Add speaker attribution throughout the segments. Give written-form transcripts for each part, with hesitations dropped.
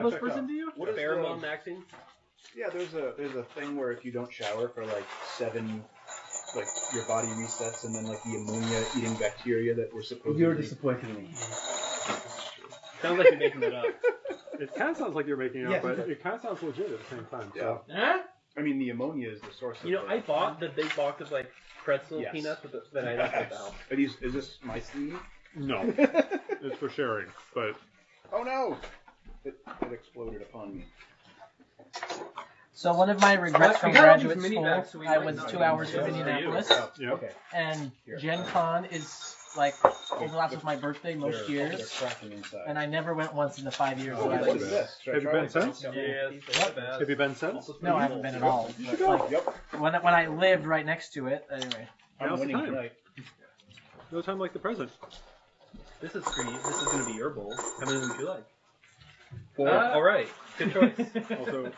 Speaker 1: Most person to you?
Speaker 2: What is
Speaker 3: pheromone maxing?
Speaker 2: Yeah, there's a thing where if you don't shower for like 7, like your body resets, and then like the ammonia-eating bacteria that were supposed.
Speaker 4: You're disappointed in me.
Speaker 3: Sounds like you're making that up.
Speaker 5: It kind of sounds like you're making it up, but it kind of sounds legit at the same time.
Speaker 2: Yeah.
Speaker 5: So.
Speaker 3: Huh?
Speaker 2: I mean, the ammonia is the source.
Speaker 3: You know, I bought the big box of like pretzel peanuts that I left at the house.
Speaker 2: Is this my sleeve?
Speaker 5: No, it's for sharing. But
Speaker 2: oh no, it exploded upon me.
Speaker 1: So one of my regrets from graduate school, I was 2 hours from Indianapolis, and Gen Con is like overlaps with my birthday most years, and I never went once in the 5 years.
Speaker 2: What is this?
Speaker 5: Have you been since?
Speaker 3: Yeah.
Speaker 5: Have you been since?
Speaker 1: No, I haven't been at all. But, like, when I lived right next to it, anyway.
Speaker 2: I'm winning tonight.
Speaker 5: No time like the present.
Speaker 3: This is for you. This is going to be your bowl. How many would you like? 4. All right. Good choice.
Speaker 5: Also,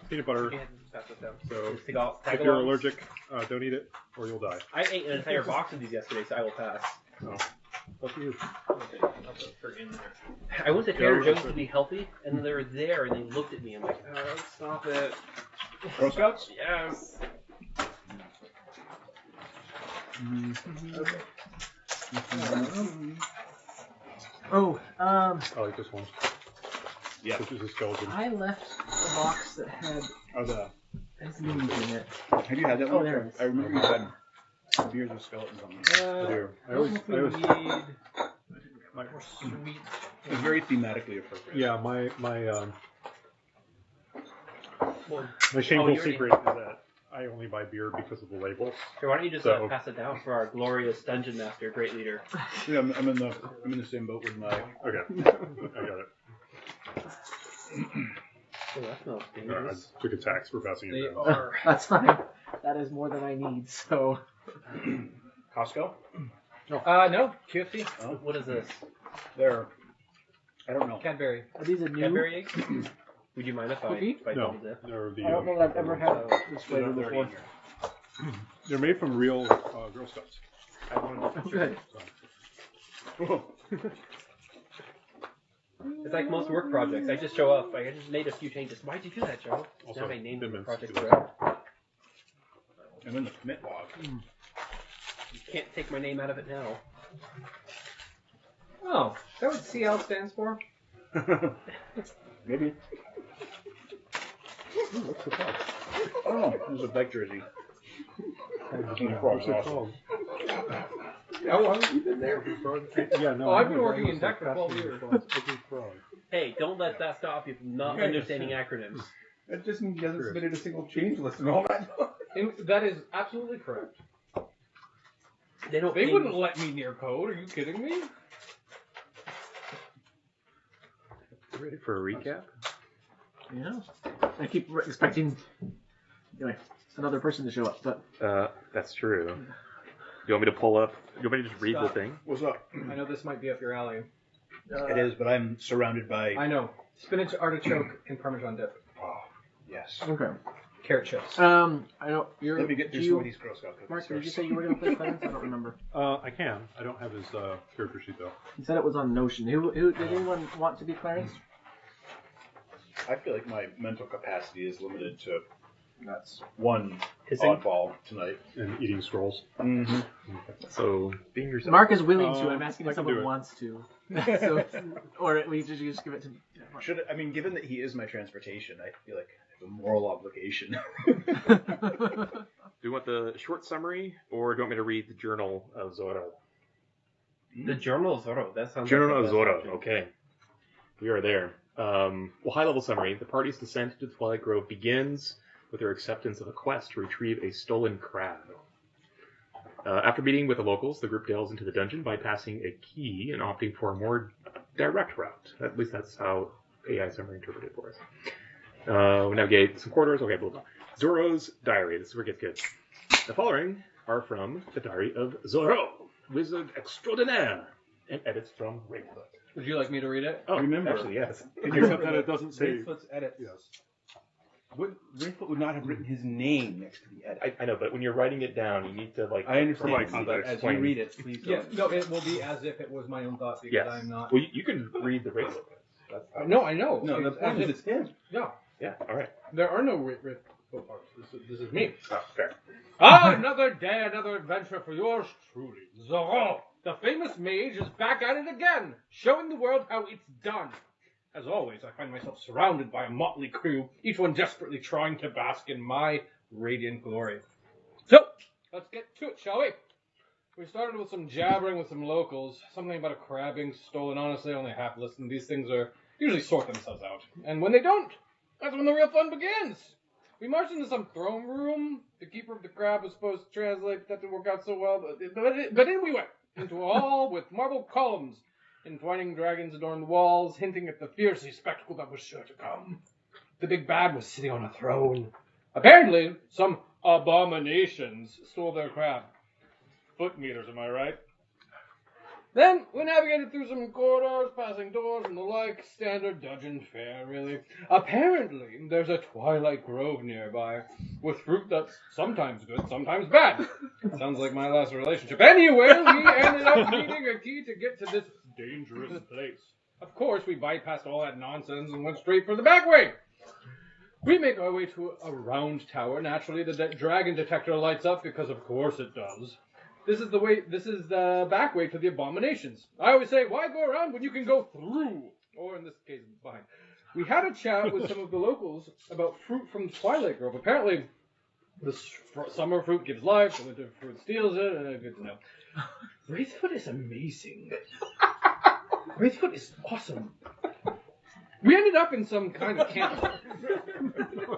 Speaker 5: peanut butter.
Speaker 3: Pass this down.
Speaker 5: So
Speaker 3: tag
Speaker 5: if you're
Speaker 3: along.
Speaker 5: allergic, don't eat it or you'll die.
Speaker 3: I ate an entire box of these yesterday, so I will pass.
Speaker 5: Oh. Fuck you.
Speaker 3: Okay, I'll put her in there. I went to Trader Joe's to be healthy, and they were there, and they looked at me. I'm like, oh, stop it.
Speaker 2: Girl Scouts?
Speaker 3: Yes.
Speaker 2: Okay.
Speaker 1: Oh,
Speaker 5: I like this one.
Speaker 2: Yeah.
Speaker 5: Which is a skeleton.
Speaker 1: I left a box that had his names in it.
Speaker 2: Have you had that one?
Speaker 1: Oh, there it is.
Speaker 2: I remember you had beers with skeletons on them.
Speaker 5: I always
Speaker 3: need more sweet.
Speaker 2: It's very thematically appropriate.
Speaker 5: Yeah, my shameful secret is that I only buy beer because of the labels.
Speaker 3: Here, why don't you just pass it down for our glorious dungeon master, great leader?
Speaker 2: Yeah, I'm in the same boat with my.
Speaker 5: Okay, I got it.
Speaker 3: Oh, that smells
Speaker 5: I
Speaker 3: dangerous.
Speaker 5: took a tax for passing
Speaker 3: They
Speaker 5: it down.
Speaker 3: are.
Speaker 1: That's fine. That is more than I need, so...
Speaker 2: Costco?
Speaker 4: No, QFC.
Speaker 2: Oh.
Speaker 3: What is this?
Speaker 2: They're. I don't know.
Speaker 4: Cadbury.
Speaker 1: Are these a new...
Speaker 3: Cadbury eggs? Would you mind if
Speaker 1: Cookie?
Speaker 3: I
Speaker 5: No,
Speaker 3: double dip?
Speaker 5: they're the.
Speaker 1: I don't know that I've ever had this flavor before.
Speaker 5: They're made from real Girl Scouts.
Speaker 3: I wanted to
Speaker 1: Good.
Speaker 3: It's like most work projects. I just show up. I just made a few changes. Why'd you do that, Joe?
Speaker 5: Also,
Speaker 3: now my name
Speaker 5: Thin
Speaker 3: of the
Speaker 5: Mints
Speaker 3: project
Speaker 5: do that.
Speaker 3: forever.
Speaker 2: I'm in the commit log.
Speaker 3: You can't take my name out of it now.
Speaker 4: Oh, is that what CL stands for?
Speaker 2: Maybe.
Speaker 5: What's the fuck?
Speaker 2: Oh, there's a bike jersey.
Speaker 5: What's it called?
Speaker 4: How long have you been there?
Speaker 5: Yeah, no.
Speaker 4: Oh, I've been working in tech for 12 years.
Speaker 3: Hey, don't let that stop you from not understanding acronyms.
Speaker 6: That just means he hasn't submitted a single change list and all that.
Speaker 4: That is absolutely correct.
Speaker 3: They don't.
Speaker 4: They wouldn't let me near code. Are you kidding me?
Speaker 7: Ready for a recap?
Speaker 1: Yeah. I keep expecting another person to show up, but...
Speaker 7: That's true. You want me to pull up? You want me to just read the thing?
Speaker 2: What's up?
Speaker 4: I know this might be up your alley.
Speaker 2: It is, but I'm surrounded by.
Speaker 4: I know. Spinach artichoke and Parmesan dip.
Speaker 2: Oh, yes.
Speaker 1: Okay.
Speaker 4: Carrot chips.
Speaker 1: I don't...
Speaker 2: Let me get through some of these Girl Scout cookies.
Speaker 1: Mark, did you say you were going to play Clarence? I don't remember.
Speaker 5: I can. I don't have his character sheet though.
Speaker 1: He said it was on Notion. Who did anyone want to be Clarence?
Speaker 2: I feel like my mental capacity is limited to
Speaker 1: That's
Speaker 2: one oddball tonight.
Speaker 5: And eating scrolls.
Speaker 2: Mm-hmm.
Speaker 7: So, being yourself.
Speaker 1: Mark is willing to. I'm asking
Speaker 5: I
Speaker 1: if
Speaker 5: can
Speaker 1: someone
Speaker 5: do it.
Speaker 1: wants to. So, or we just give it to Mark.
Speaker 2: Given that he is my transportation, I feel like I have a moral obligation.
Speaker 7: Do you want the short summary, or do you want me to read the Journal of Zorro?
Speaker 3: The Journal of Zorro. That sounds.
Speaker 7: Journal
Speaker 3: like
Speaker 7: of
Speaker 3: the best
Speaker 7: Zorro.
Speaker 3: option.
Speaker 7: Okay. We are there. Well, high-level summary. The party's descent to Twilight Grove begins with their acceptance of a quest to retrieve a stolen crab. After meeting with the locals, the group delves into the dungeon, bypassing a key and opting for a more direct route. At least that's how AI summary interpreted it for us. We navigate some quarters. Okay, blah, blah. Zorro's diary. This is where it gets good. The following are from the diary of Zorro, wizard extraordinaire, and edits from Rainfoot.
Speaker 4: Would you like me to read it?
Speaker 7: Oh,
Speaker 2: Remember.
Speaker 7: actually, yes.
Speaker 5: Except that it doesn't say.
Speaker 6: Rainfoot's edits.
Speaker 5: Yes.
Speaker 6: Rainfoot would not have written his name next to the edit.
Speaker 7: I know, but when you're writing it down, you need to
Speaker 6: I understand,
Speaker 5: Like,
Speaker 6: but as you
Speaker 7: explain.
Speaker 6: read it, please
Speaker 4: Yeah,
Speaker 6: don't.
Speaker 4: no, it will be as if it was my own thought because
Speaker 7: Yes.
Speaker 4: I'm not.
Speaker 7: Well, you can read the Rainfoot.
Speaker 4: No, I know.
Speaker 6: No, the point is it's him.
Speaker 4: Yeah.
Speaker 7: Yeah, alright.
Speaker 4: There are no Rift parts. This is me.
Speaker 7: Oh, fair.
Speaker 4: Another day, another adventure for yours truly. Zorro, the famous mage, is back at it again, showing the world how it's done. As always, I find myself surrounded by a motley crew, each one desperately trying to bask in my radiant glory. So, let's get to it, shall we? We started with some jabbering with some locals, something about a crab being stolen. Honestly, I only half listened. These things usually sort themselves out. And when they don't, that's when the real fun begins. We marched into some throne room. The keeper of the crab was supposed to translate. That didn't work out so well. But in we went, into a hall with marble columns. Entwining dragons adorned the walls, hinting at the fierce spectacle that was sure to come. The big bad was sitting on a throne. Apparently, some abominations stole their crab. Foot meters, am I right? Then we navigated through some corridors, passing doors and the like. Standard dungeon fare, really. Apparently, there's a Twilight Grove nearby, with fruit that's sometimes good, sometimes bad. Sounds like my last relationship. Anyway, we ended up needing a key to get to this dangerous place. Of course, we bypassed all that nonsense and went straight for the back way. We make our way to a round tower. Naturally, the dragon detector lights up because, of course, it does. This is the back way to the abominations. I always say, why go around when you can go through? Or in this case, behind. We had a chat with some of the locals about fruit from Twilight Grove. Apparently, the summer fruit gives life, the winter fruit steals it, and good to know. Wraithfoot is amazing. Wraithfoot is awesome. We ended up in some kind of camp.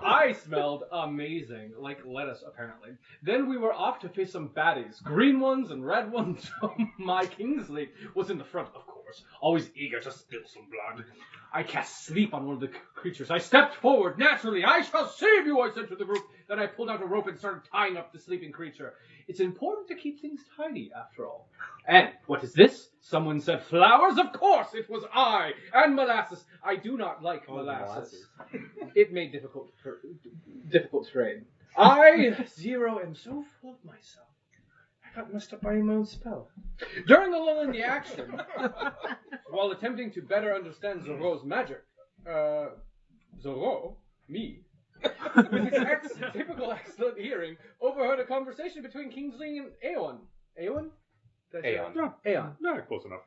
Speaker 4: I smelled amazing, like lettuce, apparently. Then we were off to face some baddies, green ones and red ones. My Kingsley was in the front, of course, always eager to spill some blood. I cast sleep on one of the creatures. I stepped forward. Naturally, I shall save you, I said to the group. Then I pulled out a rope and started tying up the sleeping creature. It's important to keep things tidy, after all. And what is this? Someone said flowers. Of course, it was I. And molasses. I do not like molasses. It made difficult terrain. I, Zero, am so full of myself. I got messed up by my own spell. During a lull in the action, while attempting to better understand Zorro's magic, Zorro, me, with his typical excellent hearing, overheard a conversation between Kingsley and Aeon. Aeon? Aeon.
Speaker 5: No, close enough.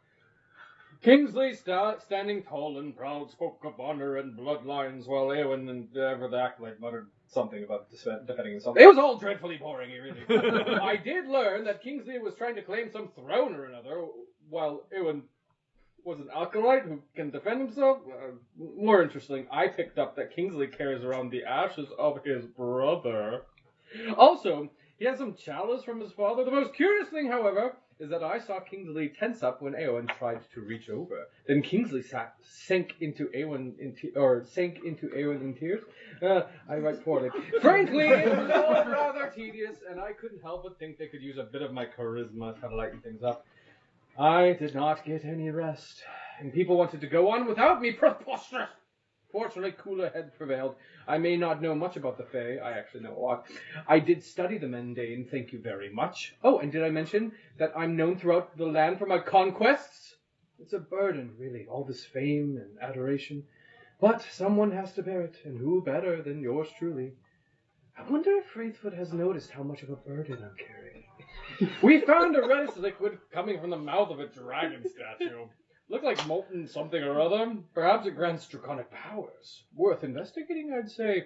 Speaker 4: Kingsley, standing tall and proud, spoke of honor and bloodlines, while Eowyn and the acolyte muttered something about defending himself. It was all dreadfully boring, really. I did learn that Kingsley was trying to claim some throne or another, while Eowyn was an acolyte who can defend himself. More interesting, I picked up that Kingsley carries around the ashes of his brother. Also, he has some chalice from his father. The most curious thing, however, is that I saw Kingsley tense up when Eowyn tried to reach over. Then Kingsley sank into Eowyn in tears. I write poorly. Frankly, it was all rather tedious, and I couldn't help but think they could use a bit of my charisma to lighten things up. I did not get any rest, and people wanted to go on without me. Preposterous! Fortunately, cooler head prevailed. I may not know much about the Fae. I actually know a lot. I did study the mundane, thank you very much. Oh, and did I mention that I'm known throughout the land for my conquests? It's a burden, really, all this fame and adoration. But someone has to bear it, and who better than yours truly? I wonder if Wraithfoot has noticed how much of a burden I'm carrying. We found a reddish liquid coming from the mouth of a dragon statue. Looked like molten something or other. Perhaps it grants draconic powers. Worth investigating, I'd say.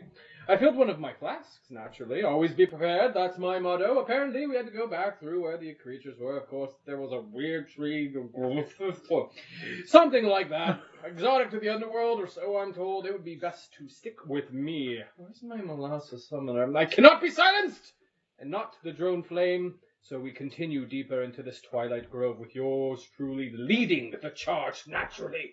Speaker 4: I filled one of my flasks, naturally. Always be prepared, that's my motto. Apparently, we had to go back through where the creatures were. Of course, there was a weird tree. Something like that. Exotic to the underworld, or so I'm told. It would be best to stick with me. Where's my molasses summoner? I cannot be silenced! And not the drone flame. So we continue deeper into this Twilight Grove with yours truly leading the charge naturally.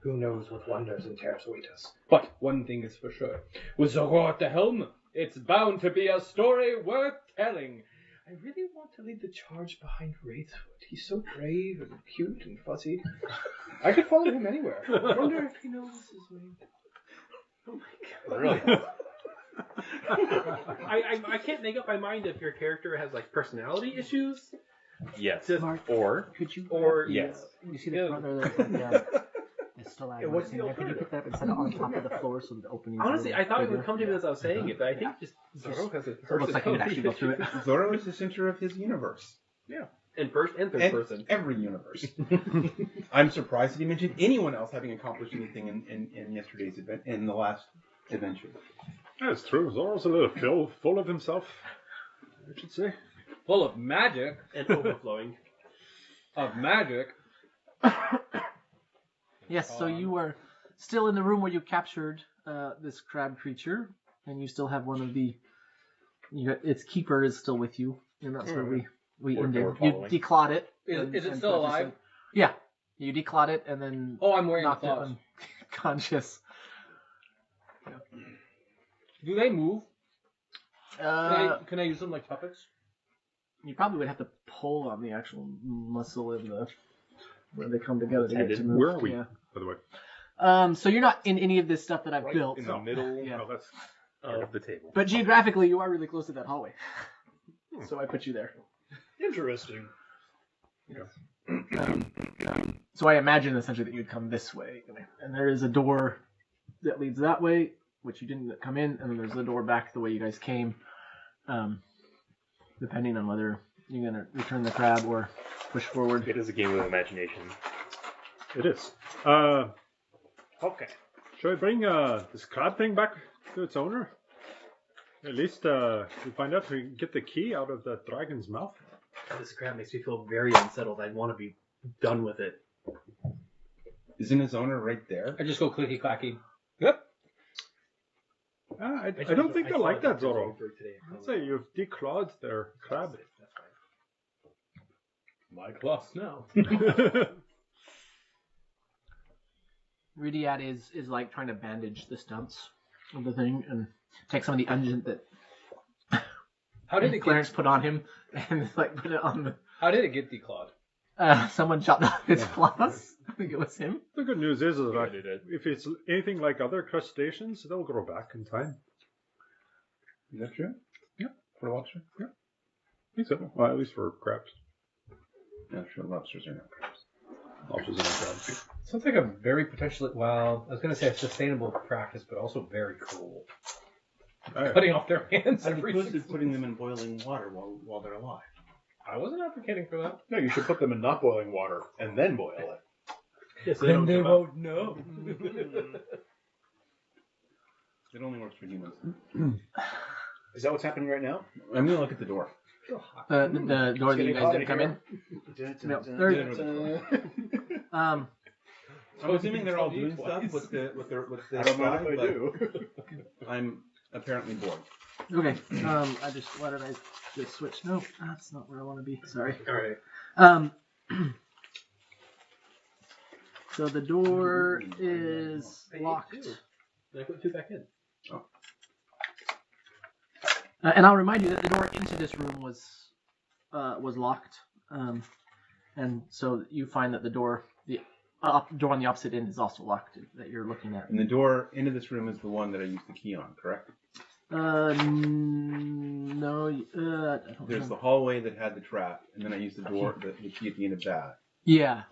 Speaker 4: Who knows what wonders and terrors await us. But one thing is for sure. With Zorro at the helm, it's bound to be a story worth telling. I really want to lead the charge behind Wraithfoot. He's so brave and cute and fuzzy. I could follow him anywhere. I wonder if he notices me.
Speaker 3: Oh my god.
Speaker 7: Really?
Speaker 3: I can't make up my mind if your character has like personality issues.
Speaker 7: Yes.
Speaker 3: Just-
Speaker 1: Mark,
Speaker 7: Or
Speaker 1: could you?
Speaker 3: Or
Speaker 7: yes.
Speaker 1: You see the front or the a stalagmite in there. Could you pick that up and set it on top of the floor so the opening?
Speaker 3: Honestly, I thought it would come to me as I was saying it, but I think just
Speaker 7: Zorro has a
Speaker 1: It looks like you could actually go through it.
Speaker 6: Zorro is the center of his universe.
Speaker 3: in first and third person.
Speaker 6: Every universe. I'm surprised that he mentioned anyone else having accomplished anything in yesterday's event, in the last adventure.
Speaker 5: That's true. Zorro's a little full of himself, I should say.
Speaker 4: Full of magic.
Speaker 3: And overflowing.
Speaker 4: Of magic.
Speaker 1: Yes, so you were still in the room where you captured this crab creature, and you still have one of the... its keeper is still with you, and that's where we ended. You declawed it.
Speaker 4: Is it still alive?
Speaker 1: Yeah. You declawed it, and then
Speaker 4: I'm wearing the
Speaker 1: knocked it
Speaker 4: claws.
Speaker 1: unconscious.
Speaker 4: Do they move?
Speaker 1: Can
Speaker 4: I use them like puppets?
Speaker 1: You probably would have to pull on the actual muscle in the where they come together to get to move.
Speaker 5: Where are we,
Speaker 1: Yeah.
Speaker 5: by the way?
Speaker 1: So you're not in any of this stuff that I've built.
Speaker 7: in the middle
Speaker 1: Yeah.
Speaker 5: that's
Speaker 7: of the table.
Speaker 1: But geographically, you are really close to that hallway. So I put you there.
Speaker 4: Interesting.
Speaker 1: So I imagine essentially that you'd come this way. And there is a door that leads that way, which you didn't come in, and then there's the door back the way you guys came. Depending on whether you're going to return the crab or push forward.
Speaker 7: It is a game of imagination.
Speaker 5: It is.
Speaker 4: Okay.
Speaker 5: Should I bring this crab thing back to its owner? At least we find out if we can get the key out of the dragon's mouth.
Speaker 3: This crab makes me feel very unsettled. I want to be done with it.
Speaker 6: Isn't his owner right there?
Speaker 4: I just go clicky clacky. Yep.
Speaker 5: I don't think I like that, Zorro.
Speaker 3: Today.
Speaker 5: I'd say you've declawed their crab.
Speaker 4: My claws now.
Speaker 1: Ridiat is like trying to bandage the stumps of the thing and take some of the unguent that
Speaker 4: How did it
Speaker 1: Clarence put on him and like put it on the...
Speaker 4: How did it get declawed?
Speaker 1: Someone chopped off his claws. I think it was him.
Speaker 5: The good news is that if it's anything like other crustaceans, they'll grow back in time.
Speaker 6: Is that true?
Speaker 5: Yeah.
Speaker 6: For lobster?
Speaker 5: Yeah. I think so. Well, at least for crabs.
Speaker 6: Yeah, sure. Lobsters are not crabs.
Speaker 5: Lobsters are not crabs.
Speaker 4: Sounds like a very potentially, well, I was going to say a sustainable practice, but also very cruel. Cutting off their hands
Speaker 6: As
Speaker 4: every
Speaker 6: opposed to
Speaker 4: 6
Speaker 6: putting them in boiling water while they're alive.
Speaker 4: I wasn't advocating for that.
Speaker 2: No, you should put them in not boiling water and then boil it.
Speaker 3: Yes,
Speaker 4: Then they won't know.
Speaker 6: It only works for humans.
Speaker 2: Is that what's happening right now?
Speaker 6: I'm going to look at the door.
Speaker 1: The door that you guys didn't come in. No,
Speaker 6: I'm assuming they're all doing stuff with the
Speaker 2: I don't mind if I do.
Speaker 6: I'm apparently bored.
Speaker 1: Okay. Why did I just switch? No, that's not where I want to be. Sorry.
Speaker 3: All right.
Speaker 1: So the door is locked.
Speaker 3: Did I put 2 back in?
Speaker 1: And I'll remind you that the door into this room was locked, and so you find that the door on the opposite end is also locked that you're looking at.
Speaker 6: And the door into this room is the one that I used the key on, correct?
Speaker 1: No. I don't
Speaker 6: There's the hallway that had the trap, and then I used the door, the key at the end of that.
Speaker 1: Yeah,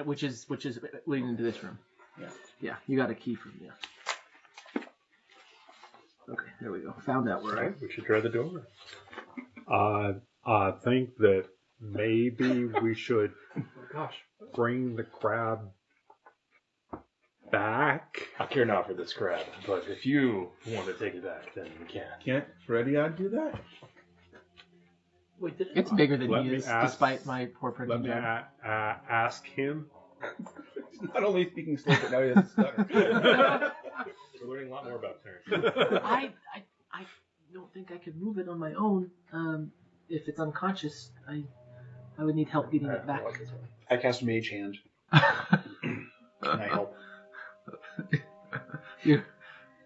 Speaker 1: which is leading into this room.
Speaker 6: Yeah.
Speaker 1: You got a key from Okay, there we go. Found out where
Speaker 7: We should try the door.
Speaker 5: I think that maybe we should
Speaker 3: Gosh.
Speaker 5: bring the crab back.
Speaker 7: I care not for this crab, but if you want to take it back, then we can.
Speaker 6: Can't Freddy do that?
Speaker 3: Wait, did it?
Speaker 1: It's bigger than
Speaker 5: Let
Speaker 1: he
Speaker 5: me
Speaker 1: is,
Speaker 5: ask-
Speaker 1: despite my poor
Speaker 5: Let
Speaker 1: printing
Speaker 5: me
Speaker 1: job.
Speaker 5: ask him.
Speaker 6: He's not only speaking slow, but now he has a stutter.
Speaker 7: We're learning a lot more about Terrence.
Speaker 1: I don't think I could move it on my own. If it's unconscious, I would need help getting it back.
Speaker 2: I cast Mage Hand. Can I help?
Speaker 1: You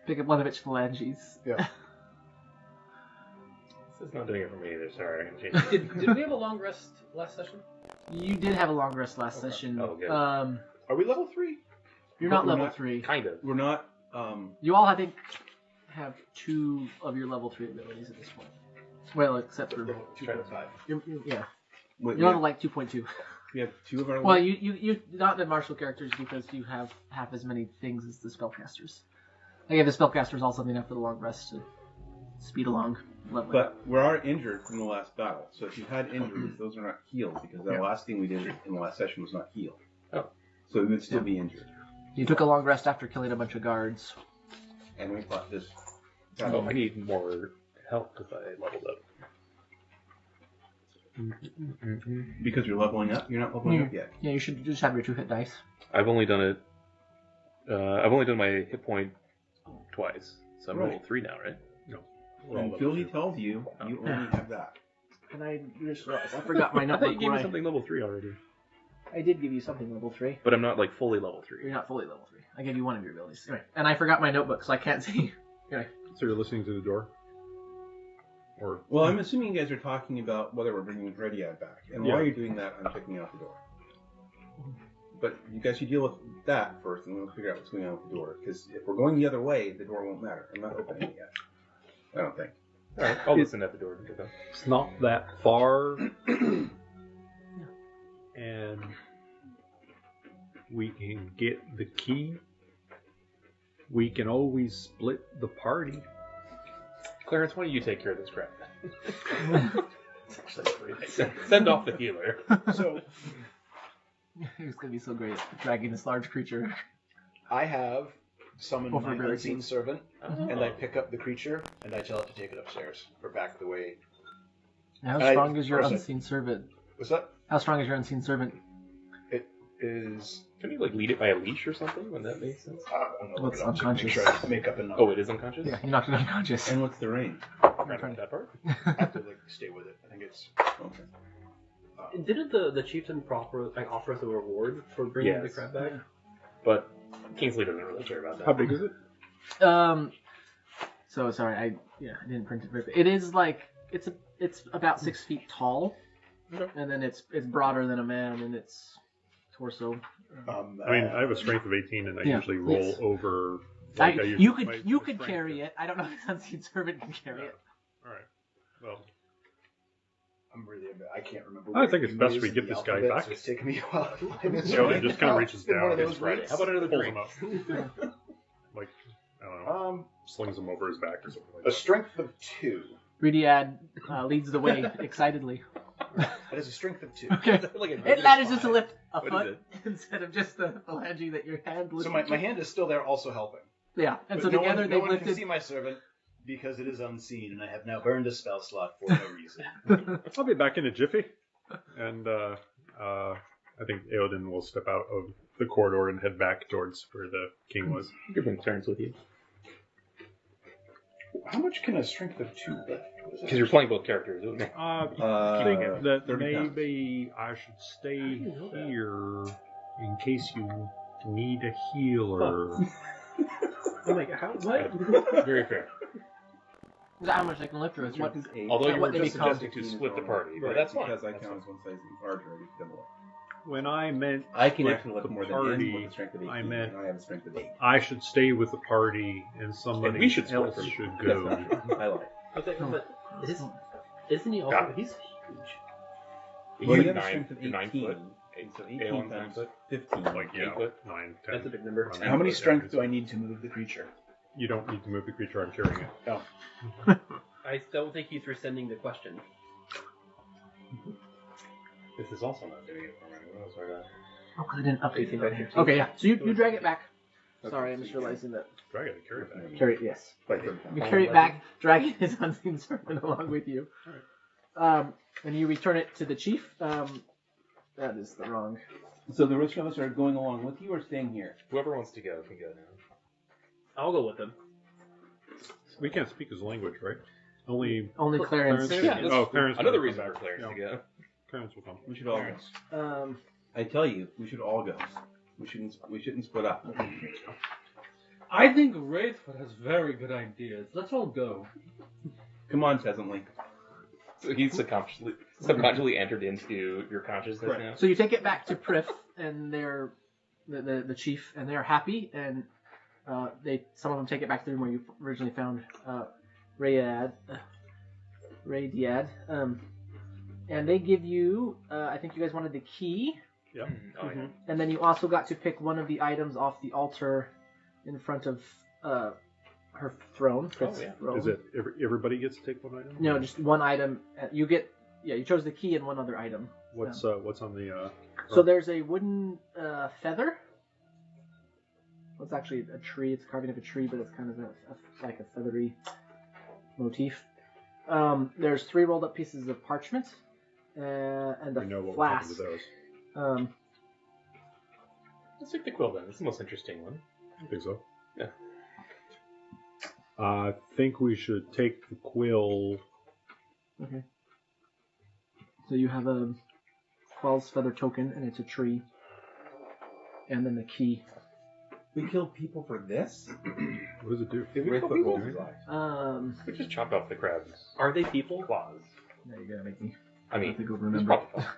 Speaker 1: pick up one of its phalanges.
Speaker 2: Yeah.
Speaker 7: This is not doing it for me either, sorry.
Speaker 4: Did we have a long rest last session?
Speaker 1: You did have a long rest last session.
Speaker 7: Oh, good.
Speaker 2: Are we level 3?
Speaker 1: You're not
Speaker 6: We're
Speaker 1: level
Speaker 6: not-
Speaker 1: 3.
Speaker 7: Kind of.
Speaker 6: We're not.
Speaker 1: You all, I think, have 2 of your level 3 abilities at this point. Well, except for...
Speaker 2: 2.5.
Speaker 1: Yeah.
Speaker 6: Wait,
Speaker 1: You're level like 2.2.
Speaker 6: We have 2 of our.
Speaker 1: Well, you not the martial characters because you have half as many things as the spellcasters. I gave the spellcasters all something after the long rest to speed along. Leveling
Speaker 6: But
Speaker 1: up.
Speaker 6: we are injured from the last battle, so if you had injuries, those are not healed because the last thing we did in the last session was not healed.
Speaker 7: Oh.
Speaker 6: So we would still be injured.
Speaker 1: You took a long rest after killing a bunch of guards.
Speaker 6: And we fought this.
Speaker 7: Oh, I need more help because I leveled up.
Speaker 6: Because you're leveling up? You're not leveling up yet.
Speaker 1: Yeah, you should just have your 2 hit dice.
Speaker 7: I've only done it. I've only done my hit point twice, so I'm level 3 now, right?
Speaker 5: No.
Speaker 6: Until he tells you, you only have that.
Speaker 1: And I just realized I forgot my
Speaker 7: I
Speaker 1: notebook.
Speaker 7: thought you gave me
Speaker 1: where
Speaker 7: something level 3 already.
Speaker 1: I did give you something level 3.
Speaker 7: But I'm not like fully level 3.
Speaker 1: You're not fully level 3. I gave you one of your abilities. Anyway, and I forgot my notebook, so I can't see. Anyway.
Speaker 5: So you're listening to the door? Or
Speaker 6: Well, I'm assuming you guys are talking about whether we're bringing Rediad back. And while you're doing that, I'm checking out the door. But you guys should deal with that first, and we'll figure out what's going on with the door. Because if we're going the other way, the door won't matter. I'm not opening it yet. I don't think.
Speaker 7: Alright, I'll listen at the door.
Speaker 5: it's not that far, and we can get the key. We can always split the party.
Speaker 7: Clarence, why don't you take care of this crap? It's actually great. Send off the healer.
Speaker 2: So
Speaker 1: It's gonna be so great dragging this large creature.
Speaker 2: I have summoned
Speaker 1: Over
Speaker 2: my
Speaker 1: very
Speaker 2: unseen
Speaker 1: deep.
Speaker 2: servant, and I pick up the creature, and I tell it to take it upstairs, or back the way.
Speaker 1: How
Speaker 2: I-
Speaker 1: strong is your
Speaker 2: of course I-
Speaker 1: unseen servant?
Speaker 2: What's that?
Speaker 1: How strong is your unseen servant?
Speaker 2: It is...
Speaker 7: Can you like lead it by a leash or something? When that makes sense.
Speaker 2: I'm gonna
Speaker 1: Well,
Speaker 2: look
Speaker 1: it's
Speaker 2: it up to make
Speaker 1: unconscious.
Speaker 2: sure I make up a number.
Speaker 7: Oh, it is unconscious.
Speaker 1: Yeah, you knocked it unconscious.
Speaker 6: And what's the range?
Speaker 7: Right on that part.
Speaker 2: I have to stay with it. I think it's...
Speaker 6: Okay.
Speaker 3: Didn't the chieftain offer us a reward for bringing the
Speaker 7: Yes.
Speaker 3: crab back?
Speaker 7: But Kingsley doesn't really care about that.
Speaker 5: How big is it?
Speaker 1: So sorry, I didn't print it very big. It is like it's about 6 feet tall, and then it's broader than a man, and its torso.
Speaker 5: I mean, I have a strength of 18, and I
Speaker 1: Yeah,
Speaker 5: usually roll
Speaker 1: please.
Speaker 5: over. Like I usually-
Speaker 1: You
Speaker 5: my
Speaker 1: could
Speaker 5: strength
Speaker 1: carry
Speaker 5: is-
Speaker 1: it. I don't know if the unseen servant can carry it.
Speaker 5: All right. Well,
Speaker 2: I'm really... I can't remember.
Speaker 5: I
Speaker 2: where
Speaker 5: think it's
Speaker 2: it
Speaker 5: best
Speaker 2: is
Speaker 5: we
Speaker 2: in
Speaker 5: get
Speaker 2: the
Speaker 5: this guy
Speaker 2: alphabet,
Speaker 5: back.
Speaker 2: So it's taking me a while to find this.
Speaker 5: So it just kind of reaches
Speaker 2: It's been one
Speaker 5: down
Speaker 2: of
Speaker 5: and
Speaker 2: those weeks.
Speaker 7: How about another
Speaker 5: pulls
Speaker 7: drink?
Speaker 5: him up. Like, I don't know, slings him over his back or something like
Speaker 2: A
Speaker 5: that.
Speaker 2: strength of 2.
Speaker 1: Rediad leads the way excitedly.
Speaker 2: That is a strength of 2.
Speaker 1: Okay.
Speaker 7: Like a
Speaker 1: It
Speaker 7: negative
Speaker 1: manages to
Speaker 7: 5.
Speaker 1: lift a
Speaker 7: What is
Speaker 1: foot
Speaker 7: it?
Speaker 1: instead of just the phalange that your hand lifts.
Speaker 2: So my hand is still there, also helping.
Speaker 1: Yeah, and
Speaker 2: But
Speaker 1: so
Speaker 2: no
Speaker 1: together
Speaker 2: one,
Speaker 1: they've
Speaker 2: no one can
Speaker 1: lifted.
Speaker 2: see my servant because it is unseen, and I have now burned a spell slot for no reason.
Speaker 5: I'll be back in a jiffy, and I think Eodin will step out of the corridor and head back towards where the king was.
Speaker 7: You can bring Clarence with you
Speaker 2: How much can a strength of 2 lift?
Speaker 7: because you're playing both characters, isn't it?
Speaker 5: I think that
Speaker 6: 30 pounds.
Speaker 5: maybe I should stay here in case you need a healer.
Speaker 3: I'm like, how? What?
Speaker 7: Very fair.
Speaker 1: Is that how much they can lift, or is what?
Speaker 6: Strength is 8.
Speaker 7: Although you
Speaker 1: what
Speaker 7: were
Speaker 1: they
Speaker 7: just
Speaker 1: become.
Speaker 7: suggesting to split the party, but
Speaker 6: Right,
Speaker 7: that's fine.
Speaker 6: Because I
Speaker 7: That's
Speaker 6: count
Speaker 7: fine.
Speaker 6: as one size larger. I get double it.
Speaker 5: When I meant
Speaker 6: I can
Speaker 5: split
Speaker 6: actually lift
Speaker 5: the
Speaker 6: more than
Speaker 5: party,
Speaker 6: him with a strength of 18.
Speaker 5: I meant
Speaker 6: and I have a strength of 8.
Speaker 5: I should stay with the party and somebody
Speaker 7: And we should split
Speaker 5: else
Speaker 7: them.
Speaker 5: should
Speaker 6: That's
Speaker 5: go.
Speaker 6: not true. I lied.
Speaker 3: Okay, but isn't he also?
Speaker 7: Got it.
Speaker 3: He's huge.
Speaker 6: Well,
Speaker 7: You're
Speaker 6: you have a
Speaker 7: 9,
Speaker 6: strength of
Speaker 7: you're 9
Speaker 6: 18.
Speaker 7: foot.
Speaker 6: So
Speaker 7: Aeon's
Speaker 6: 18
Speaker 7: 9
Speaker 6: times
Speaker 7: foot.
Speaker 6: 15.
Speaker 5: Like, yeah,
Speaker 7: 8 foot.
Speaker 5: 9, 10.
Speaker 3: That's a big number.
Speaker 5: Around
Speaker 2: How many
Speaker 5: that.
Speaker 2: strength do I need to move the creature?
Speaker 5: You don't need to move the creature, I'm carrying it.
Speaker 2: Oh.
Speaker 3: I don't think he's rescinding the question.
Speaker 7: This is also not doing it for me. What else I got?
Speaker 1: Oh, 'cause I didn't update
Speaker 3: 18 by 15.
Speaker 1: Okay, yeah. So you drag it back. Sorry, I'm just realizing that.
Speaker 5: Do I gotta carry it back?
Speaker 1: Carry it, yes.
Speaker 6: Like 30 pounds.
Speaker 1: You carry it back, dragging his unseen servant along with you. And you return it to the chief. That is the wrong.
Speaker 6: So the rest of us are going along with you or staying here?
Speaker 7: Whoever wants to go can go now.
Speaker 3: I'll go with him.
Speaker 5: We can't speak his language, right? Only
Speaker 1: Only Clarence.
Speaker 5: Clarence.
Speaker 7: Yeah, that's
Speaker 5: Oh, Clarence.
Speaker 7: Another
Speaker 5: will
Speaker 7: reason
Speaker 5: come
Speaker 7: for
Speaker 5: back.
Speaker 7: Clarence to
Speaker 5: Yeah,
Speaker 7: go.
Speaker 5: Clarence will come.
Speaker 6: We should all go. I tell you, we should all go. We shouldn't split up.
Speaker 4: I think Wraithfoot has very good ideas. Let's all go.
Speaker 6: Come on, Pheasantly.
Speaker 7: So he's subconsciously entered into your consciousness now.
Speaker 1: So you take it back to Prif, and they're the chief, and they're happy, and some of them take it back to the room where you originally found Radiad, And they give you, I think you guys wanted the key.
Speaker 5: Yeah.
Speaker 7: Oh, yeah.
Speaker 1: And then you also got to pick one of the items off the altar in front of her throne. Fritz' throne.
Speaker 5: Is it everybody gets to take one item?
Speaker 1: No, just one item. You get, you chose the key and one other item.
Speaker 5: What's on the?
Speaker 1: So there's a wooden feather. Well, it's actually a tree. It's a carving of a tree, but it's kind of like a feathery motif. There's 3 rolled up pieces of parchment and a flask.
Speaker 7: Let's take the quill then. It's the most interesting one.
Speaker 5: I think so.
Speaker 7: Yeah.
Speaker 5: I think we should take the quill.
Speaker 1: Okay. So you have a Quell's feather token, and it's a tree. And then the key.
Speaker 6: We killed people for this?
Speaker 5: What does it do?
Speaker 7: Did we kill people? We just chopped off the crabs.
Speaker 3: Are they people?
Speaker 7: Claws.
Speaker 1: Now you gotta make me.
Speaker 7: I mean,
Speaker 1: I think we'll
Speaker 7: it's
Speaker 1: remember.
Speaker 7: probably fun.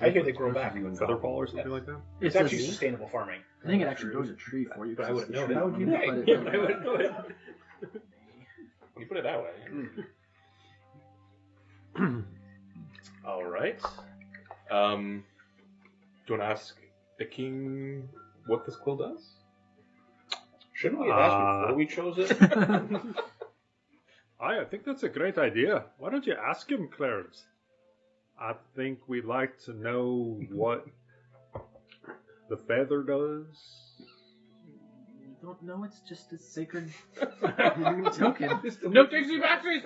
Speaker 2: I hear they grow back.
Speaker 5: Feather ball or something like that?
Speaker 2: It's actually sustainable farming.
Speaker 1: I think it actually grows a tree for you.
Speaker 3: But I wouldn't know
Speaker 1: that.
Speaker 3: that.
Speaker 6: How would you know?
Speaker 3: I wouldn't know it.
Speaker 7: When you put it that way. All right. Do you want to ask the king what this quill does?
Speaker 2: Shouldn't we have asked before we chose it?
Speaker 5: I think that's a great idea. Why don't you ask him, Clarence? I think we'd like to know what the feather does.
Speaker 1: You don't know, it's just a sacred token.
Speaker 4: No Dixie batteries!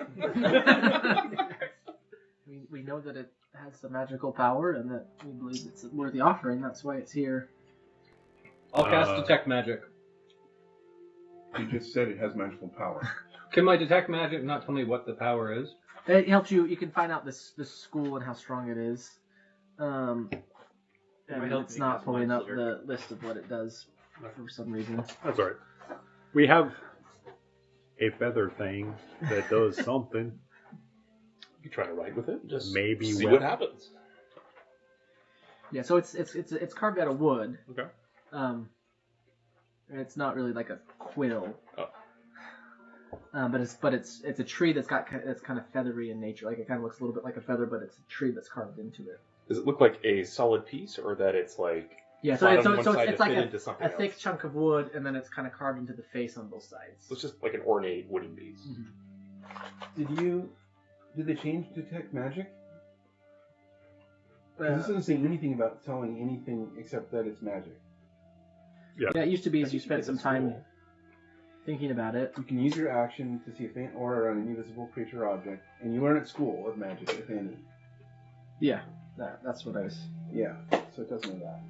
Speaker 1: We know that it has a magical power and that we believe it's a worthy offering. That's why it's here.
Speaker 4: I'll cast Detect Magic.
Speaker 6: You just said it has magical power.
Speaker 4: Can my Detect Magic not tell me what the power is?
Speaker 1: It helps you. You can find out this school and how strong it is. And it's not pulling up the list of what it does for some reason.
Speaker 5: That's all right. We have a feather thing that does something.
Speaker 7: You try to write with it. Just
Speaker 5: maybe
Speaker 7: see what happens.
Speaker 1: Yeah. So it's carved out of wood.
Speaker 5: Okay.
Speaker 1: And it's not really like a quill.
Speaker 7: Oh.
Speaker 1: But it's a tree that's kind of feathery in nature. Like it kind of looks a little bit like a feather, but it's a tree that's carved into it.
Speaker 7: Does it look like a solid piece, or that it's like
Speaker 1: so
Speaker 7: flat
Speaker 1: it's
Speaker 7: on one side
Speaker 1: it's
Speaker 7: to
Speaker 1: like
Speaker 7: fit into something
Speaker 1: a thick
Speaker 7: else?
Speaker 1: chunk of wood, and then it's kind of carved into the face on both sides.
Speaker 7: So it's just like an ornate wooden piece.
Speaker 1: Mm-hmm.
Speaker 6: Did they change Detect Magic? This doesn't say anything about telling anything except that it's magic.
Speaker 1: Yeah, it used to be as you spent some time thinking about it.
Speaker 6: You can use your action to see a faint aura on any visible creature or object, and you learn at school of magic, if any.
Speaker 1: Yeah, that's what I was...
Speaker 6: Yeah, so it does know that.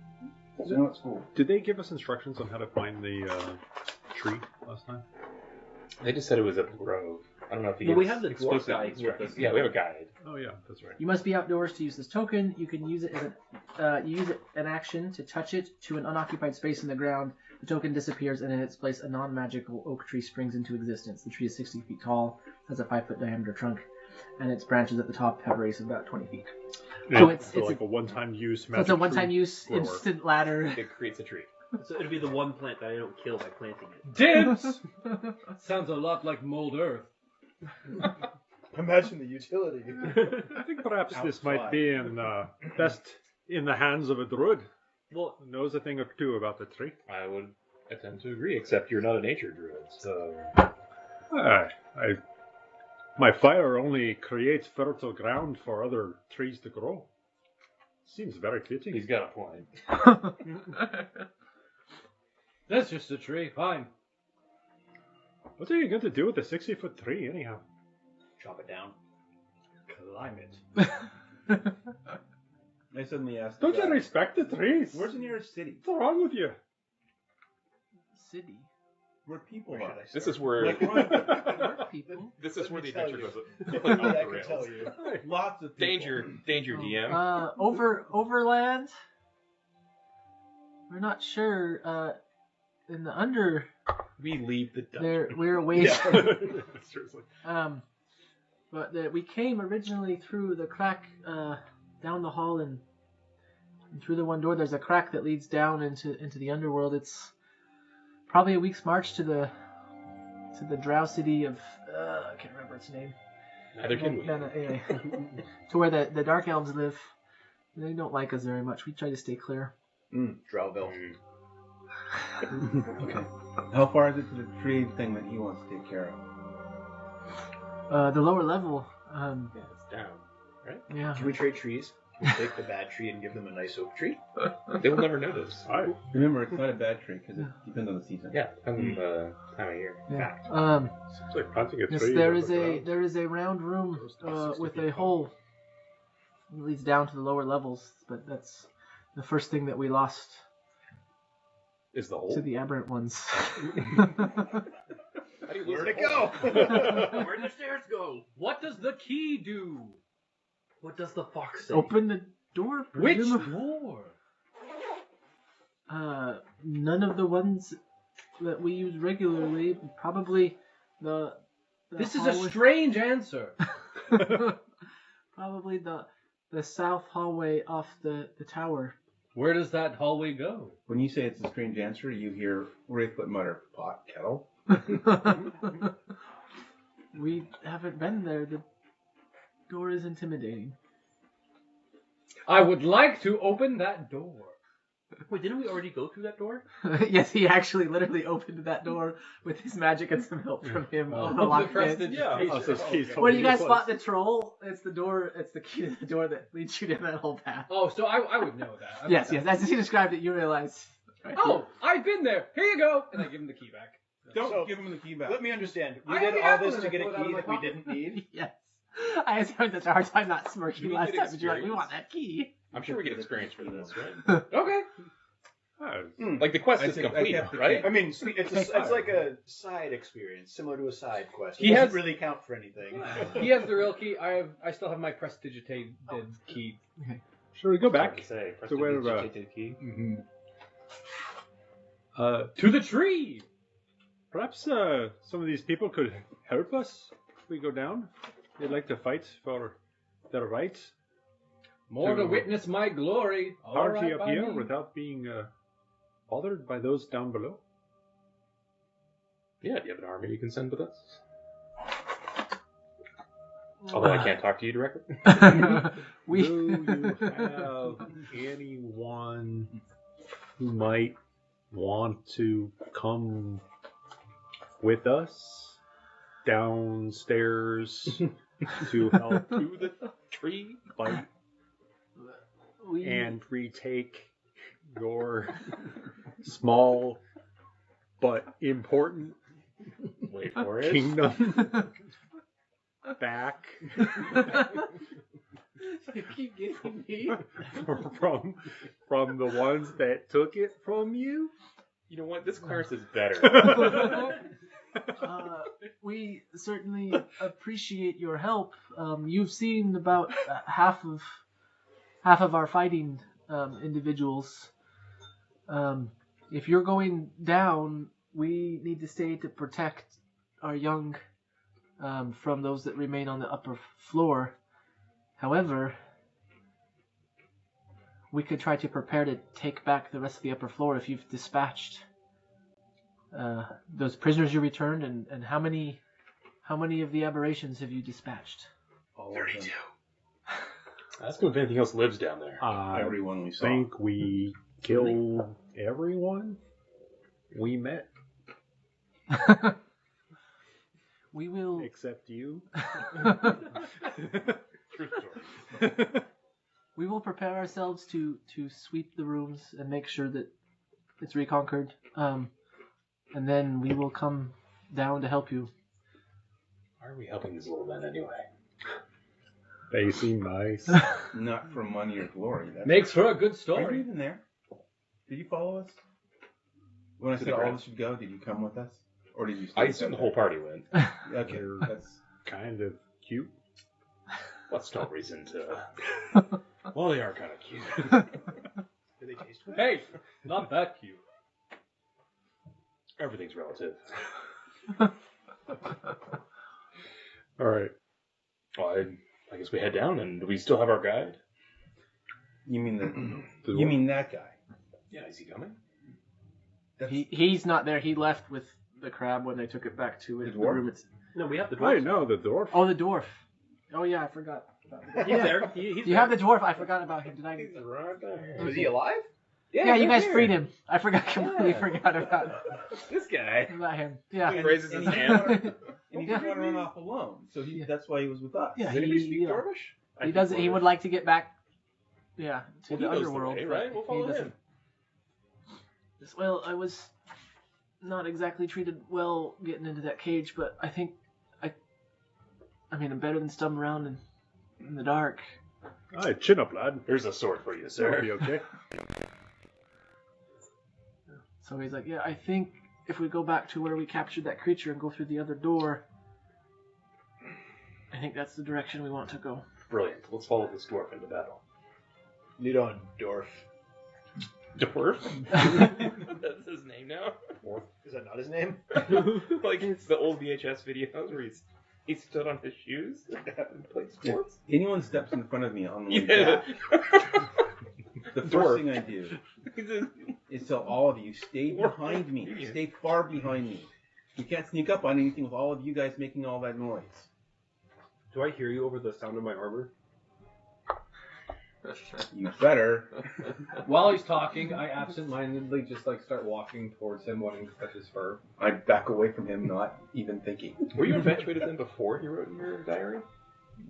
Speaker 6: So you know at school.
Speaker 5: Did they give us instructions on how to find the tree last time?
Speaker 7: They just said it was a grove. I don't know if
Speaker 3: we have the dwarf guide with us.
Speaker 7: Yeah, we have a guide.
Speaker 5: Oh yeah, that's right.
Speaker 1: You must be outdoors to use this token. You can use it as you use it an action to touch it to an unoccupied space in the ground. The token disappears, and in its place, a non-magical oak tree springs into existence. The tree is 60 feet tall, has a 5-foot diameter trunk, and its branches at the top have a radius of about 20 feet.
Speaker 5: Yeah,
Speaker 1: so it's
Speaker 5: like a one-time use.
Speaker 1: So it's a one-time use instant ladder.
Speaker 7: It creates a tree.
Speaker 3: So it'll be the one plant that I don't kill by planting it.
Speaker 4: Dibs! Sounds a lot like mold earth.
Speaker 2: Imagine the utility.
Speaker 5: I think perhaps this might be best in the hands of a druid.
Speaker 3: Well,
Speaker 5: who knows a thing or two about the tree.
Speaker 7: I would tend to agree, except you're not a nature druid, so...
Speaker 5: My fire only creates fertile ground for other trees to grow. Seems very fitting.
Speaker 7: He's got a point.
Speaker 4: That's just a tree, fine.
Speaker 5: What are you going to do with the 60-foot tree, anyhow?
Speaker 2: Chop it down.
Speaker 5: Climb it.
Speaker 6: I suddenly asked.
Speaker 5: Don't you respect the trees?
Speaker 6: Where's the nearest city?
Speaker 5: What's wrong with you?
Speaker 1: City.
Speaker 6: Where people
Speaker 2: Where
Speaker 6: are.
Speaker 2: should I start?
Speaker 7: This is where...
Speaker 1: People.
Speaker 7: This is where the adventure goes
Speaker 2: I
Speaker 7: off
Speaker 2: can
Speaker 7: the rails.
Speaker 2: tell you.
Speaker 6: Lots of people.
Speaker 7: Danger, DM.
Speaker 1: Overland. We're not sure. In the under.
Speaker 7: We leave the dungeon.
Speaker 1: We're a ways.
Speaker 7: Seriously.
Speaker 1: But we came originally through the crack down the hall and through the one door. There's a crack that leads down into the underworld. It's probably a week's march to the drow city of I can't remember its name.
Speaker 7: Neither can we.
Speaker 1: Anyway, to where the dark elves live. They don't like us very much. We try to stay clear.
Speaker 2: Drowville.
Speaker 6: Okay. How far is it to the tree thing that he wants to take care of?
Speaker 1: The lower level.
Speaker 7: Yeah, it's down, right?
Speaker 1: Yeah.
Speaker 2: Can we trade trees? Can we take the bad tree and give them a nice oak tree?
Speaker 7: They will never notice.
Speaker 6: Remember, it's not a bad tree because it depends on the season.
Speaker 7: Yeah, depends on the time of year.
Speaker 1: Yeah.
Speaker 5: Seems like planting a
Speaker 1: Yes,
Speaker 5: tree.
Speaker 1: there
Speaker 5: on
Speaker 1: is
Speaker 5: the
Speaker 1: a
Speaker 5: ground.
Speaker 1: there is a round room with a hole. It leads down to the lower levels, but that's the first thing that we lost
Speaker 7: Is the hole?
Speaker 1: to the aberrant ones.
Speaker 2: Where'd it go?
Speaker 3: Where did the stairs go?
Speaker 4: What does the key do?
Speaker 3: What does the fox say?
Speaker 1: Open the door.
Speaker 4: Which
Speaker 1: presumably.
Speaker 4: door?
Speaker 1: None of the ones that we use regularly. Probably the
Speaker 4: This is a
Speaker 1: hallway-
Speaker 4: strange answer.
Speaker 1: Probably the south hallway off the tower.
Speaker 4: Where does that hallway go?
Speaker 6: When you say it's a strange answer, you hear Wraithfoot mutter, "Pot kettle."
Speaker 1: We haven't been there. The door is intimidating.
Speaker 4: I would like to open that door.
Speaker 3: Wait, didn't we already go through that door?
Speaker 1: Yes, he actually literally opened that door with his magic and some help from him.
Speaker 4: Oh,
Speaker 1: on the lock
Speaker 4: press
Speaker 1: pit.
Speaker 4: the-
Speaker 5: Yeah. Oh, so he's
Speaker 1: When you guys
Speaker 5: totally
Speaker 1: spot the troll, it's the door. It's the key to the door that leads you down that whole path.
Speaker 4: Oh, so I would know that.
Speaker 1: Yes, as he described it, you realize. Right?
Speaker 4: Oh, I've been there. Here you go. And I give him the key back.
Speaker 6: Don't
Speaker 2: So,
Speaker 6: give him the key back.
Speaker 2: Let me understand. We
Speaker 4: I
Speaker 2: did
Speaker 4: already
Speaker 2: all
Speaker 4: have
Speaker 2: this
Speaker 4: one
Speaker 2: to
Speaker 4: and I
Speaker 2: get a
Speaker 4: pulled it out of
Speaker 2: key
Speaker 4: my
Speaker 2: that we
Speaker 4: pocket.
Speaker 2: didn't need?
Speaker 1: Yes. I was having such a hard time not smirking
Speaker 7: we
Speaker 1: last
Speaker 7: get
Speaker 1: time, but you're like, we
Speaker 7: experience?
Speaker 1: want that key.
Speaker 7: I'm sure we get experience for this, right?
Speaker 4: Okay.
Speaker 7: Like the quest
Speaker 6: I
Speaker 7: is
Speaker 6: said- I
Speaker 7: complete,
Speaker 6: kept the
Speaker 7: right?
Speaker 2: I mean, it's like a side experience, similar to a side quest. It
Speaker 4: He
Speaker 2: doesn't
Speaker 4: has-
Speaker 2: really count for anything.
Speaker 4: He has the real key. I still have my prestidigitated key.
Speaker 5: Shall we go
Speaker 7: Hard
Speaker 5: back
Speaker 7: to say.
Speaker 5: to where?
Speaker 7: Take the key.
Speaker 4: To the tree.
Speaker 5: Perhaps some of these people could help us if we go down. They'd like to fight for their rights.
Speaker 4: More to
Speaker 5: To
Speaker 4: witness my glory. All
Speaker 5: Party
Speaker 4: right
Speaker 5: up
Speaker 4: by
Speaker 5: here
Speaker 4: me.
Speaker 5: without being bothered by those down below.
Speaker 7: Yeah, do you have an army you can send with us? Although I can't talk to you directly.
Speaker 1: We.
Speaker 5: Do you have anyone who might want to come with us downstairs to help
Speaker 7: To the tree.
Speaker 5: fight
Speaker 1: we
Speaker 5: and retake your small but important
Speaker 7: Wait for it.
Speaker 5: kingdom back
Speaker 1: You keep getting me.
Speaker 5: from the ones that took it from you.
Speaker 7: You know what? This Clarence is better.
Speaker 1: We certainly appreciate your help. You've seen about half of our fighting individuals. If you're going down, we need to stay to protect our young from those that remain on the upper floor. However, we could try to prepare to take back the rest of the upper floor if you've dispatched those prisoners you returned, and how many of the aberrations have you dispatched?
Speaker 7: 32. That's if anything else lives down there.
Speaker 5: I
Speaker 6: Everyone we saw.
Speaker 5: think we killed everyone we met
Speaker 1: We will.
Speaker 5: except you.
Speaker 7: True story.
Speaker 1: We will prepare ourselves to sweep the rooms and make sure that it's reconquered. And then we will come down to help you.
Speaker 7: Why are we helping these little men anyway?
Speaker 5: They seem nice.
Speaker 6: Not for money or glory. That's
Speaker 4: Makes for a good
Speaker 6: Are you
Speaker 4: story.
Speaker 6: even there? Did you follow us? When I
Speaker 7: To
Speaker 6: said
Speaker 7: the
Speaker 6: all of
Speaker 7: ground.
Speaker 6: us should go, did you come with us? Or did you stay
Speaker 7: I assume the whole party went.
Speaker 6: Okay, that's...
Speaker 5: Kind of cute.
Speaker 7: What's no reason to... Well, they are kind of cute.
Speaker 2: Do they taste good?
Speaker 4: Hey, not that cute.
Speaker 7: Everything's relative.
Speaker 5: All right.
Speaker 7: Well, I guess we head down, and do we still have our guide?
Speaker 6: You mean
Speaker 5: The
Speaker 6: you mean that guy?
Speaker 7: Yeah, is he coming?
Speaker 6: That's,
Speaker 1: He's not there. He left with the crab when they took it back to
Speaker 6: The
Speaker 1: the
Speaker 6: dwarf?
Speaker 1: room.
Speaker 3: No, we have the
Speaker 5: I
Speaker 3: dwarf.
Speaker 5: know the dwarf.
Speaker 1: Oh, the dwarf. Oh yeah, I forgot.
Speaker 3: He's there. He's
Speaker 1: You have the dwarf. I forgot about him. Did I?
Speaker 5: He's right there.
Speaker 2: Was he alive?
Speaker 1: Yeah, you guys freed him. I completely forgot about
Speaker 3: This guy.
Speaker 1: him. Yeah.
Speaker 7: He raises his
Speaker 6: and
Speaker 7: hand.
Speaker 6: And he didn't want to run off alone, so that's why he was with us.
Speaker 1: Yeah,
Speaker 2: Does anybody speak Dwarvish?
Speaker 1: He does. He would like to get back. Yeah, to
Speaker 7: Well,
Speaker 1: the
Speaker 7: he knows the
Speaker 1: underworld.
Speaker 7: way,
Speaker 1: but
Speaker 7: right? We'll
Speaker 1: he
Speaker 7: follow
Speaker 1: doesn't-
Speaker 7: him.
Speaker 1: Well, I was not exactly treated well getting into that cage, but I think I mean, I'm better than stumbling around in the dark.
Speaker 5: Aye, chin up, lad.
Speaker 7: Here's a sword for you,
Speaker 5: That'll
Speaker 7: sir.
Speaker 5: be okay.
Speaker 1: So he's like, yeah, I think if we go back to where we captured that creature and go through the other door, I think that's the direction we want to go.
Speaker 7: Brilliant. Let's follow this dwarf into battle.
Speaker 2: Lead on, Dorf.
Speaker 7: Dwarf? That's his name now?
Speaker 2: Is that not his name?
Speaker 7: Like the old VHS videos where he stood on his shoes and played sports?
Speaker 6: If anyone steps in front of me on the way
Speaker 7: Yeah.
Speaker 6: back, the
Speaker 7: Dwarf.
Speaker 6: first thing I do is tell all of you, stay behind me.
Speaker 7: Yeah.
Speaker 6: Stay far behind me. You can't sneak up on anything with all of you guys making all that noise.
Speaker 3: Do I hear you over the sound of my armor?
Speaker 6: You better.
Speaker 4: While he's talking, I absentmindedly just start walking towards him, wanting to touch his fur.
Speaker 6: I back away from him, not even thinking.
Speaker 7: Were you infatuated with him before you wrote in your diary?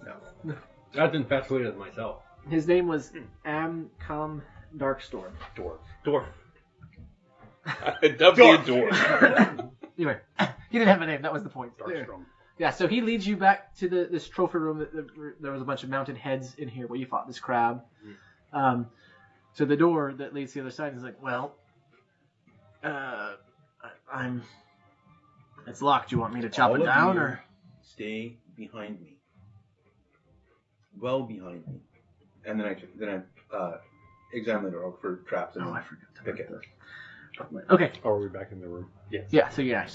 Speaker 6: No.
Speaker 4: I've infatuated myself.
Speaker 1: His name was Amcom Darkstorm.
Speaker 7: Dwarf. Dubbed you dwarf.
Speaker 1: Anyway, he didn't have a name. That was the point.
Speaker 5: Darkstrom.
Speaker 1: Yeah, so he leads you back to this trophy room. There was a bunch of mounted heads in here where you fought this crab. So the door that leads to the other side is like, well, it's locked. Do you want me to chop
Speaker 6: All
Speaker 1: it
Speaker 6: of
Speaker 1: down
Speaker 6: you
Speaker 1: or?
Speaker 6: Stay behind me. Well behind me. And then I examine the door for traps and
Speaker 1: Oh, I forgot to
Speaker 6: pick
Speaker 1: put
Speaker 6: it.
Speaker 1: Okay.
Speaker 5: Oh, are we back in the room?
Speaker 1: Yeah. So yeah.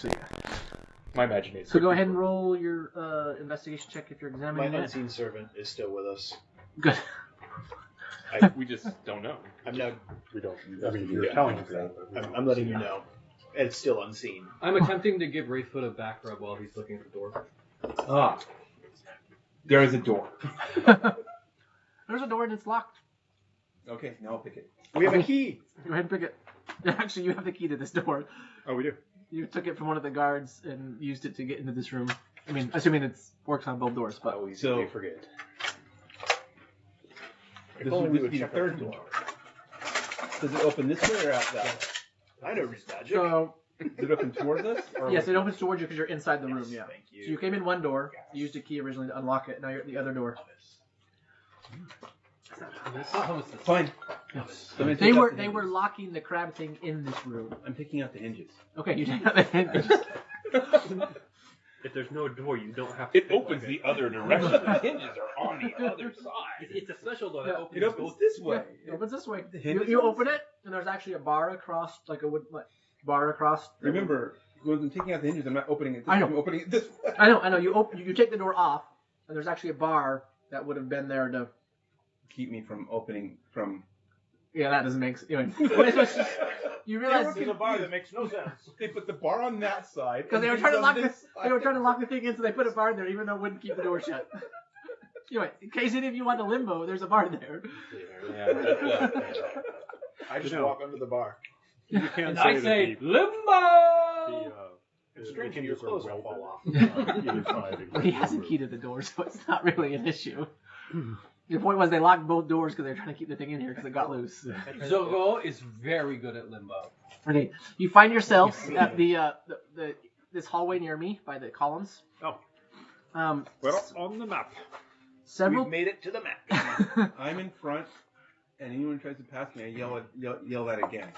Speaker 7: My imagination.
Speaker 1: So go ahead and roll your investigation check if you're
Speaker 2: My
Speaker 1: examining it.
Speaker 2: unseen servant is still with us.
Speaker 1: Good.
Speaker 7: We just don't know.
Speaker 2: I'm now.
Speaker 5: We don't. I mean, you're telling us that.
Speaker 2: I'm letting you know. It's still unseen.
Speaker 4: I'm attempting to give Wraithfoot a back rub while he's looking at the door.
Speaker 6: Ah. There is a door.
Speaker 1: There's a door and it's locked.
Speaker 6: Okay, now I'll pick it.
Speaker 2: We have a key.
Speaker 1: Go ahead and pick it. Actually, you have the key to this door.
Speaker 5: Oh, we do.
Speaker 1: You took it from one of the guards and used it to get into this room. I mean, assuming it works on both doors, but
Speaker 7: Oh, we
Speaker 6: So-
Speaker 7: forget.
Speaker 2: If only we would
Speaker 6: be the
Speaker 2: check
Speaker 6: third
Speaker 2: our
Speaker 6: door. Does it open this way or out that way?
Speaker 2: I know read magic.
Speaker 1: so
Speaker 6: Does it open towards us? Or
Speaker 1: yes, it opens towards you because you're inside the room. Yeah.
Speaker 2: Thank you.
Speaker 1: So you came in one door, you used a key originally to unlock it. Now you're at the other door.
Speaker 6: Fine. So I'm gonna
Speaker 1: They
Speaker 6: take out
Speaker 1: were
Speaker 6: the
Speaker 1: they
Speaker 6: hinges.
Speaker 1: were locking the crab thing in this room.
Speaker 6: I'm taking out the hinges.
Speaker 1: Okay, you didn't have the hinges.
Speaker 3: If there's no door, you don't have to.
Speaker 7: It opens the other direction. The hinges are on the other side.
Speaker 3: It's a special door that opens.
Speaker 6: It opens this way.
Speaker 1: It opens this way.
Speaker 6: The
Speaker 1: You,
Speaker 6: hinges
Speaker 1: you
Speaker 6: are-
Speaker 1: open it, and there's actually a bar across, like a wood bar across.
Speaker 6: Remember, when I'm taking out the hinges, I'm not opening it this
Speaker 1: I know.
Speaker 6: way. I'm opening it this way.
Speaker 1: I know. You take the door off, and there's actually a bar that would have been there to.
Speaker 6: Keep me from opening from...
Speaker 1: Yeah, that doesn't make sense. Anyway, you realize
Speaker 2: There's a bar that makes no sense.
Speaker 6: They put the bar on that side.
Speaker 1: because they were trying to lock the thing in, so they put a bar there, even though it wouldn't keep the door shut. Anyway, in case any of you want a limbo, there's a bar there.
Speaker 2: I just
Speaker 5: You know.
Speaker 2: walk under the bar.
Speaker 5: You can't
Speaker 4: And
Speaker 5: say
Speaker 4: I
Speaker 5: that
Speaker 4: say,
Speaker 5: the
Speaker 4: Limbo!
Speaker 2: Strangely, your clothes will fall off.
Speaker 1: But he has a key to the door, so it's not really an issue. The point was they locked both doors because they were trying to keep the thing in here because it got loose.
Speaker 4: Zoro is very good at Limbo.
Speaker 1: Okay, you find yourselves at the this hallway near me by the columns.
Speaker 5: Oh.
Speaker 1: We're
Speaker 5: on the map.
Speaker 1: Several.
Speaker 2: We've made it to the map.
Speaker 6: I'm in front, and anyone tries to pass me, I yell that again.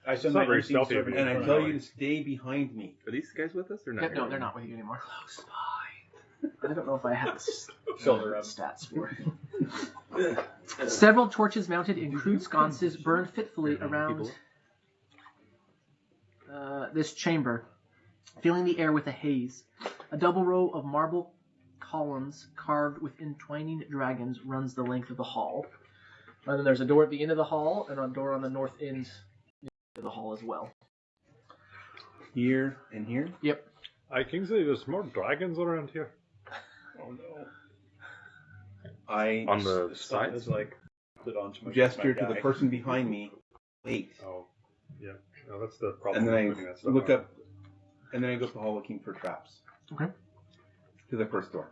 Speaker 2: I send
Speaker 5: It's
Speaker 2: my
Speaker 5: not very
Speaker 2: unseen
Speaker 5: stealthy of
Speaker 2: servant
Speaker 5: you.
Speaker 6: And I
Speaker 2: in front
Speaker 6: tell
Speaker 2: of
Speaker 6: you to stay behind me.
Speaker 7: Are these guys with us or not?
Speaker 1: No, they're not with you anymore. Close by. I don't know if I have
Speaker 2: Filter up.
Speaker 1: stats for it. Several torches mounted in crude sconces burn fitfully around this chamber, filling the air with a haze. A double row of marble columns carved with entwining dragons runs the length of the hall. And then there's a door at the end of the hall and a door on the north end of the hall as well.
Speaker 6: Here and here.
Speaker 1: Yep.
Speaker 5: Kingsley, there's more dragons around here.
Speaker 2: Oh no.
Speaker 7: On the
Speaker 2: Stun
Speaker 7: sides?
Speaker 2: is like put onto my
Speaker 6: Gesture
Speaker 2: my
Speaker 6: to the
Speaker 2: guy.
Speaker 6: person behind me. Wait.
Speaker 5: Oh, yeah. No, that's the problem.
Speaker 6: And then
Speaker 5: with putting that
Speaker 6: I
Speaker 5: stuff
Speaker 6: look
Speaker 5: on.
Speaker 6: up, and then I go up the hall looking for traps.
Speaker 1: Okay.
Speaker 6: To the first door.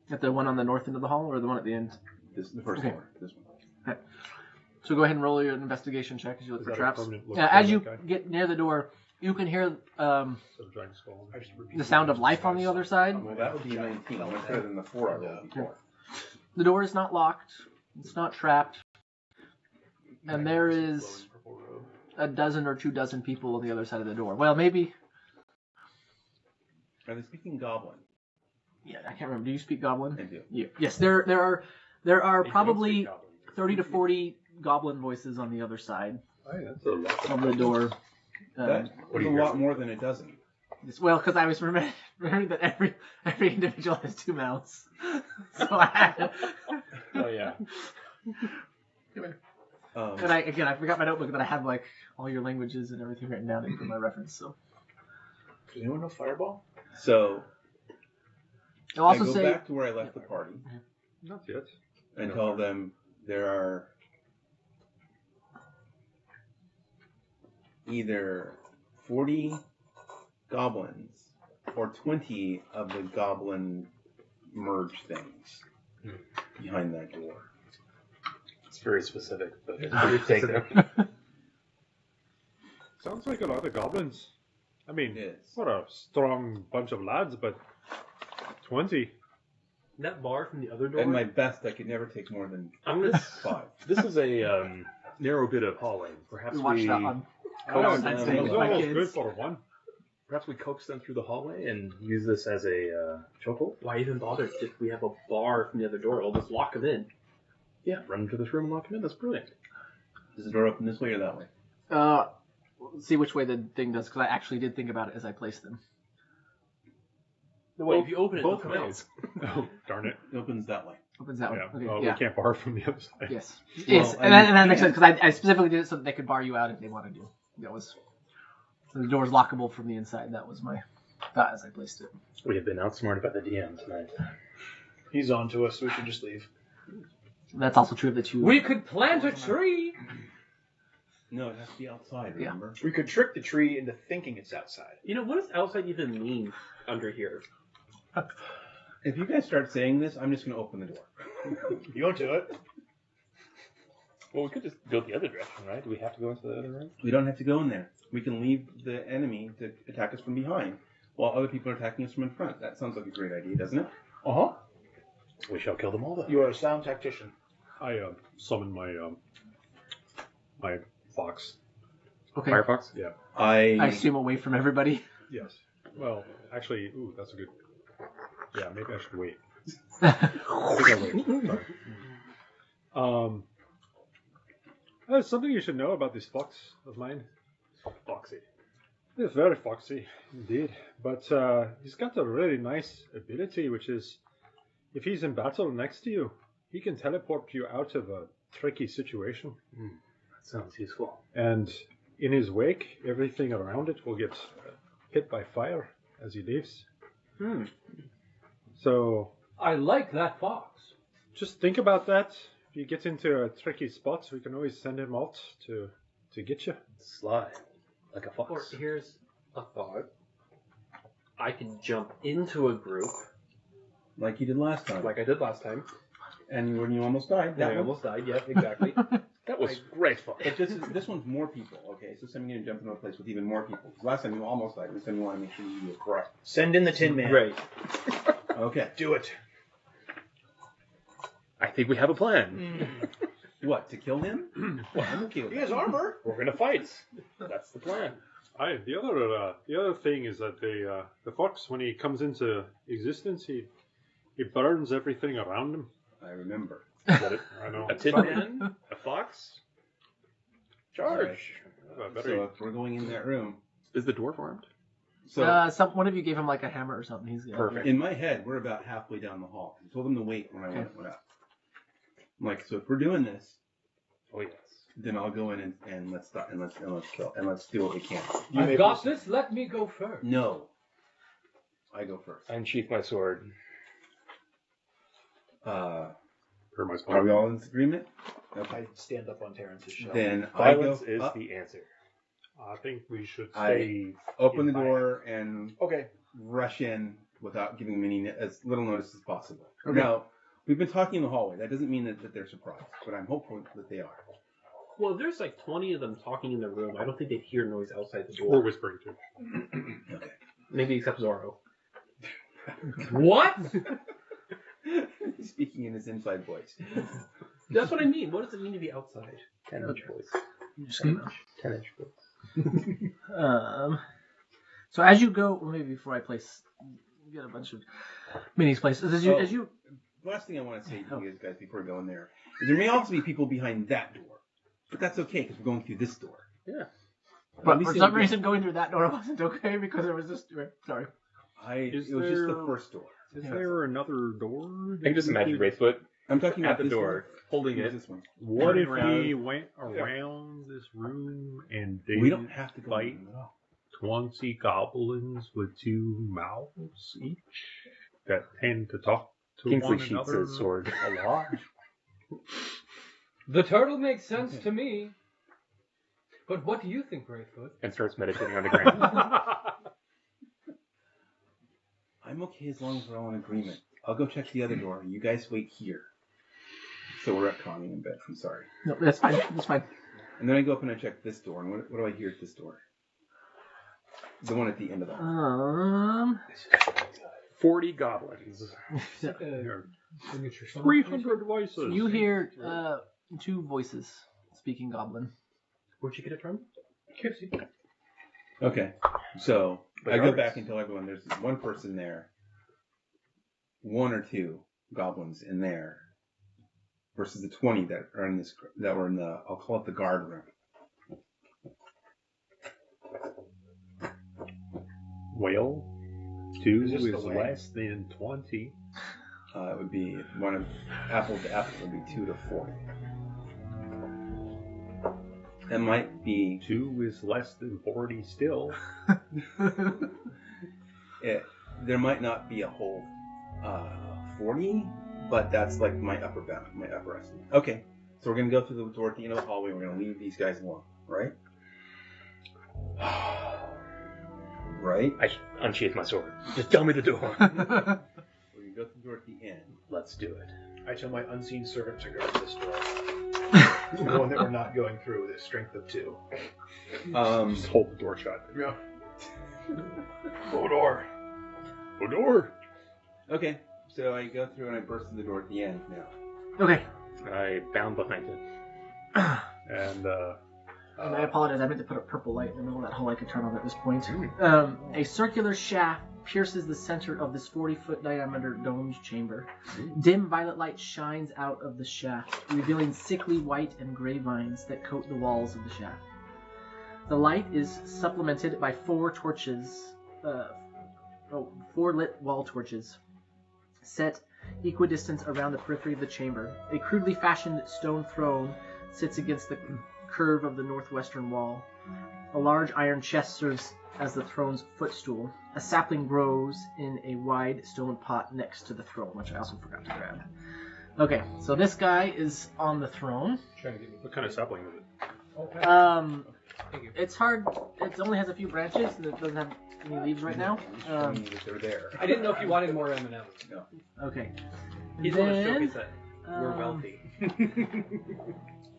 Speaker 1: At the one on the north end of the hall, or the one at the end?
Speaker 6: The first
Speaker 1: Okay.
Speaker 6: door. This one.
Speaker 1: So go ahead and roll your investigation check as you look
Speaker 5: Is
Speaker 1: for
Speaker 5: that a
Speaker 1: traps.
Speaker 5: permanent look
Speaker 1: As
Speaker 5: for
Speaker 1: you
Speaker 5: that guy?
Speaker 1: get near the door, you can hear
Speaker 5: So giant skull.
Speaker 2: I just repeat
Speaker 1: the sound of life on the other side.
Speaker 6: Well, that would be 19. Much better than the 4 I rolled before.
Speaker 1: The door is not locked. It's not trapped. And there is a dozen or 2 dozen people on the other side of the door. Well, maybe.
Speaker 6: Are they speaking Goblin?
Speaker 1: Yeah, I can't remember. Do you speak Goblin?
Speaker 6: I do.
Speaker 1: Yeah. Yes, there are probably 30 to 40 Goblin voices on the other side
Speaker 5: Oh, yeah, that's a lot.
Speaker 1: of the door.
Speaker 6: That's a lot more than a dozen.
Speaker 1: Well, because I was remembering that every individual has 2 mouths, so I had to.
Speaker 7: Oh yeah.
Speaker 1: And I forgot my notebook, but I had like all your languages and everything written down for my reference. So
Speaker 2: Does anyone know Fireball?
Speaker 6: So
Speaker 1: I'll also
Speaker 6: I go
Speaker 1: say
Speaker 6: back to where I left the party
Speaker 5: Not yet.
Speaker 6: and tell them there are either 40 goblins or 20 of the goblin merge things behind that door.
Speaker 7: It's very specific, but you take them.
Speaker 5: Sounds like a lot of goblins. I mean,
Speaker 6: It is.
Speaker 5: what a strong bunch of lads, but 20.
Speaker 3: That bar from the other door.
Speaker 6: At my best, I could never take more than
Speaker 3: I'm gonna.
Speaker 6: 5.
Speaker 7: This is a narrow bit of hallway. Perhaps
Speaker 1: we watched that on
Speaker 7: coax
Speaker 1: outside
Speaker 7: them,
Speaker 1: staying
Speaker 5: It's
Speaker 1: with my
Speaker 5: almost
Speaker 1: kids.
Speaker 5: good for one.
Speaker 7: perhaps we coax them through the hallway and use this as a chokehold.
Speaker 3: Why even bother if we have a bar from the other door? We'll just lock them in.
Speaker 7: Yeah, run into this room and lock them in. That's brilliant.
Speaker 6: Is the door open this way or that way?
Speaker 1: See which way the thing does, because I actually did think about it as I placed them.
Speaker 3: No, wait, if you open it,
Speaker 7: both
Speaker 3: they'll come
Speaker 7: ways.
Speaker 5: Oh, darn it.
Speaker 6: It opens that way.
Speaker 1: Opens that
Speaker 5: Yeah.
Speaker 1: one. Okay,
Speaker 5: Oh,
Speaker 1: yeah.
Speaker 5: we can't bar from the other side.
Speaker 1: Yes.
Speaker 6: Well,
Speaker 1: Yes, and that makes sense, because I specifically did it so that they could bar you out if they wanted to. That was... So the door's lockable from the inside. That was my thought as I placed it.
Speaker 7: We have been outsmarted by the DM tonight.
Speaker 2: He's on to us, so we should just leave.
Speaker 1: That's also true of the 2...
Speaker 4: We could plant a tree.
Speaker 6: No, it has to be outside,
Speaker 1: Yeah.
Speaker 6: remember?
Speaker 2: We could trick the tree into thinking it's outside.
Speaker 3: You know, what does outside even mean under here?
Speaker 6: If you guys start saying this, I'm just going to open the door.
Speaker 2: You don't do it.
Speaker 7: Well, we could just go the other direction, right? Do we have to go into the other room?
Speaker 6: We don't have to go in there. We can leave the enemy to attack us from behind while other people are attacking us from in front. That sounds like a great idea, doesn't it?
Speaker 2: Uh-huh.
Speaker 7: We shall kill them all then.
Speaker 2: You are a sound tactician.
Speaker 5: I summon my my fox.
Speaker 1: Okay.
Speaker 7: Firefox?
Speaker 5: Yeah.
Speaker 1: I
Speaker 6: I
Speaker 1: assume away from everybody.
Speaker 5: Yes. Well, actually, ooh, that's a good. Yeah, maybe I should wait.
Speaker 1: I
Speaker 5: I think I'll wait. Sorry. There's something you should know about this fox of mine.
Speaker 7: Foxy.
Speaker 5: He's very foxy, indeed. But he's got a really nice ability, which is, if he's in battle next to you, he can teleport you out of a tricky situation.
Speaker 7: That sounds useful.
Speaker 5: And in his wake, everything around it will get hit by fire as he leaves. So
Speaker 4: I like that fox.
Speaker 5: just think about that. If you get into a tricky spot, we can always send him out to get you.
Speaker 7: Sly. Like a fox.
Speaker 3: Or here's a thought. I can jump into a group
Speaker 6: like you did last time.
Speaker 3: like I did last time.
Speaker 6: And when you almost died,
Speaker 3: That
Speaker 6: that
Speaker 3: I
Speaker 6: one.
Speaker 3: almost died. Yeah, exactly.
Speaker 7: That was great fun.
Speaker 6: But this one's more people, okay? So I'm going to jump into a place with even more people. 'Cause last time you almost died. This time you want to make sure you do it correct.
Speaker 2: Send in the Tin Man.
Speaker 3: Right.
Speaker 6: Okay.
Speaker 2: Do it.
Speaker 7: I think we have a plan.
Speaker 6: What, to kill him? Well, I'm okay with
Speaker 2: He
Speaker 6: that.
Speaker 2: has armor.
Speaker 7: We're gonna fight. That's the plan.
Speaker 5: The other thing is that the fox, when he comes into existence, he burns everything around him.
Speaker 6: I remember.
Speaker 7: Is that it?
Speaker 5: I know.
Speaker 7: A tin man? A fox? Charge.
Speaker 6: So if we're going in that room.
Speaker 7: Is the dwarf armed?
Speaker 6: So
Speaker 1: one of you gave him like a hammer or something. He's
Speaker 7: Perfect.
Speaker 6: in my head, we're about halfway down the hall. I told him to wait when I went up. I'm like, so if we're doing this,
Speaker 7: Oh yes.
Speaker 6: then I'll go in and let's stop and let's kill and let's do what we can.
Speaker 4: I've got this. Let me go first.
Speaker 6: No. I go first.
Speaker 7: I unsheath my sword.
Speaker 6: Are
Speaker 5: my
Speaker 6: we all in agreement? Okay.
Speaker 2: I stand up on Terrence's shelf.
Speaker 6: Then
Speaker 7: Violence
Speaker 6: I go
Speaker 7: is
Speaker 6: up.
Speaker 7: the answer.
Speaker 5: I think we should
Speaker 6: I
Speaker 5: stay.
Speaker 6: open the
Speaker 5: in
Speaker 6: door and
Speaker 2: Okay.
Speaker 6: rush in without giving them as little notice as possible.
Speaker 2: Okay.
Speaker 6: Now, we've been talking in the hallway. That doesn't mean that they're surprised, but I'm hopeful that they are.
Speaker 3: Well, if there's like 20 of them talking in the room, I don't think they'd hear noise outside the
Speaker 5: Or
Speaker 3: door.
Speaker 5: whispering too.
Speaker 6: Okay.
Speaker 3: Maybe except Zorro. What?
Speaker 6: Speaking in his inside voice.
Speaker 3: That's what I mean. What does it mean to be outside?
Speaker 7: 10-inch voice.
Speaker 1: Just gonna-
Speaker 7: 10-inch voice.
Speaker 1: So as you go, well, maybe before I place, get a bunch of minis placed. As you,
Speaker 6: Last thing I want to say to you guys before we go in there is there may also be people behind that door. But that's okay because we're going through this door.
Speaker 3: Yeah.
Speaker 1: But for some reason, going through that door wasn't okay because there was this. Sorry.
Speaker 6: It was just the first door.
Speaker 5: Is there another door?
Speaker 7: I can just imagine Wraithfoot
Speaker 6: I'm talking
Speaker 7: at
Speaker 6: about
Speaker 7: the
Speaker 6: this
Speaker 7: door, holding
Speaker 6: one.
Speaker 7: it.
Speaker 6: This one.
Speaker 5: What if
Speaker 7: around.
Speaker 5: we went around this room and they
Speaker 6: We don't have to go
Speaker 5: fight
Speaker 6: in at all.
Speaker 5: 20 goblins with 2 mouths each that tend to talk to
Speaker 7: Kingsley
Speaker 5: one
Speaker 7: sheaths
Speaker 5: another
Speaker 7: his sword.
Speaker 5: a lot?
Speaker 4: The turtle makes sense to me. But what do you think, Wraithfoot?
Speaker 7: And starts meditating on the ground.
Speaker 6: I'm okay as long as we're all in agreement. I'll go check the other door. You guys wait here. So we're retconning a bit. I'm sorry.
Speaker 1: No, that's fine. That's fine.
Speaker 6: And then I go up and I check this door. And what do I hear at this door? The one at the end of that.
Speaker 7: 40 goblins.
Speaker 5: 300 voices.
Speaker 1: You hear 2 voices speaking Goblin.
Speaker 3: Where'd you get it from?
Speaker 6: Okay. So
Speaker 7: But
Speaker 6: I go
Speaker 7: ours-
Speaker 6: back and tell everyone there's one person there, 1 or 2 goblins in there, versus the 20 that are in this that were in the I'll call it the guard room.
Speaker 5: Well, 2
Speaker 2: Is this
Speaker 5: is
Speaker 2: the way?
Speaker 5: less than 20.
Speaker 6: It would be one of apple to apple would be 2 to 40. That might be
Speaker 5: 2 is less than 40 still.
Speaker 6: there might not be a whole 40, but that's like my upper bound, my upper estimate. Okay, so we're gonna go through the door at the end of the hallway. We're gonna leave these guys alone, right? Right?
Speaker 7: I unsheath my sword. Just tell me the door.
Speaker 6: We're gonna go through the door at the end.
Speaker 7: Let's do it.
Speaker 2: I tell my unseen servant to guard this door. The one that we're not going through with a strength of 2.
Speaker 5: Just hold the door shut.
Speaker 2: Yeah.
Speaker 5: Hodor! Hodor!
Speaker 6: Okay, so I go through and I burst through the door at the end now.
Speaker 1: Okay.
Speaker 7: I bound behind it.
Speaker 5: And,
Speaker 1: And I apologize, I meant to put a purple light in the middle of that hole I could turn on at this point. A circular shaft pierces the center of this 40-foot diameter domed chamber. Dim violet light shines out of the shaft, revealing sickly white and gray vines that coat the walls of the shaft. The light is supplemented by 4 torches, 4 lit wall torches, set equidistant around the periphery of the chamber. A crudely fashioned stone throne sits against the curve of the northwestern wall. A large iron chest serves as the throne's footstool. A sapling grows in a wide stone pot next to the throne, which I also forgot to grab. Okay, so this guy is on the throne.
Speaker 5: what kind of sapling is it?
Speaker 1: It's hard. It only has a few branches, and it doesn't have any leaves right now.
Speaker 6: Showing you that they're there.
Speaker 4: I didn't know if you wanted more M&M's.
Speaker 1: Okay.
Speaker 3: He's going to
Speaker 1: Then,
Speaker 3: showcase that we're wealthy.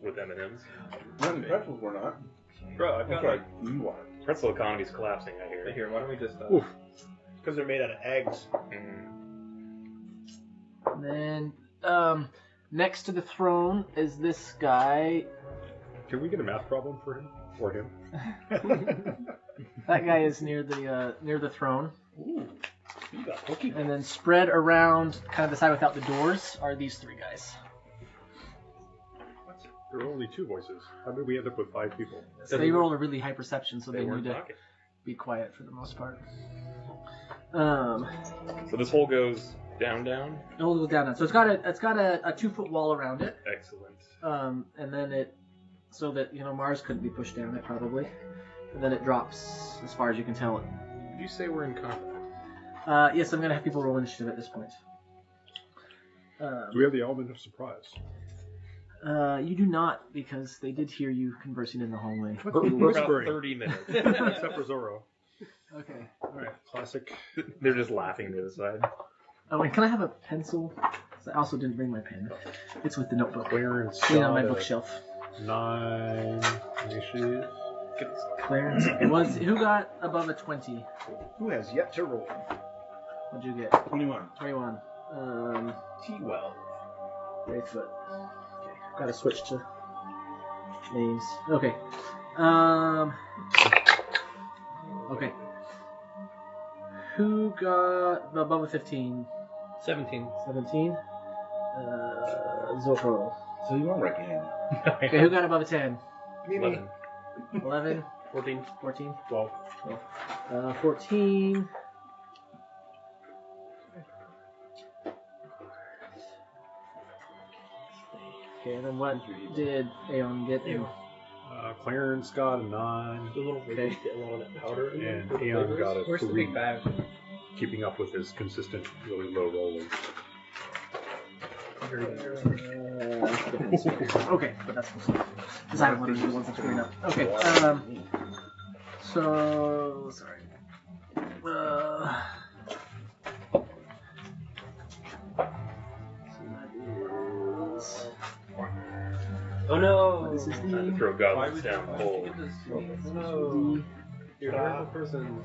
Speaker 7: With M&M's.
Speaker 6: Pretzels were not.
Speaker 3: Bro, I've got like...
Speaker 6: You are.
Speaker 7: Pretzel economy's collapsing, I hear.
Speaker 3: Here, why don't we just...
Speaker 5: Oof.
Speaker 2: Because they're made out of eggs.
Speaker 1: then next to the throne is this guy.
Speaker 5: Can we get a math problem for him? Or him?
Speaker 1: That guy is near the throne.
Speaker 2: Ooh, you got hooky.
Speaker 1: And then spread around, kind of the side without the doors, are these 3 guys.
Speaker 5: There are only 2 voices. How did we end up with 5 people?
Speaker 1: So they rolled a really high perception, so
Speaker 7: They
Speaker 1: they
Speaker 7: weren't
Speaker 1: need to
Speaker 7: talking.
Speaker 1: be quiet for the most part.
Speaker 7: So this hole goes down.
Speaker 1: It goes down. So it's got a 2-foot wall around it.
Speaker 7: Excellent.
Speaker 1: And then it, so that Mars couldn't be pushed down it probably. And then it drops as far as you can tell.
Speaker 7: Did you say we're in combat?
Speaker 1: Yes, I'm gonna have people roll initiative at this point.
Speaker 5: Do we have the element of surprise?
Speaker 1: You do not, because they did hear you conversing in the hallway.
Speaker 7: We're about 30 minutes.
Speaker 5: Except for Zorro.
Speaker 1: Okay.
Speaker 5: Alright, classic.
Speaker 7: They're just laughing to the side.
Speaker 1: Oh, wait, can I have a pencil? 'Cause I also didn't bring my pen. It's with the notebook.
Speaker 5: Clarence
Speaker 1: Sitting on my
Speaker 5: got a
Speaker 1: bookshelf.
Speaker 5: 9 initiative.
Speaker 1: Clarence. It was who got above a 20?
Speaker 2: Who has yet to roll?
Speaker 1: What'd you get?
Speaker 6: 21.
Speaker 1: 21.
Speaker 2: T-Well.
Speaker 1: Wraithfoot. Okay. Gotta switch to names. Okay. Okay. Who got above a 15?
Speaker 3: 17.
Speaker 1: 17. Zorro.
Speaker 6: So you are right-handed.
Speaker 1: Okay, who got above a 10?
Speaker 7: 11.
Speaker 1: 11.
Speaker 3: 14.
Speaker 1: 14.
Speaker 3: 12.
Speaker 1: 14. Okay, and then what did Aeon get?
Speaker 5: Clarence got a 9.
Speaker 3: The little baby get a lot of that powder. in there
Speaker 5: And
Speaker 3: for the
Speaker 5: Aeon
Speaker 3: flavors.
Speaker 5: got a
Speaker 3: Where's the
Speaker 5: 3.
Speaker 3: big bag?
Speaker 5: Keeping up with his consistent, really low rolling.
Speaker 1: Okay, but that's because I have one of the ones that's screwing up. Okay, so sorry. So that is.
Speaker 3: Oh no!
Speaker 1: This is
Speaker 7: Time to
Speaker 1: the.
Speaker 7: throw
Speaker 3: Why
Speaker 7: goblins
Speaker 3: would
Speaker 7: down
Speaker 3: you
Speaker 7: cold.
Speaker 3: get this?
Speaker 1: Oh no!
Speaker 3: You're a horrible person.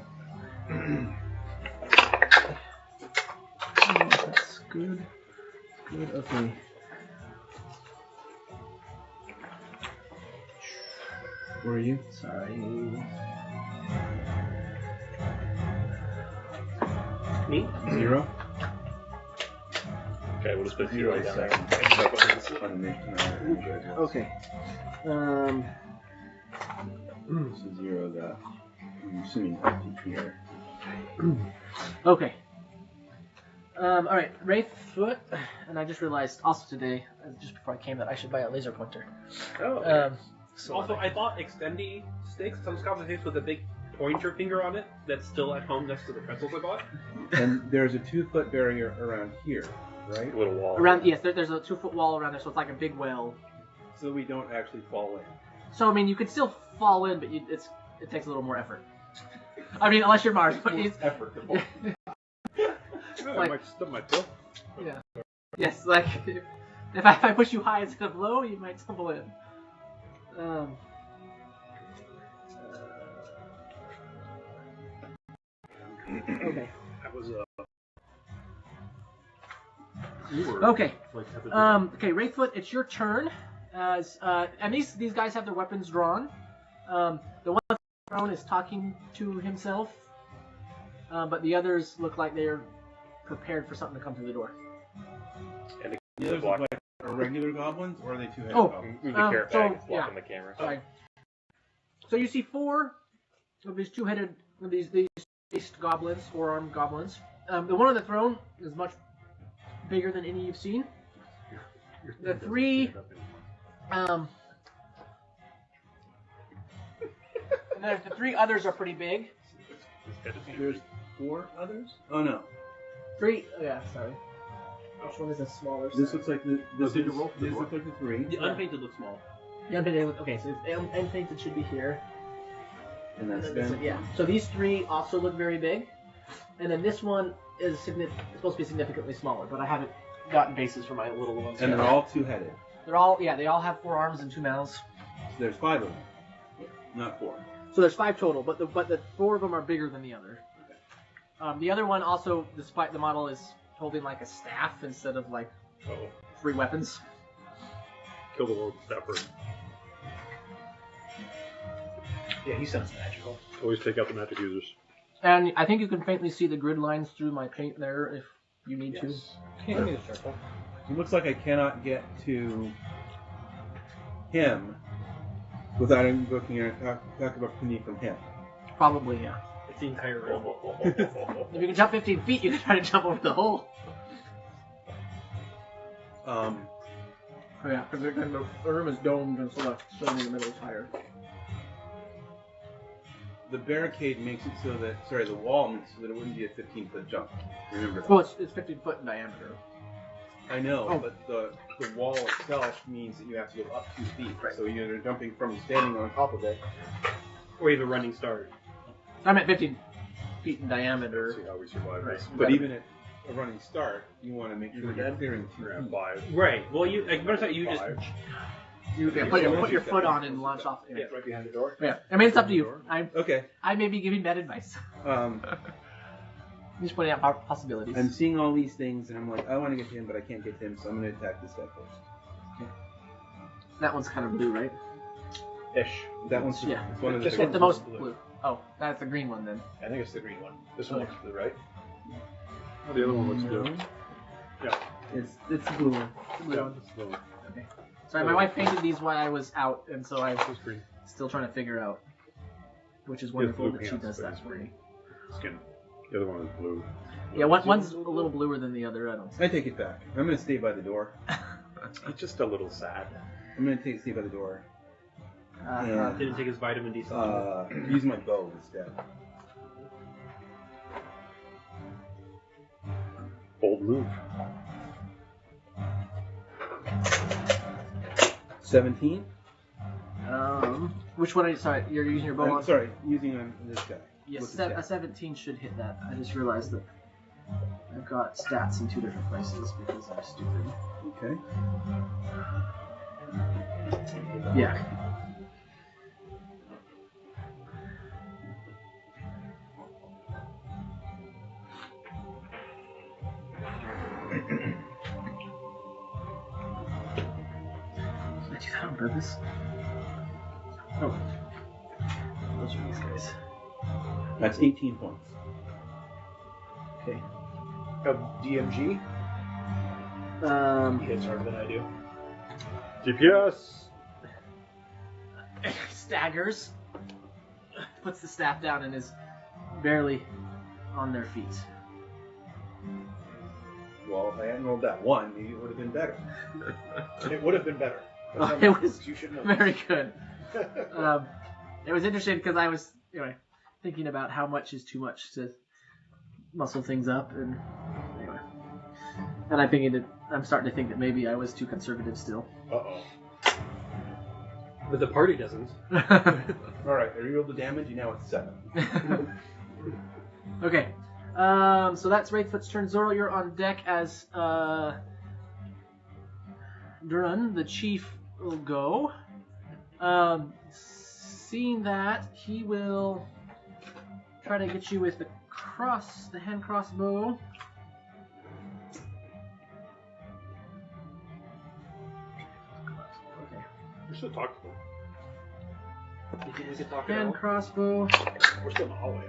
Speaker 1: Oh, that's good. Good. Okay.
Speaker 6: Where are you?
Speaker 1: Sorry.
Speaker 3: Me?
Speaker 6: 0?
Speaker 7: Okay, we'll just put 0 down there.
Speaker 1: Okay.
Speaker 6: So 0 that. I'm assuming empty here.
Speaker 1: Okay. All right, Wraithfoot, and I just realized also today, just before I came, that I should buy a laser pointer.
Speaker 3: Oh.
Speaker 1: So
Speaker 3: Also, I bought extendy sticks, some sticks with a big pointer finger on it that's still at home next to the pretzels I bought.
Speaker 6: And there's a 2-foot barrier around here, right?
Speaker 7: A little wall.
Speaker 1: around there's a 2-foot wall around there, so it's like a big well.
Speaker 6: So we don't actually fall in.
Speaker 1: So I mean, you could still fall in, but it takes a little more effort. I mean, unless you're Mars, but it's
Speaker 6: effort.
Speaker 5: I
Speaker 1: Like-
Speaker 5: might stub my toe.
Speaker 1: yeah. Yes, like if I push you high instead of low, you might tumble in. Okay.
Speaker 5: That was
Speaker 1: Okay.
Speaker 5: like
Speaker 1: Okay, Wraithfoot, it's your turn. As and these guys have their weapons drawn. The one on the throne is talking to himself, but the others look like they're prepared for something to come through the door.
Speaker 7: And
Speaker 6: The others look like regular goblins, or are they 2-headed
Speaker 1: Oh.
Speaker 6: goblins?
Speaker 7: move the carrot bag,
Speaker 1: so,
Speaker 7: blocking the camera.
Speaker 1: Sorry. So you see 4 of these two-headed, these beast goblins, 4-armed goblins. The one on the throne is much bigger than any you've seen. The 3, the 3 others are pretty big.
Speaker 6: There's 4 others? Oh no.
Speaker 1: 3, yeah, sorry. Which one is the smaller?
Speaker 6: This
Speaker 1: side?
Speaker 6: looks like the. This looks like the 3.
Speaker 3: The unpainted looks small.
Speaker 1: The unpainted. Okay, so unpainted should be here.
Speaker 6: And that's
Speaker 1: And then this
Speaker 6: them.
Speaker 1: one, yeah. So these 3 also look very big, and then this one is supposed to be significantly smaller, but I haven't gotten bases for my little ones.
Speaker 6: And
Speaker 1: yet.
Speaker 6: they're all 2-headed.
Speaker 1: They all have 4 arms and 2 mouths.
Speaker 6: So there's 5 of them. Not 4.
Speaker 1: So there's 5 total, but the 4 of them are bigger than the other. The other one also, despite the model, is holding like a staff instead of like 3 weapons.
Speaker 5: kill the world staffer.
Speaker 2: Yeah, he sounds magical.
Speaker 5: Always take out the magic users.
Speaker 1: And I think you can faintly see the grid lines through my paint there if you need to.
Speaker 3: Give me the circle.
Speaker 6: It looks like I cannot get to him without invoking an attack of opportunity from him.
Speaker 1: Probably, yeah.
Speaker 3: It's the entire room.
Speaker 1: If you can jump 15 feet, you can try to jump over the hole. Oh yeah, because the room is domed, and so the stone in the middle is higher.
Speaker 6: the barricade makes it so that the wall makes it so that it wouldn't be a 15-foot jump. Remember that.
Speaker 1: Well, it's 15 foot in diameter.
Speaker 6: I know, but the wall itself means that you have to go up 2 feet. Right. So you're either jumping from standing on top of it,
Speaker 3: or you have a running start.
Speaker 1: I'm at 15 feet in diameter.
Speaker 5: See how we survive this.
Speaker 6: But even at a running start, you want to make sure you're clearing 2 feet.
Speaker 5: 5.
Speaker 3: Right. Well, you like first you just
Speaker 1: put your foot on and launch off.
Speaker 2: And it's right behind the door.
Speaker 1: Yeah, I mean it's up to you.
Speaker 6: Okay.
Speaker 1: I may be giving bad advice. Just pointing out possibilities.
Speaker 6: I'm seeing all these things, and I'm like, I want to get to him, but I can't get to him, so I'm going to attack this guy first.
Speaker 1: Okay. That one's kind of blue, right?
Speaker 2: Ish.
Speaker 6: That one's
Speaker 1: Yeah.
Speaker 6: it's one of the
Speaker 1: Just
Speaker 6: big
Speaker 1: get the
Speaker 6: ones.
Speaker 1: most blue. Oh, that's the green one then.
Speaker 2: I think it's the green one. This one looks blue, right?
Speaker 5: Oh, the other one looks good.
Speaker 1: It's the blue one. The blue one. Okay. Sorry, my wife painted these while I was out, and so I'm still trying to figure out, which is wonderful that she does that for me.
Speaker 5: Skin. The other one is blue.
Speaker 1: Yeah, one's a little bluer than the other.
Speaker 6: I take it back. I'm going to stay by the door.
Speaker 7: He's just a little sad.
Speaker 6: I'm going to stay by the door.
Speaker 3: didn't take his vitamin D supplement.
Speaker 6: Use my bow instead.
Speaker 5: Bold move.
Speaker 6: 17.
Speaker 1: Which one are you? Sorry, you're using your bow on?
Speaker 6: Sorry, using on this guy.
Speaker 1: Yes, a 17 should hit that. I just realized that I've got stats in 2 different places because I'm stupid.
Speaker 6: Okay.
Speaker 1: Yeah. Did I do that on purpose? Oh. Those are these guys.
Speaker 6: That's 18 points.
Speaker 1: Okay.
Speaker 2: DMG? He hits harder than I do.
Speaker 5: DPS!
Speaker 1: Staggers. Puts the staff down and is barely on their feet.
Speaker 6: Well, if I hadn't rolled that 1, maybe it would have been better.
Speaker 2: It would have been better.
Speaker 1: Oh, it was
Speaker 2: you should know.
Speaker 1: very good. It was interesting because I was thinking about how much is too much to muscle things up, and anyway, and I'm starting to think that maybe I was too conservative still.
Speaker 2: Uh-oh.
Speaker 3: But the party doesn't.
Speaker 6: Alright, I rerolled the damage, and now it's 7.
Speaker 1: Okay. So that's Wraithfoot's turn. Zoro, you're on deck as Duran, the chief, will go. Seeing that, he will try to get you with the hand crossbow. Okay.
Speaker 5: We should talk to them.
Speaker 3: We could talk
Speaker 1: Hand
Speaker 3: about
Speaker 1: crossbow.
Speaker 5: We're still in the hallway.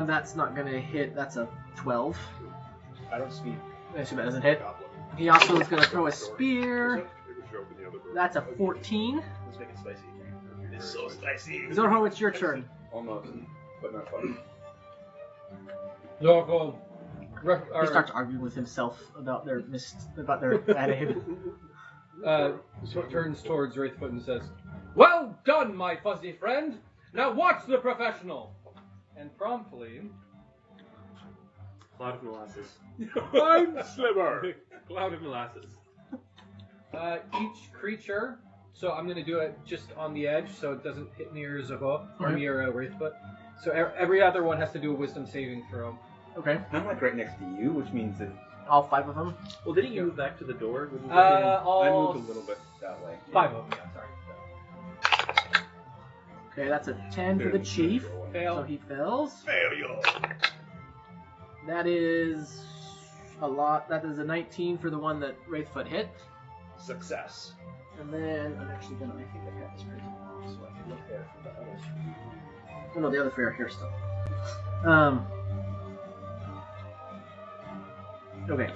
Speaker 1: That's not gonna hit. That's a 12.
Speaker 2: I don't speak
Speaker 1: I assume that doesn't hit.
Speaker 2: goblin.
Speaker 1: He also is gonna throw a spear.
Speaker 5: It was open the other door.
Speaker 1: That's a 14.
Speaker 2: Let's make it spicy. It's so spicy.
Speaker 1: Zoro, it's your turn.
Speaker 6: Almost, but not quite.
Speaker 4: Zorko
Speaker 1: He starts arguing with himself about their attitude.
Speaker 4: turns towards Wraithfoot and says, "Well done, my fuzzy friend. Now watch the professional." And promptly,
Speaker 3: cloud of molasses.
Speaker 5: I'm Sliver!
Speaker 3: Cloud of molasses.
Speaker 4: each creature. So I'm going to do it just on the edge, so it doesn't hit near Zabo or
Speaker 1: Okay.
Speaker 4: near Wraithfoot. So every other one has to do a Wisdom saving throw.
Speaker 1: Okay.
Speaker 6: I'm like right next to you, which means that
Speaker 1: All 5 of them.
Speaker 3: Well, didn't you move back to the door?
Speaker 6: I
Speaker 4: All
Speaker 6: moved a little bit that way.
Speaker 4: 5 of them. Yeah, sorry.
Speaker 1: Okay, that's a 10 for the chief.
Speaker 4: Fail.
Speaker 1: So he fails.
Speaker 2: Failure.
Speaker 1: That is a lot. That is a 19 for the one that Wraithfoot hit.
Speaker 2: Success.
Speaker 1: And then I'm actually gonna. I think I got this right, so I can look there for the other 3. Oh no, the other 3 are here still. Okay.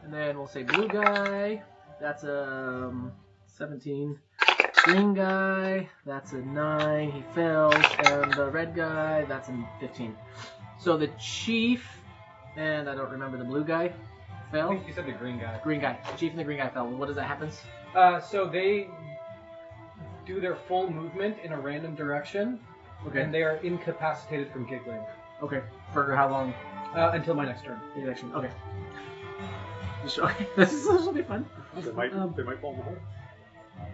Speaker 1: And then we'll say blue guy. That's a 17. Green guy. That's a 9. He fails. And the red guy. That's a 15. So the chief and I don't remember the blue guy.
Speaker 4: I
Speaker 1: Fell.
Speaker 4: think you said the green guy.
Speaker 1: Green guy. The chief and the green guy fell. What does that happen?
Speaker 4: So they do their full movement in a random direction, and they are incapacitated from giggling.
Speaker 1: Okay. For how long?
Speaker 4: Until my next turn.
Speaker 1: Okay. Okay. This will be fun.
Speaker 5: They might fall in the hole.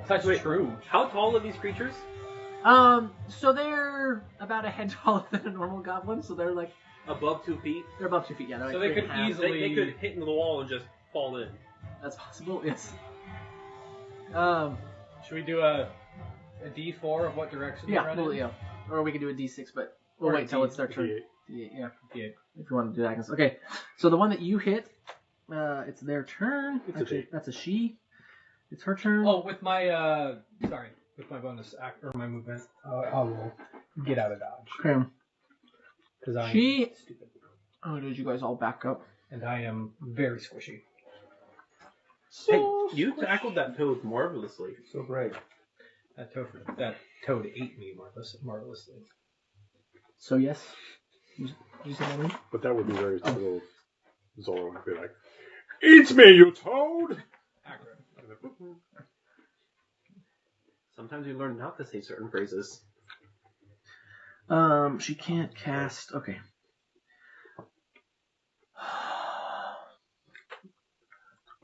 Speaker 4: That's true.
Speaker 3: How tall are these creatures?
Speaker 1: So they're about a head taller than a normal goblin. So they're like
Speaker 3: Above 2 feet?
Speaker 1: they're above 2 feet. Yeah. They're
Speaker 4: So
Speaker 1: like
Speaker 4: they
Speaker 1: 3
Speaker 4: could
Speaker 1: and a half.
Speaker 4: easily-
Speaker 3: They could hit into the wall and just fall in.
Speaker 1: That's possible. Yes.
Speaker 4: Should we do a D4 of what direction they're
Speaker 1: Yeah.
Speaker 4: running?
Speaker 1: Well, yeah. Or we can do a D6, but we'll
Speaker 4: Or a
Speaker 1: wait till
Speaker 4: D-
Speaker 1: it's their turn.
Speaker 5: D8.
Speaker 1: Yeah.
Speaker 4: D8.
Speaker 1: If you want to do that. Okay. So the one that you hit, it's their turn.
Speaker 5: It's a
Speaker 1: Actually,
Speaker 5: D.
Speaker 1: that's a she. It's her turn.
Speaker 4: Oh, with my with my bonus act or my movement, I will get out of dodge
Speaker 1: Okay.
Speaker 4: because I'm
Speaker 1: She-
Speaker 4: stupid
Speaker 1: Oh, did you guys all back up?
Speaker 4: and I am very squishy.
Speaker 3: Hey, you tackled that toad marvelously.
Speaker 6: So brave.
Speaker 4: That toad ate me marvelously.
Speaker 1: So yes. Did you say that right?
Speaker 5: But that would be very typical. Zoro would be like, "Eat me, you toad!"
Speaker 4: Accurate.
Speaker 3: Sometimes you learn not to say certain phrases.
Speaker 1: She can't cast. Okay.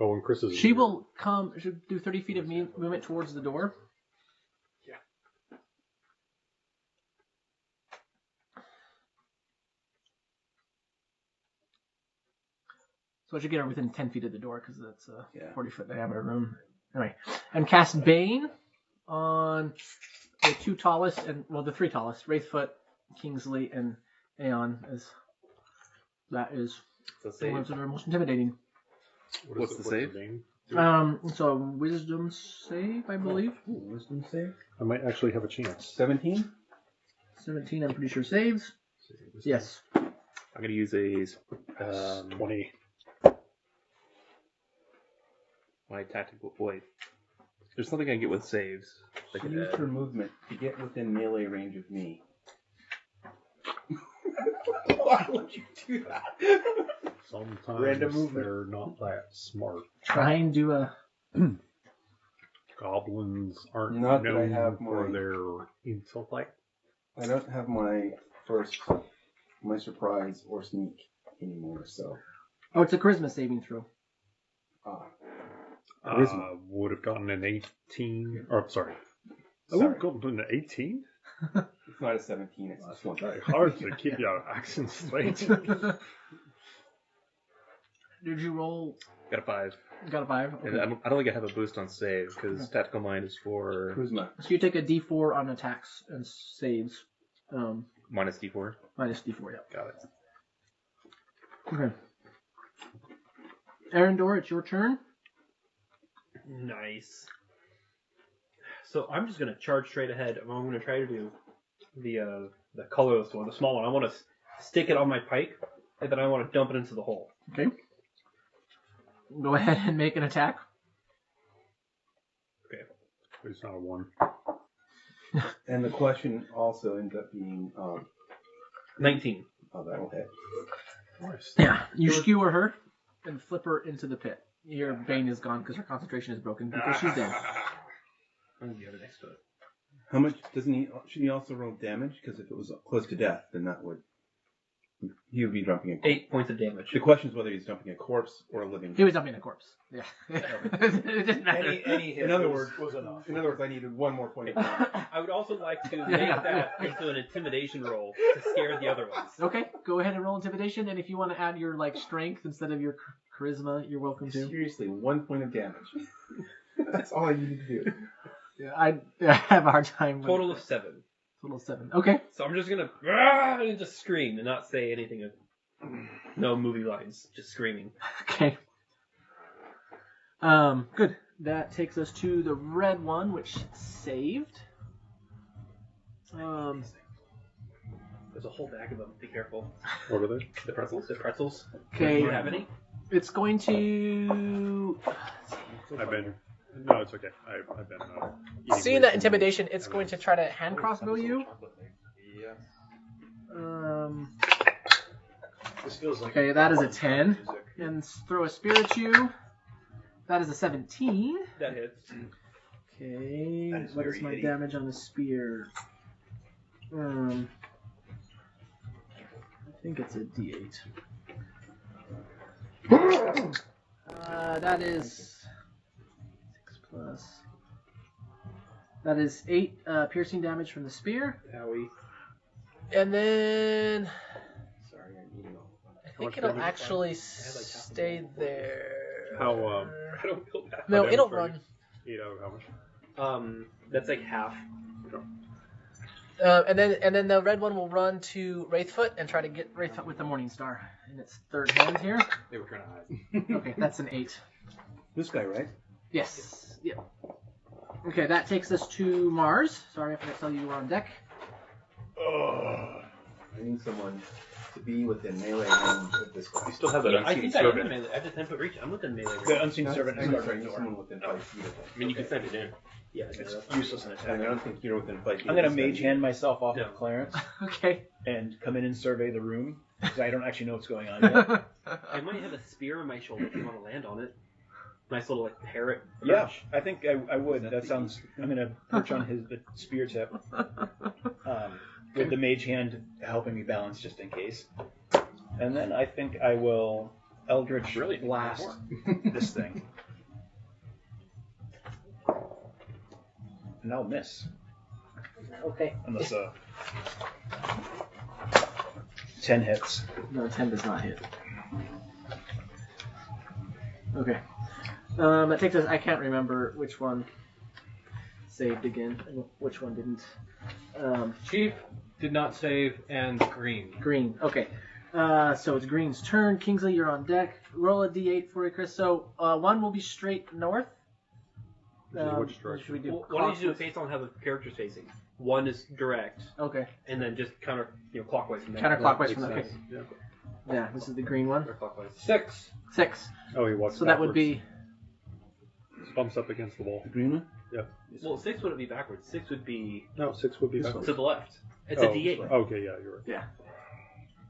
Speaker 5: Oh, when Chris is.
Speaker 1: She will come. She'll do 30 feet of movement towards the door.
Speaker 5: Yeah.
Speaker 1: So I should get her within 10 feet of the door because that's a
Speaker 6: Yeah.
Speaker 1: 40-foot diameter room. Anyway, and cast Bane on the two tallest and the three tallest: Wraithfoot, Kingsley, and Aeon. That is
Speaker 7: So
Speaker 1: the
Speaker 7: save.
Speaker 1: ones that are most intimidating.
Speaker 7: What's the save?
Speaker 5: name?
Speaker 1: So Wisdom save, I believe.
Speaker 6: Ooh, wisdom save.
Speaker 5: I might actually have a chance.
Speaker 6: 17.
Speaker 1: 17, I'm pretty sure saves. Yes.
Speaker 7: I'm gonna use a
Speaker 5: 20.
Speaker 7: my tactical. Wait, there's something I get with saves. Like
Speaker 6: Use her movement to get within melee range of me. Why would you do that?
Speaker 5: Sometimes
Speaker 6: Random movement.
Speaker 5: they're not that smart.
Speaker 1: Try and do a.
Speaker 5: Goblins aren't
Speaker 6: Not that I
Speaker 5: known
Speaker 6: have
Speaker 5: for
Speaker 6: my-
Speaker 5: their intellect.
Speaker 6: I don't have my surprise or sneak anymore, so.
Speaker 1: Oh, it's a charisma saving throw.
Speaker 6: Charisma.
Speaker 5: Would have gotten an 18. Or, sorry.
Speaker 6: Sorry.
Speaker 5: Oh, gotten an 18?
Speaker 6: It's not a 17, it's a 20.
Speaker 5: Very hard to keep your accent straight.
Speaker 1: Did you roll?
Speaker 7: got a 5.
Speaker 1: Got a 5.
Speaker 7: And
Speaker 1: Okay.
Speaker 7: I don't think I have a boost on save because tactical mind is for
Speaker 6: Charisma.
Speaker 1: So you take a D4 on attacks and saves.
Speaker 7: minus D4.
Speaker 1: Minus D4. Yeah.
Speaker 7: Got it.
Speaker 1: Okay. Arendor, it's your turn.
Speaker 3: Nice. So I'm just gonna charge straight ahead. I'm gonna try to do the colorless one, the small one. I want to stick it on my pike, and then I want to dump it into the hole.
Speaker 1: Okay. Go ahead and make an attack.
Speaker 5: It's not a 1.
Speaker 6: And the question also ends up being,
Speaker 3: 19.
Speaker 6: oh, that'll hit.
Speaker 5: Nice.
Speaker 1: Yeah. You skewer her and flip her into the pit. Your Bane is gone because her concentration is broken because she's dead.
Speaker 3: I'm gonna get it next to it.
Speaker 6: How much shouldn't he also roll damage? Because if it was close to death, then he would be dumping a corpse.
Speaker 3: 8 points of damage.
Speaker 6: The question is whether he's dumping a corpse or a living.
Speaker 1: He was dumping a corpse. Yeah. It didn't matter.
Speaker 2: Any hit
Speaker 6: In other
Speaker 2: was
Speaker 6: words,
Speaker 2: enough.
Speaker 6: In other words, I needed one more point of damage.
Speaker 3: I would also like to make
Speaker 1: Yeah.
Speaker 3: that into an intimidation roll to scare the other ones.
Speaker 1: Okay, go ahead and roll intimidation, and if you want to add your strength instead of your charisma, you're welcome to.
Speaker 6: Seriously, 1 point of damage. That's all I needed to do.
Speaker 1: Yeah, I have a hard time with
Speaker 3: Total of 7.
Speaker 1: total of 7. Okay.
Speaker 3: So I'm just gonna and just scream and not say anything. No movie lines, just screaming.
Speaker 1: Okay. Good. That takes us to the red one, which saved.
Speaker 3: There's a whole bag of them. Be careful.
Speaker 5: What are they?
Speaker 3: The pretzels. The pretzels.
Speaker 1: Okay.
Speaker 3: Do you have any?
Speaker 1: It's going to.
Speaker 5: I've been. No, it's okay. I've been. Eating
Speaker 1: Seeing
Speaker 5: way
Speaker 1: that
Speaker 5: too
Speaker 1: intimidation,
Speaker 5: much.
Speaker 1: it's going to try to hand crossbow you.
Speaker 2: Yes. This feels like
Speaker 1: Okay, that is a 10. And throw a spirit you. That is a 17.
Speaker 3: That hits.
Speaker 1: Okay,
Speaker 2: That is
Speaker 1: what is
Speaker 2: very
Speaker 1: my
Speaker 2: hitty.
Speaker 1: damage on the spear? I think it's a D8. That is 6 plus. That is 8 piercing damage from the spear.
Speaker 3: Howie.
Speaker 1: And then
Speaker 6: Sorry, I'm eating all.
Speaker 1: I think it'll actually stay there.
Speaker 5: How
Speaker 3: I don't feel bad.
Speaker 1: No,
Speaker 5: damage
Speaker 1: it'll
Speaker 5: for
Speaker 1: run.
Speaker 5: 8 out of how much?
Speaker 3: That's like half.
Speaker 1: And then the red one will run to Wraithfoot and try to get Wraithfoot with the Morning Star in its third hand here.
Speaker 7: They were trying to hide.
Speaker 1: Okay, that's an 8.
Speaker 2: This guy, right?
Speaker 1: Yes. Yep. Okay, that takes us to Mars. Sorry, I forgot to tell you we're on deck.
Speaker 6: I need someone to be within melee range of this guy.
Speaker 7: You still have that
Speaker 3: I
Speaker 7: unseen
Speaker 3: think I am in
Speaker 7: servant.
Speaker 3: melee. I have the 10-foot reach. I'm within melee range.
Speaker 2: The unseen servant is
Speaker 6: I
Speaker 2: guarding
Speaker 6: need
Speaker 2: the door.
Speaker 6: someone within 5 feet of him.
Speaker 7: I mean, you can send it in.
Speaker 3: Yeah,
Speaker 2: It's
Speaker 3: that's
Speaker 2: useless in
Speaker 6: And
Speaker 2: attack.
Speaker 6: I don't think you're within 5 feet.
Speaker 2: I'm gonna
Speaker 6: of this
Speaker 2: mage
Speaker 6: guy.
Speaker 2: hand myself off
Speaker 3: No.
Speaker 2: of Clarence
Speaker 1: Okay.
Speaker 2: and come in and survey the room because I don't actually know what's going on yet.
Speaker 3: I might have a spear on my shoulder if you want to land on it. Nice little like parrot.
Speaker 2: Yeah,
Speaker 3: perch.
Speaker 2: I think I would. That sounds. I'm gonna perch on the spear tip, with the mage hand helping me balance just in case. And then I think I will Eldritch
Speaker 7: Brilliant.
Speaker 2: blast this thing, and I'll miss
Speaker 1: Okay.
Speaker 2: unless 10 hits.
Speaker 1: No, 10 does not hit. Okay. That takes us. I can't remember which one saved again, and which one didn't.
Speaker 4: Chief did not save, and green.
Speaker 1: Green. Okay. So it's Green's turn. Kingsley, you're on deck. Roll a d8 for you, Chris. So one will be straight north.
Speaker 5: Which direction?
Speaker 1: Should we do?
Speaker 3: Well, why don't you do it based on how the character's facing? One is direct,
Speaker 1: Okay.
Speaker 3: and then just clockwise from there.
Speaker 1: Counterclockwise from
Speaker 3: That
Speaker 1: there.
Speaker 3: makes
Speaker 1: Okay.
Speaker 3: sense.
Speaker 1: Yeah, this is the green one.
Speaker 3: Or clockwise.
Speaker 4: 6.
Speaker 1: 6.
Speaker 5: Oh, he walks
Speaker 1: So that would be.
Speaker 5: bumps up against the wall.
Speaker 6: The green one?
Speaker 3: Well, 6 wouldn't be backwards. 6 would be
Speaker 5: No, 6 would be
Speaker 2: This
Speaker 5: backwards.
Speaker 3: to the left. It's
Speaker 5: Oh,
Speaker 3: a D8.
Speaker 5: Okay, yeah, you're right.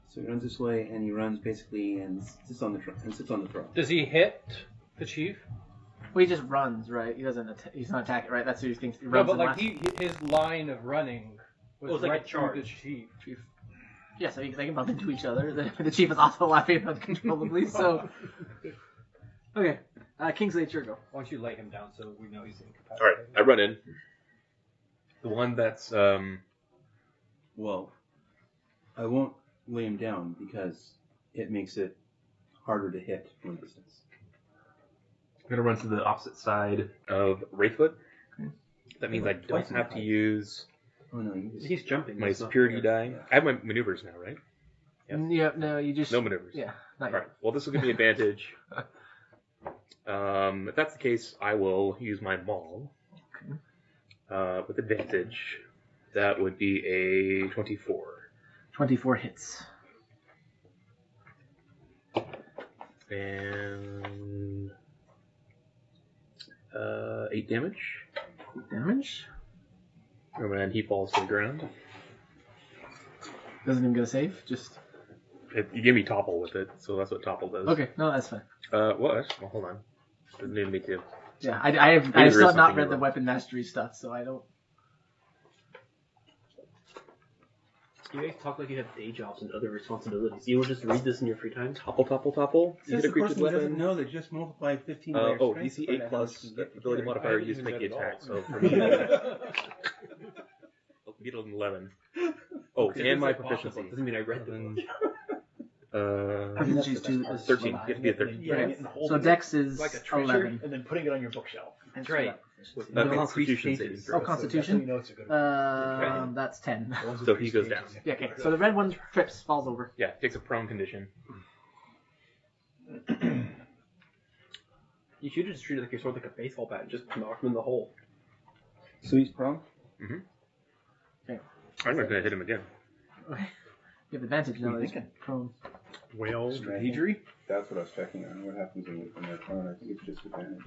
Speaker 6: So he runs this way, and he runs basically and sits on the throne.
Speaker 4: Does he hit the chief?
Speaker 1: Well, he just runs, right? He doesn't. He's not attacking, right? That's what he thinks. He
Speaker 4: No,
Speaker 1: runs
Speaker 4: but
Speaker 1: and
Speaker 4: like
Speaker 1: left.
Speaker 4: his line of running was
Speaker 3: Oh, it's like
Speaker 4: right
Speaker 3: a
Speaker 4: through
Speaker 3: charge.
Speaker 4: the chief.
Speaker 1: Yeah, so they can bump into each other. The chief is also laughing uncontrollably. So. Okay. Kingsley, it's your go.
Speaker 4: Why don't you lay him down so we know he's incapacitated?
Speaker 7: All right, I run in. The one that's
Speaker 6: Well, I won't lay him down because it makes it harder to hit from a distance.
Speaker 7: I'm gonna run to the opposite side of Wraithfoot. That means I
Speaker 6: Twice
Speaker 7: don't
Speaker 6: in
Speaker 7: have to
Speaker 6: height.
Speaker 7: use
Speaker 6: Oh no, you just...
Speaker 3: He's jumping.
Speaker 7: my
Speaker 3: that's not
Speaker 7: security
Speaker 3: fair.
Speaker 7: die. I have my maneuvers now, right? Yes.
Speaker 1: Yeah. No, you just.
Speaker 7: No maneuvers.
Speaker 1: Yeah. Not
Speaker 7: All
Speaker 1: yet.
Speaker 7: right. Well, this will give me advantage. If that's the case, I will use my maul. With advantage, that would be a 24.
Speaker 1: 24 hits.
Speaker 7: And 8 damage.
Speaker 1: Damage.
Speaker 7: And then he falls to the ground.
Speaker 1: Doesn't even get a save. Just.
Speaker 7: You give me topple with it, so that's what topple does.
Speaker 1: Okay. No, that's fine.
Speaker 7: What? Well, hold on. Doesn't need me to.
Speaker 1: Yeah, I
Speaker 7: there
Speaker 1: still
Speaker 7: is
Speaker 1: have not
Speaker 7: something
Speaker 1: read the
Speaker 7: wrong.
Speaker 1: weapon mastery stuff, so I don't.
Speaker 3: You guys talk like you have day jobs and other responsibilities. You will just read this in your free time?
Speaker 7: Topple, topple, topple. You
Speaker 6: Says
Speaker 7: hit a
Speaker 6: the
Speaker 7: creature's
Speaker 6: person who doesn't
Speaker 7: weapon.
Speaker 6: know that just multiply 15 by your
Speaker 7: Oh,
Speaker 6: strength
Speaker 7: DC
Speaker 6: to find
Speaker 7: 8
Speaker 6: out how much
Speaker 7: plus
Speaker 6: you get to
Speaker 7: ability
Speaker 6: carry.
Speaker 7: modifier used to make the attack. So for me, beat an 11. Oh, and my proficiency.
Speaker 3: Doesn't mean I read them.
Speaker 1: Proficiency is
Speaker 7: 13. You have to be a 13.
Speaker 2: Yeah,
Speaker 1: Okay.
Speaker 2: and hold
Speaker 1: So
Speaker 2: it
Speaker 1: Dex is
Speaker 3: Like a treasure?
Speaker 1: 11.
Speaker 2: and then putting it on your bookshelf.
Speaker 3: That's right.
Speaker 7: Constitution saving
Speaker 1: Oh,
Speaker 7: throw.
Speaker 1: Constitution.
Speaker 2: You know it's a good
Speaker 1: That's 10.
Speaker 7: So he goes down.
Speaker 1: Yeah, okay. So the red one trips, falls over.
Speaker 7: Yeah, takes a prone condition.
Speaker 3: You should just treat it like you're sort of like a baseball bat and just knock him in the hole.
Speaker 6: So he's prone?
Speaker 7: I'm not going to hit him again.
Speaker 1: Okay. You have advantage now.
Speaker 2: What are you
Speaker 1: It's
Speaker 2: thinking?
Speaker 1: prone.
Speaker 5: Whale.
Speaker 6: Strategery? That's what I was checking on. What happens when they're prone? I think it's just advantage.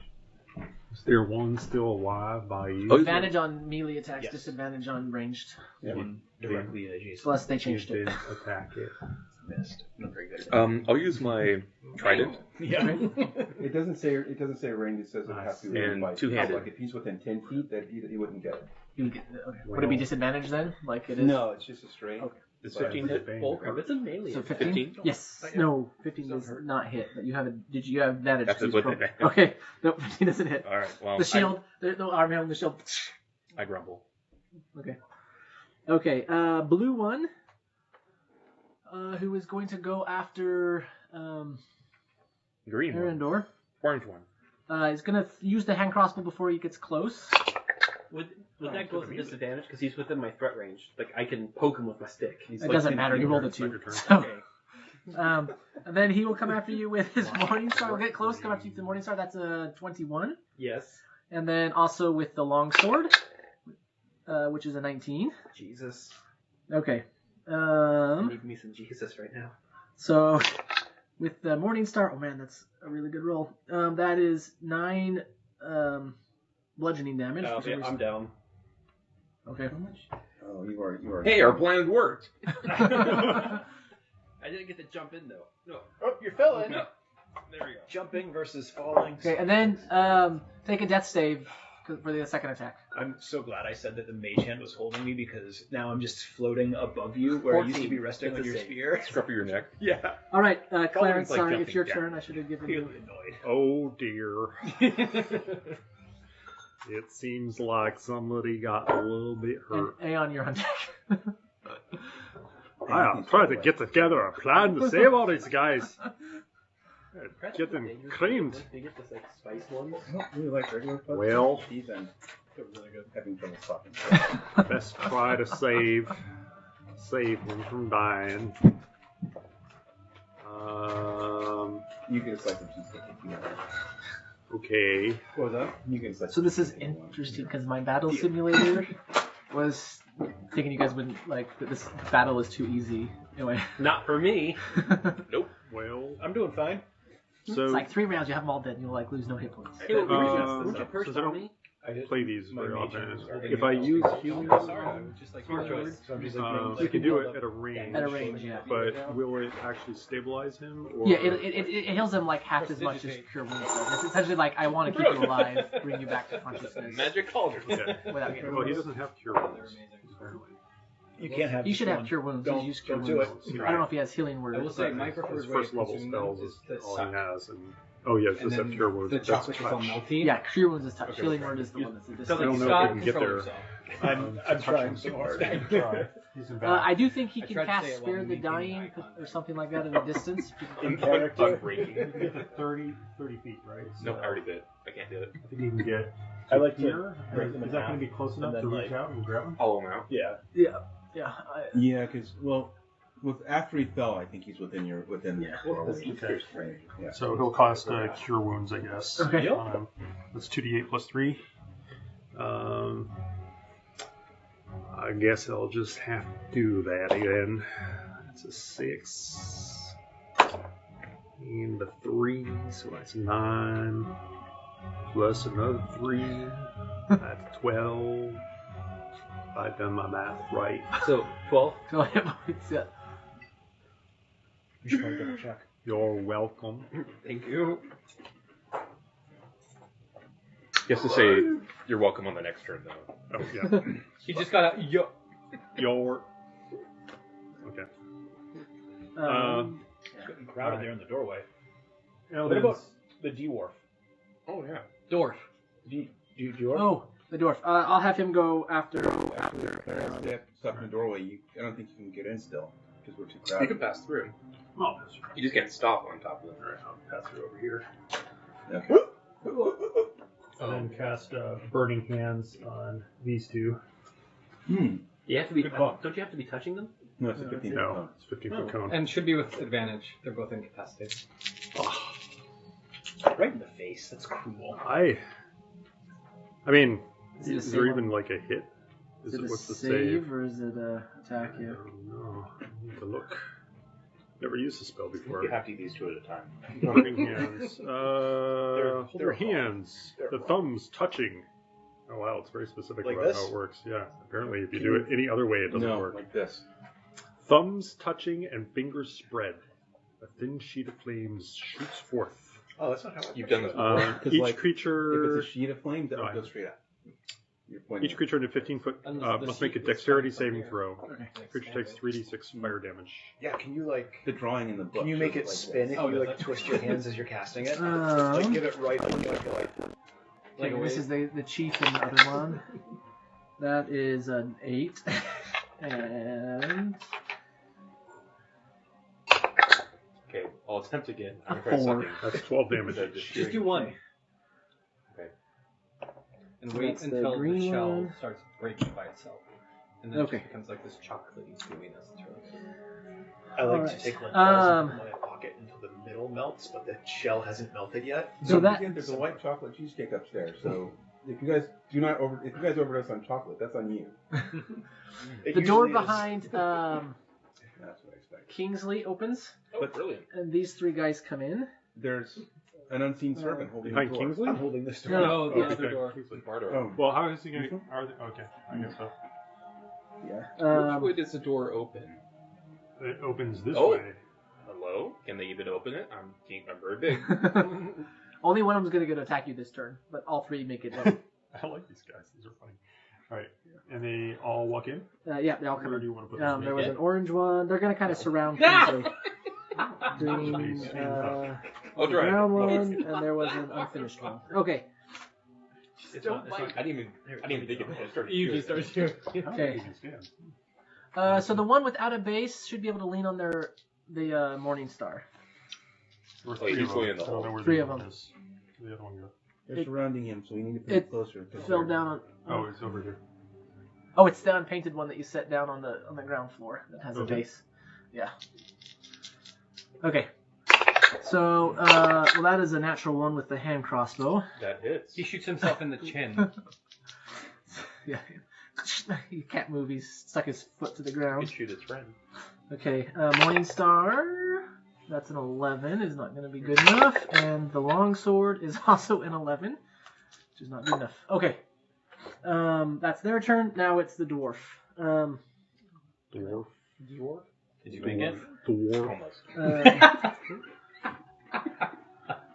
Speaker 5: Is there one still alive by you?
Speaker 7: Oh,
Speaker 1: Advantage on melee attacks,
Speaker 2: Yes.
Speaker 1: disadvantage on ranged.
Speaker 2: one directly adjacent.
Speaker 1: Plus they changed
Speaker 5: You
Speaker 1: it.
Speaker 5: did attack it.
Speaker 2: Missed. Not very good.
Speaker 7: I'll use my Trident.
Speaker 2: Yeah.
Speaker 6: It doesn't say range. It says it has to be
Speaker 7: And
Speaker 6: by
Speaker 7: two-handed.
Speaker 6: Like if he's within 10 feet, that he wouldn't get it.
Speaker 1: Okay. Would it be disadvantage then? Like it is?
Speaker 6: No, it's just a straight.
Speaker 1: Okay.
Speaker 7: Is 15 hit?
Speaker 3: Oh crap! It's a melee.
Speaker 1: So 15?
Speaker 7: 15?
Speaker 1: Yes. No, 15 does not hit. But you have did you have advantage?
Speaker 7: That's
Speaker 1: to use
Speaker 7: with
Speaker 1: pro-
Speaker 7: advantage.
Speaker 1: Okay. No, 15 doesn't hit.
Speaker 7: All right. Well,
Speaker 1: The shield. There's no arm on the shield.
Speaker 7: I grumble.
Speaker 1: Okay. Okay. Blue one. Who is going to go after
Speaker 7: Green one.
Speaker 1: Arendor?
Speaker 7: Orange one.
Speaker 1: He's gonna use the hand crossbow before he gets close.
Speaker 3: Would that go to disadvantage because he's within my threat range? Like I can poke him with my stick. He's
Speaker 1: It
Speaker 3: like
Speaker 1: doesn't
Speaker 3: 10
Speaker 1: matter.
Speaker 3: feet
Speaker 1: You rolled a
Speaker 3: away.
Speaker 1: 2.
Speaker 7: Your turn.
Speaker 1: So,
Speaker 3: Okay.
Speaker 1: and then he will come after you with his morning star. We'll get close. Come after you with the morning star. That's a 21.
Speaker 3: Yes.
Speaker 1: And then also with the long sword, which is a 19.
Speaker 3: Jesus.
Speaker 1: Okay.
Speaker 3: I need me some Jesus right now.
Speaker 1: So with the morning star, oh man, that's a really good roll. That is 9 bludgeoning damage. for some
Speaker 3: Yeah,
Speaker 1: reason.
Speaker 3: I'm down.
Speaker 1: Okay.
Speaker 6: How much? Oh, you are.
Speaker 7: Hey, our plan worked.
Speaker 3: I didn't get to jump in though. No.
Speaker 2: Oh, you're filling.
Speaker 3: No. There we go.
Speaker 2: Jumping versus falling.
Speaker 1: Okay, and then take a death save for the second attack.
Speaker 2: I'm so glad I said that the mage hand was holding me because now I'm just floating above you where I used to be
Speaker 3: 14.
Speaker 2: resting
Speaker 3: It's
Speaker 2: on
Speaker 3: a
Speaker 2: your
Speaker 3: save.
Speaker 2: spear.
Speaker 7: Scruff of your neck.
Speaker 2: Yeah.
Speaker 1: All right, Clarence.
Speaker 7: like
Speaker 1: Sorry,
Speaker 7: jumping
Speaker 1: it's your
Speaker 7: down.
Speaker 1: turn. I should have given you.
Speaker 2: Really annoyed.
Speaker 5: Oh dear. It seems like somebody got a little bit
Speaker 1: And
Speaker 5: hurt.
Speaker 1: Aeon, you're on deck.
Speaker 5: I'll try to get together a plan to save all these guys. Get them creamed.
Speaker 3: They get this like spice ones.
Speaker 6: I don't really like regular puzzles.
Speaker 5: Well.
Speaker 6: These and they're really good. Having trouble stopping.
Speaker 5: Best try to save them from dying.
Speaker 6: You get a slice of cheesecake if you want.
Speaker 5: Okay.
Speaker 6: What was that? You get a slice.
Speaker 1: So
Speaker 6: of
Speaker 1: this is
Speaker 6: cheesecake if you want.
Speaker 1: interesting because my battle simulator was thinking you guys wouldn't like that this battle was too easy. Anyway,
Speaker 3: Not for me.
Speaker 7: Nope.
Speaker 5: Well,
Speaker 2: I'm doing fine.
Speaker 1: it's
Speaker 5: so
Speaker 1: like 3 rounds, you have them all dead, and you'll like lose no hit points.
Speaker 3: Hey, what
Speaker 5: Uh,
Speaker 3: would you first
Speaker 5: since I
Speaker 3: on
Speaker 5: don't
Speaker 3: me?
Speaker 2: I did.
Speaker 5: play these
Speaker 6: My
Speaker 5: very
Speaker 6: mage
Speaker 5: often.
Speaker 6: hand was holding
Speaker 5: If
Speaker 6: me
Speaker 5: I
Speaker 6: down.
Speaker 5: use healing,
Speaker 2: Sorry, I was just like
Speaker 3: Your choice.
Speaker 2: So I'm just like,
Speaker 5: you can do it at a range.
Speaker 1: At a range, yeah.
Speaker 5: But will it actually stabilize him? Or
Speaker 1: Yeah, it heals them like half as much as Cure Wounds does. It's essentially like, I want to keep you alive, bring you back to consciousness.
Speaker 7: Magic cauldron.
Speaker 5: Okay.
Speaker 1: Without Cure
Speaker 5: Well, he
Speaker 1: Wounds.
Speaker 5: doesn't have cure wounds. apparently.
Speaker 2: you can't have.
Speaker 1: He should have
Speaker 2: one.
Speaker 1: Cure Wounds.
Speaker 2: Don't-
Speaker 1: He's used Cure
Speaker 2: don't do
Speaker 1: Wounds.
Speaker 2: it.
Speaker 1: I don't know if he has Healing Word.
Speaker 8: I will say my
Speaker 5: His
Speaker 8: preferred way
Speaker 5: first
Speaker 8: of
Speaker 5: level
Speaker 8: consuming them
Speaker 5: spells
Speaker 8: is
Speaker 5: is
Speaker 8: the
Speaker 5: all
Speaker 8: suck.
Speaker 5: he has, and oh yes,
Speaker 8: And
Speaker 5: just have
Speaker 8: then
Speaker 5: cure wounds.
Speaker 8: the
Speaker 5: but that's
Speaker 8: chocolate is all
Speaker 5: touch.
Speaker 8: melty.
Speaker 1: Yeah, Cure Wounds is touch.
Speaker 5: Okay.
Speaker 1: Healing Word is the one that's a
Speaker 3: So
Speaker 5: I
Speaker 1: distance.
Speaker 5: don't know
Speaker 8: Scott,
Speaker 5: if we can get
Speaker 8: control
Speaker 5: there.
Speaker 8: yourself.
Speaker 2: I'm trying so hard.
Speaker 5: He's in
Speaker 1: I do think he
Speaker 8: I
Speaker 1: can
Speaker 8: tried to
Speaker 1: cast
Speaker 8: say it while
Speaker 1: Spare the
Speaker 8: maintaining
Speaker 1: Dying
Speaker 8: eye contact.
Speaker 1: or something like that at a distance.
Speaker 2: In character.
Speaker 7: Unbreaking.
Speaker 5: 30 feet, right?
Speaker 7: No, I already did. I can't do it.
Speaker 5: I think you can get.
Speaker 2: I like to
Speaker 5: here.
Speaker 2: break them in
Speaker 5: Is that
Speaker 2: half,
Speaker 5: going to be close
Speaker 2: and
Speaker 5: enough
Speaker 2: then,
Speaker 5: to reach
Speaker 2: like-
Speaker 5: out and grab him?
Speaker 7: Hollow him out.
Speaker 2: Yeah.
Speaker 1: Yeah.
Speaker 6: Yeah, because with after he fell, I think he's within
Speaker 1: Yeah.
Speaker 5: Okay.
Speaker 6: range. Yeah.
Speaker 5: So he'll cost cure wounds, I guess.
Speaker 1: Okay.
Speaker 5: On him. That's 2d8 plus 3. I guess I'll just have to do that again. That's a 6. And a 3, so that's 9. Plus another 3. That's 12. If I've done my math right.
Speaker 3: So 12.
Speaker 1: So hit points, yeah.
Speaker 2: You should probably double check.
Speaker 5: You're welcome.
Speaker 3: Thank you.
Speaker 7: He has to say, you're welcome on the next turn, though.
Speaker 5: Oh, yeah.
Speaker 8: He just got a yo.
Speaker 5: You're. Okay.
Speaker 2: It's getting crowded there in the doorway. What
Speaker 5: Eldon's-
Speaker 2: about the dwarf?
Speaker 7: Oh, yeah.
Speaker 8: Dwarf.
Speaker 2: Dwarf?
Speaker 1: Oh, the dwarf. I'll have him go after.
Speaker 6: Step stuck in the doorway. I don't think you can get in still because we're too
Speaker 7: You
Speaker 6: crowded.
Speaker 7: can pass through.
Speaker 5: Oh, that's right.
Speaker 7: You just can't stop on top of it.
Speaker 5: Alright, I'll pass it over here.
Speaker 6: Okay.
Speaker 5: And then cast Burning Hands on these two.
Speaker 3: You have to be.
Speaker 2: Good call.
Speaker 3: Don't you have to be touching them?
Speaker 6: No, it's a 15
Speaker 5: No, it's 15 foot cone.
Speaker 8: And should be with advantage. They're both incapacitated.
Speaker 2: Right in the face. That's cruel.
Speaker 5: I mean,
Speaker 1: Is it a
Speaker 5: is
Speaker 1: save
Speaker 5: there
Speaker 1: on-
Speaker 5: even like a hit?
Speaker 1: Is it a
Speaker 5: What's the
Speaker 1: save or is it a attack?
Speaker 5: I
Speaker 1: Yeah.
Speaker 5: don't know. I need to look. Never used the spell before.
Speaker 7: You have to eat these two at a time.
Speaker 5: Burning Hands.
Speaker 2: They're
Speaker 5: Their hands. The thumbs touching. Oh wow, it's very specific
Speaker 2: Like
Speaker 5: about
Speaker 2: this?
Speaker 5: how it works. Yeah. Apparently, if you do it any other way, it doesn't
Speaker 6: No,
Speaker 5: work.
Speaker 6: like this.
Speaker 5: Thumbs touching and fingers spread. A thin sheet of flames shoots forth.
Speaker 7: Oh, that's not how you've done this before.
Speaker 5: Each
Speaker 6: like,
Speaker 5: creature.
Speaker 6: If it's a sheet of flame, that would go straight up.
Speaker 5: Each creature in a 15-foot must make a dexterity saving throw.
Speaker 1: Okay.
Speaker 5: Creature takes 3d6 fire damage.
Speaker 2: Yeah, can you like?
Speaker 6: The drawing in the book.
Speaker 2: Can you make
Speaker 6: shows
Speaker 2: it
Speaker 6: like
Speaker 2: spin
Speaker 6: this.
Speaker 2: if you like twist your hands as you're casting it? Like give it right.
Speaker 1: Okay, this is the chief and the other one. That is an 8. And
Speaker 7: Okay, I'll attempt again.
Speaker 1: A
Speaker 7: I'm gonna try
Speaker 1: 4.
Speaker 7: sucking.
Speaker 5: That's 12 damage.
Speaker 8: Just do one.
Speaker 7: Okay.
Speaker 8: And
Speaker 1: So
Speaker 8: wait
Speaker 1: that's the
Speaker 8: until the
Speaker 1: green
Speaker 8: shell
Speaker 1: one.
Speaker 8: starts breaking by itself. And then
Speaker 1: Okay.
Speaker 8: it just becomes like this chocolatey gooiness. It's really cool.
Speaker 2: I like
Speaker 1: Alright.
Speaker 2: to take one balls in my pocket until the middle melts, but the shell hasn't melted yet.
Speaker 1: So
Speaker 6: Don't
Speaker 1: that
Speaker 6: forget there's a white chocolate cheesecake upstairs. So if you guys overdose on chocolate, that's on you.
Speaker 1: the door behind
Speaker 6: That's what I expect.
Speaker 1: Kingsley opens,
Speaker 7: Oh, brilliant.
Speaker 1: and these 3 guys come in.
Speaker 6: There's an unseen servant holding
Speaker 5: Behind
Speaker 6: the door.
Speaker 5: Kingsley?
Speaker 2: I'm holding this door.
Speaker 8: No, the
Speaker 5: Okay.
Speaker 8: other door.
Speaker 7: Bardo.
Speaker 6: Oh,
Speaker 5: Well, how is he going to... Okay, I guess so.
Speaker 1: Yeah.
Speaker 9: Which way does the door open?
Speaker 5: It opens this
Speaker 7: Oh.
Speaker 5: way.
Speaker 7: Hello? Can they even open it? I'm very big.
Speaker 1: Only one of them's going to attack you this turn, but all 3 make it in.
Speaker 5: I like these guys. These are funny. Alright, and they all walk in?
Speaker 1: Yeah, they all come
Speaker 5: Where do
Speaker 1: in.
Speaker 5: you want to put them?
Speaker 1: There was an orange one. They're going to kind of surround
Speaker 4: Ah!
Speaker 1: Kingsley. Green,
Speaker 7: I'll try.
Speaker 1: brown one, and there was an unfinished one. Okay.
Speaker 7: I didn't even think of it. I started
Speaker 8: You
Speaker 7: shooting.
Speaker 8: just start shooting.
Speaker 1: Okay.
Speaker 5: Yeah.
Speaker 1: So the one without a base should be able to lean on the Morning Star.
Speaker 5: There were
Speaker 7: Oh, he's
Speaker 5: three of
Speaker 7: going
Speaker 5: them.
Speaker 7: in the
Speaker 5: I don't
Speaker 7: hole.
Speaker 5: know where the
Speaker 1: 3
Speaker 5: other
Speaker 1: of
Speaker 5: one
Speaker 1: them.
Speaker 5: is. The other one goes.
Speaker 6: they're surrounding him, so we need to put
Speaker 1: it
Speaker 6: it closer. 'cause
Speaker 1: Fell
Speaker 6: they're-
Speaker 1: down on.
Speaker 5: Oh, it's over here.
Speaker 1: Oh, it's the unpainted one that you set down on the ground floor that has a
Speaker 5: Okay.
Speaker 1: base. Yeah. Okay. So, well, that is a natural one with the hand crossbow.
Speaker 7: That hits.
Speaker 8: He shoots himself in the chin.
Speaker 1: Yeah. He can't move. He's stuck his foot to the
Speaker 7: Could
Speaker 1: ground.
Speaker 7: shoot his friend.
Speaker 1: Okay. Morning Star. That's an 11. Is not going to be good enough. And the longsword is also an 11, which is not good enough. Okay. That's their turn. Now it's the dwarf.
Speaker 5: Dwarf.
Speaker 7: Dwarf?
Speaker 8: Did you make it?
Speaker 5: Dwarf.
Speaker 7: Almost.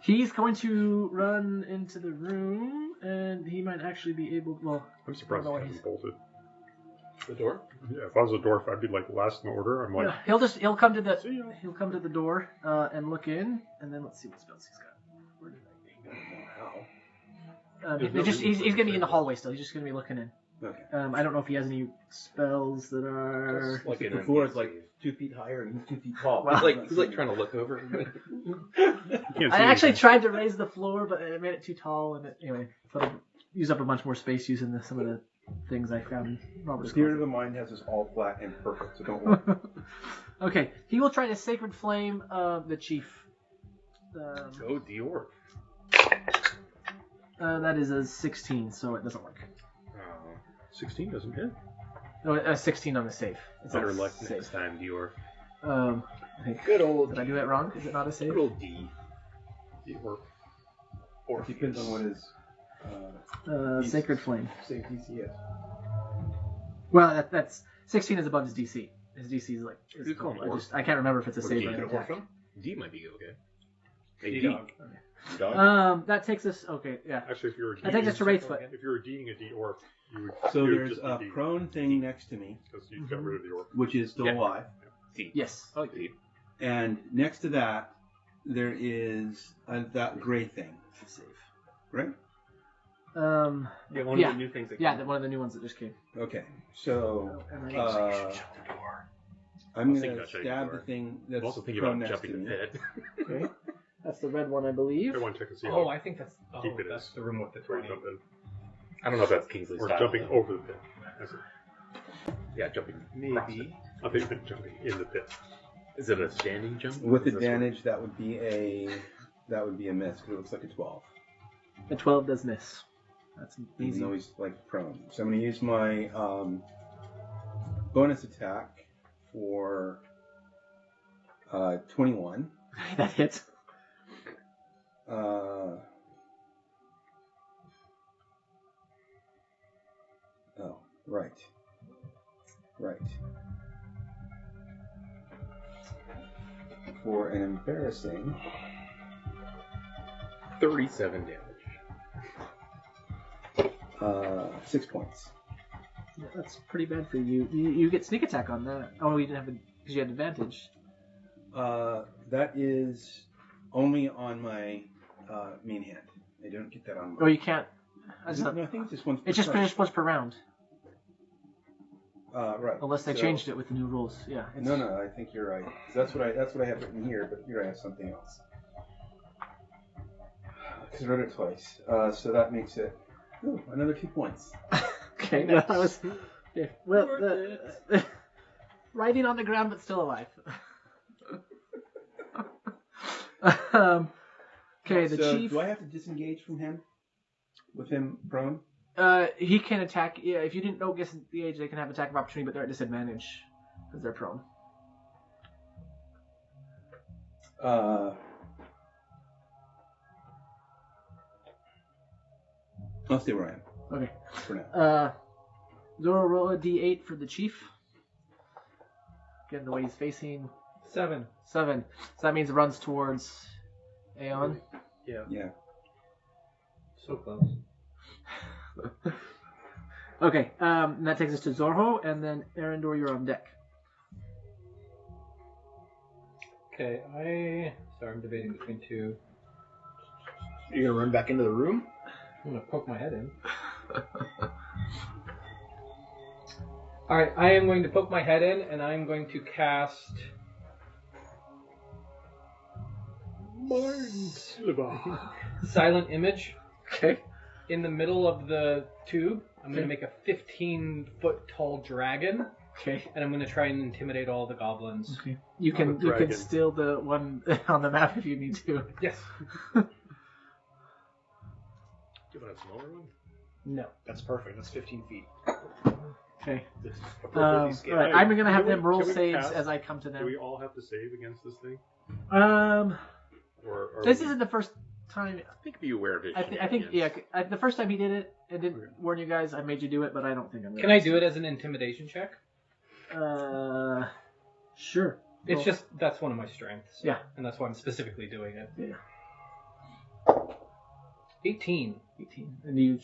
Speaker 1: He's going to run into the room, and he might actually be able. Well,
Speaker 5: I'm surprised
Speaker 1: I don't
Speaker 5: he
Speaker 1: know
Speaker 5: hasn't bolted.
Speaker 7: The door?
Speaker 5: Yeah, if I was a dwarf, I'd be like last in order. I'm like,
Speaker 1: yeah, he'll come to
Speaker 5: see ya.
Speaker 1: the door and look in, and then let's see what spells he's got. Where did I go? He's gonna be in the hallway still. He's just gonna be looking in.
Speaker 6: Okay.
Speaker 1: I don't know if he has any spells that are.
Speaker 7: Like
Speaker 6: The floor is like 2 feet higher and he's 2 feet tall.
Speaker 1: Well,
Speaker 7: He's like trying to look over.
Speaker 5: You can't
Speaker 1: I
Speaker 5: see
Speaker 1: actually
Speaker 5: anything.
Speaker 1: tried to raise the floor, but it made it too tall, and use up a bunch more space using some of the things I found in
Speaker 6: The
Speaker 1: Robert's
Speaker 6: theater of the mind has us all flat and perfect, so don't worry.
Speaker 1: Okay, he will try to sacred flame the chief.
Speaker 7: Go Dwarf.
Speaker 1: That is a 16, so it doesn't work.
Speaker 5: 16 doesn't hit.
Speaker 1: No, a 16 on the save. It's
Speaker 7: Better
Speaker 1: not
Speaker 7: luck
Speaker 1: save.
Speaker 7: next time, Dwarf.
Speaker 1: I think.
Speaker 2: Good old.
Speaker 1: Did I do it wrong? Is it not a save?
Speaker 7: Good old D.
Speaker 5: Dwarf.
Speaker 6: It depends on what his
Speaker 1: Sacred flame.
Speaker 6: save DC is.
Speaker 1: Well, that's 16 is above his DC. His DC is like.
Speaker 7: You call him Orc.
Speaker 1: I can't remember if it's a
Speaker 7: What,
Speaker 1: save
Speaker 7: D
Speaker 1: or an
Speaker 7: can
Speaker 1: attack.
Speaker 7: Orc him? D might be okay. Hey,
Speaker 8: D.
Speaker 7: D. Dog.
Speaker 1: That takes us. Okay, yeah.
Speaker 5: Actually, if you're
Speaker 1: That takes us to Wraithfoot.
Speaker 5: if you were D'ing a dwarf, you would.
Speaker 6: So
Speaker 5: you would
Speaker 6: there's
Speaker 5: just be
Speaker 6: a
Speaker 5: D,
Speaker 6: prone thing next to me,
Speaker 5: because you got rid of the orc.
Speaker 6: which is still
Speaker 7: Yeah.
Speaker 6: alive.
Speaker 7: D.
Speaker 1: Yes.
Speaker 7: I like D.
Speaker 6: And next to that, there is that gray thing,
Speaker 1: It's a save.
Speaker 6: right?
Speaker 7: Yeah, one
Speaker 1: Yeah.
Speaker 7: of the new things that
Speaker 1: Yeah, one of the new ones that just came.
Speaker 6: Okay. So
Speaker 1: And then-
Speaker 6: I'm
Speaker 7: was thinking
Speaker 6: going to
Speaker 7: about shutting
Speaker 6: stab
Speaker 7: the
Speaker 6: the
Speaker 7: door.
Speaker 6: thing
Speaker 7: I'm
Speaker 6: that's
Speaker 7: also thinking
Speaker 6: prone
Speaker 7: about
Speaker 6: next
Speaker 7: jumping
Speaker 6: to
Speaker 7: the
Speaker 6: me.
Speaker 7: pit.
Speaker 1: Okay. That's the red one, I believe.
Speaker 5: I want to check and see
Speaker 8: Oh,
Speaker 5: how
Speaker 8: I think that's
Speaker 5: deep it
Speaker 8: that's
Speaker 5: is.
Speaker 8: the room with the
Speaker 5: before you
Speaker 8: 20.
Speaker 5: jump in.
Speaker 7: I don't know if that's Kingsley's
Speaker 5: Or
Speaker 7: style.
Speaker 5: jumping
Speaker 7: though.
Speaker 5: over the pit. That's it.
Speaker 7: Yeah, jumping. Maybe.
Speaker 5: I think it's jumping in the pit.
Speaker 7: Is it a standing jump?
Speaker 6: With
Speaker 7: Is this
Speaker 6: advantage, that would be a miss because it looks like a 12.
Speaker 1: The 12 does miss. That's
Speaker 6: Even
Speaker 1: easy.
Speaker 6: though he's like prone. So I'm going to use my bonus attack for 21.
Speaker 1: That hits.
Speaker 6: Oh, right. Right. for an embarrassing
Speaker 7: 37 damage.
Speaker 6: 6 points.
Speaker 1: Yeah, that's pretty bad for you. You get sneak attack on that. Oh, you didn't have because you had advantage.
Speaker 6: That is only on my main hand. I don't get that on my...
Speaker 1: Oh, you can't.
Speaker 6: No, I think it's just once per
Speaker 1: It's just
Speaker 6: turn.
Speaker 1: once per round.
Speaker 6: Right.
Speaker 1: Unless they changed it with the new rules. Yeah.
Speaker 6: No, I think you're right. 'Cause that's what I have written here, but here I have something else. Because I read it twice. So that makes it another 2 points.
Speaker 1: Okay. That was. Yeah, well, the riding on the ground but still alive. Okay, the
Speaker 6: so
Speaker 1: chief.
Speaker 6: Do I have to disengage from him? With him prone?
Speaker 1: He can attack. Yeah, if you didn't know guess the age, they can have attack of opportunity, but they're at disadvantage because they're prone.
Speaker 6: I'll stay where I am.
Speaker 1: Okay.
Speaker 6: For now.
Speaker 1: Zoro, roll a d8 for the chief. Again, the way he's facing.
Speaker 4: 7.
Speaker 1: 7. So that means it runs towards Aeon.
Speaker 6: Yeah.
Speaker 3: So close.
Speaker 1: Okay, and that takes us to Zorho, and then Arendor, you're on deck.
Speaker 8: Okay, sorry, I'm debating between two.
Speaker 2: You're gonna run back into the room?
Speaker 8: I'm gonna poke my head in. Alright, I am going to poke my head in, and I'm going to cast... Silent Image.
Speaker 1: Okay.
Speaker 8: In the middle of the tube. I'm going to make a 15-foot tall dragon.
Speaker 1: Okay.
Speaker 8: And I'm going to try and intimidate all the goblins.
Speaker 1: Okay. You can steal the one on the map if you need to.
Speaker 8: Yes.
Speaker 7: Do you want a smaller one?
Speaker 1: No.
Speaker 2: That's perfect. That's 15 feet.
Speaker 1: Okay.
Speaker 2: Appropriately scaled.
Speaker 1: Alright, I'm gonna have
Speaker 5: Can we-
Speaker 1: them roll
Speaker 5: can we
Speaker 1: saves
Speaker 5: cast-
Speaker 1: as I come to
Speaker 5: Do
Speaker 1: them.
Speaker 5: we all have to save against this thing? Or
Speaker 1: This isn't the first time.
Speaker 7: I think be aware of it.
Speaker 1: I think yeah. The first time he did it, I didn't warn you guys. I made you do it, but I don't think I'm.
Speaker 8: Can I do it as an intimidation check?
Speaker 1: Sure.
Speaker 8: It's
Speaker 1: Well,
Speaker 8: just, that's one of my strengths.
Speaker 1: Yeah.
Speaker 8: And that's why I'm specifically doing it.
Speaker 1: Yeah.
Speaker 8: 18.
Speaker 1: 18. And do you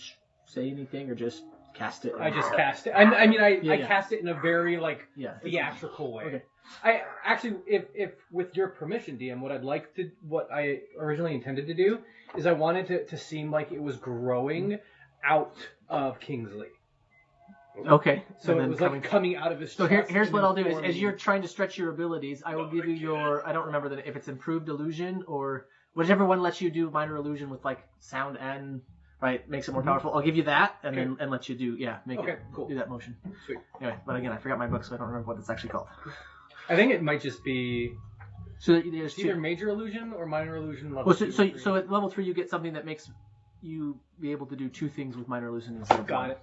Speaker 1: say anything or just cast it?
Speaker 8: I just cast it. I mean, I
Speaker 1: Yeah.
Speaker 8: cast it in a very,
Speaker 1: Yeah.
Speaker 8: theatrical way.
Speaker 1: Okay.
Speaker 8: I actually, if with your permission, DM, what I originally intended to do is I wanted to seem like it was growing out of Kingsley.
Speaker 1: Okay.
Speaker 8: So
Speaker 1: And
Speaker 8: it
Speaker 1: then
Speaker 8: was like coming out of his
Speaker 1: So
Speaker 8: chest.
Speaker 1: here's
Speaker 8: and
Speaker 1: what
Speaker 8: then
Speaker 1: I'll do is, as
Speaker 8: forming.
Speaker 1: you're trying to stretch your abilities, I will give you your. I don't remember if it's improved illusion or whichever one lets you do minor illusion with like sound and right makes it more powerful. I'll give you that and then and let you do make
Speaker 8: Okay,
Speaker 1: it
Speaker 8: cool.
Speaker 1: do that motion.
Speaker 8: Sweet.
Speaker 1: Anyway, but again, I forgot my book, so I don't remember what it's actually called.
Speaker 8: I think it might just be
Speaker 1: So there's
Speaker 8: either
Speaker 1: two.
Speaker 8: major illusion or minor illusion level.
Speaker 1: Well, so
Speaker 8: 2
Speaker 1: so,
Speaker 8: or 3.
Speaker 1: so at level 3 you get something that makes you be able to do two things with minor illusion instead of
Speaker 8: Got
Speaker 1: one.
Speaker 8: it.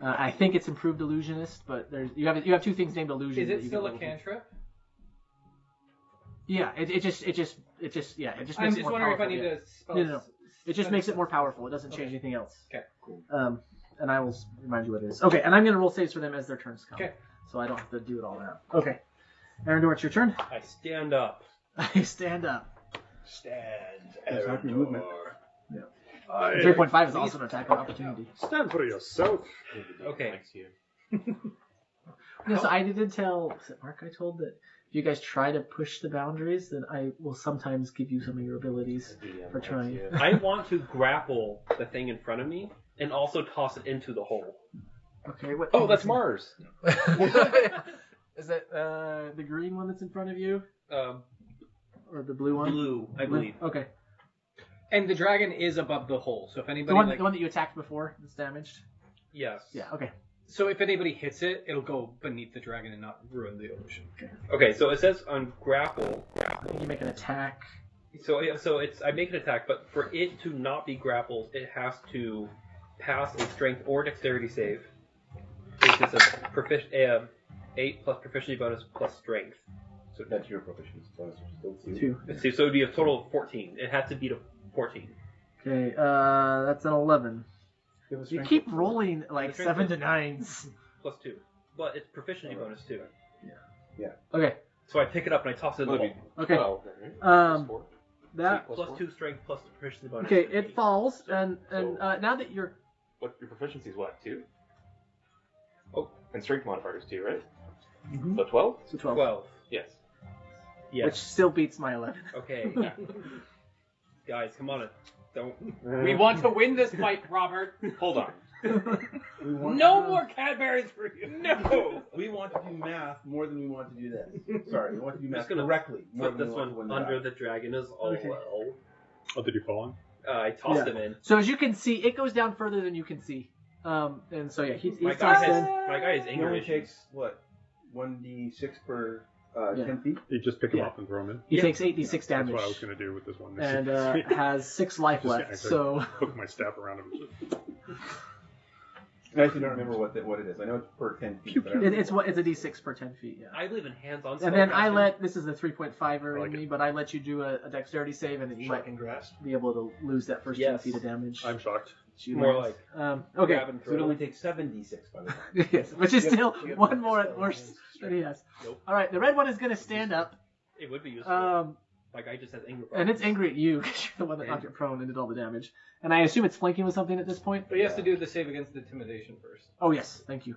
Speaker 1: I think it's improved illusionist, but there's you have two things named illusion.
Speaker 8: Is
Speaker 1: that
Speaker 8: it
Speaker 1: you
Speaker 8: still
Speaker 1: get
Speaker 8: a
Speaker 1: level 3.
Speaker 8: cantrip?
Speaker 1: Yeah, it just makes
Speaker 8: I'm
Speaker 1: it
Speaker 8: just
Speaker 1: more
Speaker 8: wondering if
Speaker 1: powerful.
Speaker 8: I need
Speaker 1: yeah.
Speaker 8: to spell
Speaker 1: No. It just makes it more powerful. It doesn't change
Speaker 8: Okay.
Speaker 1: anything else.
Speaker 8: Okay, cool.
Speaker 1: And I will remind you what it is. Okay, and I'm going to roll saves for them as their turns come.
Speaker 8: Okay.
Speaker 1: So I don't have to do it all now. Okay. Arendor, it's your turn.
Speaker 3: I stand up.
Speaker 1: I stand up.
Speaker 2: Stand.
Speaker 6: That's not your movement.
Speaker 1: 3.5 is also an attack of opportunity.
Speaker 5: Stand for yourself.
Speaker 3: Okay.
Speaker 7: Likes you.
Speaker 1: Yeah, so I did tell, was it Mark I told that if you guys try to push the boundaries, then I will sometimes give you some of your abilities for trying.
Speaker 3: I want to grapple the thing in front of me and also toss it into the hole.
Speaker 1: Okay, what?
Speaker 7: Oh, that's Mars.
Speaker 1: Is that the green one that's in front of you? Or the blue one?
Speaker 3: Blue, I believe.
Speaker 1: Okay.
Speaker 8: And the dragon is above the hole, so if anybody
Speaker 1: The one that you attacked before that's damaged?
Speaker 3: Yes.
Speaker 1: Yeah, okay.
Speaker 8: So if anybody hits it, it'll go beneath the dragon and not ruin the illusion.
Speaker 3: Okay, so it says on grapple.
Speaker 1: You make an attack.
Speaker 3: So it's I make an attack, but for it to not be grappled, it has to pass a strength or dexterity save. Which is a 8 plus proficiency bonus plus strength.
Speaker 6: So that's your proficiency bonus, which is still 2.
Speaker 3: So it would be a total of 14. It has to beat a 14.
Speaker 1: Okay, that's an 11.
Speaker 6: You have a
Speaker 1: You
Speaker 6: strength
Speaker 1: keep
Speaker 6: of-
Speaker 1: rolling like
Speaker 3: The strength
Speaker 1: 7 to 9s.
Speaker 3: Plus 2. But it's proficiency bonus too.
Speaker 1: Okay,
Speaker 3: So I pick it up and I toss it in the wall.
Speaker 1: Okay.
Speaker 7: 12, right?
Speaker 1: Um,
Speaker 7: Plus 4.
Speaker 1: that.
Speaker 3: Plus 2 strength plus the proficiency bonus.
Speaker 1: Okay, it falls, and
Speaker 7: So-
Speaker 1: now that you're
Speaker 7: What your proficiency is what? 2? Oh, and strength modifier is 2, right? So 12?
Speaker 1: so 12,
Speaker 3: 12.
Speaker 7: Yes.
Speaker 3: Yes.
Speaker 1: which still beats my 11.
Speaker 3: Okay. Guys, come on. Don't.
Speaker 8: We want to win this fight, Robert.
Speaker 7: Hold on.
Speaker 8: No more Cadbury's for you.
Speaker 3: No!
Speaker 6: We want to do math more than we want to do this. Sorry, we want to do math
Speaker 3: just gonna
Speaker 6: correctly more
Speaker 3: Put
Speaker 6: than
Speaker 3: this
Speaker 6: we want to
Speaker 3: one
Speaker 6: win the
Speaker 3: under
Speaker 6: battle.
Speaker 3: the dragon as well.
Speaker 1: Okay.
Speaker 5: Oh, did you fall on?
Speaker 3: I tossed
Speaker 1: Yeah.
Speaker 3: him in.
Speaker 1: So as you can see, it goes down further than you can see. And so yeah, he's
Speaker 3: My guy
Speaker 1: tossed
Speaker 3: has
Speaker 1: in.
Speaker 6: He
Speaker 3: anger
Speaker 6: only
Speaker 3: issues.
Speaker 6: takes, what, 1d6 per
Speaker 1: Yeah.
Speaker 6: 10 feet?
Speaker 5: You just pick him
Speaker 1: Yeah.
Speaker 5: up and throw him in.
Speaker 1: He
Speaker 3: Yeah.
Speaker 1: takes 8d6
Speaker 5: That's
Speaker 1: damage
Speaker 5: what I was going to do with this one.
Speaker 1: and has 6 life
Speaker 5: Just
Speaker 1: left.
Speaker 5: gonna
Speaker 1: So
Speaker 5: hook my staff around him.
Speaker 6: I actually don't remember what it is. I know it's per 10 feet. But I don't
Speaker 1: it's a d6 per 10 feet. Yeah.
Speaker 3: I believe in hands-on
Speaker 1: And then I
Speaker 3: spellcasting.
Speaker 1: this is the 3.5er
Speaker 5: like
Speaker 1: in me,
Speaker 5: it.
Speaker 1: but I let you do a dexterity save, and then you might
Speaker 2: Shocking grasp.
Speaker 1: be able to lose that first 10 feet of damage.
Speaker 5: I'm shocked.
Speaker 1: You
Speaker 3: More
Speaker 1: land.
Speaker 3: like
Speaker 1: okay.
Speaker 3: grab and
Speaker 6: So it
Speaker 3: throw.
Speaker 6: only takes 7d6 by the time.
Speaker 1: Yes, which is
Speaker 2: You
Speaker 1: still
Speaker 2: have- you have
Speaker 1: one
Speaker 2: to
Speaker 1: more
Speaker 2: spell
Speaker 1: worse
Speaker 2: against
Speaker 1: than he has.
Speaker 3: Nope.
Speaker 1: All right, the red one is going to stand up,
Speaker 3: It would be useful. My guy just has anger
Speaker 1: and it's
Speaker 3: problems.
Speaker 1: angry at you because you're the one that knocked it prone and did all the damage. And I assume it's flanking with something at this point.
Speaker 8: But he has to do the save against intimidation first.
Speaker 1: Oh yes, thank you.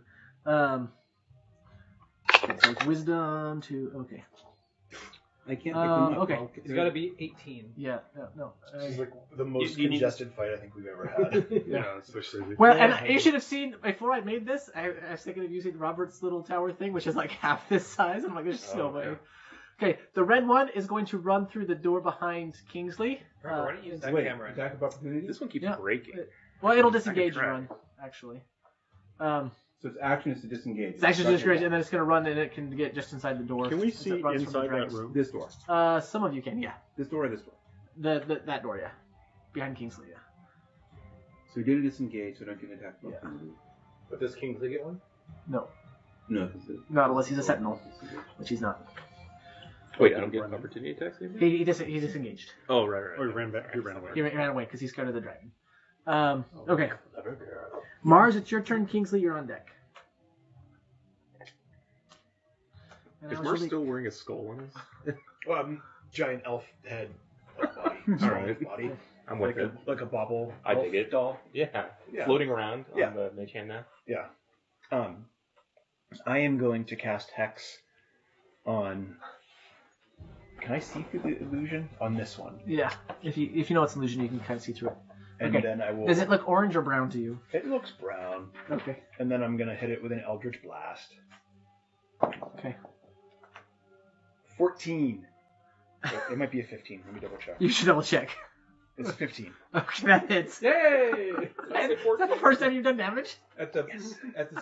Speaker 1: Okay, so it's wisdom to okay.
Speaker 6: I can't pick them up.
Speaker 1: Okay.
Speaker 6: I'll-
Speaker 8: It's got to be 18.
Speaker 1: Yeah, no.
Speaker 2: This is like the most
Speaker 3: you need-
Speaker 2: congested fight I think we've ever had.
Speaker 5: Yeah, it's crazy.
Speaker 1: Well, and you should have seen before I made this. I was thinking of using Robert's little tower thing, which is like half this size. I'm like, there's just no way. Okay, the red one is going to run through the door behind Kingsley.
Speaker 3: Why don't you use that
Speaker 6: Wait,
Speaker 3: camera?
Speaker 6: attack of opportunity?
Speaker 7: This one keeps
Speaker 1: Yeah.
Speaker 7: breaking.
Speaker 1: Well, it'll
Speaker 7: I can
Speaker 1: disengage and
Speaker 7: try.
Speaker 1: run, actually.
Speaker 6: So its action is to disengage.
Speaker 1: It's actually disengage, and then it's going to run, and it can get just inside the door.
Speaker 5: Can we
Speaker 1: as it
Speaker 5: see
Speaker 1: runs from the
Speaker 5: inside that
Speaker 1: dragons.
Speaker 5: room?
Speaker 6: This door.
Speaker 1: Some of you can, yeah.
Speaker 6: This door or this door?
Speaker 1: That door, yeah. Behind Kingsley, yeah.
Speaker 6: So we did a disengage, so don't get an attack of
Speaker 1: Yeah.
Speaker 6: opportunity.
Speaker 9: But does Kingsley get one?
Speaker 1: No,
Speaker 6: No, because it...
Speaker 1: not unless he's a sentinel, which he's not.
Speaker 7: Wait, I don't get opportunity attacks anymore?
Speaker 1: He disengaged.
Speaker 7: Oh, right.
Speaker 5: Oh, he ran back. He ran away.
Speaker 1: He ran away because he's scared of the dragon. Okay. Mars, it's your turn. Kingsley, you're on deck. And
Speaker 7: Is
Speaker 1: I was
Speaker 7: Mars
Speaker 1: really-
Speaker 7: still wearing a skull on us?
Speaker 2: Giant elf head. Body.
Speaker 7: All right.
Speaker 2: Body.
Speaker 7: I'm with
Speaker 2: Like
Speaker 7: it.
Speaker 2: like a bobble.
Speaker 7: I
Speaker 2: elf
Speaker 7: dig it.
Speaker 2: Doll.
Speaker 7: Yeah.
Speaker 2: Yeah.
Speaker 7: Floating around
Speaker 2: Yeah.
Speaker 7: on the mage hand now.
Speaker 2: Yeah. I am going to cast Hex on. Can I see through the illusion on this one?
Speaker 1: Yeah. If you know it's an illusion, you can kind of see through it.
Speaker 2: And
Speaker 1: Okay.
Speaker 2: then I will.
Speaker 1: Does it look orange or brown to you?
Speaker 2: It looks brown.
Speaker 1: Okay.
Speaker 2: And then I'm gonna hit it with an Eldritch Blast.
Speaker 1: Okay.
Speaker 2: 14. It might be a 15. Let me double check.
Speaker 1: You should double check.
Speaker 2: It's 15.
Speaker 1: Okay, that hits.
Speaker 8: Yay!
Speaker 1: Is that the first time you've done damage?
Speaker 6: As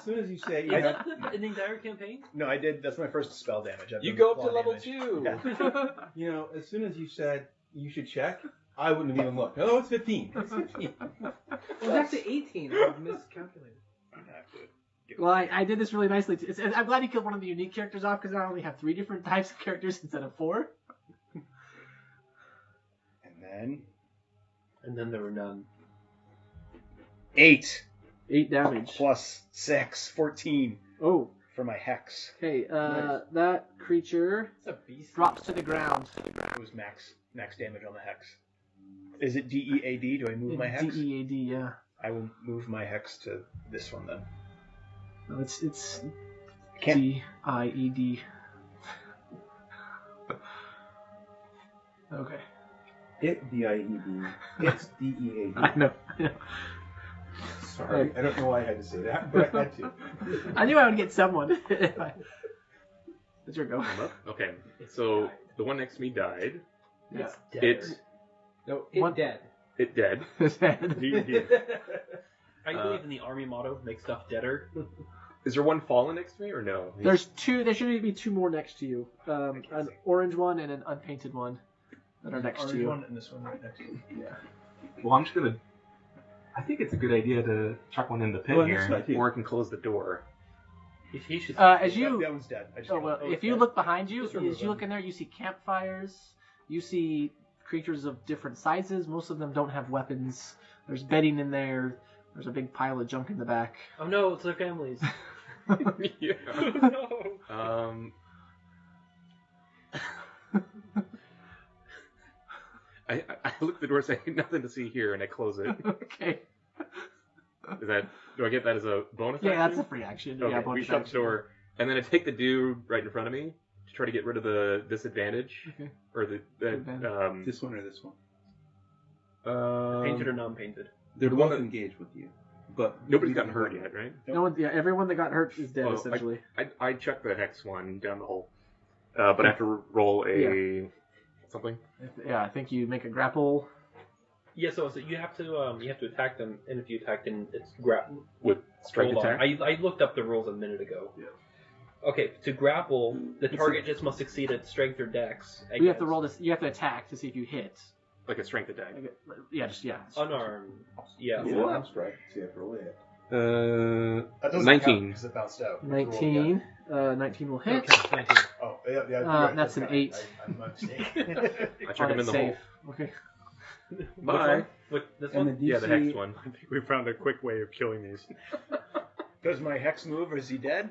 Speaker 6: soon as you say...
Speaker 3: Is that in the entire campaign?
Speaker 2: No, I did. That's my first spell damage. I've
Speaker 9: You
Speaker 2: done
Speaker 9: go up
Speaker 2: claw
Speaker 9: to level
Speaker 2: damage.
Speaker 9: 2.
Speaker 2: Yeah.
Speaker 6: You know, as soon as you said you should check, I wouldn't have even looked. Oh, it's 15. It's 15.
Speaker 8: Well, that's the 18. I miscalculated.
Speaker 2: I'm gonna have to-
Speaker 1: Well, I did this really nicely. I'm glad you killed one of the unique characters off because I only have 3 different types of characters instead of 4.
Speaker 2: And
Speaker 3: And then there were none.
Speaker 2: 8
Speaker 1: 8 damage.
Speaker 2: plus 6, 14
Speaker 1: Oh.
Speaker 2: for my Hex.
Speaker 1: Okay,
Speaker 6: Nice.
Speaker 1: that creature
Speaker 8: It's a beast.
Speaker 1: drops to the ground.
Speaker 2: It was max damage on the Hex. Is it DEAD? Do I move my Hex?
Speaker 1: DEAD, yeah.
Speaker 2: I will move my Hex to this one then.
Speaker 1: No, it's
Speaker 2: Can't.
Speaker 1: DIED. Okay.
Speaker 6: It D-I-E-D. It's D-E-A-D.
Speaker 1: I know.
Speaker 6: Sorry, I don't know why I had to say that, but I had to.
Speaker 1: I knew I would get someone. It's your go.
Speaker 7: I'm up. Okay, so the one next to me died.
Speaker 1: Yeah.
Speaker 7: It
Speaker 8: No, it
Speaker 1: One-
Speaker 8: dead.
Speaker 7: dead.
Speaker 3: I believe in the army motto, make stuff deader.
Speaker 7: Is there one fallen next to me or no?
Speaker 1: There's 2. There should be 2 more next to you. An orange one and an unpainted one that are next to
Speaker 2: Orange
Speaker 1: you.
Speaker 2: one and this one right next to me.
Speaker 1: Yeah.
Speaker 10: Well, I'm just gonna. I think it's a good idea to chuck one in the pit
Speaker 6: Well,
Speaker 10: here.
Speaker 6: that's what I think.
Speaker 7: Or I can close the door.
Speaker 3: He should.
Speaker 1: As you
Speaker 2: That one's dead. I just
Speaker 1: Oh
Speaker 2: killed
Speaker 1: well,
Speaker 2: it.
Speaker 1: if you look behind you,
Speaker 3: Just remove
Speaker 1: as you
Speaker 3: them.
Speaker 1: look in there, you see campfires. You see creatures of different sizes. Most of them don't have weapons. There's bedding in there. There's a big pile of junk in the back.
Speaker 3: Oh no, it's their families.
Speaker 7: Yeah.
Speaker 3: no.
Speaker 7: the door, say nothing to see here, and I close it.
Speaker 1: Okay.
Speaker 7: Do I get that as a bonus action?
Speaker 1: Yeah, that's a free action.
Speaker 7: Okay,
Speaker 1: Yeah,
Speaker 7: we
Speaker 1: bonus
Speaker 7: shut the
Speaker 1: action.
Speaker 7: door, and then I take the dude right in front of me to try to get rid of the disadvantage.
Speaker 1: Okay.
Speaker 7: Or the
Speaker 6: This one or this one?
Speaker 3: Painted or non-painted?
Speaker 6: They're
Speaker 7: the
Speaker 6: both
Speaker 7: one that-
Speaker 6: engaged with you, but
Speaker 7: Nobody's gotten hurt yet, right?
Speaker 1: No one, yeah, everyone that got hurt is dead,
Speaker 7: Well,
Speaker 1: essentially.
Speaker 7: I chucked the hex one down the hole, but I have to roll a something.
Speaker 1: Yeah, I think you make a grapple.
Speaker 3: Yeah, so you have to attack them, and if you attack them, it's grapple.
Speaker 7: With strength
Speaker 3: Hold on.
Speaker 7: attack.
Speaker 3: I looked up the rules a minute ago. Yeah. Okay, to grapple, the target just must succeed at strength or dex.
Speaker 1: You have to roll this. You have to attack to see if you hit.
Speaker 7: Like a strength attack.
Speaker 3: Unarmed. Yeah.
Speaker 6: yeah, I'm strike. So you have to roll it.
Speaker 9: That doesn't
Speaker 7: 19.
Speaker 9: because it bounced out.
Speaker 1: 19. 19 will hit.
Speaker 8: Okay, 19.
Speaker 9: Oh, yeah, yeah. You're right,
Speaker 1: That's an 8.
Speaker 9: I'm mistaken.
Speaker 7: I chuck him in the hole.
Speaker 1: Okay.
Speaker 7: Bye.
Speaker 3: This
Speaker 2: And
Speaker 3: one?
Speaker 2: the DC,
Speaker 7: Yeah, the hex one.
Speaker 5: I think we found a quick way of killing these.
Speaker 2: Does my hex move or is he dead?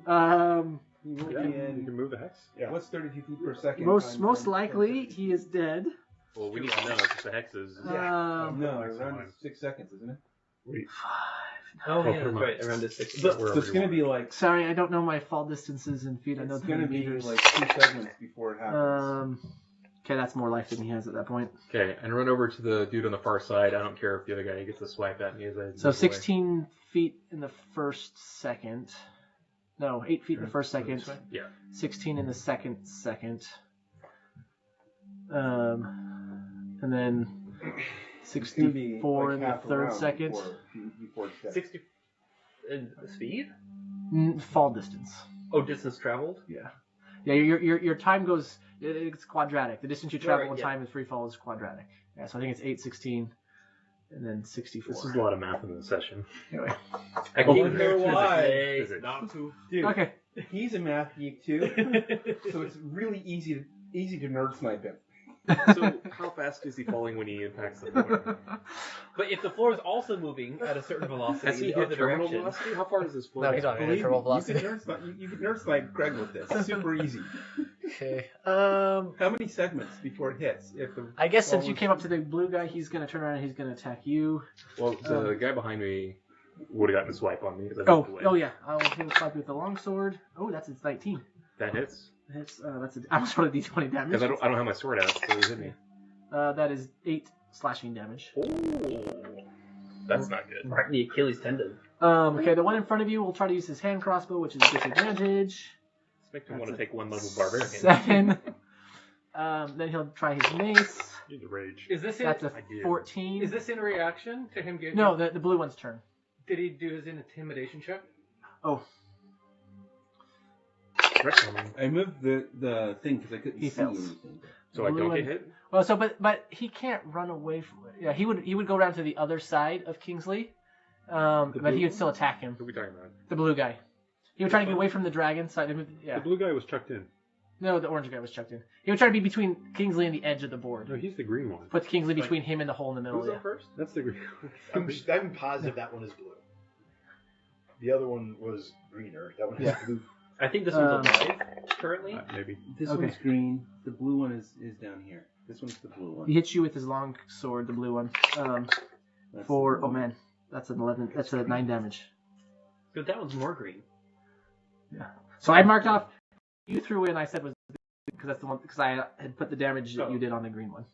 Speaker 5: Yeah, you can move the hex.
Speaker 2: Yeah.
Speaker 6: What's 32 feet per second?
Speaker 1: Most likely he is dead.
Speaker 7: Well, we need to know if the hex is.
Speaker 6: No, around 6 seconds, isn't it?
Speaker 3: Oh, yeah,
Speaker 7: put
Speaker 3: that's
Speaker 7: 'em
Speaker 3: right.
Speaker 7: up.
Speaker 3: Around the 6.
Speaker 6: So it's going to be like
Speaker 1: Sorry, I don't know my fall distances in feet. I know
Speaker 6: it's
Speaker 1: them
Speaker 6: going to
Speaker 1: in
Speaker 6: be
Speaker 1: meters.
Speaker 6: like 2 segments before it happens.
Speaker 1: Okay, that's more life than he has at that point.
Speaker 7: Okay, and run over to the dude on the far side. I don't care if the other guy gets a swipe at me as I.
Speaker 1: So 16 feet in the first second. No, 8 feet in the first second.
Speaker 7: Yeah.
Speaker 1: 16 in the second. And then
Speaker 6: It's gonna be
Speaker 1: 64 in the
Speaker 6: half
Speaker 1: third
Speaker 6: around
Speaker 1: second.
Speaker 6: Before it steps.
Speaker 3: 60. Speed?
Speaker 1: Fall distance.
Speaker 3: Oh, distance traveled?
Speaker 1: Yeah. Yeah, your time goes. It's quadratic. The distance you travel
Speaker 3: Right,
Speaker 1: in
Speaker 3: yeah.
Speaker 1: time in free fall is quadratic. Yeah, so I think it's 8, 16, and then 64.
Speaker 7: This is a lot of math in the session.
Speaker 1: Anyway.
Speaker 3: I
Speaker 6: Oh,
Speaker 3: can't
Speaker 6: no, why?
Speaker 7: Is it?
Speaker 10: Not to.
Speaker 6: Dude,
Speaker 1: Okay.
Speaker 6: he's a math geek too, so it's really easy to nerd snipe him.
Speaker 7: So, how fast is he falling when he impacts the floor?
Speaker 3: But if the floor is also moving at a certain velocity
Speaker 7: Has
Speaker 3: in
Speaker 7: he
Speaker 3: the
Speaker 7: hit
Speaker 3: other
Speaker 7: terminal
Speaker 3: direction,
Speaker 7: velocity? How far is this floor?
Speaker 1: No, he's not
Speaker 6: Believe
Speaker 1: terminal
Speaker 6: me, you
Speaker 1: velocity.
Speaker 6: can nerd snipe Greg with this. It's super easy.
Speaker 1: Okay.
Speaker 6: How many segments before it hits? If the
Speaker 1: I guess since you
Speaker 6: ball
Speaker 1: came up to the blue guy, he's gonna turn around and he's gonna attack you.
Speaker 7: Well, the guy behind me would have gotten a swipe on me. 'Cause I moved away.
Speaker 1: Oh yeah. He'll slap you with the longsword. Oh, that's its 19.
Speaker 7: That hits.
Speaker 1: That's I almost rolled a d20 damage.
Speaker 7: Because I don't have my sword out, so he hit me.
Speaker 1: That is 8 slashing damage.
Speaker 7: Oh, that's not good.
Speaker 3: right in the Achilles tendon.
Speaker 1: Okay, the one in front of you will try to use his hand crossbow, which is a disadvantage.
Speaker 7: Let's make him want to take one level barbarian.
Speaker 1: 7. Then he'll try his mace.
Speaker 5: You need to rage.
Speaker 8: Is this in,
Speaker 1: That's a
Speaker 7: I did.
Speaker 1: 14.
Speaker 8: is this in reaction to him getting?
Speaker 1: No, the blue one's turn.
Speaker 8: Did he do his intimidation check?
Speaker 1: Oh,
Speaker 6: I moved the thing because I couldn't
Speaker 1: He
Speaker 6: see
Speaker 1: fails.
Speaker 6: anything.
Speaker 7: So I
Speaker 1: Blue
Speaker 7: don't get
Speaker 1: and-
Speaker 7: hit?
Speaker 1: well, so but he can't run away from it. Yeah, he would go down to the other side of Kingsley, but he would still attack him.
Speaker 7: What are we talking about?
Speaker 1: The blue guy. He would try to get away from the dragon side. Yeah.
Speaker 5: The blue guy was chucked in.
Speaker 1: No, the orange guy was chucked in. He would try to be between Kingsley and the edge of the board.
Speaker 5: No, he's the green one.
Speaker 1: Put Kingsley between him and the hole in the middle.
Speaker 7: Who's
Speaker 1: Yeah.
Speaker 7: up first?
Speaker 5: That's the green one.
Speaker 9: I'm positive that one is blue. The other one was greener. That one is blue.
Speaker 3: I think this one's alive currently.
Speaker 5: Maybe.
Speaker 6: This
Speaker 1: Okay.
Speaker 6: one's green. The blue one is down here. This one's the blue one.
Speaker 1: He hits you with his long sword, the blue one.
Speaker 6: That's
Speaker 1: For
Speaker 6: the blue one.
Speaker 1: man, that's an 11. That's a 9 damage.
Speaker 3: But that one's more green.
Speaker 1: So I marked off. You threw in. I said was because that's the one because I had put the damage that you did on the green one.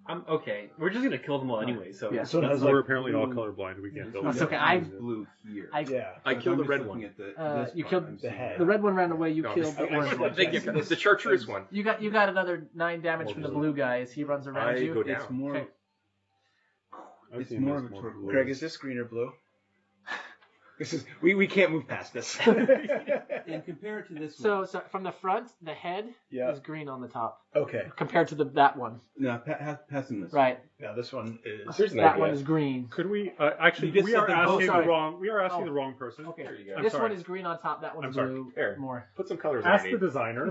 Speaker 3: I'm okay. We're just gonna kill them all anyway. So
Speaker 1: Yeah.
Speaker 9: This one has
Speaker 5: We're
Speaker 9: like
Speaker 5: apparently all
Speaker 9: blue-
Speaker 5: colorblind. We can't tell.
Speaker 1: That's
Speaker 5: the
Speaker 1: okay,
Speaker 5: difference.
Speaker 6: Blue here.
Speaker 9: Yeah.
Speaker 7: I killed the
Speaker 6: I'm
Speaker 7: red
Speaker 6: just
Speaker 7: one.
Speaker 6: looking at the, this
Speaker 1: You
Speaker 6: part.
Speaker 1: killed
Speaker 6: I'm
Speaker 9: the
Speaker 6: seeing-
Speaker 9: head.
Speaker 1: The red one ran away. You
Speaker 7: No,
Speaker 1: killed the orange one.
Speaker 7: Thank you. The chartreuse one.
Speaker 1: You got another 9 damage from the blue guy as he runs around
Speaker 7: I
Speaker 1: you.
Speaker 7: go down.
Speaker 6: It's more.
Speaker 1: Okay.
Speaker 5: I've
Speaker 6: It's
Speaker 5: seen
Speaker 6: more
Speaker 5: this
Speaker 6: of a
Speaker 5: more
Speaker 6: torpedo.
Speaker 5: blue.
Speaker 2: Greg, is this green or blue? This is we can't move past this.
Speaker 6: And compared to this one.
Speaker 1: So from the front, the head
Speaker 9: Yeah.
Speaker 1: is green on the top
Speaker 9: Okay.
Speaker 1: compared to that one.
Speaker 6: No, pass him this.
Speaker 1: Right.
Speaker 9: Now this one is.
Speaker 7: Here's an
Speaker 1: That
Speaker 7: idea.
Speaker 1: one is green.
Speaker 5: Could we actually?
Speaker 6: You just
Speaker 5: We
Speaker 6: said
Speaker 5: are
Speaker 6: they're both-
Speaker 5: asking
Speaker 1: sorry.
Speaker 5: the wrong. We are asking
Speaker 1: Oh.
Speaker 5: the wrong person.
Speaker 1: Okay.
Speaker 7: There you go.
Speaker 1: This
Speaker 5: I'm
Speaker 1: one
Speaker 5: sorry.
Speaker 1: is green on top. That one's
Speaker 5: I'm sorry.
Speaker 1: blue.
Speaker 7: There.
Speaker 1: More.
Speaker 7: Put some colors
Speaker 5: Ask the
Speaker 7: underneath.
Speaker 5: designer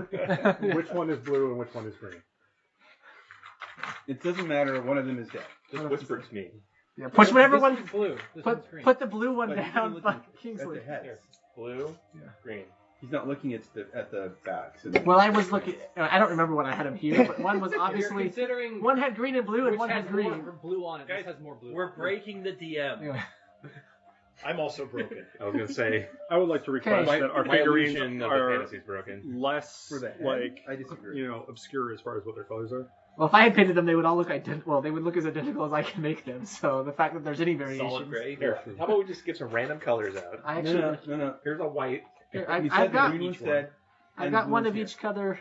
Speaker 5: which one is blue and which one is green.
Speaker 6: It doesn't matter. One of them is dead.
Speaker 7: Just whisper it to me.
Speaker 1: Yeah. Push whatever
Speaker 8: This
Speaker 1: one.
Speaker 8: one's blue. This one's green.
Speaker 1: Put the blue one
Speaker 6: But you can
Speaker 1: down
Speaker 6: look
Speaker 1: by
Speaker 6: at
Speaker 1: Kingsley.
Speaker 6: the heads.
Speaker 7: Blue, green.
Speaker 6: He's not looking at the backs.
Speaker 1: Well, I was looking. I don't remember when I had him here, but one was obviously.
Speaker 8: Considering
Speaker 1: One had green and blue, and
Speaker 8: which
Speaker 1: one
Speaker 8: has
Speaker 1: had green.
Speaker 8: more blue on it.
Speaker 3: Guys,
Speaker 8: This has more blue.
Speaker 3: We're
Speaker 8: on it.
Speaker 3: breaking the DM.
Speaker 1: Anyway.
Speaker 9: I'm also broken.
Speaker 7: I was gonna say
Speaker 5: I would like to request
Speaker 1: Okay.
Speaker 5: that our
Speaker 7: my
Speaker 5: figurines
Speaker 7: illusion of the
Speaker 5: are
Speaker 7: fantasy's broken.
Speaker 5: less
Speaker 6: For the head,
Speaker 5: like
Speaker 6: I disagree.
Speaker 5: obscure as far as what their colors are.
Speaker 1: Well, if I had painted them, they would all look identical. Well, they would look as identical as I can make them. So the fact that there's any variations.
Speaker 3: Solid gray.
Speaker 7: Here, how about we just get some random colors out?
Speaker 1: I actually.
Speaker 6: No.
Speaker 7: Here's a white.
Speaker 1: Here,
Speaker 6: You
Speaker 1: I've
Speaker 6: said the
Speaker 1: got.
Speaker 6: green one's dead.
Speaker 1: I've
Speaker 6: and
Speaker 1: got
Speaker 6: the
Speaker 1: one
Speaker 6: blue
Speaker 1: of
Speaker 6: one's
Speaker 1: each color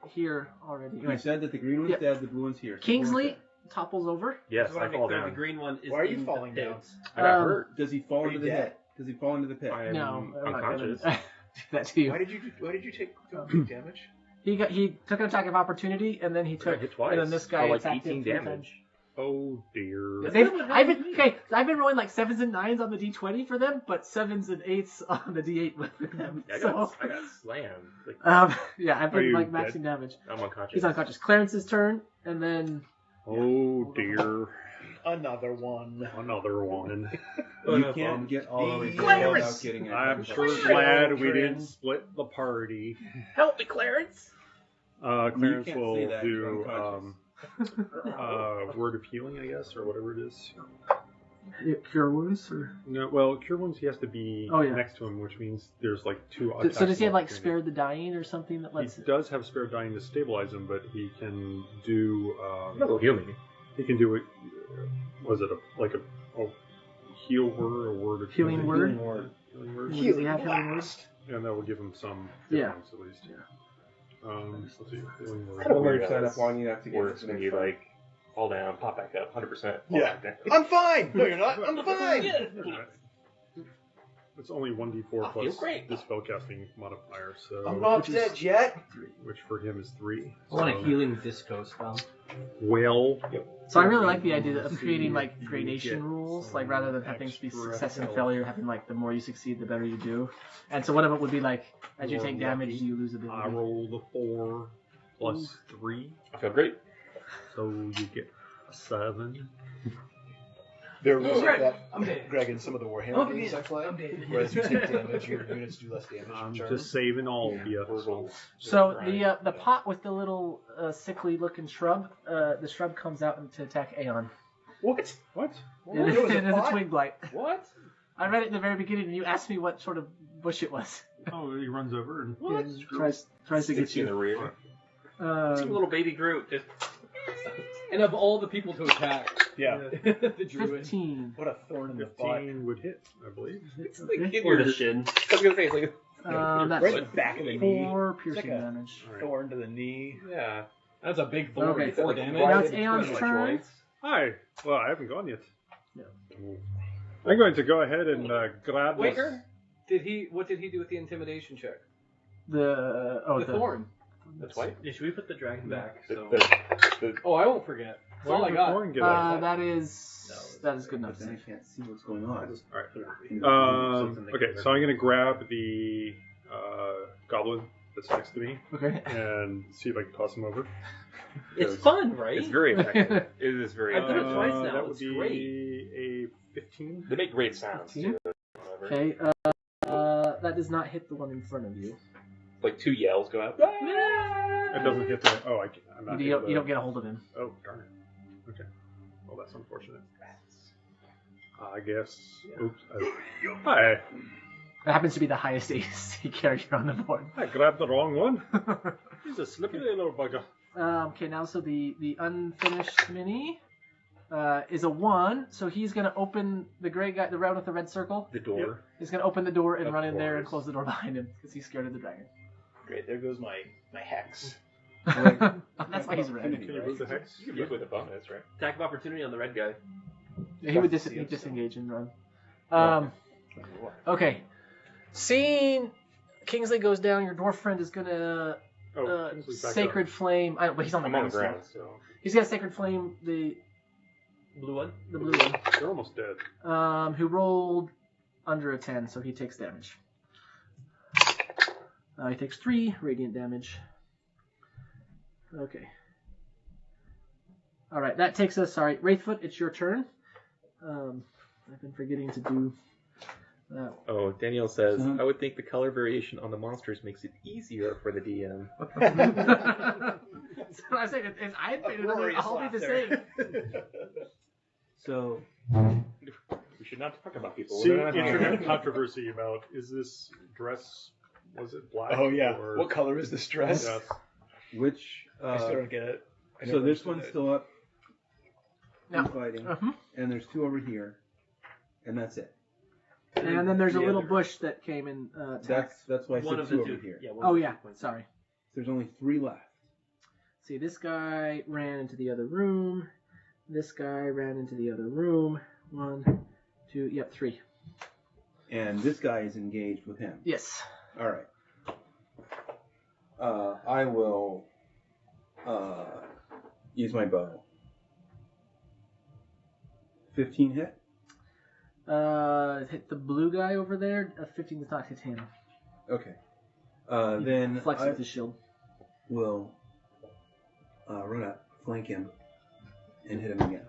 Speaker 1: here already.
Speaker 6: You
Speaker 1: Anyway,
Speaker 6: said that the green one's
Speaker 1: Yep.
Speaker 6: dead, the blue one's here. So
Speaker 1: Kingsley topples over.
Speaker 7: Yes,
Speaker 3: Just wanna
Speaker 7: I
Speaker 3: make
Speaker 7: fall
Speaker 3: clear
Speaker 7: down.
Speaker 3: The green one is
Speaker 9: Why are you
Speaker 3: in
Speaker 9: falling
Speaker 3: the
Speaker 9: down?
Speaker 3: pit.
Speaker 7: I got
Speaker 1: Um,
Speaker 7: hurt.
Speaker 6: Does he fall
Speaker 9: Are
Speaker 6: into
Speaker 9: you
Speaker 6: the
Speaker 9: dead?
Speaker 6: pit? Does he fall into the pit?
Speaker 7: I am
Speaker 1: No, I'm not gonna
Speaker 7: unconscious.
Speaker 1: do that to you.
Speaker 9: Why did you take damage?
Speaker 1: He took an attack of opportunity, and then he
Speaker 7: I got
Speaker 1: took.
Speaker 7: hit twice.
Speaker 1: And then this guy
Speaker 7: for like
Speaker 1: attacked
Speaker 7: 18
Speaker 1: him 3
Speaker 7: damage.
Speaker 1: times.
Speaker 5: Oh dear.
Speaker 1: I've been rolling like 7s and 9s on the D20 for them, but 7s and 8s on the D8 with them.
Speaker 7: I
Speaker 1: So,
Speaker 7: got slammed. Like,
Speaker 1: yeah, I've
Speaker 5: Are
Speaker 1: been
Speaker 5: you
Speaker 1: like
Speaker 5: dead?
Speaker 1: maxing damage.
Speaker 7: I'm unconscious.
Speaker 1: He's unconscious. Clarence's turn, and then
Speaker 5: Oh dear.
Speaker 9: Another one.
Speaker 5: Another one.
Speaker 6: You can't get all the way down
Speaker 1: Clarence!
Speaker 6: without getting it.
Speaker 5: I'm sure glad we didn't split the party.
Speaker 1: help me, Clarence.
Speaker 5: Clarence
Speaker 6: can't
Speaker 5: will
Speaker 6: say that, you're
Speaker 5: do
Speaker 6: unconscious.
Speaker 5: word of healing, I guess, or whatever it is.
Speaker 1: Cure wounds, or
Speaker 5: No, well, cure wounds he has to be
Speaker 1: Oh, yeah.
Speaker 5: next to him, which means there's like 2
Speaker 1: so
Speaker 5: attacks
Speaker 1: does he have
Speaker 5: of
Speaker 1: like
Speaker 5: opportunity.
Speaker 1: spare the dying or something that lets?
Speaker 5: He does have spare dying to stabilize him, but he can do.
Speaker 7: That'll heal me.
Speaker 5: He can do it. Was it a heal word, a word of
Speaker 1: Healing word?
Speaker 5: Healing word. Healing word.
Speaker 1: Does he have healing words?
Speaker 5: And that will give him some
Speaker 1: Yeah.
Speaker 5: points at least. Let's see. Healing word.
Speaker 7: I don't
Speaker 6: Or
Speaker 7: know.
Speaker 6: sign up long enough to get
Speaker 7: Works
Speaker 6: this
Speaker 7: when
Speaker 6: next
Speaker 7: you
Speaker 6: fight.
Speaker 7: like fall down, pop back up, 100%.
Speaker 9: Yeah.
Speaker 7: Back down.
Speaker 9: I'm fine. No, you're not. I'm fine.
Speaker 5: It's only 1d4
Speaker 7: I feel
Speaker 5: plus
Speaker 7: great.
Speaker 5: the spellcasting modifier, so
Speaker 9: I'm not dead yet.
Speaker 5: which for him is 3.
Speaker 8: I want a
Speaker 5: So-
Speaker 8: healing disco spell.
Speaker 5: Well,
Speaker 1: So I really like the idea of creating like gradation rules, like rather than having to be
Speaker 5: Extra
Speaker 1: success and
Speaker 5: health.
Speaker 1: failure, having like the more you succeed, the better you do. And so one of it would be like, as you
Speaker 5: More
Speaker 1: take damage,
Speaker 5: lucky.
Speaker 1: you lose
Speaker 5: I
Speaker 1: ability.
Speaker 5: roll the 4 plus 3,
Speaker 7: I feel great.
Speaker 5: so you get a 7.
Speaker 9: There was
Speaker 8: Greg,
Speaker 9: that,
Speaker 8: I'm dead.
Speaker 9: Greg, in some of the Warhammer
Speaker 8: I'm
Speaker 9: games
Speaker 8: dead.
Speaker 9: I play,
Speaker 8: I'm dead.
Speaker 9: whereas you take damage, your units do less damage.
Speaker 5: I'm
Speaker 9: in turn.
Speaker 5: just saving all of you.
Speaker 1: So the pot with the little sickly looking shrub, the shrub comes out to attack Aeon.
Speaker 9: What?
Speaker 5: What?
Speaker 1: It is
Speaker 9: There was a
Speaker 1: a
Speaker 9: pot?
Speaker 1: twig blight.
Speaker 8: What?
Speaker 1: I read it in the very beginning, and you asked me what sort of bush it was.
Speaker 5: Oh, he runs over and
Speaker 1: And tries to get
Speaker 7: Sticks you in the
Speaker 1: you.
Speaker 7: rear. It's a little baby Groot. Just
Speaker 8: And of all the people to attack,
Speaker 9: Yeah.
Speaker 8: the druid.
Speaker 1: 15.
Speaker 9: What a thorn in the butt.
Speaker 5: 15 would hit, I believe.
Speaker 1: Okay.
Speaker 3: Or the shin.
Speaker 7: I was gonna say, it's like,
Speaker 1: That's
Speaker 9: Right in the back of the knee.
Speaker 1: 4 piercing
Speaker 9: like a-
Speaker 1: damage.
Speaker 9: Thorn to the knee.
Speaker 7: yeah.
Speaker 8: That's a big thorn.
Speaker 1: Okay.
Speaker 8: 4
Speaker 7: Like,
Speaker 8: damage.
Speaker 1: Now it's
Speaker 7: between
Speaker 1: Aeon's
Speaker 7: my
Speaker 1: turn.
Speaker 7: joints.
Speaker 5: Hi. Well, I haven't gone yet.
Speaker 1: Yeah.
Speaker 5: I'm going to go ahead and grab
Speaker 8: Wait,
Speaker 5: this.
Speaker 8: what did he do with the intimidation check?
Speaker 1: The
Speaker 8: Thorn.
Speaker 7: That's white.
Speaker 3: Yeah, should we put the dragon back? So
Speaker 8: Oh, I won't forget. That's all I got.
Speaker 5: Thorn get out?
Speaker 1: that is good enough.
Speaker 6: But then I can't see what's going on.
Speaker 5: Okay, so I'm going to grab the goblin that's next to me
Speaker 1: Okay.
Speaker 5: and see if I can toss him over.
Speaker 3: it's fun, right?
Speaker 7: It's very effective. It is very
Speaker 3: I've done it
Speaker 7: effective.
Speaker 3: twice now.
Speaker 5: That would
Speaker 3: It's
Speaker 5: be
Speaker 3: great.
Speaker 5: a 15.
Speaker 7: They make great sounds,
Speaker 1: 15?
Speaker 7: too.
Speaker 1: Okay. That does not hit the one in front of you.
Speaker 7: Like 2 yells go out.
Speaker 5: It doesn't hit the. Oh, I'm not.
Speaker 1: You
Speaker 5: able to-
Speaker 1: don't get a hold of him.
Speaker 5: Oh, darn it. Okay. Well, that's unfortunate. I guess. Oops. Hi.
Speaker 1: That happens to be the highest AC character on the board.
Speaker 5: I grabbed the wrong one. He's a slippery little bugger.
Speaker 1: Okay, now so the unfinished mini is a 1, so he's gonna open the gray guy, the round with the red circle.
Speaker 7: The door.
Speaker 1: He's gonna open the door and
Speaker 7: Of
Speaker 1: run in there and
Speaker 7: course.
Speaker 1: close the door behind him because he's scared of the dragon.
Speaker 9: Great, there goes my hex.
Speaker 1: That's why he's red.
Speaker 5: Can you move the hex?
Speaker 7: You can move with a bonus, right?
Speaker 3: Attack of opportunity on the red guy.
Speaker 1: Yeah, he would disengage and run. Okay. Seeing Kingsley goes down, your dwarf friend is gonna
Speaker 5: Oh, Kingsley's back
Speaker 1: sacred flame. But he's on the
Speaker 7: I'm on
Speaker 1: ground.
Speaker 7: the ground,
Speaker 1: still.
Speaker 7: so.
Speaker 1: He's gonna sacred flame the
Speaker 3: Blue one.
Speaker 1: blue one.
Speaker 5: up. They're almost dead.
Speaker 1: Who rolled under a 10, so he takes damage. He takes 3 radiant damage. Okay. Alright, that takes us. Sorry, Wraithfoot, it's your turn. I've been forgetting to do
Speaker 7: Oh, Danielle says, I would think the color variation on the monsters makes it easier for the DM.
Speaker 1: So I say, and I painted it all be the same.
Speaker 2: So
Speaker 7: we should not talk about people.
Speaker 5: See, internet controversy about is this dress, was it black?
Speaker 2: Oh yeah.
Speaker 5: Or...
Speaker 2: What color is this dress?
Speaker 5: Yes.
Speaker 6: Which
Speaker 2: I still don't get it.
Speaker 6: So this one's still up.
Speaker 1: No.
Speaker 6: Fighting, and there's 2 over here, and that's it.
Speaker 1: And then there's a little bush that came in.
Speaker 6: That's why I said 2 over here.
Speaker 3: Yeah,
Speaker 1: Oh yeah, sorry.
Speaker 6: There's only 3 left.
Speaker 1: See, this guy ran into the other room. This guy ran into the other room. 1, 2, yep, 3.
Speaker 6: And this guy is engaged with him.
Speaker 1: Yes.
Speaker 6: All right. I will use my bow. 15 hit.
Speaker 1: Hit the blue guy over there. 15 does not hit him.
Speaker 6: Okay. Then
Speaker 1: Flex with his shield.
Speaker 6: Will run up, flank him, and hit him again.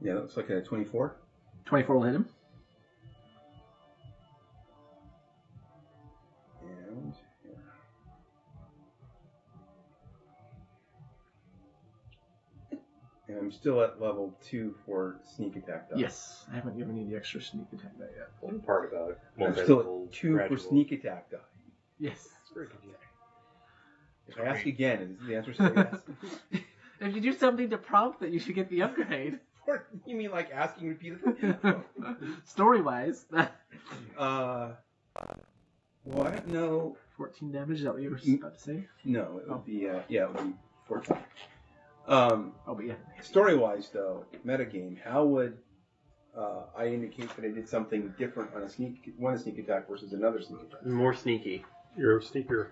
Speaker 6: Yeah, that looks like a 24.
Speaker 1: 24 will hit him.
Speaker 6: And And I'm still at level 2 for sneak attack die.
Speaker 1: Yes, I haven't given you the extra sneak attack die yet.
Speaker 7: One part about
Speaker 6: I'm still at 2 for sneak attack die.
Speaker 1: Yes.
Speaker 7: It's very good.
Speaker 6: If I ask again, is the answer still yes?
Speaker 1: If you do something to prompt that, you should get the upgrade.
Speaker 6: You mean like asking repeatedly?
Speaker 1: Story-wise.
Speaker 6: Well, I don't know.
Speaker 1: 14 damage, is that what you were about to say?
Speaker 6: No, it would be, it would be 14.
Speaker 1: But yeah.
Speaker 6: Story-wise, though, metagame, how would I indicate that I did something different on a sneak attack versus another sneak attack?
Speaker 3: More sneaky.
Speaker 5: You're a sneaker.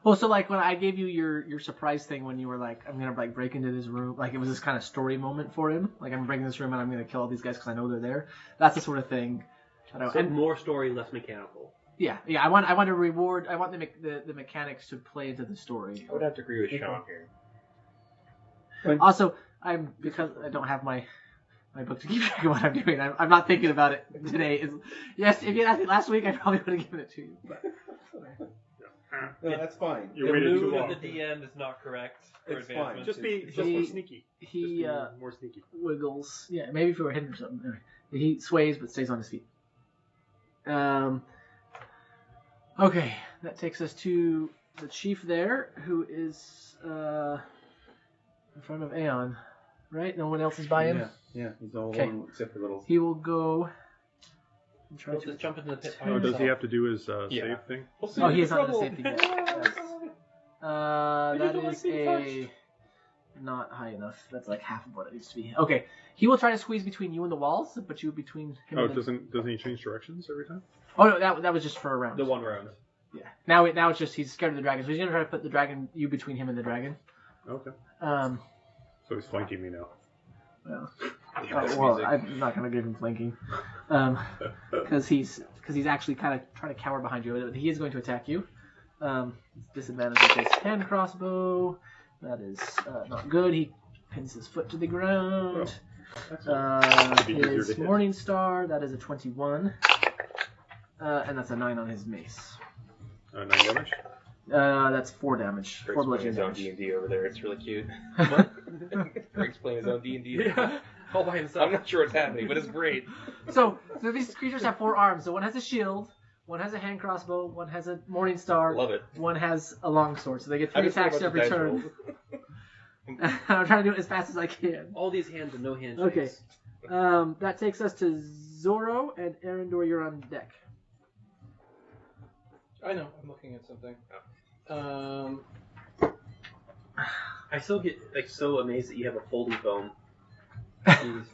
Speaker 1: Well, so like when I gave you your surprise thing when you were like, I'm gonna like break into this room, like it was this kind of story moment for him. Like I'm breaking this room and I'm gonna kill all these guys because I know they're there. That's the sort of thing.
Speaker 3: And more story, less mechanical.
Speaker 1: Yeah. I want to reward. I want the mechanics to play into the story.
Speaker 7: I would have to agree with Sean here.
Speaker 1: Also, because I don't have my book to keep track of what I'm doing. I'm not thinking about it today. Yes, if you asked me last week, I probably would have given it to you. But
Speaker 6: no, that's fine.
Speaker 5: You waited too long.
Speaker 3: The DM is not correct.
Speaker 6: It's fine.
Speaker 5: Just more sneaky.
Speaker 1: He
Speaker 5: more sneaky.
Speaker 1: Wiggles. Yeah, maybe if we were hidden or something. Anyway, he sways but stays on his feet. Okay, that takes us to the chief there, who is in front of Aeon, right? No one else is by him?
Speaker 6: Yeah, he's all alone except for little...
Speaker 1: He will go and try to...
Speaker 3: just jump into the pit.
Speaker 5: Oh, does he have to do his save thing?
Speaker 1: Oh, he is not the save thing yet. Yes. That is a... not high enough. That's like half of what it needs to be. Okay, he will try to squeeze between you and the walls, but you between him and
Speaker 5: doesn't he change directions every time?
Speaker 1: Oh, no, that was just for a round.
Speaker 3: The one round.
Speaker 1: Yeah. Now it's just he's scared of the dragon, so he's gonna try to put the dragon between him and the dragon.
Speaker 5: Okay.
Speaker 1: So
Speaker 5: he's flanking me now.
Speaker 1: Well, I'm not gonna give him flanking, because he's actually kind of trying to cower behind you. He is going to attack you. Disadvantage with his hand crossbow. That is not good. He pins his foot to the ground. His Morning Star. That is a 21. And that's a 9 on his mace.
Speaker 5: 9 damage?
Speaker 1: That's 4 damage.
Speaker 7: Greg's
Speaker 1: 4
Speaker 7: playing
Speaker 1: bludgeoning
Speaker 7: his own
Speaker 1: damage.
Speaker 7: D&D over there. It's really cute.
Speaker 1: What?
Speaker 7: Greg's playing his own D&D.
Speaker 3: Yeah. All by himself.
Speaker 7: I'm not sure what's happening, but it's great.
Speaker 1: So these creatures have 4 arms. So one has a shield, one has a hand crossbow, one has a Morning Star.
Speaker 7: Love it.
Speaker 1: One has a longsword. So they get 3 attacks every turn. I'm trying to do it as fast as I can.
Speaker 3: All these hands and no handshakes.
Speaker 1: Okay. That takes us to Zoro and Arendor. You're on deck.
Speaker 8: I know. I'm looking at something.
Speaker 3: I still get like so amazed that you have a folding phone. Jeez.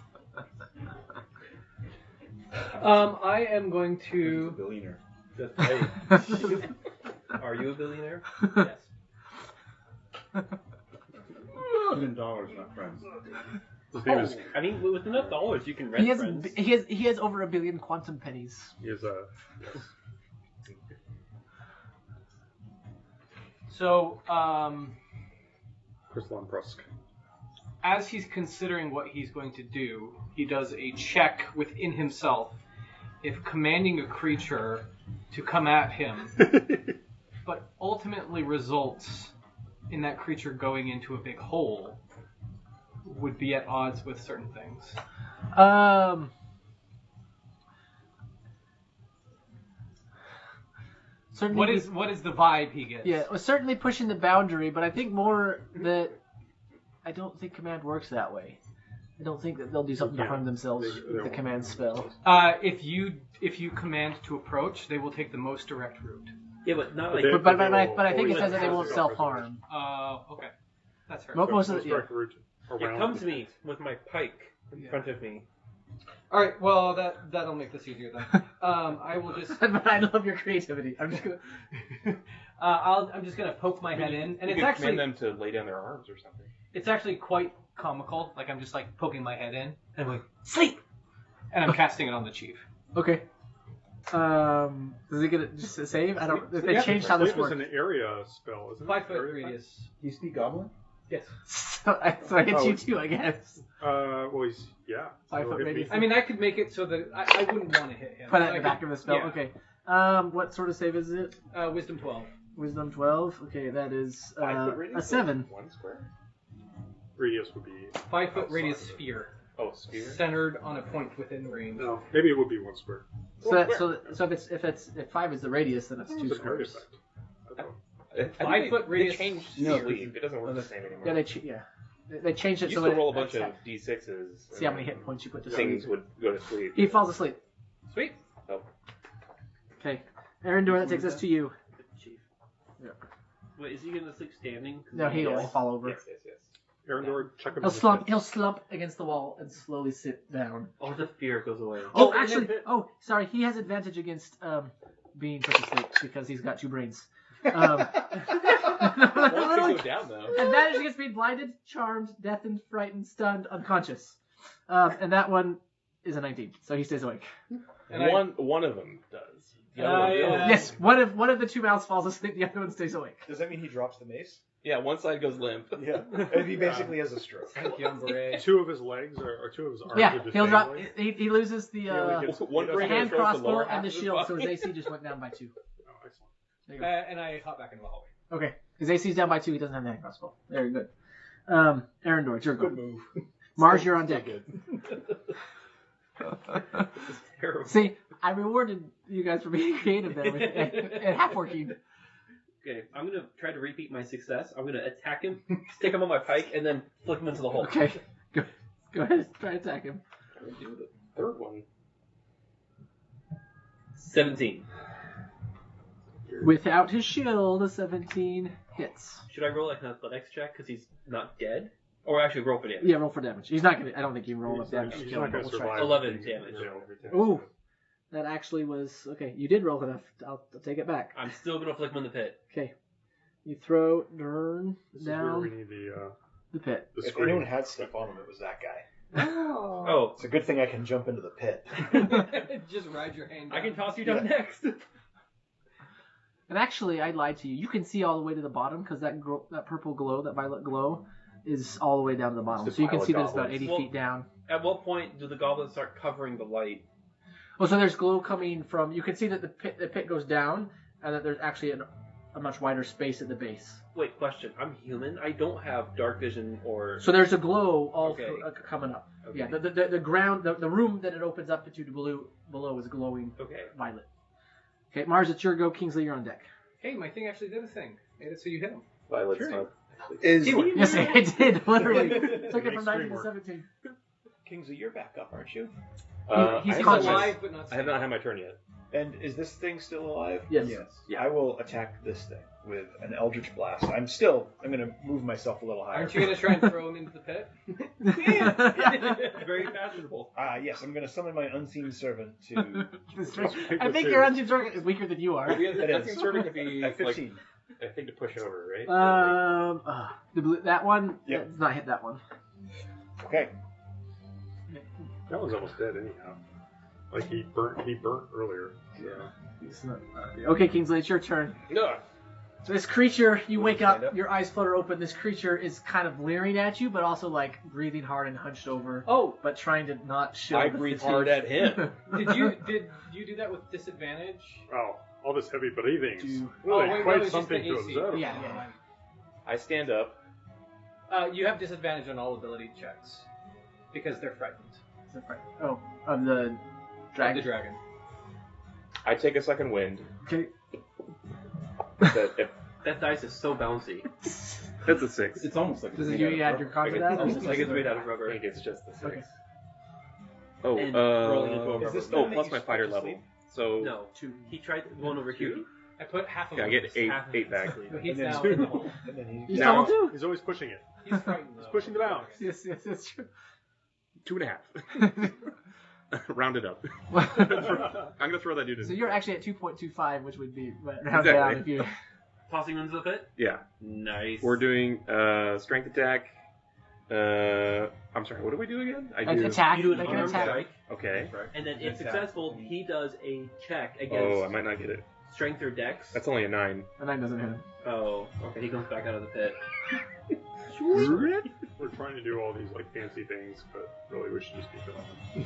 Speaker 8: I am going to.
Speaker 6: Billionaire.
Speaker 3: Just, hey. Are you a billionaire? Yes.
Speaker 6: $1 million, not friends.
Speaker 3: I mean, with enough dollars, you can rent friends.
Speaker 1: He has over 1 billion quantum pennies.
Speaker 5: He has
Speaker 8: So,
Speaker 5: Prislan Brusk.
Speaker 8: as he's considering what he's going to do, he does a check within himself if commanding a creature to come at him, but ultimately results in that creature going into a big hole, would be at odds with certain things.
Speaker 1: Certainly
Speaker 8: What is the vibe he gets?
Speaker 1: Yeah, it was certainly pushing the boundary, but I think more that I don't think command works that way. I don't think that they'll do something to harm themselves with the command spell.
Speaker 8: If you command to approach, they will take the most direct route.
Speaker 3: Yeah, but not like.
Speaker 1: But I think it says that they won't self-harm.
Speaker 8: Okay. That's fair.
Speaker 1: Most of
Speaker 5: Direct route
Speaker 3: Yeah,
Speaker 5: around
Speaker 3: come
Speaker 5: the-
Speaker 3: to me with my pike in front of me.
Speaker 8: All right. Well, that'll make this easier then. I will just.
Speaker 1: But I love your creativity. I'm just gonna.
Speaker 8: I'm just gonna poke my head in, and
Speaker 7: You
Speaker 8: it's
Speaker 7: could
Speaker 8: actually
Speaker 7: command them to lay down their arms or something.
Speaker 8: it's actually quite comical. Like I'm just like poking my head in, and I'm like sleep, and I'm casting it on the chief.
Speaker 1: Okay. Is he gonna just save? I don't. They
Speaker 8: Yeah.
Speaker 1: changed how this
Speaker 5: Sleep is
Speaker 1: works.
Speaker 5: an area spell, isn't it?
Speaker 8: 5 foot
Speaker 5: Area
Speaker 8: radius.
Speaker 6: Do you speak Goblin?
Speaker 8: Yes.
Speaker 1: So I hit you too, I guess.
Speaker 5: Well, he's yeah.
Speaker 1: 5
Speaker 5: He'll
Speaker 1: foot
Speaker 5: hit me.
Speaker 1: radius.
Speaker 8: I mean, I could make it so that I wouldn't want to hit him.
Speaker 1: Put it
Speaker 8: So
Speaker 1: in
Speaker 8: I
Speaker 1: the back
Speaker 8: could-
Speaker 1: of the spell.
Speaker 8: yeah.
Speaker 1: Okay. What sort of save is it?
Speaker 8: Wisdom 12.
Speaker 1: Wisdom 12. Okay, that is
Speaker 7: 5 foot radius?
Speaker 1: a 7.
Speaker 7: 1 square?
Speaker 5: Radius would be
Speaker 8: 5 foot
Speaker 5: outside
Speaker 8: radius
Speaker 5: of it.
Speaker 8: sphere,
Speaker 7: Oh, sphere?
Speaker 8: centered on a point within range.
Speaker 5: No, maybe it would be 1 square.
Speaker 1: So if 5 is the radius, then it's 2
Speaker 5: It's an area
Speaker 1: squares.
Speaker 5: effect. I thought-
Speaker 7: I think
Speaker 8: 5 foot
Speaker 7: they
Speaker 8: radius
Speaker 7: changed
Speaker 6: No,
Speaker 7: sleep. It doesn't work the same anymore.
Speaker 1: Yeah, they changed
Speaker 7: You
Speaker 1: it
Speaker 7: used
Speaker 1: so
Speaker 7: to roll a
Speaker 1: it
Speaker 7: bunch of
Speaker 1: attack-
Speaker 7: d6s.
Speaker 1: See how many hit points you put to
Speaker 7: things
Speaker 1: sleep.
Speaker 7: would go to sleep.
Speaker 1: He falls asleep.
Speaker 8: Sweet.
Speaker 1: Okay, Arendor, that takes us to you.
Speaker 3: Chief. Wait, is he gonna sleep standing?
Speaker 1: No, he'll
Speaker 7: Yes.
Speaker 1: fall over.
Speaker 7: Yes.
Speaker 5: Arendor, check him.
Speaker 1: He'll slump. He'll slump against the wall and slowly sit down.
Speaker 3: All the fear goes away.
Speaker 1: Oh, actually, sorry. He has advantage against being put to sleep because he's got 2 brains.
Speaker 7: Once you go down, though.
Speaker 1: Advantage against being blinded, charmed, deafened, frightened, stunned, unconscious. And that one is a 19, so he stays awake.
Speaker 3: And
Speaker 7: One of them does. The other one
Speaker 8: yeah.
Speaker 7: doesn't.
Speaker 1: Yes, one of the 2 mouths falls asleep, the other one stays awake.
Speaker 9: Does that mean he drops the mace?
Speaker 7: Yeah, one side goes limp.
Speaker 9: Yeah. And he basically has a stroke.
Speaker 8: Thank you, Umbre.
Speaker 5: 2 of his legs or 2 of his arms.
Speaker 1: Yeah,
Speaker 5: are just
Speaker 1: he'll drop.
Speaker 5: dangling.
Speaker 1: He loses the
Speaker 7: One
Speaker 1: the
Speaker 7: brain
Speaker 1: hand
Speaker 7: controls the
Speaker 1: crossbow
Speaker 7: lower
Speaker 1: and
Speaker 7: half
Speaker 1: the
Speaker 7: of his
Speaker 1: shield, so his
Speaker 7: body.
Speaker 1: AC just went down by 2.
Speaker 5: Oh, excellent.
Speaker 1: There you go.
Speaker 8: And I hop back into the hallway.
Speaker 1: Okay, his AC is down by 2. He doesn't have the hand crossbow. Very good. Arendor, it's your go.
Speaker 9: Good move.
Speaker 1: Mars, you're on deck.
Speaker 3: Terrible.
Speaker 1: See, I rewarded you guys for being creative there with, and half working.
Speaker 3: Okay, I'm gonna try to repeat my success. I'm gonna attack him, stick him on my pike, and then flick him into the hole.
Speaker 1: Okay, go ahead, try to attack him.
Speaker 7: Do the third one.
Speaker 3: 17.
Speaker 1: Without his shield, a 17 hits.
Speaker 3: Should I roll like an athletics check because he's not dead? Or actually roll for damage?
Speaker 1: Yeah, roll for damage. He's not gonna. I don't think he can roll
Speaker 5: He's
Speaker 1: enough damage.
Speaker 5: not-
Speaker 1: to
Speaker 5: he's
Speaker 1: kill
Speaker 5: not
Speaker 1: him,
Speaker 5: going
Speaker 1: but
Speaker 5: to
Speaker 1: we'll try.
Speaker 5: survive.
Speaker 3: 11
Speaker 5: being
Speaker 3: damage.
Speaker 5: in jail every day.
Speaker 1: Ooh. That actually was okay. You did roll enough. I'll take it back.
Speaker 3: I'm still gonna flick him in the pit.
Speaker 1: Okay, you throw Dern
Speaker 5: This is where
Speaker 1: down
Speaker 5: we need
Speaker 1: the pit.
Speaker 5: the
Speaker 9: If
Speaker 5: screen.
Speaker 9: anyone had stuff on him, it was that guy.
Speaker 3: Oh,
Speaker 9: It's a good thing I can jump into the pit.
Speaker 8: Just ride your hand.
Speaker 3: I can
Speaker 8: down.
Speaker 3: toss you down next.
Speaker 1: And actually, I lied to you. You can see all the way to the bottom because that purple glow, that violet glow, is all the way down to the bottom.
Speaker 7: It's
Speaker 1: So you can
Speaker 7: the
Speaker 1: see
Speaker 7: pile
Speaker 1: that
Speaker 7: of
Speaker 1: it's about 80
Speaker 3: goblins.
Speaker 1: feet down.
Speaker 3: At what point do the goblins start covering the light?
Speaker 1: Oh, so there's glow coming from. You can see that the pit goes down, and that there's actually a much wider space at the base.
Speaker 3: Wait, question. I'm human. I don't have dark vision or.
Speaker 1: So there's a glow all
Speaker 3: Okay.
Speaker 1: coming up.
Speaker 3: Okay.
Speaker 1: Yeah, the ground, the room that it opens up to below is glowing
Speaker 3: Okay.
Speaker 1: violet. Okay, Mars, it's your go. Kingsley, you're on deck.
Speaker 8: Hey, my thing actually did a thing. Made it so you hit him.
Speaker 7: Violet's
Speaker 8: Sure.
Speaker 7: not.
Speaker 6: Is
Speaker 1: Yes, it did. Literally, took it from
Speaker 5: Extreme
Speaker 1: 19 to
Speaker 5: work.
Speaker 1: 17.
Speaker 9: Kingsley, you're back up, aren't you?
Speaker 1: He's
Speaker 7: I have
Speaker 1: conscious.
Speaker 7: not-
Speaker 8: Alive, but not.
Speaker 7: I have not had my turn yet.
Speaker 9: And is this thing still alive?
Speaker 1: Yes.
Speaker 7: Yeah.
Speaker 9: I will attack this thing with an Eldritch Blast. I'm going to move myself a little higher.
Speaker 8: Aren't you gonna try and throw him into the pit?
Speaker 3: Very fashionable.
Speaker 9: Yes, I'm going to summon my unseen servant to...
Speaker 1: I think your unseen target is weaker than you are.
Speaker 9: It
Speaker 7: That's
Speaker 9: is.
Speaker 7: sort of could be
Speaker 9: At 15.
Speaker 7: like a thing to push over, right?
Speaker 1: The blue, that one.
Speaker 9: Yep.
Speaker 1: Does not hit that one.
Speaker 9: Okay.
Speaker 5: That one's almost dead anyhow. Like he burnt earlier. So.
Speaker 1: It's not- okay, Kingsley, it's your turn.
Speaker 7: No.
Speaker 1: So this creature, you wake up, your eyes flutter open. This creature is kind of leering at you, but also like breathing hard and hunched over.
Speaker 8: Oh,
Speaker 1: but trying to not show.
Speaker 3: I
Speaker 1: the
Speaker 3: breathe
Speaker 1: fatigue.
Speaker 3: hard at him.
Speaker 8: did you do that with disadvantage?
Speaker 5: Oh, all this heavy breathing.
Speaker 8: Wait,
Speaker 5: Quite
Speaker 8: no, it's
Speaker 5: something
Speaker 8: just
Speaker 5: to
Speaker 8: the AC.
Speaker 5: observe.
Speaker 1: Yeah.
Speaker 3: I stand up.
Speaker 8: You have disadvantage on all ability checks because they're frightened.
Speaker 1: Oh, of the dragon.
Speaker 8: Of the dragon.
Speaker 7: I take a second wind.
Speaker 1: Okay.
Speaker 3: That dice is so bouncy.
Speaker 7: That's a 6.
Speaker 6: It's almost like
Speaker 1: Does it give you add your con to that? Or is it
Speaker 3: Like
Speaker 1: just
Speaker 3: it's made out of
Speaker 7: I
Speaker 3: rubber.
Speaker 7: think it's just the 6.
Speaker 1: Okay.
Speaker 7: Oh,
Speaker 3: And rolling into a
Speaker 6: Is
Speaker 3: rubber.
Speaker 6: this the
Speaker 7: oh,
Speaker 6: one that
Speaker 7: plus
Speaker 6: you
Speaker 7: my
Speaker 6: start
Speaker 7: fighter
Speaker 6: to
Speaker 7: level.
Speaker 6: sleep?
Speaker 7: So
Speaker 3: No,
Speaker 1: 2.
Speaker 3: he tried one over here.
Speaker 8: I put half of
Speaker 7: yeah, I
Speaker 8: him.
Speaker 7: get 8
Speaker 8: half of
Speaker 7: 8
Speaker 8: him.
Speaker 7: back.
Speaker 8: So he's
Speaker 9: And then
Speaker 8: now
Speaker 9: two.
Speaker 8: in the hole.
Speaker 9: And then
Speaker 1: You
Speaker 7: Now-
Speaker 1: stumble too?
Speaker 5: He's always pushing it.
Speaker 8: He's frightened.
Speaker 5: He's pushing the bounds.
Speaker 1: Yes, that's true.
Speaker 7: 2.5. Round it up. I'm gonna throw that dude in.
Speaker 1: So you're actually at 2.25, which would be round
Speaker 7: Exactly.
Speaker 1: down if you.
Speaker 3: Tossing into the pit?
Speaker 7: Yeah.
Speaker 3: Nice.
Speaker 7: We're doing strength attack. I'm sorry. What do we do again? I do
Speaker 1: Attack.
Speaker 3: You do an
Speaker 1: Make an
Speaker 3: unarmed
Speaker 1: attack.
Speaker 3: strike,
Speaker 7: Okay.
Speaker 3: and then if
Speaker 6: Attack.
Speaker 3: successful, he does a check
Speaker 7: Oh, I
Speaker 3: against
Speaker 7: might not get it.
Speaker 3: strength or dex.
Speaker 7: That's only a 9.
Speaker 1: A 9 doesn't hit him.
Speaker 3: Oh, okay. He comes back out of the pit.
Speaker 5: We're trying to do all these like fancy things, but really we should just be done.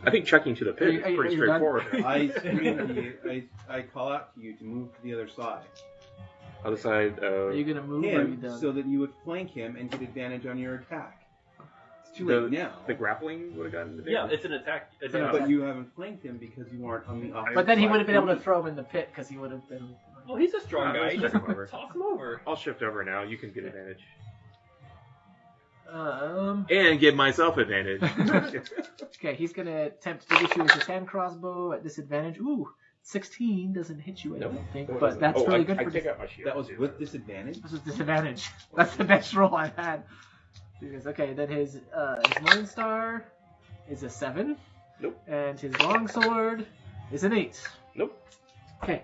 Speaker 7: I think checking to the pit is
Speaker 1: Are you
Speaker 7: pretty
Speaker 1: done?
Speaker 7: straightforward.
Speaker 6: I scream to you. I call out to you to move to the other side.
Speaker 7: Other side.
Speaker 1: Are you gonna move or are you
Speaker 6: Him,
Speaker 1: done?
Speaker 6: so that you would flank him and get advantage on your attack. It's too late now.
Speaker 7: The grappling would have gotten the
Speaker 3: Yeah,
Speaker 7: damage.
Speaker 3: it's an attack.
Speaker 6: But you haven't flanked him because you aren't on the opposite
Speaker 1: But then he
Speaker 6: side.
Speaker 1: would have been able to throw him in the pit because he would have been.
Speaker 3: Oh, he's a strong guy.
Speaker 7: Let's
Speaker 3: You
Speaker 7: check
Speaker 3: just
Speaker 7: him over.
Speaker 3: toss him over.
Speaker 7: I'll shift over now. You can get advantage.
Speaker 1: Okay,
Speaker 7: And give myself advantage.
Speaker 1: he's gonna attempt to hit you with his hand crossbow at disadvantage. Ooh, 16 doesn't hit you, I
Speaker 7: Nope.
Speaker 1: don't think,
Speaker 7: What
Speaker 1: but
Speaker 7: is it?
Speaker 1: that's
Speaker 7: Oh,
Speaker 1: really
Speaker 7: I
Speaker 1: good for
Speaker 7: take out my shield.
Speaker 6: That was
Speaker 7: too.
Speaker 6: with disadvantage.
Speaker 1: This is disadvantage. That's the best roll I've had. Okay, then his Morning Star is a 7.
Speaker 7: Nope.
Speaker 1: And his Longsword is an 8.
Speaker 7: Nope.
Speaker 1: Okay.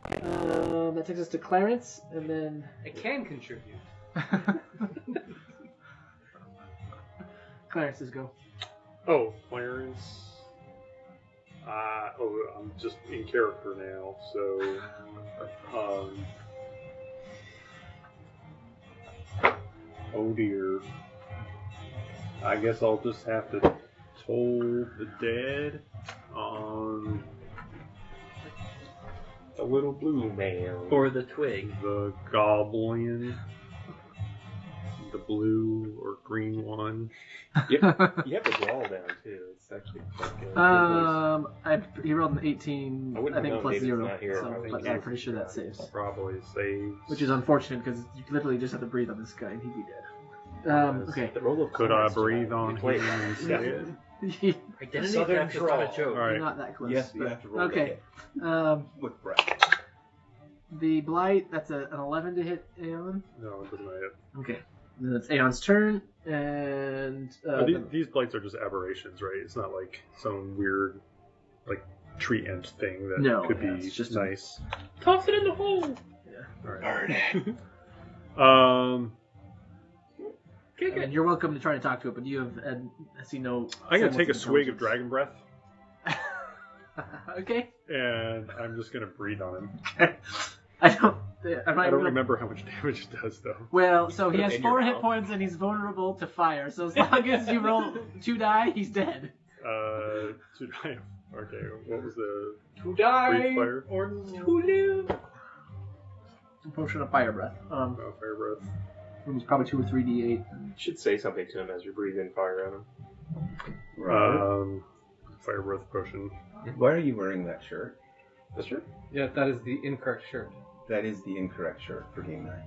Speaker 1: That takes us to Clarence, and then.
Speaker 8: It can contribute.
Speaker 1: Clarence's go.
Speaker 5: Oh, Clarence. I'm just in character now, so. Oh dear. I guess I'll just have to toll the dead on
Speaker 7: A little blue man.
Speaker 3: Or the twig.
Speaker 5: the goblin. The blue or green one.
Speaker 7: You have the wall down too. It's actually quite good.
Speaker 1: He rolled an 18,
Speaker 7: I wouldn't
Speaker 1: I think
Speaker 7: know,
Speaker 1: plus
Speaker 7: maybe it's
Speaker 1: 0,
Speaker 7: not here.
Speaker 1: so,
Speaker 7: I think
Speaker 1: but
Speaker 7: it's
Speaker 1: I'm
Speaker 7: here.
Speaker 1: pretty sure that saves.
Speaker 5: Probably saves.
Speaker 1: Which is unfortunate because you literally just have to breathe on this guy and he'd be dead. Okay.
Speaker 7: The roll of
Speaker 5: Could I
Speaker 7: cards
Speaker 5: breathe
Speaker 7: tonight.
Speaker 5: on
Speaker 7: You play
Speaker 5: him
Speaker 7: it.
Speaker 5: instead?
Speaker 1: You're
Speaker 3: Identity
Speaker 9: Southern
Speaker 3: theft is not a
Speaker 9: drawl.
Speaker 3: joke.
Speaker 5: Alright.
Speaker 1: not that close.
Speaker 6: Yes, you
Speaker 1: but-
Speaker 6: have to roll
Speaker 1: Okay.
Speaker 6: the
Speaker 1: Um,
Speaker 6: hit with breath.
Speaker 1: the Blight, that's an 11 to hit Aeon.
Speaker 5: No, it doesn't matter.
Speaker 1: Okay. Then it's Aeon's turn, and
Speaker 5: These blights are just aberrations, right? It's not like some weird, like, tree ant thing that
Speaker 1: No,
Speaker 5: could
Speaker 1: yeah,
Speaker 5: be
Speaker 1: it's just
Speaker 5: nice.
Speaker 3: Toss it in the hole.
Speaker 1: and
Speaker 3: Kick it.
Speaker 1: you're welcome to try to talk to it, but you have I see no.
Speaker 5: I'm gonna
Speaker 1: semblance
Speaker 5: take a swig of
Speaker 1: intelligence.
Speaker 5: dragon breath,
Speaker 1: Okay.
Speaker 5: and I'm just gonna breathe on him.
Speaker 1: I don't. I'm not
Speaker 5: I don't
Speaker 1: gonna-
Speaker 5: remember how much damage it does, though.
Speaker 1: Well, so he has
Speaker 7: In your
Speaker 1: 4 hit
Speaker 7: mouth.
Speaker 1: points and he's vulnerable to fire. So as long as you roll 2 die, he's dead.
Speaker 5: To die. Okay, what was the
Speaker 8: To die
Speaker 5: breathe fire?
Speaker 8: or to live.
Speaker 1: Potion of fire breath.
Speaker 5: Oh, fire breath.
Speaker 1: It was probably 2 or 3 d8.
Speaker 7: You should say something to him as you breathe in fire at him.
Speaker 5: Fire breath potion.
Speaker 6: Why are you wearing that shirt?
Speaker 7: That's true.
Speaker 8: Yeah, that is the incorrect shirt.
Speaker 6: That is the incorrect shirt for game night.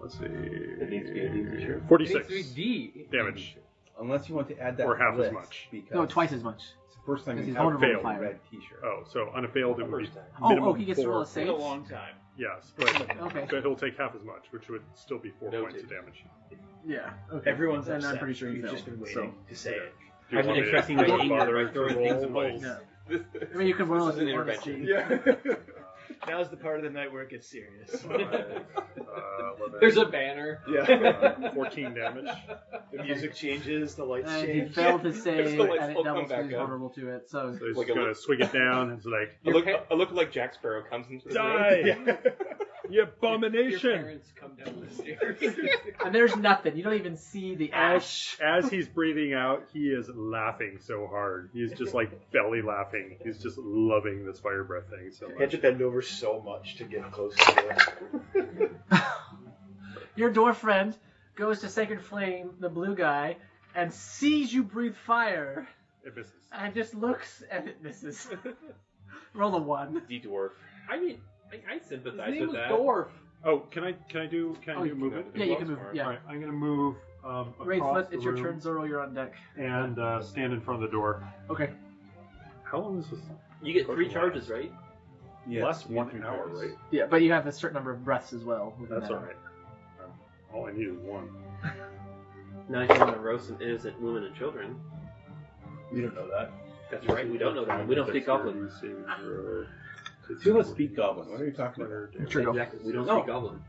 Speaker 5: Let's see.
Speaker 7: It needs to be a D shirt.
Speaker 5: 46
Speaker 8: It needs to be D.
Speaker 5: damage.
Speaker 6: Unless you want to add that
Speaker 5: Or
Speaker 6: to the
Speaker 5: half as
Speaker 6: list,
Speaker 5: much.
Speaker 6: Because
Speaker 1: No, twice as much.
Speaker 6: it's the first time
Speaker 1: Because
Speaker 6: you
Speaker 1: he's
Speaker 6: have
Speaker 1: vulnerable to
Speaker 5: failed.
Speaker 6: a
Speaker 1: fire.
Speaker 6: red t-shirt.
Speaker 5: Oh, so unfailed it would be
Speaker 7: First time.
Speaker 5: minimum
Speaker 1: He gets to
Speaker 5: 4
Speaker 1: roll a
Speaker 5: points.
Speaker 1: save?
Speaker 9: time.
Speaker 5: Yes, but
Speaker 1: Okay.
Speaker 5: so he'll take half as much, which would still be 4 points of damage.
Speaker 1: Yeah. Okay.
Speaker 9: Everyone's
Speaker 1: and
Speaker 9: upset.
Speaker 1: I'm pretty sure he
Speaker 9: You've
Speaker 1: failed.
Speaker 9: just been
Speaker 1: So,
Speaker 9: waiting to say it.
Speaker 5: Do you
Speaker 3: I've been
Speaker 5: want me
Speaker 3: expecting
Speaker 5: to
Speaker 3: to
Speaker 5: bother
Speaker 3: anger by throwing
Speaker 5: roll,
Speaker 3: things in
Speaker 5: like,
Speaker 3: place.
Speaker 1: yeah. I mean, you can roll
Speaker 7: This
Speaker 1: if
Speaker 7: is
Speaker 1: you
Speaker 7: an
Speaker 1: want to see.
Speaker 7: intervention.
Speaker 9: Now's the part of the night where it gets serious.
Speaker 5: 11,
Speaker 8: There's a banner.
Speaker 9: Yeah.
Speaker 5: 14 damage.
Speaker 9: The music changes, the lights
Speaker 1: And he
Speaker 9: change.
Speaker 1: failed his save,
Speaker 7: the lights
Speaker 1: and it
Speaker 7: will come
Speaker 1: doubles
Speaker 7: back
Speaker 1: he's
Speaker 7: up.
Speaker 1: vulnerable to it. So
Speaker 5: So he's
Speaker 7: Like
Speaker 5: just
Speaker 7: a
Speaker 5: gonna swig it down. It's like
Speaker 7: I look like Jack Sparrow comes into the room.
Speaker 5: die. You
Speaker 8: Your
Speaker 5: abomination!
Speaker 8: parents come down the stairs.
Speaker 1: And there's nothing. You don't even see the ash.
Speaker 5: As he's breathing out, he is laughing so hard. He's just like belly laughing. He's just loving this fire breath thing so
Speaker 9: I had to
Speaker 5: much.
Speaker 9: bend over so much to get close to it.
Speaker 1: Your dwarf friend goes to Sacred Flame, the blue guy, and sees you breathe fire,
Speaker 5: It misses.
Speaker 1: and just looks and it misses. Roll a 1.
Speaker 7: D-dwarf.
Speaker 3: I mean, I sympathize
Speaker 8: His name
Speaker 3: with
Speaker 8: was
Speaker 3: that.
Speaker 8: Dwarf.
Speaker 5: Oh, can I do
Speaker 1: you
Speaker 5: movement?
Speaker 1: Yeah, you can move.
Speaker 5: All
Speaker 1: Yeah.
Speaker 5: right, I'm gonna move
Speaker 1: Wraithfoot,
Speaker 5: across the
Speaker 1: it's your
Speaker 5: room
Speaker 1: turn, Zoro. You're on deck.
Speaker 5: and stand in front of the door.
Speaker 1: Okay.
Speaker 5: How long is this?
Speaker 3: You get 3 charges, right?
Speaker 6: Yeah,
Speaker 5: Less
Speaker 6: you
Speaker 5: 1
Speaker 6: get 3
Speaker 5: hour,
Speaker 6: charges.
Speaker 5: right?
Speaker 1: Yeah, but you have a certain number of breaths as well. within
Speaker 5: That's
Speaker 1: that.
Speaker 5: all right. All I need is 1.
Speaker 3: Now you want to roast some innocent women and children.
Speaker 9: We don't know that.
Speaker 3: That's right, we don't know that. We don't speak Goblin.
Speaker 6: You don't speak Goblin. What are you talking about?
Speaker 1: What's your go?
Speaker 3: Exactly, we don't
Speaker 6: No.
Speaker 3: speak Goblin.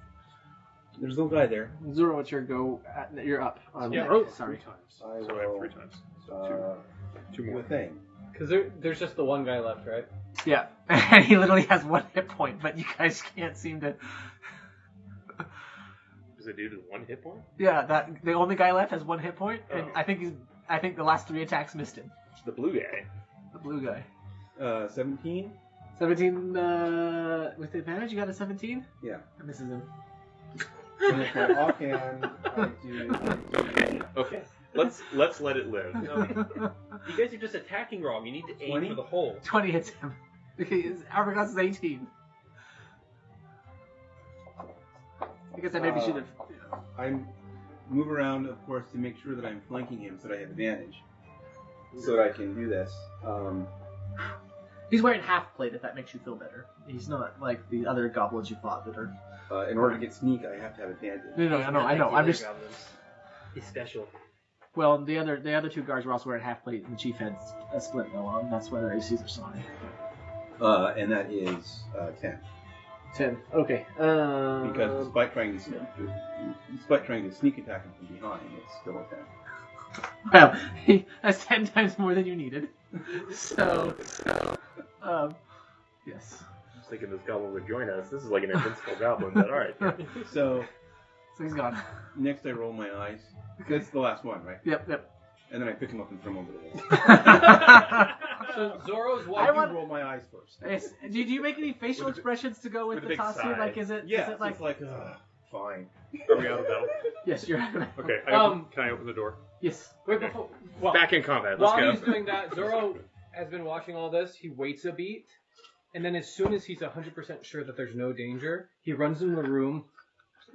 Speaker 6: There's a little guy there.
Speaker 1: Zoro, what's your go? You're up. On
Speaker 8: Yeah,
Speaker 1: deck.
Speaker 8: oh,
Speaker 1: Sorry.
Speaker 5: 3 times.
Speaker 6: I
Speaker 5: Sorry,
Speaker 6: will,
Speaker 5: 3 times. So 2
Speaker 6: do
Speaker 5: more.
Speaker 6: a thing.
Speaker 8: Because there's just the one guy left, right?
Speaker 1: Yeah, and he literally has 1 hit point, but you guys can't seem to.
Speaker 7: Is it due to 1 hit point?
Speaker 1: Yeah, that the only guy left has 1 hit point, and
Speaker 7: Oh.
Speaker 1: I think the last 3 attacks missed him.
Speaker 7: It's the blue guy.
Speaker 1: The blue guy.
Speaker 6: 17?
Speaker 1: 17 with advantage. You got a 17.
Speaker 6: Yeah.
Speaker 1: That misses him.
Speaker 6: And with my offhand, I do...
Speaker 7: Okay, let's let it live.
Speaker 3: You guys are just attacking wrong. You need to aim
Speaker 6: 20?
Speaker 3: for the hole.
Speaker 1: 20 hits him. His armor class is 18. I guess I maybe should have.
Speaker 6: I move around, of course, to make sure that I'm flanking him so that I have advantage. So that I can do this.
Speaker 1: He's wearing half plate, if that makes you feel better. He's not like the other goblins you fought that are.
Speaker 6: In order to get sneak, I have to have advantage.
Speaker 1: No, I know. I'm just.
Speaker 3: He's special.
Speaker 1: Well, the other 2 guards were also wearing half plate, and the chief had a split no on. That's why their ACs are so high.
Speaker 6: And that is 10.
Speaker 1: 10. Okay.
Speaker 6: Because despite trying to sneak attack him from behind, it's still a 10.
Speaker 1: Well, that's 10 times more than you needed. So, yes.
Speaker 7: I was thinking this goblin would join us. This is like an invincible goblin, but alright.
Speaker 6: So
Speaker 1: he's gone.
Speaker 6: next I roll my eyes. That's the last one, right?
Speaker 1: Yep.
Speaker 6: And then I pick him up and throw him over the wall.
Speaker 8: So Zoro's
Speaker 6: I
Speaker 8: walking.
Speaker 6: do roll my eyes first.
Speaker 1: Yes. Do you make any facial expressions to go with
Speaker 7: with a
Speaker 1: the
Speaker 7: big
Speaker 1: toss here?
Speaker 7: sigh.
Speaker 1: Like, is it?
Speaker 6: Yeah,
Speaker 1: Is it like?
Speaker 6: it's like, fine.
Speaker 5: Are we out of battle?
Speaker 1: Yes, you're.
Speaker 5: Okay, can I open the door?
Speaker 1: Yes.
Speaker 8: Wait, before. Well,
Speaker 7: Back in combat, let's
Speaker 8: while
Speaker 7: go.
Speaker 8: he's doing that, Zoro has been watching all this. He waits a beat, and then as soon as he's 100% sure that there's no danger, he runs in the room,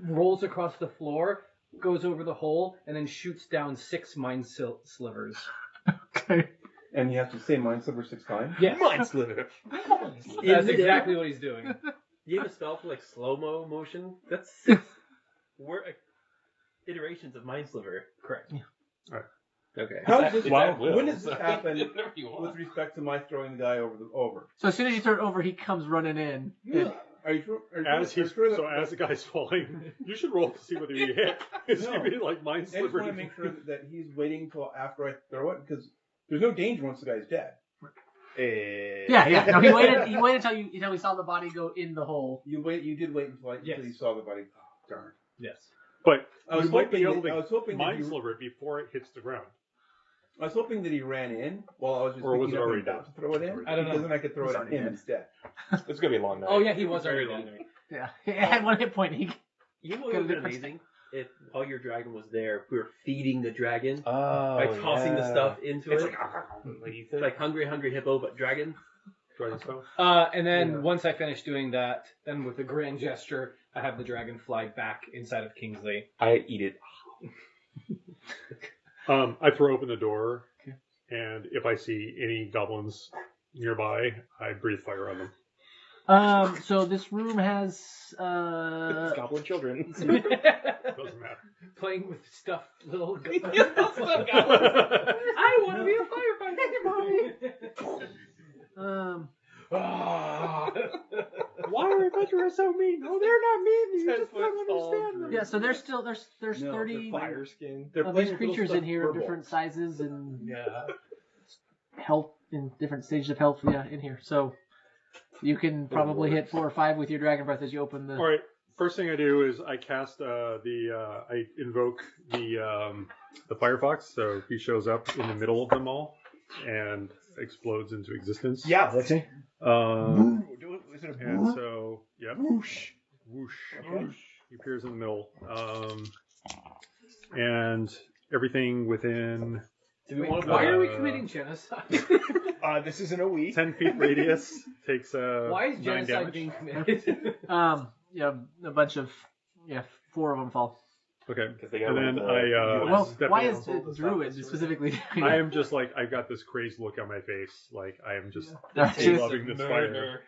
Speaker 8: rolls across the floor, goes over the hole, and then shoots down 6 mind slivers.
Speaker 1: Okay.
Speaker 6: And you have to say mind sliver 6 times?
Speaker 8: Yes.
Speaker 7: Mind sliver.
Speaker 8: That's exactly what he's doing.
Speaker 3: You have a spell for like slow-mo motion? That's 6 iterations of Mind Sliver.
Speaker 8: Correct.
Speaker 3: Okay.
Speaker 6: How does this,
Speaker 7: Wow, will.
Speaker 6: when does this happen with respect to my throwing the guy over?
Speaker 1: So as soon as you throw it over, he comes running in.
Speaker 6: Are you sure?
Speaker 5: As the guy's falling, you should roll to see whether you hit. Is
Speaker 6: No.
Speaker 5: he like mind
Speaker 6: I just
Speaker 5: sliver?
Speaker 6: want to make sure that he's waiting until after I throw it, because there's no danger once the guy's dead.
Speaker 1: Yeah. No, he waited. He waited until he saw the body go in the hole.
Speaker 6: You did wait until you saw the body. Oh, darn.
Speaker 8: Yes.
Speaker 5: But
Speaker 6: I was
Speaker 5: you might be
Speaker 6: hoping
Speaker 5: able
Speaker 6: that- I was hoping
Speaker 5: to
Speaker 6: that
Speaker 5: mind
Speaker 6: you-
Speaker 5: sliver it before it hits the ground.
Speaker 6: I was hoping that he ran in while I was just
Speaker 5: Or was
Speaker 6: picking
Speaker 5: it
Speaker 6: up
Speaker 5: already
Speaker 6: and about
Speaker 5: dead?
Speaker 6: to throw it in.
Speaker 8: I don't know.
Speaker 6: Because then I could throw
Speaker 1: He's
Speaker 6: it at
Speaker 1: already
Speaker 6: him
Speaker 1: dead.
Speaker 6: instead.
Speaker 7: It's gonna be a long night.
Speaker 8: Oh yeah, he was
Speaker 3: Very
Speaker 8: already
Speaker 3: long.
Speaker 8: dead.
Speaker 1: Yeah. It had 1 hit point.
Speaker 3: You know what would have been amazing? If while your dragon was there, we were feeding the dragon
Speaker 7: Oh,
Speaker 3: by tossing the stuff into
Speaker 7: It's
Speaker 3: it. Like hungry hippo, but dragon.
Speaker 5: Dragon spell.
Speaker 8: And then once I finish doing that, then with a grand gesture, I have the dragon fly back inside of Kingsley.
Speaker 7: I eat it.
Speaker 5: I throw open the door, and if I see any goblins nearby, I breathe fire on them.
Speaker 1: So this room has
Speaker 7: Goblin children.
Speaker 5: Doesn't matter.
Speaker 8: Playing with stuffed little
Speaker 3: I want to be a firefighter.
Speaker 5: Why are adventurers so mean? No, they're not mean. You just don't understand them.
Speaker 1: Yeah, so there's 30
Speaker 6: Fire
Speaker 9: skin.
Speaker 6: They're
Speaker 1: of
Speaker 6: playing
Speaker 1: these
Speaker 6: with little
Speaker 1: creatures in
Speaker 6: stuffed
Speaker 1: here of
Speaker 6: furballs.
Speaker 1: different sizes and
Speaker 8: Yeah.
Speaker 1: health in different stages of health. Yeah, in here. So you can probably hit 4 or 5 with your dragon breath as you open the.
Speaker 5: All right. first thing I do is I cast I invoke the Firefox, so he shows up in the middle of them all and explodes into existence.
Speaker 2: Yeah, let's see.
Speaker 5: And so, yeah. Whoosh. Whoosh.
Speaker 2: Okay.
Speaker 5: He appears in the middle. And everything within...
Speaker 8: Why are we committing genocide?
Speaker 2: This isn't a we.
Speaker 5: 10 feet radius takes
Speaker 8: Why is
Speaker 5: 9
Speaker 8: genocide
Speaker 5: damage.
Speaker 8: being committed?
Speaker 1: Yeah, a bunch of 4 of them fall.
Speaker 5: Okay.
Speaker 7: they got
Speaker 5: And then
Speaker 1: Well,
Speaker 5: step
Speaker 1: why
Speaker 5: in.
Speaker 1: is the druid specifically doing
Speaker 5: I
Speaker 1: it?
Speaker 5: am just like, I've got this crazy look on my face. Like, I am just
Speaker 1: That's
Speaker 5: loving this fire.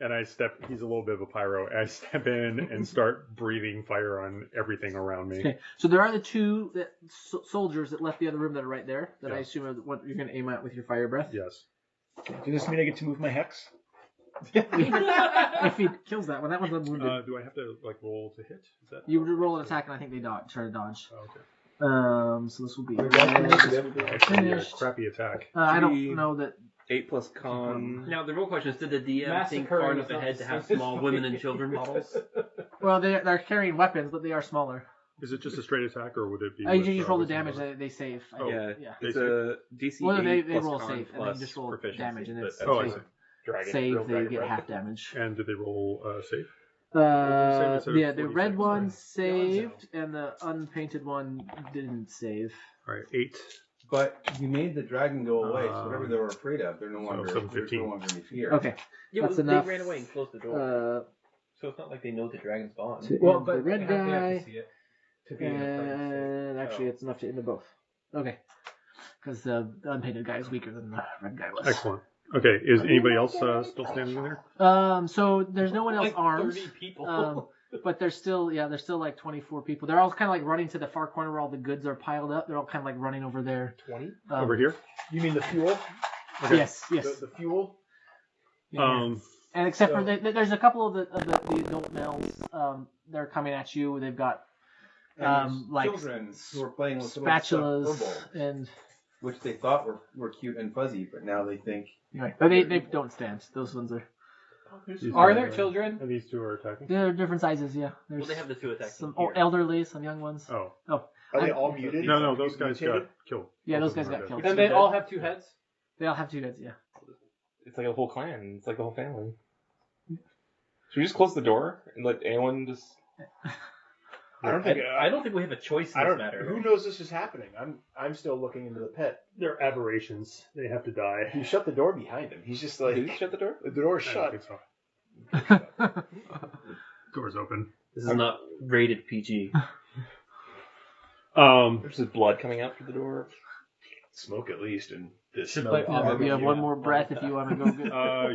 Speaker 5: And he's a little bit of a pyro. I step in and start breathing fire on everything around me.
Speaker 1: Okay, so there are the 2 soldiers that left the other room that are right there, that I assume are what you're going to aim at with your fire breath.
Speaker 5: Yes.
Speaker 2: Does this mean I get to move my hex?
Speaker 1: If he kills that one, that one's unwounded.
Speaker 5: Do I have to roll to hit? Is that?
Speaker 1: You roll an attack, and I think they try to dodge.
Speaker 5: Oh, okay.
Speaker 1: So this will be
Speaker 5: Actually, a crappy attack.
Speaker 1: I don't know that.
Speaker 7: 8 plus con.
Speaker 3: Now the real question is, did the DM think
Speaker 8: Massacring
Speaker 3: far
Speaker 8: is
Speaker 3: enough
Speaker 8: not
Speaker 3: ahead to have
Speaker 8: the same.
Speaker 3: small women and children models?
Speaker 1: Well, they're carrying weapons, but they are smaller.
Speaker 5: Is it just a straight attack, or would it be?
Speaker 1: You just roll the damage. They save. I think.
Speaker 7: Yeah,
Speaker 1: Yeah.
Speaker 7: it's a DC
Speaker 1: Well,
Speaker 7: 8
Speaker 1: they
Speaker 7: plus
Speaker 1: roll a
Speaker 7: con
Speaker 1: save, and
Speaker 7: plus
Speaker 1: then just roll
Speaker 7: proficiency,
Speaker 1: damage, and
Speaker 7: but
Speaker 1: it's
Speaker 5: Oh, I
Speaker 1: if
Speaker 5: see.
Speaker 7: dragon,
Speaker 1: save,
Speaker 7: real
Speaker 1: they
Speaker 7: dragon
Speaker 1: get
Speaker 7: breath.
Speaker 1: half damage.
Speaker 5: And did they roll save?
Speaker 1: The
Speaker 5: 46,
Speaker 1: red one
Speaker 5: right?
Speaker 1: saved, and the unpainted one didn't save.
Speaker 5: All right, 8.
Speaker 6: But you made the dragon go away, so whatever they were afraid of, they're no longer.
Speaker 5: so
Speaker 6: There's
Speaker 5: 15.
Speaker 6: no longer any fear.
Speaker 1: Okay,
Speaker 3: Yeah,
Speaker 1: that's
Speaker 3: but
Speaker 1: enough.
Speaker 3: they ran away and closed the door. So it's not like they know the dragon's gone.
Speaker 1: To
Speaker 8: Well,
Speaker 1: end
Speaker 8: but
Speaker 1: the red
Speaker 8: they have
Speaker 1: guy,
Speaker 8: to see it to be in a place.
Speaker 1: and actually, it's enough to end them both. Okay, because the unpainted guy is weaker than the red guy was.
Speaker 5: Excellent. Okay, is anybody else still standing in there?
Speaker 1: So there's no one else
Speaker 8: Like
Speaker 1: armed.
Speaker 8: 30 people.
Speaker 1: But there's still like 24 people. They're all kind of like running to the far corner where all the goods are piled up. They're all kind of like running over there.
Speaker 3: 20?
Speaker 5: Over here?
Speaker 2: You mean the fuel?
Speaker 5: Okay.
Speaker 1: Yes.
Speaker 2: The fuel?
Speaker 1: Yeah. And except for there's a couple of the adult males. They're coming at you. They've got like
Speaker 6: children who were playing with
Speaker 1: spatulas
Speaker 6: little stuffed fur
Speaker 1: and
Speaker 6: balls, which they thought were cute and fuzzy, but now they think.
Speaker 1: anyway, but they don't stand. Those ones are.
Speaker 8: Are there children?
Speaker 5: And these 2 are attacking?
Speaker 1: They're different sizes. Yeah.
Speaker 3: Well,
Speaker 1: There's
Speaker 3: they have the 2 attacks.
Speaker 1: some
Speaker 3: here.
Speaker 1: elderly, some young ones.
Speaker 5: Oh.
Speaker 2: Are they all muted?
Speaker 5: No, those guys got killed.
Speaker 1: Yeah,
Speaker 5: Both
Speaker 1: those
Speaker 5: of
Speaker 1: guys
Speaker 5: them are
Speaker 1: got killed.
Speaker 5: dead.
Speaker 8: And they all have 2 heads?
Speaker 1: They all have 2 heads. Yeah.
Speaker 7: It's like a whole clan. It's like the whole family. Should we just close the door and let anyone just?
Speaker 2: I don't think.
Speaker 3: I don't think we have a choice in
Speaker 2: I
Speaker 3: this
Speaker 2: don't.
Speaker 3: matter.
Speaker 2: Who knows this is happening? I'm still looking into the pit.
Speaker 5: They're aberrations. They have to die.
Speaker 2: He shut the door behind him. He's just like.
Speaker 7: Did you shut the door?
Speaker 2: The door's
Speaker 5: I
Speaker 2: shut.
Speaker 5: don't think so. Door's open.
Speaker 3: This is not rated PG.
Speaker 7: There's just blood coming out through the door.
Speaker 2: Smoke at least, and this.
Speaker 1: You have one more breath if you want to go get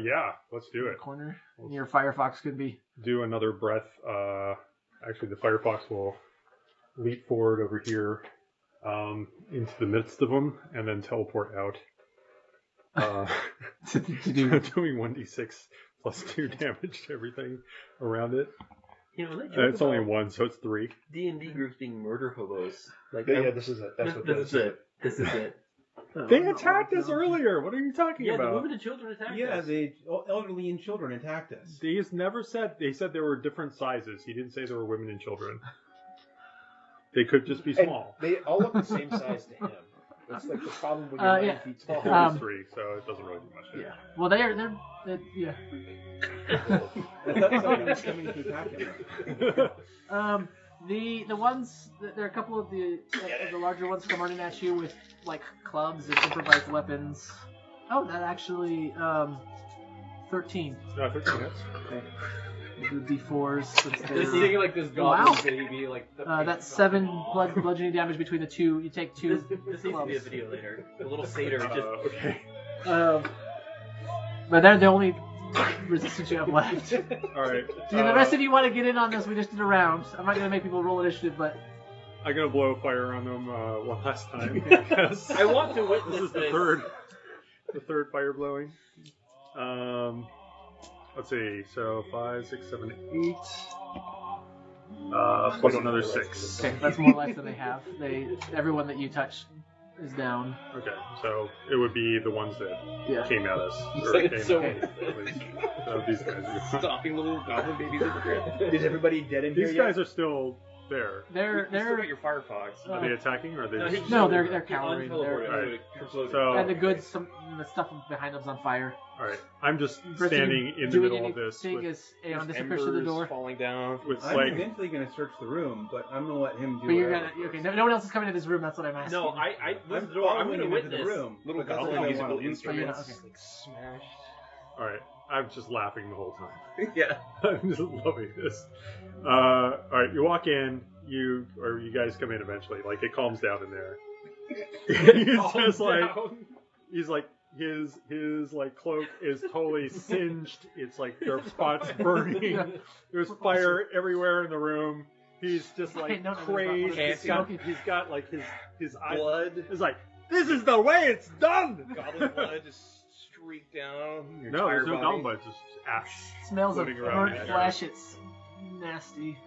Speaker 5: Yeah, let's do it.
Speaker 1: corner. Your Firefox could be.
Speaker 5: Do another breath. Actually, the Firefox will leap forward over here into the midst of them and then teleport out. Doing 1d6 plus 2 damage to everything around it.
Speaker 3: You know,
Speaker 5: It's only 1, so it's 3.
Speaker 3: D&D groups being murder hobos. Like,
Speaker 2: Yeah, this is it. That's what
Speaker 3: this is it. This is it.
Speaker 5: They attacked us earlier. What are you talking
Speaker 3: Yeah, the
Speaker 5: about?
Speaker 3: women and children attacked
Speaker 6: Yeah,
Speaker 3: us.
Speaker 6: the elderly and children attacked us.
Speaker 5: He's never said. They said there were different sizes. He didn't say there were women and children. They could just be
Speaker 2: And
Speaker 5: small.
Speaker 2: they all look the same size to him. That's like the problem when you're 9 feet tall.
Speaker 5: There's 3, so it doesn't really do much.
Speaker 1: Yeah. Well, they're yeah.
Speaker 6: I thought somebody was coming to attack him.
Speaker 1: The ones there are a couple of the larger ones come running at you with like clubs and improvised weapons. Oh, that actually 13.
Speaker 5: No, 13 hits.
Speaker 1: Okay. The D4s. Since
Speaker 8: This
Speaker 1: they're-
Speaker 8: thing like this goblin
Speaker 1: Wow.
Speaker 8: baby, like
Speaker 1: that's 7 bludgeoning damage between the 2. You take 2
Speaker 3: This needs to be a
Speaker 1: clubs.
Speaker 3: video later. The little satyr just...
Speaker 5: Okay.
Speaker 1: But they're the only resistance you have left.
Speaker 5: All right.
Speaker 1: See, the rest of you want to get in on this? We just did a round. I'm not gonna make people roll initiative, but
Speaker 5: I'm gonna blow fire on them one last time because
Speaker 3: I want to witness
Speaker 5: this is the third fire blowing. Let's see. So 5, 6, 7, 8. Plus another 6.
Speaker 1: okay, that's more life than they have. Everyone that you touch is down.
Speaker 5: Okay, so it would be the ones that came at us.
Speaker 3: You
Speaker 5: Or
Speaker 3: said it
Speaker 5: came
Speaker 3: so
Speaker 5: at these guys.
Speaker 3: Stopping little goblin babies in the ground.
Speaker 2: Is everybody dead in here
Speaker 5: These
Speaker 2: yet?
Speaker 5: guys are still there.
Speaker 1: They're
Speaker 3: still got your Firefox.
Speaker 5: Are they attacking or are they?
Speaker 1: No, they're cowering.
Speaker 3: Right.
Speaker 1: And the goods, the stuff behind them's on fire.
Speaker 5: All right, I'm just
Speaker 1: Chris,
Speaker 5: standing in the middle of this.
Speaker 1: Seeing as Aeon disappears through the door.
Speaker 7: falling down.
Speaker 6: I'm eventually going to search the room, but I'm going to let him do it.
Speaker 1: But you're gonna okay. No one else is coming to this room. That's what I'm asking.
Speaker 3: No, I'm going to
Speaker 6: into
Speaker 3: witness.
Speaker 6: the room.
Speaker 7: Little
Speaker 6: but that's
Speaker 7: goblin
Speaker 6: what I
Speaker 7: musical
Speaker 6: want to do.
Speaker 7: instruments
Speaker 1: Okay.
Speaker 7: like smashed.
Speaker 5: All right, I'm just laughing the whole time.
Speaker 7: Yeah.
Speaker 5: I'm just loving this. All right, you walk in. You guys come in eventually. Like it calms down in there. He's like his like cloak is totally singed. It's like there are spots burning. There's fire everywhere in the room. He's just like crazed. He's got like his
Speaker 7: blood.
Speaker 5: It's like this is the way it's done.
Speaker 7: Goblin blood just streaked down. Your
Speaker 5: No, there's
Speaker 7: entire
Speaker 5: no
Speaker 7: body.
Speaker 5: goblin blood. Just ash.
Speaker 1: Smells of
Speaker 5: floating around
Speaker 1: burnt
Speaker 5: in
Speaker 1: flesh. It's nasty.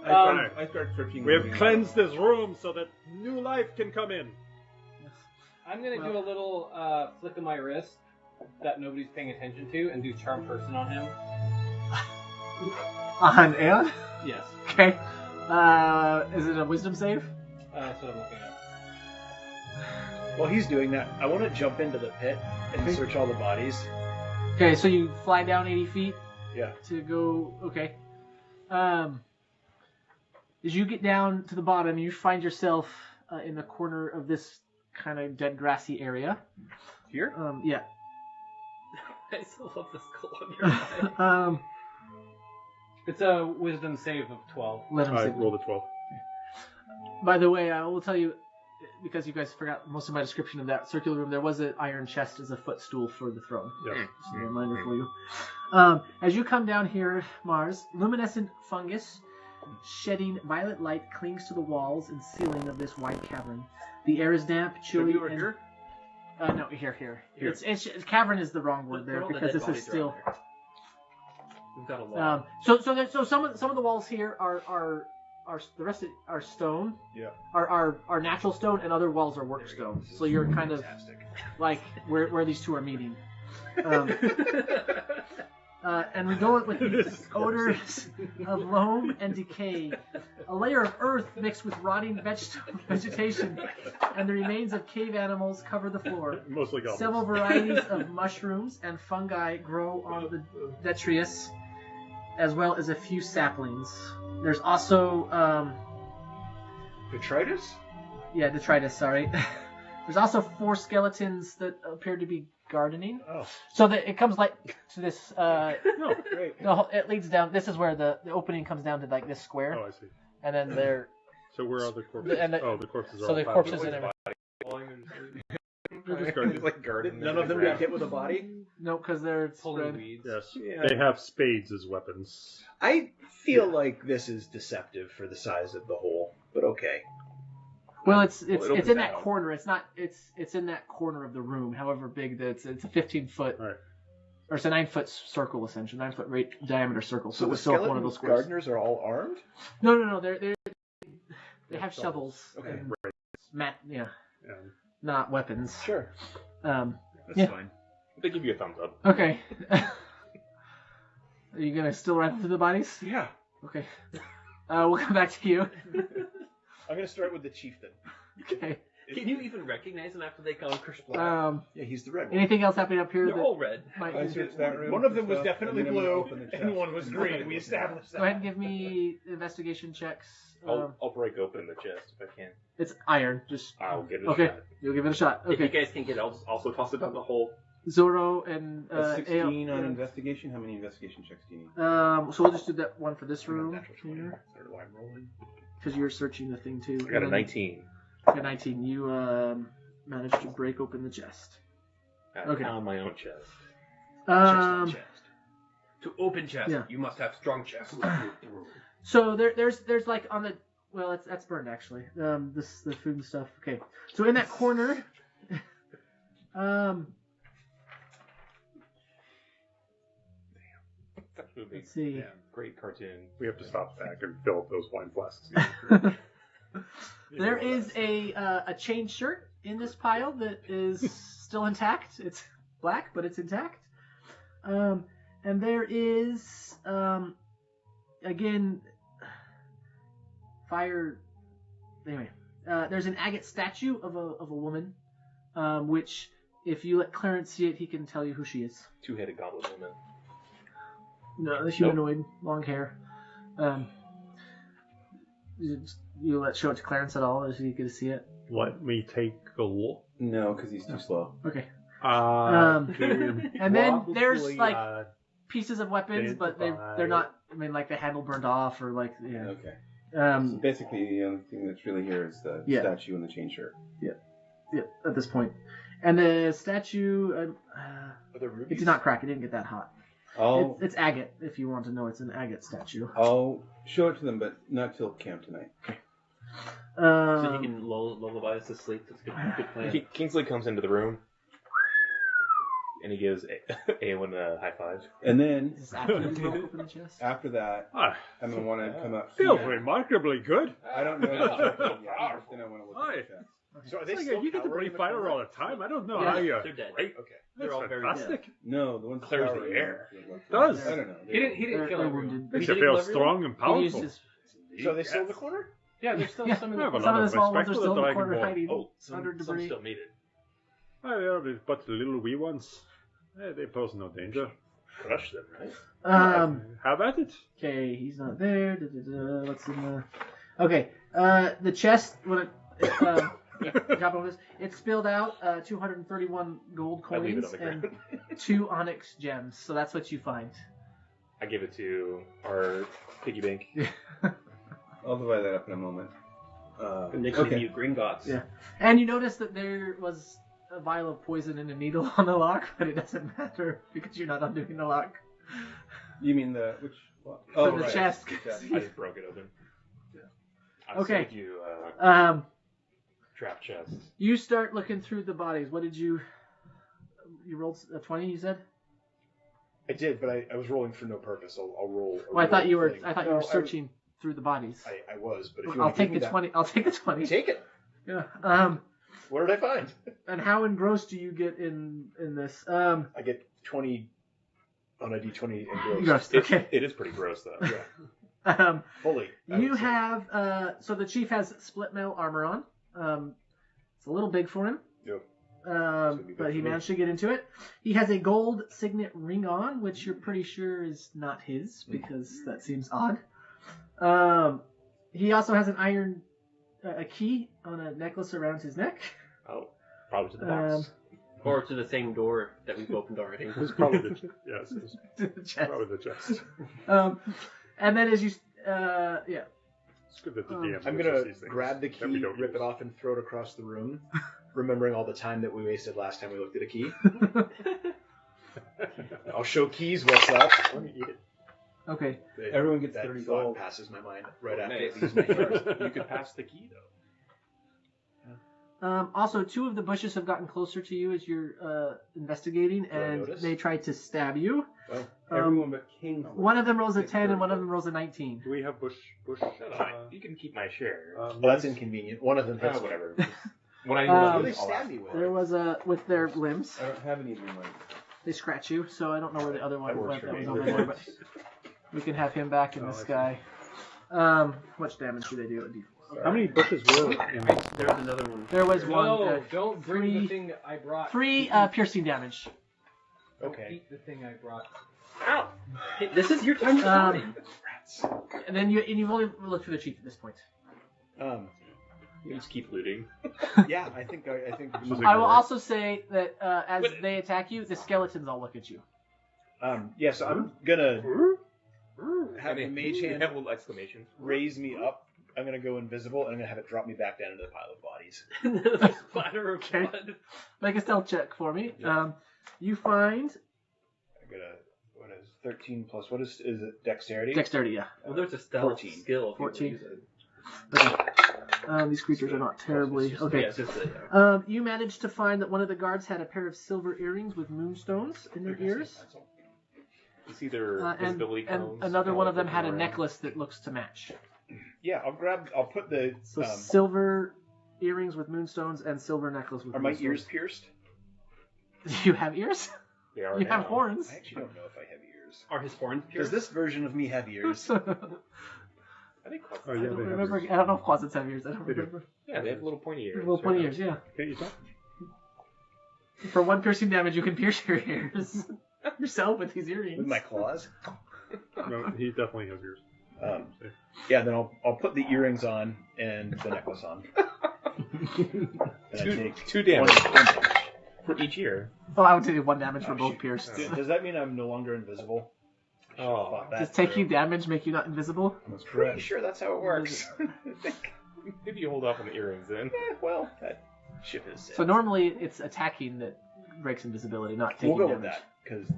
Speaker 6: I start searching.
Speaker 5: We have cleansed this room so that new life can come in.
Speaker 8: I'm gonna do a little flick of my wrist that nobody's paying attention to, and do charm person on him.
Speaker 1: On Aeon?
Speaker 8: Yes.
Speaker 1: Okay. Is it a wisdom save?
Speaker 8: That's what I'm looking at.
Speaker 2: While he's doing that, I want to jump into the pit and search all the bodies.
Speaker 1: Okay, so you fly down 80 feet.
Speaker 2: Yeah.
Speaker 1: To go. Okay. As you get down to the bottom, you find yourself in the corner of this kind of dead grassy area.
Speaker 3: Here?
Speaker 1: Yeah.
Speaker 3: I still love the skull on your eye.
Speaker 8: It's a wisdom save of 12.
Speaker 1: Let him
Speaker 5: I
Speaker 1: save.
Speaker 5: rolled a 12.
Speaker 1: By the way, I will tell you, because you guys forgot most of my description of that circular room, there was an iron chest as a footstool for the throne.
Speaker 5: Yeah.
Speaker 1: Just a reminder for you. As you come down here, Mars, luminescent fungus shedding violet light clings to the walls and ceiling of this wide cavern. The air is damp, chilly,
Speaker 3: Should we
Speaker 1: and...
Speaker 3: here?
Speaker 1: No, here. It's cavern is the wrong word there because this is still.
Speaker 3: We've got a lot.
Speaker 1: So some of the walls here are the rest are stone.
Speaker 2: Yeah.
Speaker 1: Are natural stone, and other walls are work stone. So you're kind of like where these two are meeting. And we go with the odors of loam and decay. A layer of earth mixed with rotting vegetation and the remains of cave animals cover the floor.
Speaker 5: Mostly goblins.
Speaker 1: Several varieties of mushrooms and fungi grow on the detritus, as well as a few saplings. There's also
Speaker 2: Detritus?
Speaker 1: Yeah, detritus. Sorry. There's also 4 skeletons that appear to be gardening.
Speaker 2: Oh.
Speaker 1: So that it comes like to this.
Speaker 2: Oh, great.
Speaker 1: It leads down. This is where the opening comes down to like this square.
Speaker 5: Oh, I see.
Speaker 1: And then there.
Speaker 5: So where are the corpses?
Speaker 1: The
Speaker 5: corpses are
Speaker 1: so
Speaker 5: all
Speaker 1: the
Speaker 5: piled
Speaker 1: corpses
Speaker 5: up.
Speaker 1: and everything.
Speaker 5: They're just gardening.
Speaker 7: It's like garden.
Speaker 2: None of them got hit with a body?
Speaker 1: No, because they're
Speaker 8: Pulling
Speaker 1: spread.
Speaker 8: weeds.
Speaker 5: Yes.
Speaker 2: Yeah.
Speaker 5: They have spades as weapons.
Speaker 2: I feel like this is deceptive for the size of the hole, but okay.
Speaker 1: Well, it's
Speaker 7: opens
Speaker 1: in that
Speaker 7: out.
Speaker 1: corner. It's not. It's in that corner of the room. However big that it's a 15-foot.
Speaker 5: Right.
Speaker 1: Or it's a 9-foot circle essentially, 9-foot diameter circle. So
Speaker 2: the
Speaker 1: it's still one of
Speaker 2: skeleton
Speaker 1: those squares.
Speaker 2: gardeners are all armed?
Speaker 1: No. They have shovels.
Speaker 2: Okay.
Speaker 1: And
Speaker 5: Yeah.
Speaker 1: not weapons.
Speaker 2: Sure.
Speaker 9: That's
Speaker 1: Yeah.
Speaker 9: fine.
Speaker 7: They give you a thumbs up.
Speaker 1: Okay. Are you gonna still rifle through the bodies?
Speaker 2: Yeah.
Speaker 1: Okay. We'll come back to you.
Speaker 2: I'm going to start with the chieftain.
Speaker 1: Okay.
Speaker 3: Can you even recognize them after they come crushed black?
Speaker 2: Yeah, he's the red one.
Speaker 1: Anything else happening up here?
Speaker 3: They're
Speaker 1: that
Speaker 3: all red.
Speaker 1: might-
Speaker 6: I searched that room.
Speaker 2: One of them
Speaker 6: for
Speaker 2: was
Speaker 6: stuff,
Speaker 2: definitely
Speaker 6: and then I'm gonna
Speaker 2: blue,
Speaker 6: open the
Speaker 2: and
Speaker 6: chest.
Speaker 2: one was green. We established that.
Speaker 1: Go ahead and give me investigation checks.
Speaker 7: I'll break open the chest if I can.
Speaker 1: It's iron. Just
Speaker 7: I'll give it a
Speaker 1: okay.
Speaker 7: shot.
Speaker 1: You'll give it a shot.
Speaker 3: If you
Speaker 1: Okay.
Speaker 3: guys can get it, I'll just also toss it down the hole.
Speaker 1: Zoro and
Speaker 6: A 16 on
Speaker 1: Ale-
Speaker 6: investigation. How many investigation checks do you need?
Speaker 1: So we'll just do that one for this room
Speaker 7: Natural 20.
Speaker 1: here,
Speaker 7: That's why I'm rolling.
Speaker 1: because you're searching the thing too.
Speaker 7: I got a 19.
Speaker 1: Okay, 19. You managed to break open the chest.
Speaker 7: I
Speaker 1: Okay.
Speaker 7: found my own chest.
Speaker 1: Um.
Speaker 3: To open chest,
Speaker 1: Yeah.
Speaker 3: you must have strong chest.
Speaker 1: So there's like on the that's burned actually. The food and stuff. Okay. So in that corner,
Speaker 7: That movie.
Speaker 1: let's see.
Speaker 7: Yeah, great cartoon.
Speaker 5: We have to stop back and fill up those wine flasks.
Speaker 1: There is a chain shirt in this pile that is still intact. It's black, but it's intact. And there is, again, fire. Anyway, there's an agate statue of a woman, which, if you let Clarence see it, he can tell you who she is.
Speaker 7: Two-headed goblin woman.
Speaker 1: No, the humanoid, long hair. You let show it to Clarence at all, as he can see it.
Speaker 5: Let me take a look.
Speaker 6: No, because he's too slow.
Speaker 1: Okay.
Speaker 5: Okay,
Speaker 1: And then there's
Speaker 5: probably,
Speaker 1: like pieces of weapons, but they're not. I mean, like the handle burned off, or like yeah.
Speaker 6: Okay. So basically, the only thing that's really here is the statue and the chain shirt.
Speaker 1: Yeah, at this point. And the statue, it did not crack. It didn't get that hot. It's agate, if you want to know. It's an agate statue.
Speaker 6: I'll show it to them, but not till camp tonight.
Speaker 3: So you can lullaby us to sleep. That's a good plan.
Speaker 7: Kingsley comes into the room, and he gives Awen a high five.
Speaker 6: And then,
Speaker 1: after
Speaker 6: that, I'm going to want to come up
Speaker 5: Feels
Speaker 6: here.
Speaker 5: remarkably good.
Speaker 6: I don't know. Then I want to look at the chest.
Speaker 9: So are they
Speaker 5: It's like
Speaker 9: still
Speaker 5: you get to
Speaker 9: cowering
Speaker 5: breathe
Speaker 9: in
Speaker 5: fire
Speaker 9: corner?
Speaker 5: all the time. I don't know
Speaker 1: Yeah.
Speaker 5: how you.
Speaker 3: They're dead.
Speaker 7: Right?
Speaker 9: Okay.
Speaker 3: They're all very
Speaker 5: fantastic.
Speaker 6: No, the ones
Speaker 7: Clears the
Speaker 6: cowering
Speaker 7: air.
Speaker 5: Does.
Speaker 6: I don't know.
Speaker 4: He didn't kill
Speaker 1: they're
Speaker 4: everyone.
Speaker 1: wounded.
Speaker 5: Makes
Speaker 3: He
Speaker 5: you
Speaker 3: didn't
Speaker 5: feel
Speaker 3: kill everyone?
Speaker 5: strong and
Speaker 1: He
Speaker 5: powerful.
Speaker 1: used his-
Speaker 9: So are they still in the corner?
Speaker 4: Yeah, there's still some in
Speaker 5: I have
Speaker 4: the
Speaker 5: a
Speaker 1: Some
Speaker 5: lot
Speaker 1: of
Speaker 5: of
Speaker 1: the small ones
Speaker 5: respect
Speaker 1: are
Speaker 5: for
Speaker 1: still
Speaker 5: the
Speaker 1: in the
Speaker 5: Dragon
Speaker 1: corner
Speaker 5: Ball.
Speaker 1: hiding
Speaker 7: Some
Speaker 1: under debris.
Speaker 7: still made it.
Speaker 5: Oh, yeah, but the little wee ones, they pose no danger.
Speaker 7: Crush them, right?
Speaker 5: Have at it.
Speaker 1: Okay, he's not there. What's in the? Okay, the chest when drop on this, it spilled out 231 gold
Speaker 7: I leave it
Speaker 1: coins
Speaker 7: on the
Speaker 1: and
Speaker 7: ground.
Speaker 1: 2 onyx gems. So that's what you find.
Speaker 7: I give it to our piggy bank.
Speaker 6: I'll divide that up in a moment.
Speaker 3: And they can give you green gods.
Speaker 1: Yeah. And you notice that there was a vial of poison and a needle on the lock, but it doesn't matter because you're not undoing the lock.
Speaker 6: You mean the which?
Speaker 1: For
Speaker 6: Oh,
Speaker 1: the
Speaker 6: right.
Speaker 1: chest.
Speaker 7: I just broke it open. I
Speaker 1: Okay.
Speaker 7: saved you trap chest.
Speaker 1: You start looking through the bodies. What did you? You rolled a 20. You said.
Speaker 9: I did, but I was rolling for no purpose. I'll roll.
Speaker 1: Well, I thought you were.
Speaker 9: thing.
Speaker 1: I thought you
Speaker 9: No,
Speaker 1: were searching through the bodies.
Speaker 9: I was, but if you
Speaker 1: I'll
Speaker 9: want to
Speaker 1: take
Speaker 9: give
Speaker 1: the
Speaker 9: me
Speaker 1: 20. I'll take the 20.
Speaker 9: that, take it.
Speaker 1: Yeah.
Speaker 9: What did I find?
Speaker 1: And how engrossed do you get in this?
Speaker 9: I get 20 on a d20 engrossed.
Speaker 1: Engrossed. Okay.
Speaker 7: It is pretty gross, though.
Speaker 9: Yeah. Fully. I
Speaker 1: You
Speaker 9: would say.
Speaker 1: have. So the chief has split mail armor on. It's a little big for him.
Speaker 9: Yep.
Speaker 1: But he
Speaker 9: for me.
Speaker 1: managed to get into it. He has a gold signet ring on, which you're pretty sure is not his because that seems odd. He also has an iron a key on a necklace around his neck.
Speaker 7: Oh, probably to the box.
Speaker 3: Or to the same door that we've opened already.
Speaker 5: It's probably the yes, it's
Speaker 1: To the chest.
Speaker 5: probably the chest.
Speaker 1: And then as you, yeah.
Speaker 5: It's good that the DM.
Speaker 9: I'm
Speaker 5: gives us
Speaker 9: gonna
Speaker 5: these things
Speaker 9: grab the
Speaker 5: that we
Speaker 9: key,
Speaker 5: don't
Speaker 9: rip
Speaker 5: use.
Speaker 9: it off, and throw it across the room, remembering all the time that we wasted last time we looked at a key. I'll show keys what's up.
Speaker 5: Let me eat it.
Speaker 1: Okay.
Speaker 6: Everyone gets
Speaker 9: That
Speaker 6: 30
Speaker 9: thought
Speaker 6: gold.
Speaker 9: passes my mind right after
Speaker 3: Nice.
Speaker 9: it leaves my ears.
Speaker 7: You could pass the key, though.
Speaker 1: Also, 2 of the bushes have gotten closer to you as you're investigating,
Speaker 9: I
Speaker 1: and
Speaker 9: notice?
Speaker 1: they tried to stab you.
Speaker 9: Oh,
Speaker 6: Everyone but King.
Speaker 1: One of them rolls a 10 and one of them rolls a 19.
Speaker 5: Do we have bush?
Speaker 7: You can keep my share.
Speaker 9: well, that's inconvenient. One of them hits me.
Speaker 7: Whatever. When I
Speaker 1: Um,
Speaker 9: What do they
Speaker 7: I'll
Speaker 9: stab
Speaker 7: ask
Speaker 9: me
Speaker 7: for
Speaker 9: with?
Speaker 7: it.
Speaker 1: There was a with their limbs.
Speaker 6: I don't have any of your money.
Speaker 1: They scratch you, so I don't know where the other one
Speaker 5: That works
Speaker 1: went.
Speaker 5: for
Speaker 1: That
Speaker 5: me.
Speaker 1: was over there, but we can have him back in
Speaker 5: Oh,
Speaker 1: this
Speaker 5: I see.
Speaker 1: guy. How much damage do they do? A D4.
Speaker 5: How many bushes were in
Speaker 3: There's another one.
Speaker 1: There was one.
Speaker 4: No, don't bring the
Speaker 1: 3
Speaker 4: thing I brought.
Speaker 1: 3 piercing damage.
Speaker 4: Don't
Speaker 9: Okay.
Speaker 4: eat the thing I brought.
Speaker 3: Ow! Hey, this is your time to shine.
Speaker 1: And then you've only looked for the chief at this point.
Speaker 7: You just keep looting.
Speaker 9: Yeah, I think.
Speaker 1: I will also say that as they attack you, the skeletons all look at you.
Speaker 9: Yeah, so I'm gonna have the
Speaker 7: And
Speaker 9: mage
Speaker 7: you
Speaker 9: hand
Speaker 7: have a little exclamation.
Speaker 9: raise me up. I'm gonna go invisible, and I'm gonna have it drop me back down into the pile of bodies.
Speaker 3: Another splatter of
Speaker 1: Okay.
Speaker 3: blood.
Speaker 1: Make a stealth check for me. You find
Speaker 9: I got a what is 13 plus what is it dexterity?
Speaker 1: dexterity. Yeah.
Speaker 3: Well, there's a stealth
Speaker 9: 14.
Speaker 3: skill. If
Speaker 1: 14.
Speaker 3: You use it.
Speaker 1: Okay. These creatures are not terribly okay.
Speaker 3: Yeah, it's just a,
Speaker 1: You managed to find that one of the guards had a pair of silver earrings with moonstones in their ears,
Speaker 7: You see their
Speaker 1: and
Speaker 7: visibility cones.
Speaker 1: another one of them
Speaker 7: looking
Speaker 1: had a
Speaker 7: around.
Speaker 1: necklace that looks to match.
Speaker 2: Yeah, I'll put the.
Speaker 1: So silver earrings with moonstones and silver necklace with
Speaker 2: Are
Speaker 1: moonstones.
Speaker 2: my ears pierced?
Speaker 1: Do you have ears?
Speaker 7: They are
Speaker 1: You
Speaker 7: now.
Speaker 1: have horns.
Speaker 2: I actually don't know if I have ears.
Speaker 3: Are his horns
Speaker 2: Does
Speaker 3: pierced?
Speaker 2: this version of me have ears?
Speaker 7: I think
Speaker 5: Oh,
Speaker 1: I
Speaker 5: yeah,
Speaker 1: don't
Speaker 5: they have
Speaker 1: remember.
Speaker 5: ears.
Speaker 1: I don't know if closets have ears. I don't
Speaker 5: They do.
Speaker 1: remember.
Speaker 7: Yeah, they have little pointy ears.
Speaker 1: Little pointy ears, yeah.
Speaker 5: Can't you tell?
Speaker 1: For 1 piercing damage, you can pierce your ears yourself with these earrings.
Speaker 2: With my claws?
Speaker 5: No, he definitely has ears.
Speaker 2: Yeah, then I'll put the earrings on and the necklace on. And I take
Speaker 7: 2 damage
Speaker 2: one damage.
Speaker 7: for each ear.
Speaker 1: Oh, I would take 1 damage for
Speaker 2: Oh,
Speaker 1: both
Speaker 2: shoot.
Speaker 1: pierced.
Speaker 2: Does that mean I'm no longer invisible?
Speaker 7: Oh,
Speaker 1: Does taking damage make you not invisible?
Speaker 2: That's pretty sure that's how it works.
Speaker 7: maybe you hold off on the earrings then.
Speaker 2: Well, that ship is set.
Speaker 1: So normally it's attacking that breaks invisibility, not taking
Speaker 2: We'll go
Speaker 1: damage.
Speaker 2: with that, because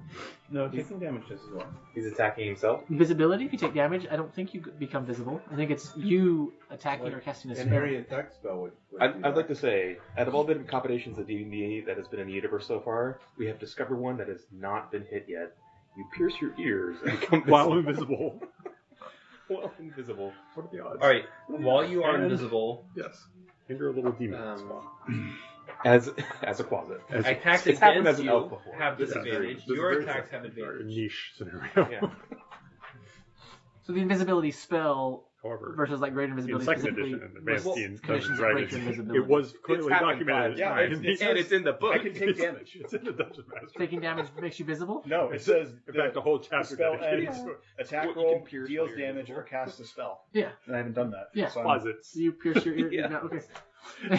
Speaker 6: No, taking damage does as well.
Speaker 7: He's attacking himself.
Speaker 1: Invisibility, if you take damage, I don't think you become visible. I think it's you attacking or casting a
Speaker 6: An
Speaker 1: spell.
Speaker 6: area attack spell would do
Speaker 7: I'd
Speaker 6: that.
Speaker 7: like to say, out of all the combinations of D&D that has been in the universe so far, we have discovered one that has not been hit yet. You pierce your ears and become
Speaker 5: While invisible.
Speaker 7: While invisible.
Speaker 5: What are the odds?
Speaker 3: All right. While you are
Speaker 5: And-
Speaker 3: invisible,
Speaker 5: Yes. And you're a little demon.
Speaker 7: As a closet.
Speaker 3: attacks
Speaker 7: it's happened
Speaker 3: against
Speaker 7: as an
Speaker 3: you
Speaker 7: elf before.
Speaker 3: have
Speaker 7: This is
Speaker 3: disadvantage.
Speaker 5: very-
Speaker 3: Your
Speaker 5: this is
Speaker 3: attacks have
Speaker 5: Very
Speaker 3: advantage.
Speaker 5: niche scenario.
Speaker 7: Yeah.
Speaker 1: So the invisibility spell
Speaker 5: However,
Speaker 1: versus like great
Speaker 5: in
Speaker 1: invisibility
Speaker 5: second
Speaker 1: specifically
Speaker 5: edition and advanced
Speaker 1: was
Speaker 5: D&D
Speaker 1: conditions
Speaker 5: Dungeons
Speaker 1: that
Speaker 5: and
Speaker 1: break your
Speaker 5: Dragons,
Speaker 1: invisibility.
Speaker 5: it was clearly
Speaker 7: happened
Speaker 5: documented.
Speaker 2: Yeah,
Speaker 5: Right.
Speaker 7: and it's in the book.
Speaker 2: I can take damage.
Speaker 5: It's in the Dungeon Master.
Speaker 1: Taking damage makes you visible?
Speaker 2: No, it says
Speaker 5: In fact, the whole
Speaker 2: the
Speaker 5: chapter
Speaker 2: spell
Speaker 5: dedicated
Speaker 2: ends,
Speaker 5: to it.
Speaker 2: attack
Speaker 7: Well, you
Speaker 2: roll,
Speaker 7: can pierce
Speaker 2: deals
Speaker 7: while you're
Speaker 2: damage,
Speaker 7: invisible.
Speaker 2: or casts a spell.
Speaker 1: Yeah.
Speaker 2: And I haven't done that.
Speaker 1: Yeah.
Speaker 2: So I'm-
Speaker 5: Closets.
Speaker 1: So you pierce your ear.
Speaker 7: Yeah.
Speaker 1: No, okay.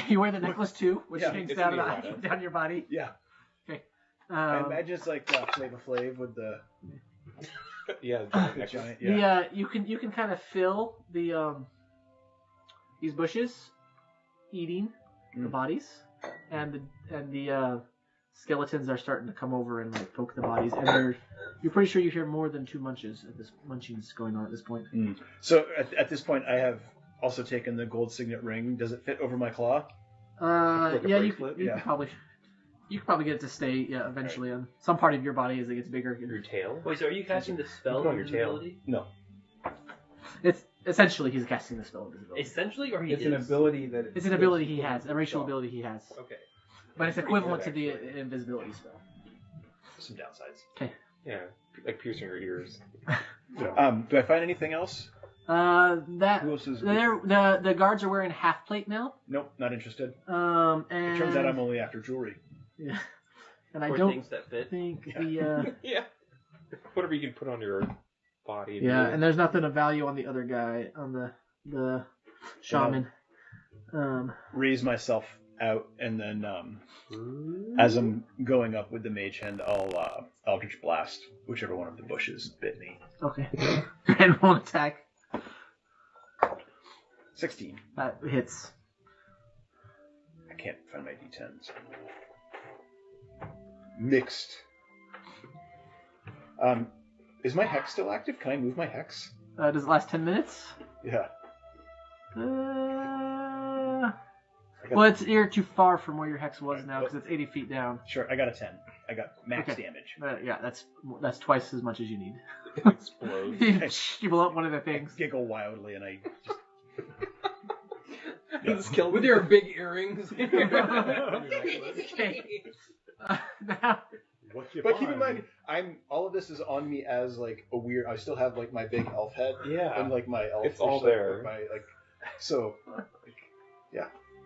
Speaker 1: You wear the necklace too, which
Speaker 2: Yeah,
Speaker 1: hangs
Speaker 7: it's
Speaker 1: down,
Speaker 7: in the errata.
Speaker 1: down your body.
Speaker 2: Yeah. I imagine it's like Flavor Flav with the
Speaker 7: Yeah,
Speaker 2: the giant. Yeah.
Speaker 1: The you can kind of fill the these bushes eating the bodies, and the skeletons are starting to come over and like poke the bodies, and you're pretty sure you hear more than 2 munchings going on at this point.
Speaker 2: So at this point, I have also taken the gold signet ring. Does it fit over my claw?
Speaker 7: Like a
Speaker 1: Yeah,
Speaker 7: bracelet?
Speaker 1: you could probably get it to stay eventually on some part of your body as it gets bigger.
Speaker 7: Your tail?
Speaker 3: Wait, so are you casting the spell
Speaker 7: Put on your tail.
Speaker 3: invisibility?
Speaker 2: No.
Speaker 1: It's essentially he's casting the spell invisibility.
Speaker 3: Essentially, or he
Speaker 6: It's
Speaker 3: is?
Speaker 6: an ability that
Speaker 1: It's an ability he has, a racial ability he has,
Speaker 3: Okay.
Speaker 1: but it's equivalent to the invisibility spell.
Speaker 2: Some downsides.
Speaker 7: Yeah, like piercing your ears.
Speaker 2: Do I find anything else?
Speaker 1: That
Speaker 2: Who else is?
Speaker 1: the guards are wearing half plate now.
Speaker 2: Nope, not interested.
Speaker 1: And
Speaker 2: It turns out I'm only after jewelry.
Speaker 1: yeah, and I
Speaker 3: Or
Speaker 1: don't
Speaker 3: things that fit.
Speaker 1: think
Speaker 2: Yeah.
Speaker 1: the
Speaker 7: Yeah. Whatever you can put on your body.
Speaker 1: yeah, and there's nothing of value on the other guy, on the shaman.
Speaker 2: Raise myself out, and then as I'm going up with the mage hand, I'll Eldritch Blast whichever one of the bushes bit me.
Speaker 1: Okay, and one attack
Speaker 2: 16.
Speaker 1: that hits.
Speaker 2: I can't find my d10s. Mixed. Is my hex still active? Can I move my hex?
Speaker 1: Does it last 10 minutes?
Speaker 2: Yeah.
Speaker 1: Well, you're too far from where your hex was now because it's 80 feet down.
Speaker 2: Sure, I got a 10. I got max
Speaker 1: Okay.
Speaker 2: damage.
Speaker 1: Yeah, that's twice as much as you need.
Speaker 7: It explodes.
Speaker 1: You blow up one of the things.
Speaker 2: Giggle wildly, and I just
Speaker 3: With your big earrings.
Speaker 1: Okay. Now,
Speaker 5: What you
Speaker 2: But keep in
Speaker 5: find?
Speaker 2: mind, all of this is on me as like a weird. I still have like my big elf head.
Speaker 7: Yeah.
Speaker 2: And like my elf.
Speaker 7: It's all there.
Speaker 2: So.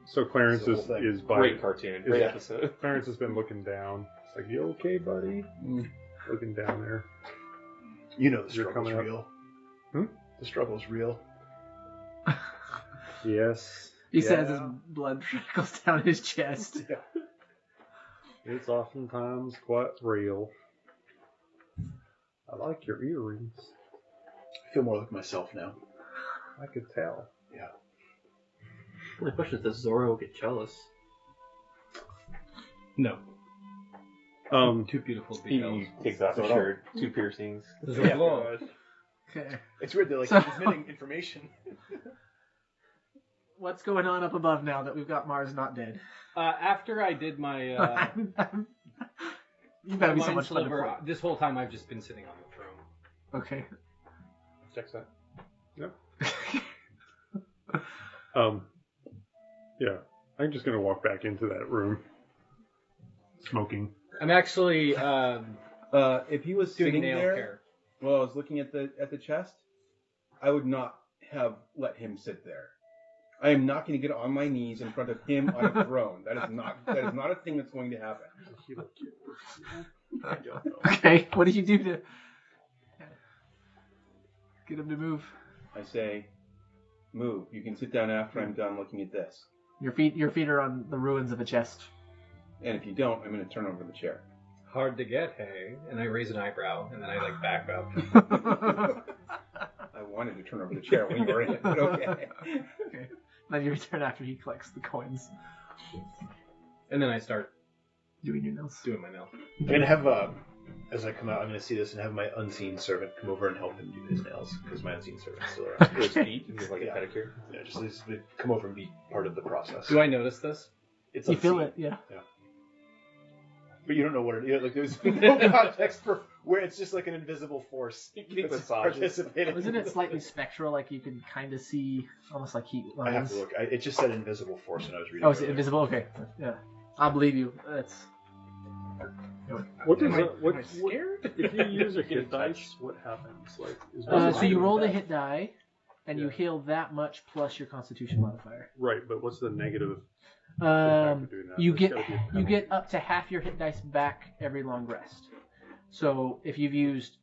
Speaker 5: So Clarence
Speaker 2: It's the whole thing.
Speaker 5: is by.
Speaker 7: Great cartoon. Great
Speaker 2: Yeah.
Speaker 7: episode.
Speaker 5: Clarence has been looking down. It's like, you okay, buddy? Looking down there.
Speaker 2: You know the
Speaker 5: You're
Speaker 2: struggle's
Speaker 5: coming up.
Speaker 2: real.
Speaker 5: Hmm?
Speaker 2: The struggle's real.
Speaker 5: Yes.
Speaker 1: he says his blood trickles down his chest.
Speaker 5: It's oftentimes quite real. I like your earrings.
Speaker 2: I feel more like myself now.
Speaker 5: I could tell.
Speaker 3: The question is, does Zorro get jealous?
Speaker 8: No.
Speaker 3: Too beautiful to be
Speaker 7: He
Speaker 3: jealous.
Speaker 7: takes off his
Speaker 2: So-
Speaker 7: shirt. 2 piercings.
Speaker 8: Zorro.
Speaker 1: Okay.
Speaker 2: It's weird. They're like
Speaker 1: So-
Speaker 2: transmitting information.
Speaker 1: What's going on up above now that we've got Mars not dead?
Speaker 8: After I did my
Speaker 1: you better be so
Speaker 8: mind
Speaker 1: much fun to
Speaker 8: sliver,
Speaker 1: play.
Speaker 8: this whole time I've just been sitting on the throne.
Speaker 1: Okay.
Speaker 7: Checks that.
Speaker 5: Yeah. I'm just gonna walk back into that room. Smoking.
Speaker 8: I'm actually
Speaker 6: if he was
Speaker 8: doing
Speaker 6: sitting
Speaker 8: nail
Speaker 6: there
Speaker 8: care.
Speaker 6: while I was looking at the chest, I would not have let him sit there. I am not going to get on my knees in front of him on a throne. That is not a thing that's going to happen.
Speaker 7: I don't know.
Speaker 1: Okay, what did you do to get him to move?
Speaker 6: I say, move. You can sit down after I'm done looking at this.
Speaker 1: Your feet are on the ruins of a chest.
Speaker 6: And if you don't, I'm going to turn over the chair.
Speaker 8: Hard to get, hey? And I raise an eyebrow, and then I like back up.
Speaker 6: I wanted to turn over the chair when you were in it, but okay.
Speaker 1: Okay. Then you return after he collects the coins.
Speaker 8: And then I start
Speaker 1: Doing your nails.
Speaker 8: doing my nails.
Speaker 2: I'm gonna have as I come out, I'm gonna see this and have my unseen servant come over and help him do his nails because my unseen servant's still around.
Speaker 7: His feet, and like a
Speaker 2: Yeah.
Speaker 7: pedicure.
Speaker 2: Yeah, just come over and be part of the process.
Speaker 8: Do I notice this?
Speaker 2: It's
Speaker 1: You feel
Speaker 2: unseen.
Speaker 1: it, yeah.
Speaker 2: But you don't know what it is. Like there's no context for where it's just like an invisible force that's
Speaker 7: massages.
Speaker 2: participating.
Speaker 1: Wasn't it slightly spectral, like you could kind of see almost like heat
Speaker 2: I have
Speaker 1: lines?
Speaker 2: to look. It just said invisible force when I was reading.
Speaker 1: Oh, is it
Speaker 2: earlier.
Speaker 1: invisible? Okay. Yeah. I'll believe you. That's.
Speaker 5: What does
Speaker 8: Am
Speaker 5: what
Speaker 8: I scared?
Speaker 5: if you use a hit dice? What happens? Like, is
Speaker 1: So you roll the hit die, and you heal that much plus your Constitution modifier.
Speaker 5: right, but what's the negative?
Speaker 1: Um,
Speaker 5: impact of doing that?
Speaker 1: you
Speaker 5: There's
Speaker 1: get
Speaker 5: gotta be a
Speaker 1: you
Speaker 5: penalty.
Speaker 1: get up to half your hit dice back every long rest. So if you've used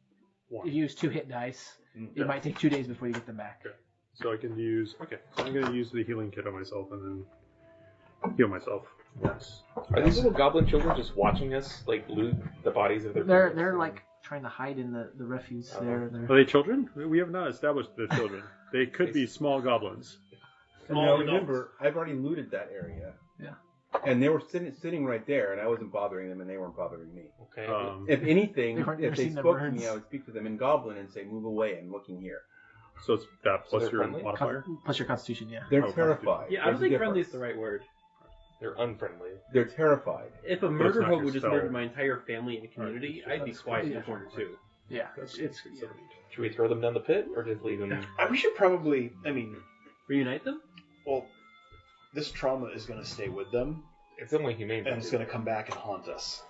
Speaker 5: One.
Speaker 1: if you use 2 hit dice,
Speaker 5: Yeah.
Speaker 1: it might take 2 days before you get them back.
Speaker 5: Okay. So I can use. Okay, so I'm gonna use the healing kit on myself and then heal myself once.
Speaker 7: Are these little goblin children just watching us, like, loot the bodies of their parents?
Speaker 1: They're like trying to hide in the refuse. They're
Speaker 5: Are they children? We have not established they're children. They could be small goblins.
Speaker 6: Now remember, I've already looted that area.
Speaker 1: Yeah.
Speaker 6: And they were sitting right there, and I wasn't bothering them, and they weren't bothering me.
Speaker 7: Okay.
Speaker 6: If anything,
Speaker 1: They weren't
Speaker 6: if they
Speaker 1: nursing the
Speaker 6: spoke to
Speaker 1: burns.
Speaker 6: me, I would speak to them in Goblin and say, "Move away! I'm looking here."
Speaker 5: So it's that plus
Speaker 7: they're
Speaker 5: your
Speaker 7: friendly?
Speaker 5: modifier.
Speaker 1: plus your Constitution, yeah.
Speaker 6: They're
Speaker 5: Oh,
Speaker 6: terrified.
Speaker 3: Yeah, I don't
Speaker 6: There's a
Speaker 3: think friendly is
Speaker 6: difference.
Speaker 3: the right word.
Speaker 7: They're unfriendly.
Speaker 6: They're terrified.
Speaker 3: If a
Speaker 5: it's
Speaker 3: murder
Speaker 5: not
Speaker 3: hope
Speaker 5: your
Speaker 3: would just
Speaker 5: spell.
Speaker 3: murder my entire family and community,
Speaker 5: Alright,
Speaker 3: I'd be quiet in the corner too.
Speaker 1: Yeah. It's
Speaker 7: Should we throw them down the pit, or just leave them?
Speaker 2: We should probably. I mean,
Speaker 3: Reunite them?
Speaker 2: well, this trauma is going to stay with them,
Speaker 7: It's only humane.
Speaker 2: and it's going to come back and haunt us.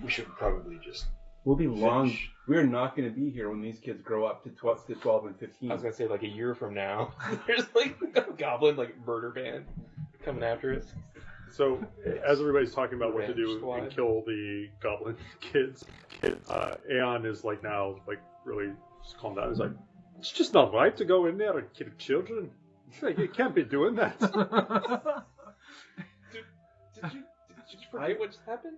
Speaker 2: We should probably just.
Speaker 6: We'll be long.
Speaker 2: Finish.
Speaker 6: We're not going to be here when these kids grow up to 12 and 15.
Speaker 7: I was gonna say like a year from now, there's like a goblin like murder band coming after us.
Speaker 5: So as everybody's talking about what to
Speaker 7: Revenge
Speaker 5: do
Speaker 7: squad.
Speaker 5: and kill the goblin kids, Aeon is like now like really just calmed down. He's like, it's just not right to go in there and kill children. It's like, you can't be doing that.
Speaker 7: Did you forget what just happened?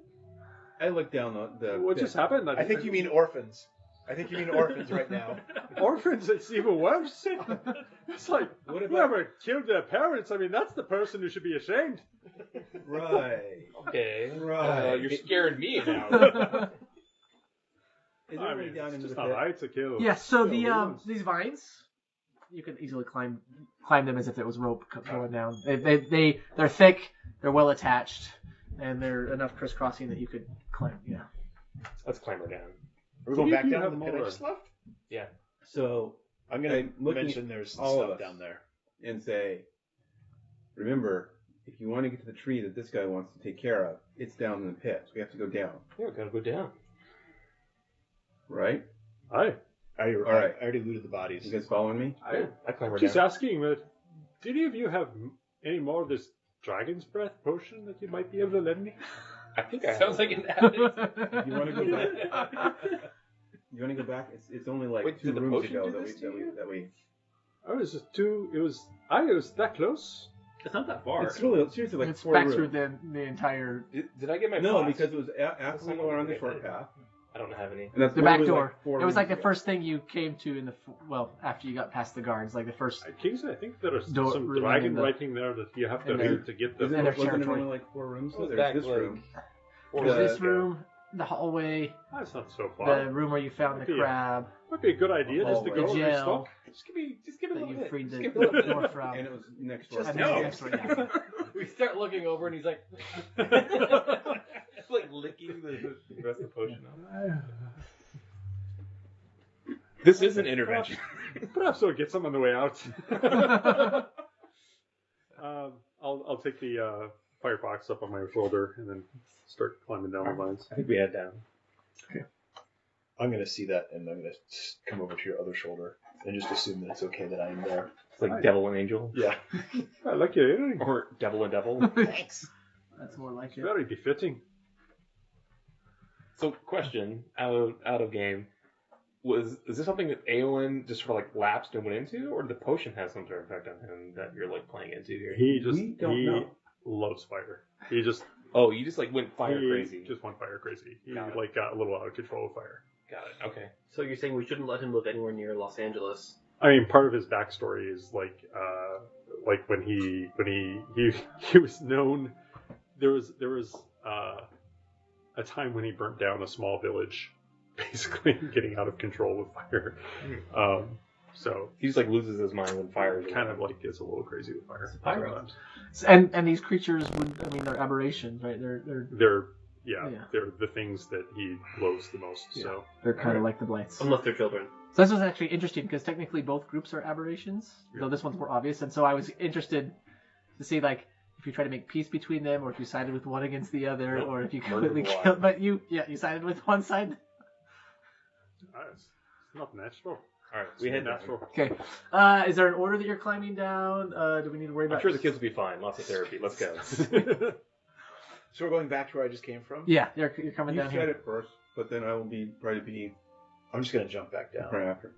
Speaker 6: I look down the
Speaker 5: What just happened?
Speaker 2: I think you mean orphans. I think you mean orphans right now.
Speaker 5: orphans. It's even worse. It's like
Speaker 6: What about-
Speaker 5: whoever killed their parents. I mean, that's the person who should be ashamed.
Speaker 6: Right.
Speaker 7: Okay.
Speaker 6: Right.
Speaker 7: You're scaring me now.
Speaker 6: Is
Speaker 5: I
Speaker 6: there
Speaker 5: mean,
Speaker 6: any down
Speaker 5: it's
Speaker 6: into
Speaker 5: just
Speaker 6: the
Speaker 5: not
Speaker 6: pit?
Speaker 5: right to kill.
Speaker 1: Yeah, so
Speaker 5: kill
Speaker 1: the
Speaker 5: humans.
Speaker 1: these vines, you can easily climb them as if it was rope going down. They're thick, they're well attached, and they're enough crisscrossing that you could climb. Yeah.
Speaker 7: Let's climber down.
Speaker 2: Are we going
Speaker 5: Maybe
Speaker 2: back
Speaker 5: you
Speaker 2: down
Speaker 5: have
Speaker 2: to the pit I
Speaker 5: more.
Speaker 2: just left?
Speaker 6: So
Speaker 2: I'm going
Speaker 6: I'm
Speaker 2: to
Speaker 6: looking
Speaker 2: mention there's
Speaker 6: all of
Speaker 2: stuff
Speaker 6: us.
Speaker 2: down there.
Speaker 6: and say, remember, if you want to get to the tree that this guy wants to take care of, it's down in the pit. So we have to go down,
Speaker 7: Yeah, we gotta go down.
Speaker 6: right?
Speaker 5: Aye.
Speaker 2: I
Speaker 6: right.
Speaker 2: already looted the bodies.
Speaker 6: You guys following me?
Speaker 7: I climber
Speaker 5: Just
Speaker 7: down.
Speaker 5: asking, but do any of you have any more of this dragon's breath potion that you might be able to lend me?
Speaker 7: I think I
Speaker 3: Sounds
Speaker 7: have.
Speaker 3: like an addict.
Speaker 6: You want to go back? You want to go back? It's only like
Speaker 7: Wait,
Speaker 6: 2
Speaker 7: did the
Speaker 6: rooms
Speaker 7: potion
Speaker 6: ago
Speaker 7: do
Speaker 6: that
Speaker 7: this
Speaker 6: we,
Speaker 7: to you?
Speaker 6: that we.
Speaker 5: I was just too. It was that close.
Speaker 3: It's not that far.
Speaker 6: It's really seriously like
Speaker 1: It's
Speaker 6: 4
Speaker 1: back
Speaker 6: rooms.
Speaker 1: through the entire
Speaker 7: Did I get my
Speaker 6: No,
Speaker 7: pots?
Speaker 6: because it was after we go around the short path.
Speaker 7: I don't have any.
Speaker 6: And that's
Speaker 1: the
Speaker 6: what
Speaker 1: back
Speaker 6: was
Speaker 1: door.
Speaker 6: Like 4
Speaker 1: It was like
Speaker 6: rooms
Speaker 1: the
Speaker 6: ago.
Speaker 1: first thing you came to after you got past the guards, like the first.
Speaker 5: Kingsley, I think there is
Speaker 1: Door-
Speaker 5: some
Speaker 1: room
Speaker 5: dragon
Speaker 1: in the-
Speaker 5: writing there that you have to
Speaker 1: in there.
Speaker 5: read to get the.
Speaker 6: Isn't
Speaker 1: their
Speaker 6: it, wasn't it
Speaker 1: territory.
Speaker 6: only like 4 rooms?
Speaker 7: It was
Speaker 6: There's
Speaker 7: back,
Speaker 6: this
Speaker 7: like,
Speaker 6: room.
Speaker 1: There's
Speaker 6: The-
Speaker 1: this room, the hallway,
Speaker 5: That's not so far.
Speaker 1: the room where you found the
Speaker 5: Yeah.
Speaker 1: crab
Speaker 5: Might be a good idea just to
Speaker 6: The
Speaker 5: go and
Speaker 1: jail.
Speaker 5: restock.
Speaker 7: Just give me a
Speaker 1: that
Speaker 7: little
Speaker 1: you
Speaker 7: bit.
Speaker 1: freed
Speaker 7: Just
Speaker 1: the
Speaker 7: give me a little bit.
Speaker 1: door from.
Speaker 6: And it was next door.
Speaker 1: And
Speaker 7: no.
Speaker 1: then next door, yeah.
Speaker 3: We start looking over, and he's like,
Speaker 7: It's like licking the rest of the potion off. This is an intervention.
Speaker 5: Perhaps we'll get some on the way out. I'll take the Firefox up on my shoulder and then start climbing down the vines.
Speaker 3: I think we head down.
Speaker 9: I'm going to see that, and I'm going to come over to your other shoulder and just assume that it's okay that I'm there.
Speaker 3: It's like devil and angel.
Speaker 9: Yeah.
Speaker 5: I like your earring.
Speaker 3: Or devil and devil.
Speaker 1: Thanks. That's more like it.
Speaker 5: Very befitting.
Speaker 7: So, question out of game. Is this something that Aowen just sort of like lapsed and went into, or did the potion have some sort of effect on him that you're like playing into here?
Speaker 5: He
Speaker 6: don't know.
Speaker 5: loves fire. He just
Speaker 7: you just like went fire crazy.
Speaker 5: Just went fire crazy. He
Speaker 7: Got it.
Speaker 5: like got a little out of control with fire.
Speaker 7: Got it. Okay.
Speaker 3: So you're saying we shouldn't let him live anywhere near Los Angeles?
Speaker 5: I mean, part of his backstory is like when he was known. There was a time when he burnt down a small village, basically getting out of control with fire. So
Speaker 7: He just like loses his mind when fire is
Speaker 5: kind of like gets a little crazy with fire.
Speaker 3: Pyro.
Speaker 1: And these creatures they're aberrations, right?
Speaker 5: They're the things that he loathes the most.
Speaker 1: Yeah.
Speaker 5: So
Speaker 1: They're kind of like the blights.
Speaker 3: Unless they're children.
Speaker 1: So this was actually interesting because technically both groups are aberrations, though this one's more obvious. And so I was interested to see like if you try to make peace between them, or if you sided with one against the other, or if you completely killed. But you sided with one side.
Speaker 5: it's not natural.
Speaker 7: All right, we head down.
Speaker 5: natural.
Speaker 1: Okay. Is there an order that you're climbing down? Do we need to worry about?
Speaker 7: I'm sure the kids will be fine. Lots of therapy. Let's go.
Speaker 9: So we're going back to where I just came from?
Speaker 1: Yeah, you're coming
Speaker 6: You
Speaker 1: down
Speaker 6: said
Speaker 1: here.
Speaker 6: it first, but then I will probably be
Speaker 9: I'm just going to jump back down.
Speaker 6: right after.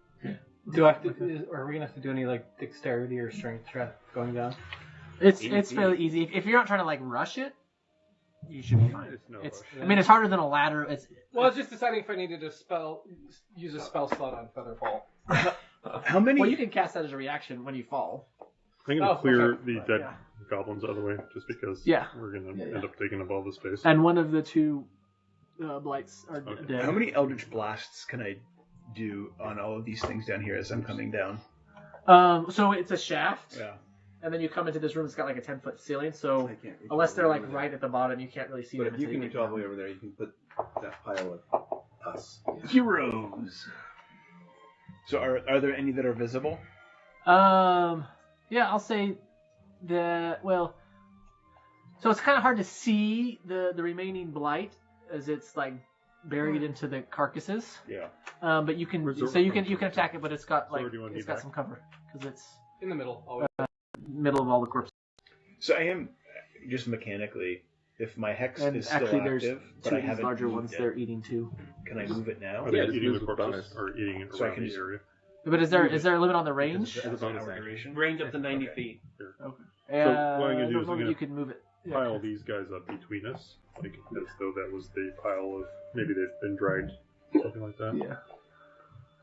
Speaker 8: Do I have to? Are we gonna have to do any like dexterity or strength check going down?
Speaker 1: It's
Speaker 7: Easy.
Speaker 1: fairly easy. If you're not trying to like rush it, you should be fine.
Speaker 5: It's no
Speaker 1: It's
Speaker 5: rush.
Speaker 1: I mean it's harder than a ladder. It's
Speaker 8: Well, I was just deciding if I needed to use a spell slot on Featherfall.
Speaker 9: How many?
Speaker 1: well, you can cast that as a reaction when you fall.
Speaker 5: I'm going to clear
Speaker 8: okay.
Speaker 5: the
Speaker 8: Right,
Speaker 5: dead
Speaker 1: yeah.
Speaker 5: goblins out of the way, just because we're going to end up taking up all the space.
Speaker 1: And one of the two blights are dead.
Speaker 9: How many Eldritch Blasts can I do on all of these things down here as I'm coming down?
Speaker 1: So it's a shaft.
Speaker 9: Yeah.
Speaker 1: And then you come into this room. It's got like a 10-foot ceiling. So
Speaker 6: I can't reach
Speaker 1: unless they're
Speaker 6: all
Speaker 1: like
Speaker 6: the way
Speaker 1: right at the bottom, you can't really see
Speaker 6: But
Speaker 1: them
Speaker 6: if you
Speaker 1: until
Speaker 6: can
Speaker 1: you
Speaker 6: reach
Speaker 1: get
Speaker 6: all the
Speaker 1: down.
Speaker 6: way over there, you can put that pile of us.
Speaker 9: Heroes. So are there any that are visible?
Speaker 1: Yeah, I'll say so it's kind of hard to see the remaining blight as it's like buried into the carcasses.
Speaker 9: Yeah.
Speaker 1: But you can you can attack it, but it's got like
Speaker 5: where do you want to
Speaker 1: it's
Speaker 5: be
Speaker 1: got
Speaker 5: back?
Speaker 1: some cover because it's
Speaker 8: In the middle, always.
Speaker 1: middle of all the corpses.
Speaker 9: So I am just mechanically, if my hex
Speaker 1: And
Speaker 9: is still
Speaker 1: actually, there's
Speaker 9: active,
Speaker 1: two
Speaker 9: but I
Speaker 1: of these
Speaker 9: haven't
Speaker 1: larger
Speaker 9: moved
Speaker 1: ones
Speaker 9: it,
Speaker 1: they're eating too.
Speaker 9: can I move it now?
Speaker 5: Are they
Speaker 7: Yeah, just
Speaker 5: eating
Speaker 7: move
Speaker 5: the
Speaker 7: the
Speaker 5: corpses
Speaker 7: bonus.
Speaker 5: or eating it
Speaker 9: So I
Speaker 5: around
Speaker 9: can
Speaker 5: the
Speaker 9: just-
Speaker 5: area?
Speaker 1: But is there a limit on the range?
Speaker 9: As
Speaker 7: a bonus
Speaker 9: an
Speaker 7: action.
Speaker 9: aberration?
Speaker 3: Range up to 90
Speaker 9: Okay.
Speaker 3: feet.
Speaker 1: Okay.
Speaker 5: what I'm gonna do
Speaker 1: I
Speaker 5: is
Speaker 1: don't
Speaker 5: I'm
Speaker 1: know that
Speaker 5: gonna
Speaker 1: you can move it. Yeah.
Speaker 5: Pile these guys up between us, like as though that was the pile of maybe they've been dried, something like that.
Speaker 1: Yeah.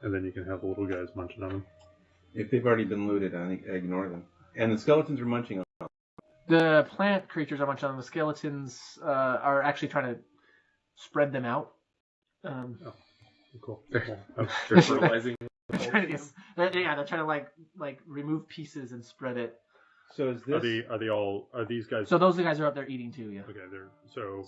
Speaker 5: And then you can have the little guys munching on them.
Speaker 6: If they've already been looted, I ignore them. And the skeletons are munching on
Speaker 1: The plant creatures are munching on them. The skeletons are actually trying to spread them out.
Speaker 5: Cool.
Speaker 7: They're fertilizing.
Speaker 1: They're trying to like remove pieces and spread it.
Speaker 6: So is this...
Speaker 5: Are these guys?
Speaker 1: So those guys are up there eating too. Yeah.
Speaker 5: Okay, they're
Speaker 6: So,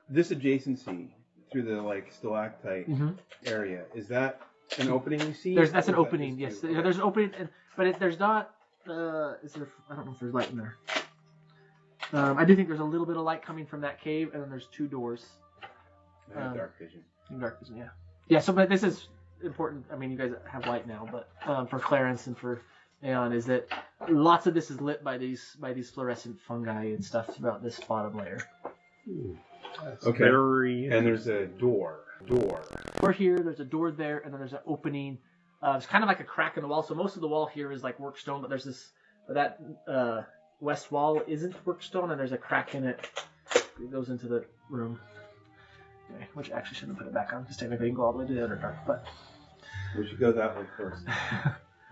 Speaker 6: this adjacency through the like stalactite
Speaker 1: Mm-hmm.
Speaker 6: area, is that an opening you see?
Speaker 1: That's an
Speaker 6: Or is that
Speaker 1: opening.
Speaker 6: just
Speaker 1: Yes,
Speaker 6: you?
Speaker 1: there's an opening, but there's not. Is there? I don't know if there's light in there. I do think there's a little bit of light coming from that cave, and then there's two doors.
Speaker 6: I have dark vision.
Speaker 1: Dark vision, yeah. Yeah. So, but this is important. I mean, you guys have light now, but for Clarence and for Aeon, is that lots of this is lit by these fluorescent fungi and stuff throughout this bottom layer.
Speaker 6: Okay.
Speaker 5: very.
Speaker 6: And there's a door.
Speaker 1: Door here. There's a door there, and then there's an opening. It's kind of like a crack in the wall. So most of the wall here is like work stone, but there's that west wall isn't work stone, and there's a crack in it. It goes into the room. Okay, which actually shouldn't put it back on because technically you can go all the way to the Underdark. But
Speaker 6: We should go that way first.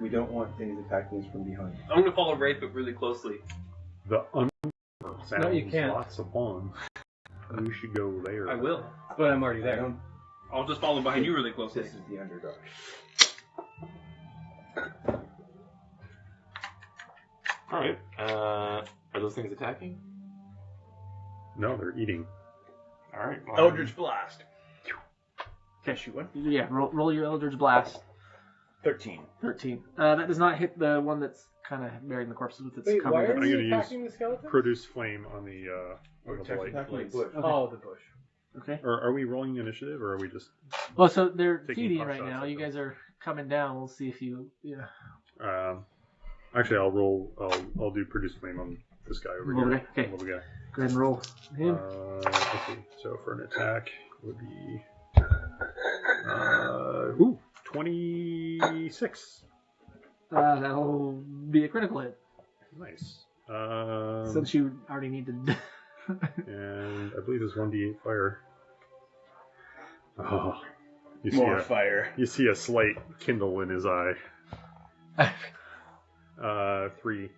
Speaker 6: We don't want things attacking us from behind.
Speaker 3: I'm going to follow Wraith, but really closely.
Speaker 5: The under sounds
Speaker 8: No, you can't.
Speaker 5: lots of fun. You should go there.
Speaker 3: I will.
Speaker 8: But I'm already
Speaker 6: I
Speaker 8: there.
Speaker 6: don't...
Speaker 3: I'll just follow behind you really closely.
Speaker 6: This is the Underdark.
Speaker 7: All right. Are those things attacking?
Speaker 5: No, they're eating.
Speaker 7: All right. Well,
Speaker 9: Eldritch Blast. Can I shoot one?
Speaker 1: yeah, roll your Eldritch Blast.
Speaker 9: 13.
Speaker 1: 13. That does not hit the one that's kind of burying the corpses with its
Speaker 4: Wait,
Speaker 1: cover.
Speaker 4: why are
Speaker 5: I'm
Speaker 4: you
Speaker 5: going to use
Speaker 4: attacking the skeleton?
Speaker 5: produce flame on the blight.
Speaker 6: Attacking the bush.
Speaker 4: Oh, the bush.
Speaker 1: Okay.
Speaker 5: Or are we rolling initiative, or are we just?
Speaker 1: Well, so they're
Speaker 5: Taking
Speaker 1: feeding
Speaker 5: pot
Speaker 1: right
Speaker 5: shots
Speaker 1: now.
Speaker 5: at
Speaker 1: You
Speaker 5: them.
Speaker 1: guys are coming down. We'll see if you. Yeah.
Speaker 5: Actually, I'll roll. I'll do produce flame on this guy over
Speaker 1: Little
Speaker 5: here.
Speaker 1: guy? Okay.
Speaker 5: Little guy.
Speaker 1: Go ahead and roll him.
Speaker 5: Let's see. So for an attack, it would be 26.
Speaker 1: That'll be a critical hit.
Speaker 5: Nice.
Speaker 1: Since you already need to.
Speaker 5: And I believe it's 1d8 fire. Oh, you see
Speaker 2: More fire.
Speaker 5: You see a slight kindle in his eye. 3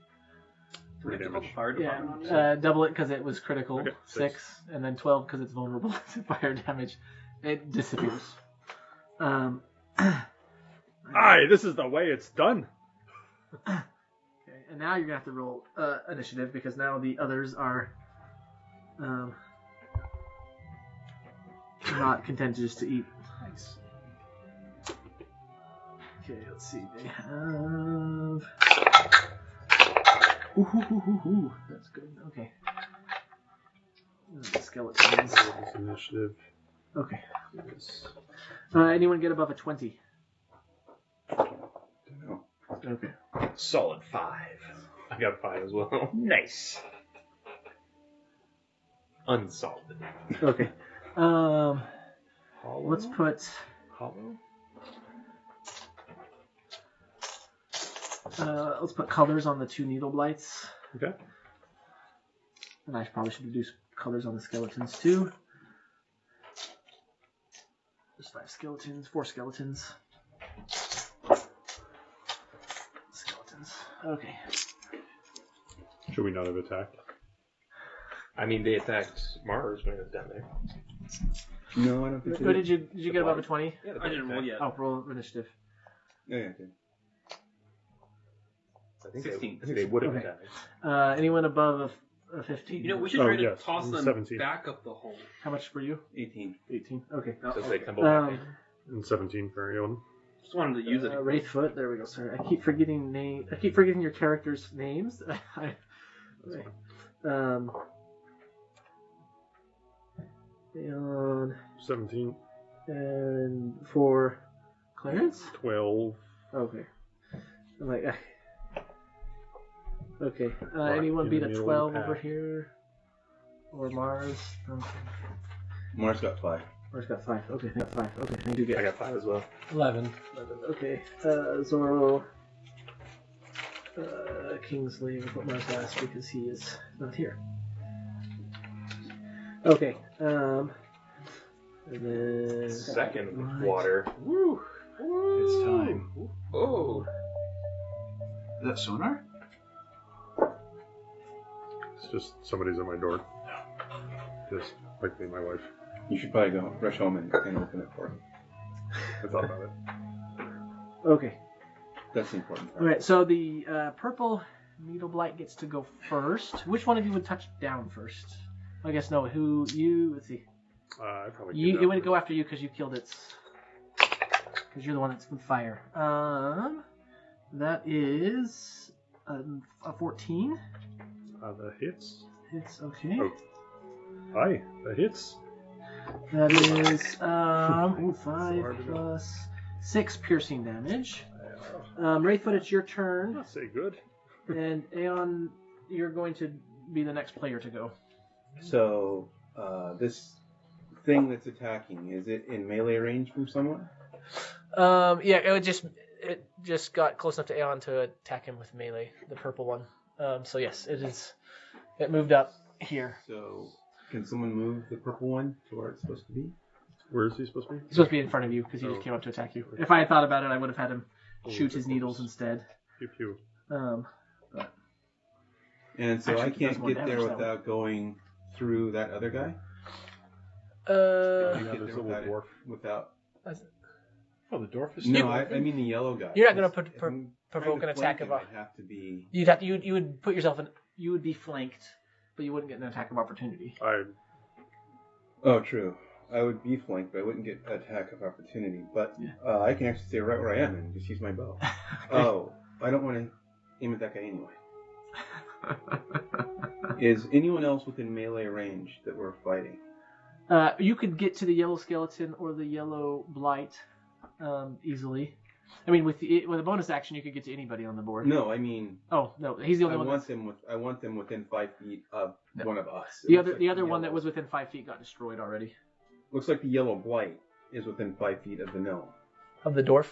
Speaker 5: damage.
Speaker 10: Fire
Speaker 1: Yeah,
Speaker 10: department on you?
Speaker 1: double it because it was critical.
Speaker 5: Okay,
Speaker 1: 6, and then 12 because it's vulnerable to fire damage. It disappears.
Speaker 5: Aye, this is the way it's done.
Speaker 1: Okay, and now you're gonna have to roll initiative because now the others are not content just to eat.
Speaker 5: Nice.
Speaker 1: Okay, let's see. They have. Ooh, that's good. Okay. Skeletons.
Speaker 5: Initiative.
Speaker 1: Okay.
Speaker 5: Is...
Speaker 1: Anyone get above a 20?
Speaker 6: No.
Speaker 1: Okay.
Speaker 2: Solid 5.
Speaker 7: I got 5 as well.
Speaker 2: Nice.
Speaker 7: Unsolved.
Speaker 1: Okay. Let's put.
Speaker 7: Hollow?
Speaker 1: Let's put colors on the 2 needle blights.
Speaker 5: Okay.
Speaker 1: And I probably should reduce colors on the skeletons too. There's 5 skeletons, 4 skeletons. Skeletons. Okay.
Speaker 5: Should we not have attacked?
Speaker 7: I mean, they attacked Mars when it was down there.
Speaker 6: No, I don't think
Speaker 1: What did you get above a 20?
Speaker 7: Yeah,
Speaker 10: I didn't roll yet.
Speaker 1: Oh, roll initiative.
Speaker 6: Yeah, okay.
Speaker 7: I think
Speaker 10: 16.
Speaker 7: they would have
Speaker 1: Okay.
Speaker 7: attacked.
Speaker 1: Anyone above a 15?
Speaker 10: You know, we should
Speaker 5: Oh,
Speaker 10: try to
Speaker 5: yes,
Speaker 10: toss them
Speaker 5: 17.
Speaker 10: back up the hole.
Speaker 1: How much for you?
Speaker 6: 18.
Speaker 1: 18. Okay.
Speaker 7: So they tumble back in.
Speaker 5: And 17 for Aeon.
Speaker 10: Just wanted to use it.
Speaker 1: Wraithfoot. There we go. Sorry, I keep forgetting I keep forgetting your characters' names. And
Speaker 5: 17.
Speaker 1: And for Clarence?
Speaker 5: 12.
Speaker 1: Okay. I'm like, okay.
Speaker 5: Right,
Speaker 1: Anyone
Speaker 5: in
Speaker 1: beat
Speaker 5: the
Speaker 1: a
Speaker 5: middle
Speaker 1: 12
Speaker 5: of the
Speaker 1: over
Speaker 5: pack.
Speaker 1: here? Or Mars? Okay.
Speaker 6: Mars got 5.
Speaker 1: Mars got 5. Okay, I got 5. Okay, I do get
Speaker 7: I got 5 as well.
Speaker 8: 11.
Speaker 1: 11. Okay. Zoro. Kingsley, we'll put Mars last because he is not here. Okay. And then.
Speaker 7: Second
Speaker 1: Right.
Speaker 7: water. Woo!
Speaker 2: It's time.
Speaker 7: Oh!
Speaker 2: Is that sonar?
Speaker 5: It's just somebody's at my door. Just like me and my wife.
Speaker 6: You should probably go rush home and open it for him.
Speaker 5: I thought about it.
Speaker 1: Okay.
Speaker 6: That's the important part.
Speaker 1: Alright, so the purple needle blight gets to go first. Which one of you would touch down first? I guess no. Who you? Let's see.
Speaker 5: I probably
Speaker 1: It would go after you because you killed its. Because you're the one that's in fire. That is a 14.
Speaker 5: The hits.
Speaker 1: It's okay.
Speaker 5: Oh. Aye, the hits.
Speaker 1: That is 5
Speaker 5: hard to
Speaker 1: plus 6 piercing damage. Wraithfoot, it's your turn,
Speaker 5: Not say good.
Speaker 1: and Aeon, you're going to be the next player to go.
Speaker 6: So, this thing that's attacking, is it in melee range from someone?
Speaker 1: Yeah, it just got close enough to Aeon to attack him with melee, the purple one. So yes, it is. It moved up here.
Speaker 6: So, can someone move the purple one to where it's supposed to be?
Speaker 5: Where is he supposed to be?
Speaker 1: He's supposed to be in front of you because he just came up to attack you. If I had thought about it, I would have had him shoot his needles instead.
Speaker 5: Pew pew.
Speaker 6: And so
Speaker 1: Actually,
Speaker 6: I
Speaker 1: it does
Speaker 6: can't
Speaker 1: more
Speaker 6: get
Speaker 1: damage
Speaker 6: there
Speaker 1: that
Speaker 6: without going through that other guy?
Speaker 5: Yeah,
Speaker 6: Get
Speaker 5: there's
Speaker 6: there
Speaker 5: a little dwarf.
Speaker 6: without...
Speaker 5: Oh, the dwarf is
Speaker 6: No, I mean the yellow guy.
Speaker 1: You're not gonna
Speaker 6: If I'm
Speaker 1: provoke
Speaker 6: trying
Speaker 1: an
Speaker 6: to
Speaker 1: attack
Speaker 6: flank
Speaker 1: of
Speaker 6: him,
Speaker 1: a-
Speaker 6: I'd have to be...
Speaker 1: you would put yourself in. You would be flanked, but you wouldn't get an attack of opportunity.
Speaker 6: Oh, true. I would be flanked, but I wouldn't get attack of opportunity. But I can actually stay right where I am and just use my bow. Oh, I don't want to aim at that guy anyway. Is anyone else within melee range that we're fighting?
Speaker 1: You could get to the yellow skeleton or the yellow blight easily. I mean, with a bonus action, you could get to anybody on the board.
Speaker 6: No, I mean.
Speaker 1: Oh no, he's the only one.
Speaker 6: I want them within 5 feet of one of us.
Speaker 1: The other one that was within 5 feet got destroyed already.
Speaker 6: Looks like the yellow blight is within 5 feet of the gnome.
Speaker 1: Of the dwarf?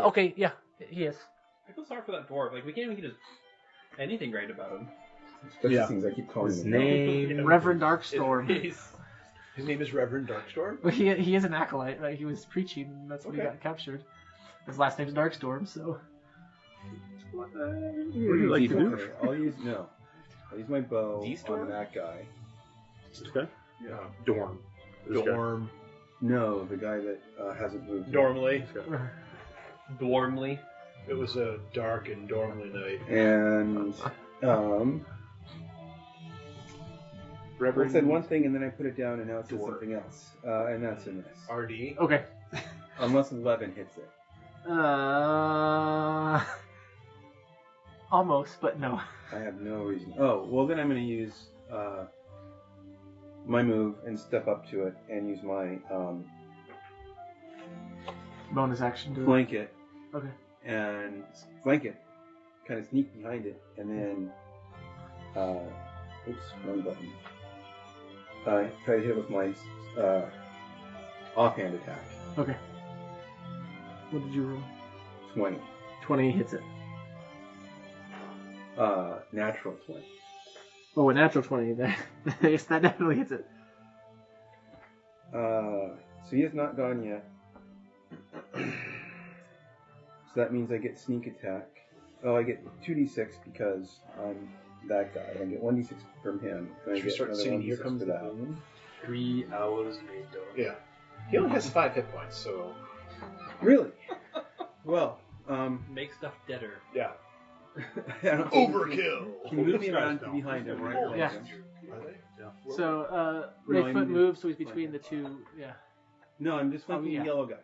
Speaker 1: Okay, yeah, he is.
Speaker 3: I feel sorry for that dwarf. Like, we can't even get anything right about him.
Speaker 6: Especially things I keep calling
Speaker 10: His
Speaker 6: him.
Speaker 10: name.
Speaker 1: Reverend Darkstorm.
Speaker 9: His name is Reverend Darkstorm?
Speaker 1: Well, he is an acolyte, right? He was preaching, and that's when he got captured. His last name's Darkstorm, so.
Speaker 5: What do you like to do?
Speaker 6: I'll use my bow on that guy.
Speaker 5: Okay.
Speaker 9: Yeah.
Speaker 5: Dorm.
Speaker 9: Dorm.
Speaker 6: No, the guy that hasn't moved.
Speaker 9: Dormly.
Speaker 3: Dormly.
Speaker 9: It was a dark and dormly night.
Speaker 6: And
Speaker 9: Reverend
Speaker 6: I said one thing and then I put it down and now it says something else. And that's a miss.
Speaker 9: RD.
Speaker 1: Okay.
Speaker 6: Unless 11 hits it.
Speaker 1: Almost, but no.
Speaker 6: I have no reason. Oh, well then I'm going to use my move and step up to it and use my
Speaker 1: Bonus action to
Speaker 6: flank it.
Speaker 1: Okay.
Speaker 6: And flank it. Kind of sneak behind it and then oops, wrong button. Try to hit it with my offhand attack.
Speaker 1: Okay. What did you roll?
Speaker 6: 20.
Speaker 1: 20 hits it.
Speaker 6: Natural 20.
Speaker 1: Oh, a natural 20. Yes, that definitely hits it.
Speaker 6: So he has not gone yet. So that means I get sneak attack. Oh, I get 2d6 because I'm that guy. I get 1d6 from him. And I
Speaker 9: Should we start singing Here Comes
Speaker 6: for
Speaker 9: the
Speaker 6: that.
Speaker 9: Moon?
Speaker 10: 3 hours later.
Speaker 9: Yeah. He only has 5 hit points, so...
Speaker 6: Really? Well,
Speaker 3: Make stuff deader.
Speaker 9: Yeah.
Speaker 6: Overkill! Can you move me around to behind him, right?
Speaker 1: Yeah.
Speaker 9: Are they? Yeah.
Speaker 1: So,
Speaker 6: No,
Speaker 1: right
Speaker 6: I
Speaker 1: foot
Speaker 6: mean-
Speaker 1: moves, so he's between the two. Yeah.
Speaker 6: No, I'm just flanking
Speaker 1: yeah.
Speaker 6: the yellow guy.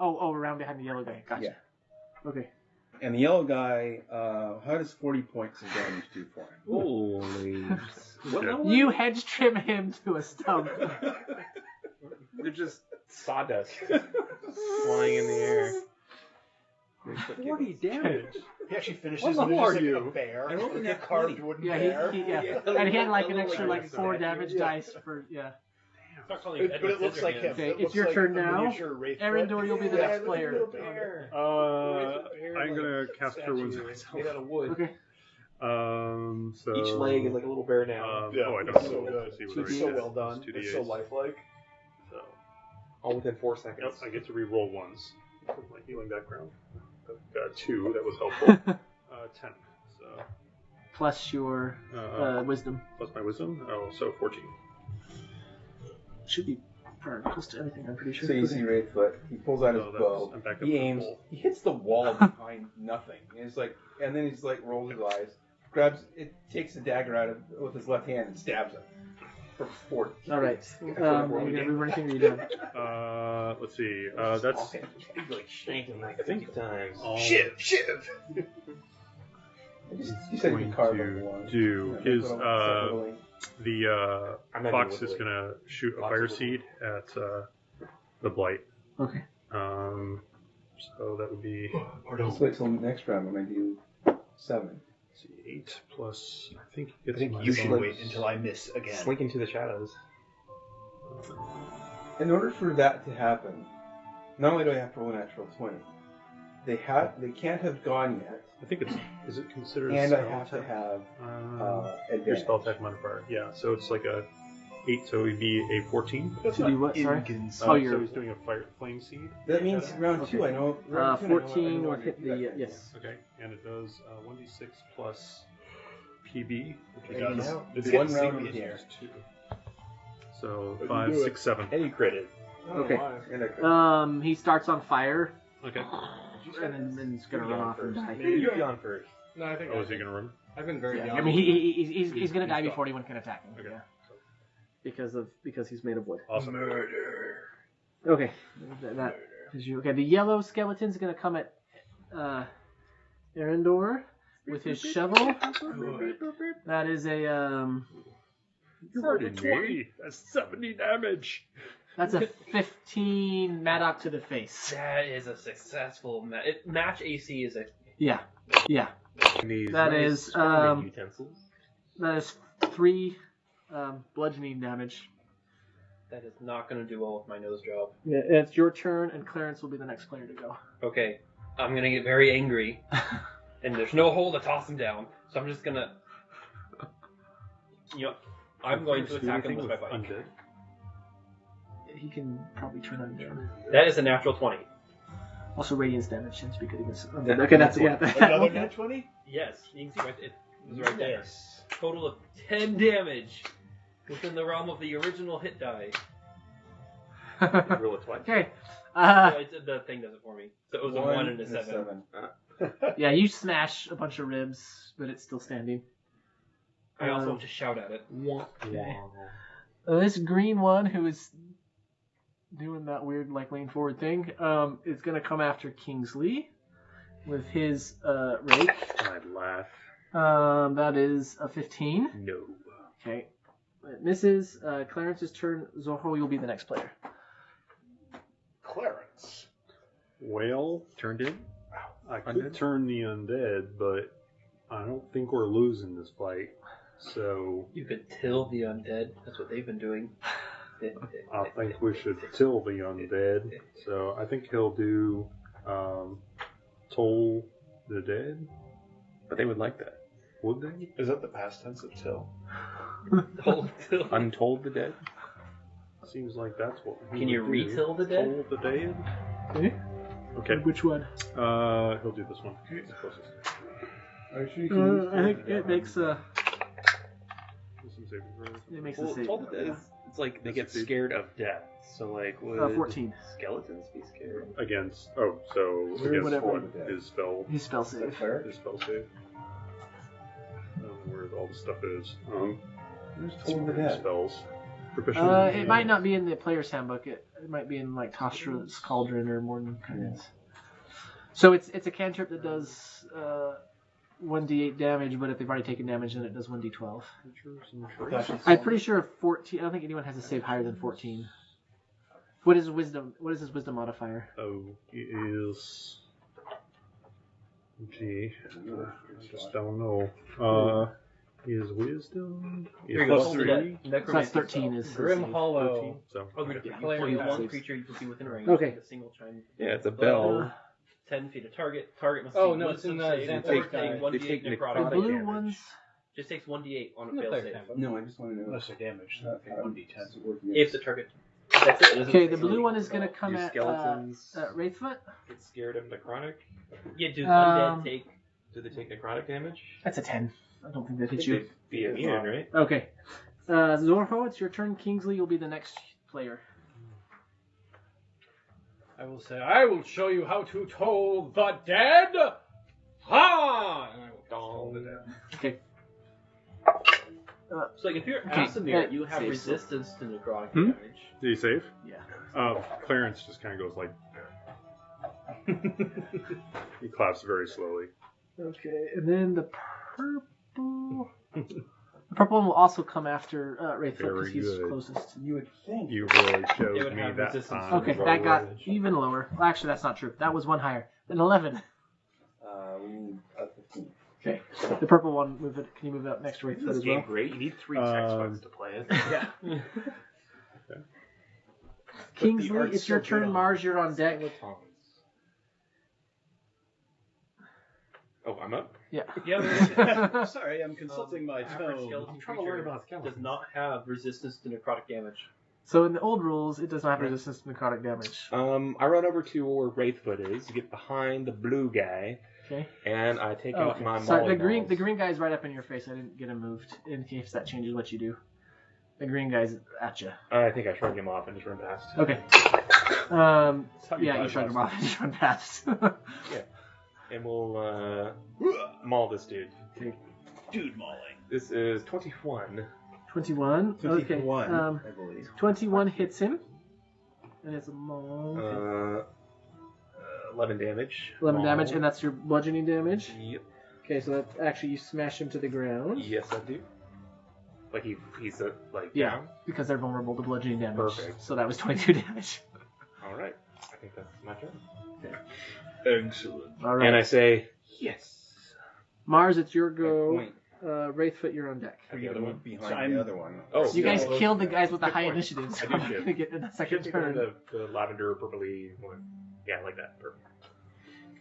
Speaker 1: Oh, around behind the yellow guy. Gotcha.
Speaker 6: Yeah.
Speaker 1: Okay.
Speaker 6: And the yellow guy, how does 40 points of damage do for him?
Speaker 10: Holy. What level?
Speaker 1: You hedge trim him to a stump.
Speaker 10: They're just sawdust flying in the air.
Speaker 9: 40 damage. He actually finishes
Speaker 5: What
Speaker 9: with
Speaker 5: level
Speaker 9: just
Speaker 5: are
Speaker 9: like
Speaker 5: you?
Speaker 9: a bear.
Speaker 6: I rolled a
Speaker 9: Like
Speaker 6: nat
Speaker 9: a carved
Speaker 6: 20.
Speaker 9: wooden
Speaker 1: Yeah,
Speaker 9: bear.
Speaker 1: and he had like an extra
Speaker 3: like
Speaker 1: like 4 damage dice for
Speaker 3: Start calling
Speaker 9: But it looks like him.
Speaker 1: Okay,
Speaker 9: It
Speaker 1: it's
Speaker 9: looks
Speaker 1: your
Speaker 9: like
Speaker 1: turn
Speaker 9: a
Speaker 1: now.
Speaker 9: miniature Wraithfoot.
Speaker 1: Arendor, you'll be the
Speaker 9: Yeah,
Speaker 1: next
Speaker 9: look at
Speaker 1: player.
Speaker 9: the little bear.
Speaker 5: I'm gonna cast Cure Wounds on
Speaker 10: Made
Speaker 5: myself.
Speaker 10: out of wood.
Speaker 1: Okay.
Speaker 5: So
Speaker 10: Each leg is like a little bear now.
Speaker 9: Yeah,
Speaker 5: oh, I
Speaker 9: it's
Speaker 5: don't
Speaker 9: so
Speaker 5: know.
Speaker 9: good.
Speaker 5: Let's see what
Speaker 9: It's
Speaker 5: I
Speaker 9: so
Speaker 5: get.
Speaker 9: well done.
Speaker 5: It's
Speaker 9: It's so
Speaker 5: 2d8.
Speaker 9: lifelike.
Speaker 5: So,
Speaker 10: All within 4 seconds.
Speaker 5: I get to re-roll ones with my healing background. I've got 2. That was helpful. 10. So
Speaker 1: Plus your wisdom.
Speaker 5: plus my wisdom. Oh, so 14.
Speaker 1: Should be close to everything, I'm pretty sure.
Speaker 6: So you see Wraithfoot, he pulls out his
Speaker 5: No,
Speaker 6: bow,
Speaker 5: I'm back up
Speaker 6: he
Speaker 5: to
Speaker 6: aims,
Speaker 5: full.
Speaker 6: he hits the wall behind nothing, and then he's like rolls his eyes, grabs it, takes the dagger out with his left hand and stabs him for 40.
Speaker 1: All right. Are you gonna move anything, or are you done?
Speaker 5: Let's see. That's
Speaker 10: like shanking like 50 times.
Speaker 5: all
Speaker 9: Shiv!
Speaker 6: You said you
Speaker 5: going
Speaker 6: could carve
Speaker 5: to
Speaker 6: him one.
Speaker 5: do
Speaker 6: Yeah,
Speaker 5: is
Speaker 6: separately.
Speaker 5: the
Speaker 10: I'm not
Speaker 5: fox
Speaker 10: even
Speaker 5: is
Speaker 10: with
Speaker 5: gonna shoot a
Speaker 10: Fox
Speaker 5: fire
Speaker 10: is with
Speaker 5: seed at the blight.
Speaker 1: Okay.
Speaker 5: So that would be
Speaker 6: Just wait till next round when I do 7.
Speaker 5: let's see, 8 plus. I think
Speaker 9: I think
Speaker 5: my
Speaker 9: you should
Speaker 5: bonus.
Speaker 9: wait until I miss again.
Speaker 10: Slink into the shadows.
Speaker 6: In order for that to happen, not only do I have to roll a natural 20, they can't have gone yet,
Speaker 5: I think it's is it considered
Speaker 6: and
Speaker 5: a
Speaker 6: I
Speaker 5: spell
Speaker 6: have to
Speaker 5: attack?
Speaker 6: have
Speaker 5: Your
Speaker 6: advantage.
Speaker 5: spell attack modifier. Yeah, so it's like a 8, so it'd be a 14.
Speaker 9: That's
Speaker 1: To
Speaker 9: not
Speaker 1: do what, sorry?
Speaker 9: inconceivable.
Speaker 1: Oh, you're-
Speaker 5: So he's doing a flame seed.
Speaker 6: That means round 2, I know. Round 2, I know
Speaker 1: 14
Speaker 6: I
Speaker 1: will
Speaker 6: know
Speaker 1: hit
Speaker 6: I do
Speaker 1: the
Speaker 6: that.
Speaker 1: yes.
Speaker 5: Okay, and it does 1d6 plus PB, which
Speaker 6: There you
Speaker 5: does
Speaker 6: go.
Speaker 9: It's
Speaker 6: One
Speaker 9: getting
Speaker 6: round
Speaker 9: sleepy
Speaker 6: in
Speaker 9: in
Speaker 6: here.
Speaker 5: 2. So
Speaker 9: But you
Speaker 5: 5,
Speaker 9: do
Speaker 5: 6, 7.
Speaker 10: And you critted.
Speaker 1: Okay.
Speaker 6: And I could.
Speaker 1: He starts on fire,
Speaker 5: Okay.
Speaker 1: and then he's gonna run off and die.
Speaker 10: Maybe you be on first.
Speaker 8: No, I think
Speaker 5: Oh, is he gonna run?
Speaker 8: I've been very
Speaker 1: Yeah,
Speaker 8: young.
Speaker 1: I mean, he's gonna die
Speaker 5: He's
Speaker 1: before anyone can attack him.
Speaker 5: Okay.
Speaker 1: Yeah. Because he's made of wood.
Speaker 5: Awesome.
Speaker 1: Okay. That is you. Okay. The yellow skeleton's gonna come at Arendor. with his shovel. That is a
Speaker 7: Pardon me. That's 70 damage.
Speaker 1: that's a 15 Maddock to the face.
Speaker 3: That is a successful match. AC is a
Speaker 1: Yeah.
Speaker 7: These
Speaker 1: That
Speaker 7: nice
Speaker 1: is,
Speaker 7: farming utensils.
Speaker 1: That is 3 bludgeoning damage.
Speaker 3: That is not going to do well with my nose job.
Speaker 1: Yeah, it's your turn, and Clarence will be the next player to go.
Speaker 3: Okay, I'm going to get very angry, and there's no hole to toss him down, so I'm just going to... I'm going to attack him with my bike.
Speaker 5: Undead.
Speaker 1: He can probably turn on damage.
Speaker 3: That is a natural 20.
Speaker 1: Also, radiance damage tends to be good against. Okay, that's
Speaker 2: Another nat 20?
Speaker 3: Yes, you can see it was right there. Total of 10 damage within the realm of the original hit die.
Speaker 7: Roll it twice.
Speaker 1: Okay.
Speaker 3: So the thing does it for me. So it was a 1 and a 7.
Speaker 1: Yeah, you smash a bunch of ribs, but it's still standing.
Speaker 3: I also want to shout at it.
Speaker 1: Okay. This green one who is doing that weird lean forward thing is going to come after Kingsley with his rake.
Speaker 7: I'd laugh.
Speaker 1: That is a 15.
Speaker 7: No.
Speaker 1: Okay. It misses. Clarence's turn. Zorro, you'll be the next player.
Speaker 9: Clarence.
Speaker 5: Well,
Speaker 7: Turned in?
Speaker 5: I could turn the undead, but I don't think we're losing this fight. So
Speaker 3: You could till the undead. That's what they've been doing.
Speaker 5: I think we should till the undead. So I think he'll do toll the dead.
Speaker 7: But they would like that.
Speaker 5: Would they?
Speaker 9: Is that the past tense of till?
Speaker 7: Untold the dead?
Speaker 5: Seems like that's what.
Speaker 3: Can you retill the dead?
Speaker 5: Toll the dead.
Speaker 1: Okay.
Speaker 5: Okay.
Speaker 1: Which one?
Speaker 5: He'll do this one. It's the closest.
Speaker 9: Are you sure you can
Speaker 1: I think it makes a.
Speaker 5: Wisdom saving throw.
Speaker 1: It makes
Speaker 7: Well,
Speaker 1: a save.
Speaker 7: told the dead is, it's like they get scared of death. So like, would
Speaker 1: 14.
Speaker 7: skeletons be scared?
Speaker 5: Against. Oh, so against
Speaker 1: Whatever.
Speaker 5: what? His spell.
Speaker 1: His spell save.
Speaker 5: His spell save. I don't know where all the stuff is.
Speaker 9: Where's Toll the Dead?
Speaker 5: Spells. Proficient.
Speaker 1: It might not be in the player's handbook. It might be in like Tostra's Cauldron or Mordenkainen's. So it's a cantrip that does 1d8 damage, but if they've already taken damage, then it does 1d12. I'm pretty sure 14. I don't think anyone has a save higher than 14. What is wisdom? What is his wisdom modifier?
Speaker 5: Oh, it is. Gee, I just don't know. His wisdom
Speaker 3: Here
Speaker 5: is
Speaker 3: you go.
Speaker 5: plus
Speaker 3: Toll the dead.
Speaker 5: 3.
Speaker 1: So that's 13 is
Speaker 4: Grim
Speaker 1: save.
Speaker 4: Hollow.
Speaker 5: So
Speaker 3: Oh, we declare
Speaker 1: Okay.
Speaker 3: one creature you can see within range.
Speaker 1: Okay.
Speaker 3: A single chime.
Speaker 7: Yeah, it's a bell.
Speaker 3: 10 feet of target. Target must
Speaker 4: Oh,
Speaker 3: take
Speaker 4: no, it's in
Speaker 3: wisdom
Speaker 4: the
Speaker 3: save
Speaker 4: Xanthic
Speaker 3: or take
Speaker 4: die.
Speaker 3: 1d8
Speaker 7: They take
Speaker 1: The
Speaker 3: necrotic.
Speaker 7: necrotic
Speaker 1: blue
Speaker 7: damage.
Speaker 1: ones.
Speaker 3: Just takes 1d8 on a
Speaker 4: In the
Speaker 3: fail
Speaker 4: player's
Speaker 3: save.
Speaker 4: handbook.
Speaker 6: No, I just want to know
Speaker 2: Unless they're damaged.
Speaker 6: how
Speaker 2: 1d10.
Speaker 6: it works.
Speaker 3: If the target. That's it. It doesn't
Speaker 1: Okay,
Speaker 3: say
Speaker 1: the blue
Speaker 3: anything.
Speaker 1: one is going to come
Speaker 7: Do
Speaker 1: at
Speaker 7: skeletons
Speaker 1: Wraithfoot.
Speaker 7: get scared of necrotic?
Speaker 3: Yeah, do
Speaker 1: Um,
Speaker 3: undead take.
Speaker 7: Do they take necrotic damage?
Speaker 1: That's a 10. I don't think that
Speaker 7: I think
Speaker 1: hits you.
Speaker 7: they'd be immune, right?
Speaker 1: Okay. Zorho, it's your turn. Kingsley, you'll be the next player.
Speaker 4: I will say, I will show you how to toll the dead. Ha! And I will toll the dead.
Speaker 1: Okay.
Speaker 3: So like, if you're
Speaker 1: Okay,
Speaker 3: Asimir, you have
Speaker 1: save.
Speaker 3: resistance to necrotic
Speaker 5: Hmm?
Speaker 3: damage.
Speaker 5: Did he save?
Speaker 1: Yeah.
Speaker 5: Clarence just kind of goes like. He claps very slowly.
Speaker 1: Okay, and then the purple. The purple one will also come after Wraithfoot because
Speaker 5: Very
Speaker 1: he's
Speaker 5: good.
Speaker 1: closest.
Speaker 2: You would think.
Speaker 5: You really
Speaker 3: It
Speaker 5: showed
Speaker 3: would
Speaker 5: me
Speaker 3: have
Speaker 5: that
Speaker 3: resistance.
Speaker 5: time.
Speaker 1: Okay, that got even lower. Well, actually, that's not true. That was one higher. An 11.
Speaker 6: We need a 15.
Speaker 1: Okay. The purple one, move it. Can you move it up next to Wraithfoot
Speaker 7: This
Speaker 1: as
Speaker 7: game
Speaker 1: well?
Speaker 7: great. You need 3 text buttons to play it.
Speaker 1: Yeah. Kingsley,
Speaker 2: art's
Speaker 1: it's your
Speaker 2: so good
Speaker 1: turn.
Speaker 2: on
Speaker 1: Mars, you're on deck.
Speaker 7: Oh, I'm up?
Speaker 1: Yeah.
Speaker 3: Yeah.
Speaker 2: Sorry, I'm consulting my tone.
Speaker 3: Skeleton
Speaker 10: I'm trying to learn
Speaker 3: creature
Speaker 10: about skeletons.
Speaker 3: does not have resistance to necrotic damage.
Speaker 1: So in the old rules, it does not have resistance to necrotic damage.
Speaker 7: I run over to where Wraithfoot is, get behind the blue guy,
Speaker 1: Okay.
Speaker 7: and I take
Speaker 1: Oh,
Speaker 7: out
Speaker 1: okay.
Speaker 7: my
Speaker 1: So
Speaker 7: molly
Speaker 1: the
Speaker 7: balls.
Speaker 1: green guy's right up in your face. I didn't get him moved in case that changes what you do. The green guy's at you.
Speaker 7: I think I shrugged him off and just run past.
Speaker 1: Okay.
Speaker 5: how you
Speaker 1: Yeah, you
Speaker 5: bypass
Speaker 1: shrugged him off and just run past.
Speaker 7: And we'll maul this dude.
Speaker 2: Dude mauling.
Speaker 7: This is 21.
Speaker 1: 21. Okay.
Speaker 6: 51, I believe.
Speaker 1: 21 hits him. And it's a maul.
Speaker 7: 11 damage.
Speaker 1: 11
Speaker 7: Maul.
Speaker 1: damage, and that's your bludgeoning damage.
Speaker 7: Yep.
Speaker 1: Okay, so that actually you smash him to the ground.
Speaker 7: Yes, I do. Like he's
Speaker 1: Yeah,
Speaker 7: down?
Speaker 1: because they're vulnerable to bludgeoning damage.
Speaker 7: Perfect.
Speaker 1: So that was 22 damage.
Speaker 7: All right. I think that's my turn.
Speaker 9: Excellent.
Speaker 1: All right.
Speaker 7: And I say yes.
Speaker 1: Mars, it's your go.
Speaker 6: Point.
Speaker 1: Wraithfoot, you're on deck.
Speaker 6: I gotta move behind
Speaker 2: I'm-
Speaker 6: the other one.
Speaker 7: Oh,
Speaker 1: You guys
Speaker 7: no.
Speaker 1: killed the guys with the
Speaker 7: Good
Speaker 1: high
Speaker 7: point.
Speaker 1: initiative, so
Speaker 7: I do
Speaker 1: I'm
Speaker 7: shift.
Speaker 1: going to get in the second
Speaker 7: Should
Speaker 1: turn.
Speaker 7: the lavender purpley one. Yeah, like that. Perfect.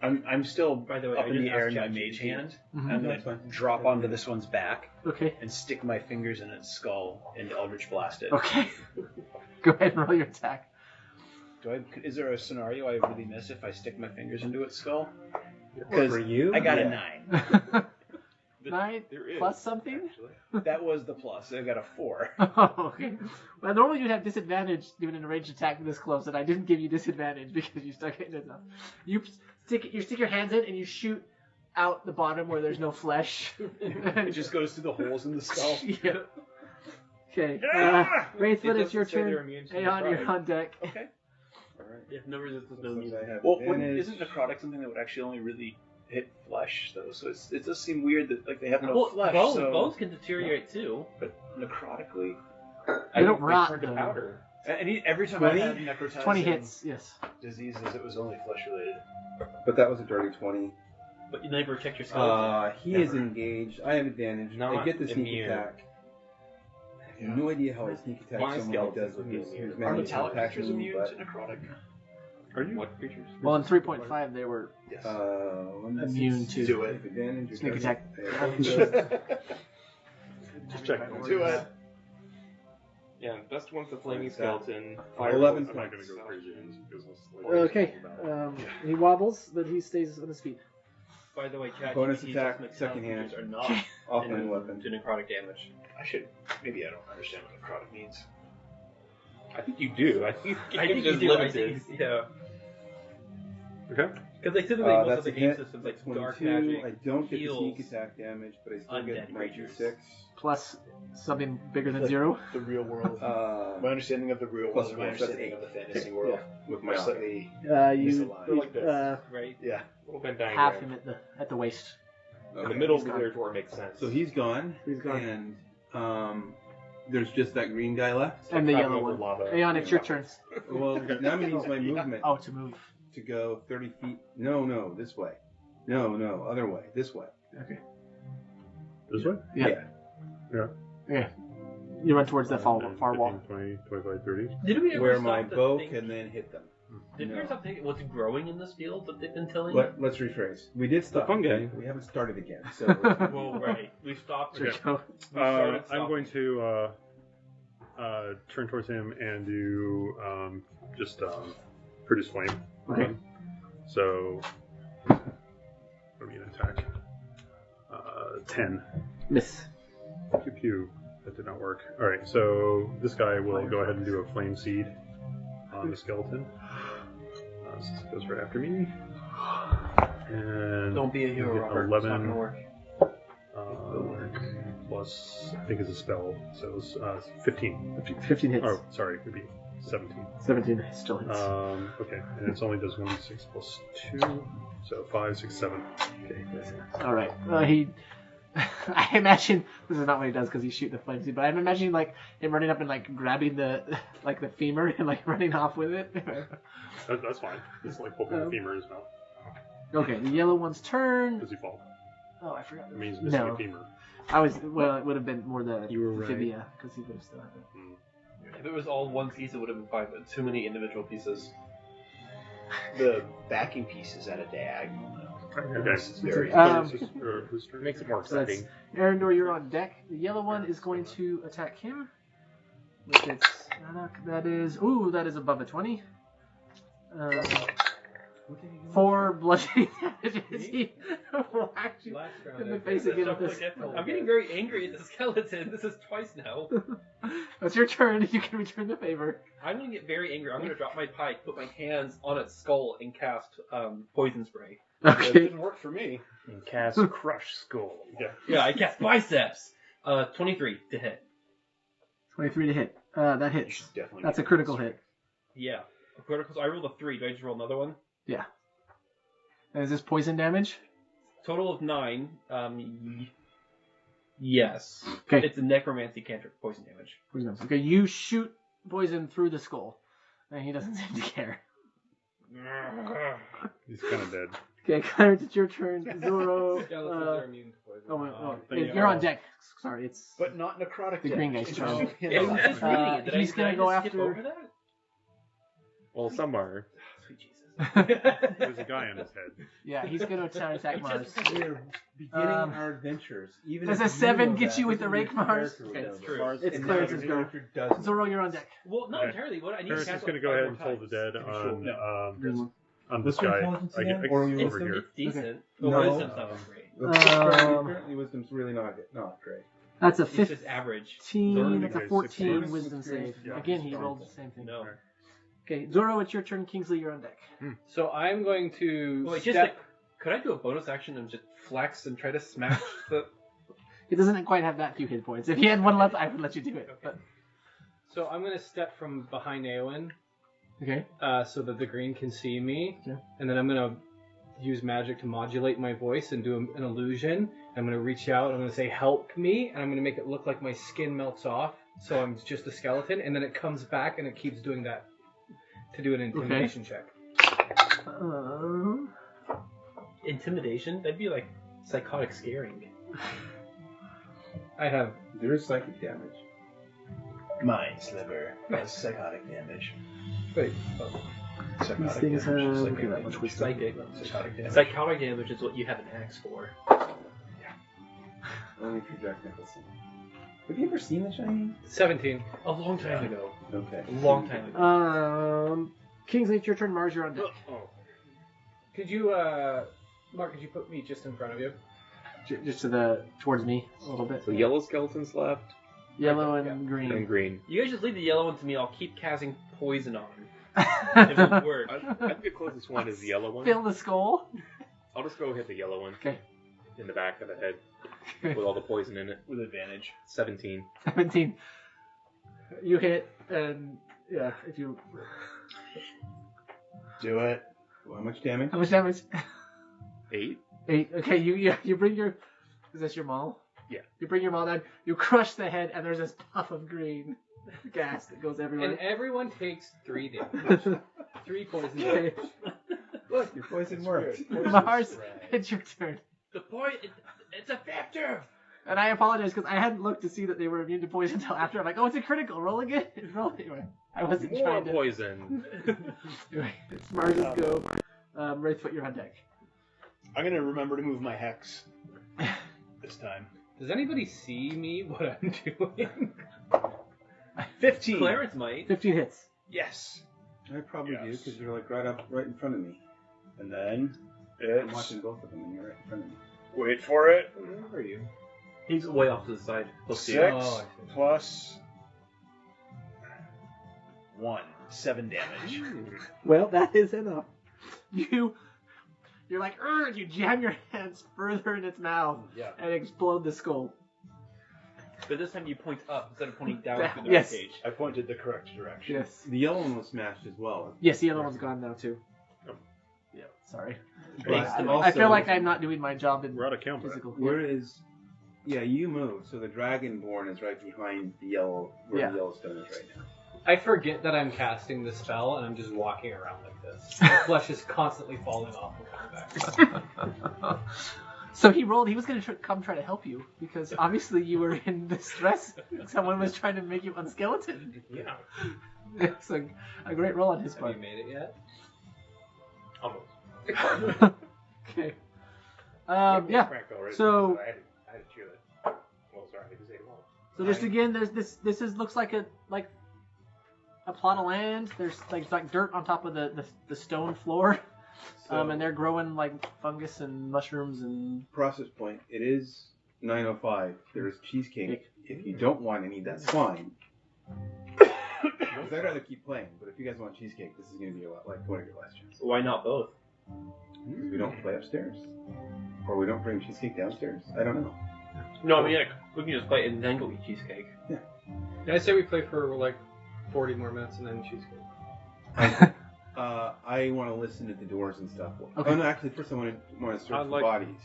Speaker 2: I'm still
Speaker 3: By the way,
Speaker 2: up
Speaker 3: I
Speaker 2: in the
Speaker 3: just
Speaker 2: air
Speaker 3: asked
Speaker 2: in my
Speaker 3: ChatGPT.
Speaker 2: mage hand.
Speaker 1: Mhm.
Speaker 2: I'm
Speaker 6: No, it's
Speaker 2: gonna
Speaker 6: fine.
Speaker 2: drop onto this one's back
Speaker 1: Okay.
Speaker 2: and stick my fingers in its skull and Eldritch Blast it.
Speaker 1: Okay. Go ahead and roll your attack.
Speaker 2: Is there a scenario I really miss if I stick my fingers into its skull?
Speaker 7: For you?
Speaker 2: I got a
Speaker 7: Yeah.
Speaker 2: 9.
Speaker 1: 9
Speaker 7: There is,
Speaker 1: plus something?
Speaker 7: actually.
Speaker 2: That was the plus. I got a 4.
Speaker 1: Oh, okay. Well, normally you'd have disadvantage doing an ranged attack this close, and I didn't give you disadvantage because you stuck it in enough. You stick your hands in and you shoot out the bottom where there's no flesh.
Speaker 2: It just goes through the holes in the skull.
Speaker 1: Yeah. Okay. Wraithfoot,
Speaker 7: It
Speaker 1: it's your
Speaker 7: doesn't say they're
Speaker 1: turn.
Speaker 7: immune to
Speaker 1: Aeon, you're
Speaker 7: necrotic.
Speaker 1: on deck.
Speaker 2: Okay.
Speaker 6: Alright.
Speaker 3: Yeah, no resistance, no
Speaker 6: Since
Speaker 3: immunity.
Speaker 6: I have
Speaker 2: Well,
Speaker 6: advantage-
Speaker 2: isn't necrotic something that would actually only really hit flesh, though? So it does seem weird that like they have no
Speaker 3: Well,
Speaker 2: flesh.
Speaker 3: bones,
Speaker 2: so...
Speaker 3: bones can deteriorate too.
Speaker 2: But necrotically,
Speaker 1: They don't
Speaker 7: They
Speaker 1: rot,
Speaker 7: turn to
Speaker 1: though.
Speaker 7: powder.
Speaker 2: and every time
Speaker 6: 20?
Speaker 2: I had necrotizing
Speaker 1: 20 hits, yes.
Speaker 2: diseases, it was only flesh related.
Speaker 6: But that was a dirty 20.
Speaker 3: But you never protect your skeleton.
Speaker 6: He is engaged. I have advantage.
Speaker 7: Not
Speaker 6: I get the sneak
Speaker 7: immune.
Speaker 6: attack. I have no idea how I sneak attack
Speaker 7: My
Speaker 6: someone like
Speaker 7: skeletons
Speaker 6: does
Speaker 7: would be
Speaker 6: who's
Speaker 7: immune.
Speaker 2: Are
Speaker 6: managed to
Speaker 2: metallic
Speaker 6: attack
Speaker 2: creatures
Speaker 6: me,
Speaker 2: immune
Speaker 6: but,
Speaker 2: to necrotic?
Speaker 7: Are you? What creatures?
Speaker 1: Well, in 3.5, they were
Speaker 2: Yes.
Speaker 1: immune to
Speaker 2: Do it.
Speaker 6: Advantage or
Speaker 1: sneak
Speaker 6: does
Speaker 1: attack.
Speaker 6: it?
Speaker 7: Just checking.
Speaker 2: Do it.
Speaker 7: Yeah, best one's the flaming
Speaker 6: What's that?
Speaker 7: skeleton.
Speaker 6: 11
Speaker 7: I'm not
Speaker 6: points.
Speaker 7: gonna go crazy in this business.
Speaker 1: Okay. He wobbles, but he stays on his feet.
Speaker 3: By the way, Chad,
Speaker 6: Bonus
Speaker 3: GPT's
Speaker 6: attack,
Speaker 3: metallic
Speaker 6: second
Speaker 3: creatures
Speaker 6: hand.
Speaker 3: are not
Speaker 6: Offhand
Speaker 3: immune
Speaker 6: weapon.
Speaker 3: to necrotic damage.
Speaker 2: Maybe I don't understand what necrotic means.
Speaker 7: I think you do. I think
Speaker 3: I think you
Speaker 7: it's
Speaker 3: do. I
Speaker 7: limited.
Speaker 3: think, yeah.
Speaker 7: Okay.
Speaker 3: Because they typically most
Speaker 6: That's
Speaker 3: of the
Speaker 6: a
Speaker 3: game
Speaker 6: hit.
Speaker 3: systems like
Speaker 6: 22.
Speaker 3: dark magic.
Speaker 6: I don't get the
Speaker 3: heals
Speaker 6: sneak attack damage, but I still get
Speaker 3: undead creatures.
Speaker 6: 96.
Speaker 1: Plus something bigger than
Speaker 2: Like
Speaker 1: 0.
Speaker 2: The real world. my understanding of the real
Speaker 6: plus
Speaker 2: world and my
Speaker 6: four, so that's
Speaker 2: understanding of the fantasy
Speaker 6: Yeah.
Speaker 2: world with my slightly
Speaker 1: You
Speaker 2: misaligned.
Speaker 7: Like this.
Speaker 3: Right.
Speaker 2: Yeah.
Speaker 7: Little Venn diagram.
Speaker 1: half him at the waist.
Speaker 7: In the middle,
Speaker 1: He's gone.
Speaker 7: therefore, makes sense.
Speaker 6: So he's gone.
Speaker 1: He's gone.
Speaker 6: And there's just that green guy left.
Speaker 1: And the
Speaker 7: Traveling
Speaker 1: yellow
Speaker 7: over
Speaker 1: one.
Speaker 7: lava.
Speaker 1: Aeon, it's your turn.
Speaker 6: Well, now I'm going to use my movement
Speaker 1: Oh, to move.
Speaker 6: to go 30 feet. No, this way. No, other way. This way.
Speaker 1: Okay.
Speaker 5: This way?
Speaker 1: Yeah.
Speaker 5: Yeah.
Speaker 1: You run towards that far
Speaker 5: 15,
Speaker 1: wall.
Speaker 5: 20, 25, 30.
Speaker 3: Did we ever
Speaker 6: Where
Speaker 3: stop
Speaker 6: my
Speaker 3: to
Speaker 6: bow
Speaker 3: think-
Speaker 6: can then hit them.
Speaker 3: Did we
Speaker 6: No.
Speaker 3: ever stop thinking what's growing in this field that they've been telling you?
Speaker 6: Let's rephrase. We did stop.
Speaker 5: fungi.
Speaker 6: okay? We haven't started again. So
Speaker 3: Well, right. We stopped.
Speaker 5: Okay.
Speaker 1: Go.
Speaker 3: We started
Speaker 5: I'm
Speaker 3: stopping.
Speaker 5: going to turn towards him and do produce flame.
Speaker 1: Okay.
Speaker 5: Run. So, what do we get attack? 10.
Speaker 1: Miss.
Speaker 5: Pew pew. That did not work. Alright, so this guy will go ahead and do a flame seed on the skeleton. So this goes right after me. And
Speaker 3: Don't be a hero,
Speaker 5: get
Speaker 3: Robert. It's not
Speaker 5: 11
Speaker 3: gonna work.
Speaker 5: plus, I think it's a spell, so it's 15.
Speaker 1: 15 hits.
Speaker 5: Oh, sorry, it would be 17.
Speaker 1: 17 still hits.
Speaker 5: Okay, and it only does 1d6 plus 2, so 5, 6, 7.
Speaker 1: Okay. All right. I imagine this is not what he does because he's shooting the flame seed, but I'm imagining like him running up and like grabbing the femur and like running off with it.
Speaker 5: That's fine. It's like poking the femur in his mouth.
Speaker 1: Okay, the yellow one's turn.
Speaker 5: Does he fall?
Speaker 1: Oh, I forgot.
Speaker 5: It means missing
Speaker 1: No.
Speaker 5: a femur.
Speaker 1: It would have been more the
Speaker 2: You were right.
Speaker 1: amphibia because he would have still had it.
Speaker 3: If it was all one piece, it would have been fine, but too many individual pieces.
Speaker 2: The backing piece is at a diagonal now.
Speaker 5: Okay.
Speaker 2: This is very.
Speaker 5: Whose turn?
Speaker 7: Makes it more
Speaker 1: So that's
Speaker 7: exciting.
Speaker 1: Arendor, you're on deck. The yellow one is going to attack him. With its that is above a 20. 4 bludgeoning damages. He whacks you in the face again with this.
Speaker 3: I'm getting very angry at the skeleton. This is twice now.
Speaker 1: That's your turn. You can return the favor.
Speaker 3: I'm going to get very angry. I'm going to drop my pike, put my hands on its skull, and cast poison spray.
Speaker 2: That
Speaker 1: Okay.
Speaker 2: didn't work for me.
Speaker 7: And cast Crush Skull.
Speaker 3: Yeah, I cast biceps. 23 to hit.
Speaker 1: 23 to hit. That
Speaker 2: You
Speaker 1: hits.
Speaker 2: should definitely.
Speaker 1: That's a
Speaker 2: get
Speaker 1: critical
Speaker 2: this.
Speaker 1: hit.
Speaker 3: Yeah. A critical. So I rolled a 3. Do I just roll another one?
Speaker 1: Yeah. And is this poison damage?
Speaker 3: Total of 9. Yes.
Speaker 1: Okay.
Speaker 3: It's a necromancy cantrip, poison damage.
Speaker 1: Okay, you shoot poison through the skull, and he doesn't seem to care.
Speaker 5: He's kind of dead.
Speaker 1: Okay, Clarence, it's your turn. Zoro.
Speaker 8: They're immune to poison.
Speaker 1: You're on deck. Sorry, it's
Speaker 2: But not necrotic.
Speaker 1: the green guy's turn.
Speaker 3: He's
Speaker 1: gonna go after.
Speaker 3: over that?
Speaker 7: Well, some are.
Speaker 3: Sweet Jesus.
Speaker 5: There's a guy on his head.
Speaker 1: Yeah, he's gonna attack Mars.
Speaker 6: We're beginning our adventures. Even
Speaker 1: Does
Speaker 6: if
Speaker 1: a 7
Speaker 6: know
Speaker 1: get
Speaker 6: that,
Speaker 1: you with the
Speaker 6: doesn't
Speaker 1: rake,
Speaker 6: mean your
Speaker 1: Mars?
Speaker 6: character
Speaker 3: Okay,
Speaker 6: will
Speaker 3: that's
Speaker 6: know
Speaker 3: true.
Speaker 6: that.
Speaker 1: It's
Speaker 6: And
Speaker 1: Clarence's
Speaker 6: now
Speaker 1: go.
Speaker 6: your character doesn't.
Speaker 1: Zoro, you're on deck.
Speaker 3: Well, not entirely. What I need
Speaker 5: Paris
Speaker 3: to
Speaker 5: is
Speaker 3: cast
Speaker 5: going to go ahead and pull the dead on this
Speaker 6: What's your
Speaker 5: guy.
Speaker 6: intelligence again? Or your
Speaker 5: Over
Speaker 6: wisdom?
Speaker 5: here.
Speaker 3: It's decent.
Speaker 6: No.
Speaker 3: But wisdom's not great.
Speaker 6: Apparently wisdom's really not great.
Speaker 1: That's a
Speaker 3: It's
Speaker 1: 15.
Speaker 3: just average.
Speaker 1: That's a
Speaker 5: Okay,
Speaker 1: 14
Speaker 6: 16.
Speaker 1: wisdom save.
Speaker 6: Yeah.
Speaker 1: Again, he rolled the same thing.
Speaker 3: No.
Speaker 1: Okay, Zoro, it's your turn. Kingsley, you're on deck.
Speaker 8: So I'm going to
Speaker 3: Wait, just like, could I do a bonus action and just flex and try to smash the...
Speaker 1: He doesn't quite have that few hit points. If he had one left, I would let you do it. But
Speaker 8: So I'm going to step from behind Eowyn,
Speaker 1: okay.
Speaker 8: so that the green can see me,
Speaker 1: Yeah.
Speaker 8: and then I'm going to use magic to modulate my voice and do an illusion. I'm going to reach out, I'm going to say, help me, and I'm going to make it look like my skin melts off, so I'm just a skeleton, and then it comes back and it keeps doing that to do an intimidation check.
Speaker 3: Intimidation? That'd be like psychotic scaring.
Speaker 8: I have...
Speaker 6: There is psychic damage.
Speaker 2: Mind sliver. That's psychotic damage.
Speaker 8: Wait,
Speaker 2: Psychotic
Speaker 1: things
Speaker 2: damage.
Speaker 1: have-
Speaker 2: Psychic
Speaker 1: okay, that
Speaker 2: damage.
Speaker 1: much wisdom.
Speaker 2: Psychotic damage.
Speaker 3: Psychotic damage is what you have an axe for.
Speaker 6: Only for Jack Nicholson. Have you ever seen The Shining?
Speaker 8: 17.
Speaker 3: A long time ago.
Speaker 6: Okay.
Speaker 3: A long time ago.
Speaker 1: Kingsley, it's your turn. Mars, you're on deck.
Speaker 8: Could you, Mark, could you put me just in front of you?
Speaker 1: Just towards me a little bit.
Speaker 7: So yellow skeletons left
Speaker 1: Yellow and green.
Speaker 7: and green.
Speaker 3: You guys just leave the yellow one to me. I'll keep casting poison on him. If it works.
Speaker 7: I think the closest one is the yellow one.
Speaker 1: Fill the skull.
Speaker 7: I'll just go hit the yellow one.
Speaker 1: Okay.
Speaker 7: In the back of the head. With all the poison in it.
Speaker 2: With advantage.
Speaker 7: 17.
Speaker 1: 17. You hit, and yeah, if you.
Speaker 2: Do it.
Speaker 6: Well, how much damage?
Speaker 1: How much damage?
Speaker 7: 8.
Speaker 1: 8. Okay, you bring your. Is this your maul?
Speaker 7: Yeah.
Speaker 1: You bring your maul down. You crush the head, and there's this puff of green gas that goes everywhere.
Speaker 8: And everyone takes 3 damage. 3 poison damage.
Speaker 6: Look, your poison worked.
Speaker 1: Mars, it's your turn.
Speaker 3: The poison, it's effective!
Speaker 1: And I apologize because I hadn't looked to see that they were immune to poison until after. I'm like, oh, it's a critical. Roll again. Roll anyway. I wasn't
Speaker 7: More
Speaker 1: trying to.
Speaker 7: poison.
Speaker 1: Anyway, it's Mars's go. Wraithfoot, you're on deck.
Speaker 2: I'm gonna remember to move my hex this time.
Speaker 8: Does anybody see me, what I'm doing?
Speaker 2: 15.
Speaker 3: Clarence might.
Speaker 1: 15 hits.
Speaker 2: Yes.
Speaker 6: I probably do,
Speaker 2: Yes.
Speaker 6: because you're like right in front of me.
Speaker 2: And then
Speaker 6: I'm
Speaker 2: it's
Speaker 6: watching both of them, and you're right in front of me.
Speaker 2: wait for it.
Speaker 6: Where are you?
Speaker 3: He's way off to the side. Close to you.
Speaker 2: 6
Speaker 8: Oh, I see.
Speaker 2: plus 1. 7 damage.
Speaker 1: Well, that is enough. You're like, and you jam your hands further in its mouth
Speaker 2: Yeah.
Speaker 1: and explode the skull.
Speaker 3: But this time you point up instead of pointing down
Speaker 1: Down,
Speaker 3: through the
Speaker 1: yes.
Speaker 3: cage.
Speaker 2: I pointed the correct direction.
Speaker 1: Yes.
Speaker 6: The yellow one was smashed as well.
Speaker 1: Yes, the other one's gone now too.
Speaker 7: Oh.
Speaker 1: Yeah, sorry.
Speaker 3: Thanks to
Speaker 1: I feel
Speaker 6: also-
Speaker 1: like I'm not doing my job in
Speaker 5: We're out of combat.
Speaker 1: physical.
Speaker 6: Where is... Yeah, you move, so the Dragonborn is right behind the yellow, where
Speaker 1: Yeah.
Speaker 6: the Yellowstone is right now.
Speaker 8: I forget that I'm casting the spell and I'm just walking around like this. My flesh is constantly falling off and coming back.
Speaker 1: So he rolled. He was going to come try to help you because obviously you were in distress. Someone was trying to make you unskeleton.
Speaker 3: Yeah.
Speaker 1: It's a great roll on his
Speaker 8: Have
Speaker 1: part.
Speaker 8: you made it yet?
Speaker 3: Almost.
Speaker 1: Okay. Yeah.
Speaker 7: Cracked already,
Speaker 1: So-
Speaker 7: I had to chew it. Well, sorry, I just ate them all.
Speaker 1: So just again, there's this. This is looks like a plot of land. There's like dirt on top of the stone floor, and they're growing like fungus and mushrooms and.
Speaker 6: Process point, it is 9:05. There is cheesecake. If you don't want any, that's fine. 'Cause I'd rather keep playing, but if you guys want cheesecake, this is going to be a lot like one of your last chances.
Speaker 3: Why not both?
Speaker 6: We don't play upstairs. Or we don't bring cheesecake downstairs. I don't know.
Speaker 3: No, I mean, like, we can just play it and then go eat cheesecake.
Speaker 8: Did I say we play for like 40 more minutes and then cheesecake?
Speaker 6: I want to listen at the doors and stuff.
Speaker 1: Okay.
Speaker 6: Oh, no, actually, first I want to search
Speaker 10: I'd
Speaker 6: for
Speaker 10: like-
Speaker 6: bodies.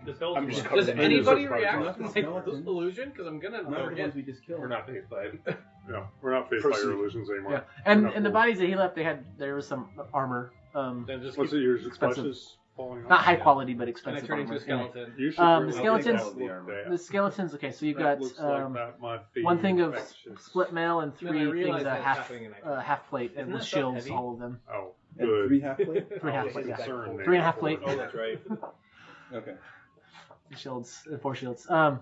Speaker 3: The skeletons.
Speaker 5: I'm just
Speaker 4: Does
Speaker 5: covered in
Speaker 4: anybody
Speaker 5: spiders.
Speaker 4: react to my
Speaker 6: Skeletons.
Speaker 4: illusion? Because I'm gonna
Speaker 6: Not the
Speaker 4: forget.
Speaker 6: ones we just killed.
Speaker 3: We're not phased by it.
Speaker 5: No, we're not faced by
Speaker 9: Proceed.
Speaker 5: your illusions anymore.
Speaker 1: Yeah,
Speaker 5: We're
Speaker 1: and
Speaker 5: not
Speaker 1: the
Speaker 5: fooled.
Speaker 1: bodies that he left, there was some armor.
Speaker 4: Then just
Speaker 5: What's
Speaker 4: keep,
Speaker 5: it? Yours
Speaker 1: expensive.
Speaker 5: flashes falling off.
Speaker 1: Not high quality, but
Speaker 4: and I
Speaker 1: expensive
Speaker 4: turn into
Speaker 1: armor.
Speaker 4: a skeleton.
Speaker 5: You should
Speaker 1: The
Speaker 5: really
Speaker 1: skeletons-
Speaker 5: look there.
Speaker 1: The skeletons. Okay, so you've
Speaker 5: That
Speaker 1: got
Speaker 5: looks like that might be
Speaker 1: one thing of
Speaker 5: infectious.
Speaker 1: split mail and
Speaker 8: Then I
Speaker 1: three
Speaker 8: realize
Speaker 1: things
Speaker 8: that's
Speaker 1: half
Speaker 8: happening and I-
Speaker 1: half plate and
Speaker 3: Isn't
Speaker 1: with
Speaker 3: that stuff
Speaker 1: shields,
Speaker 3: heavy?
Speaker 1: all of them.
Speaker 5: Oh,
Speaker 6: And
Speaker 5: good.
Speaker 6: 3 half plate?
Speaker 1: Three half
Speaker 5: I was
Speaker 1: plate, yeah.
Speaker 5: concerned there.
Speaker 1: 3.5 plate.
Speaker 3: Oh, that's right.
Speaker 6: Okay.
Speaker 1: Shields, 4 shields.
Speaker 3: I'd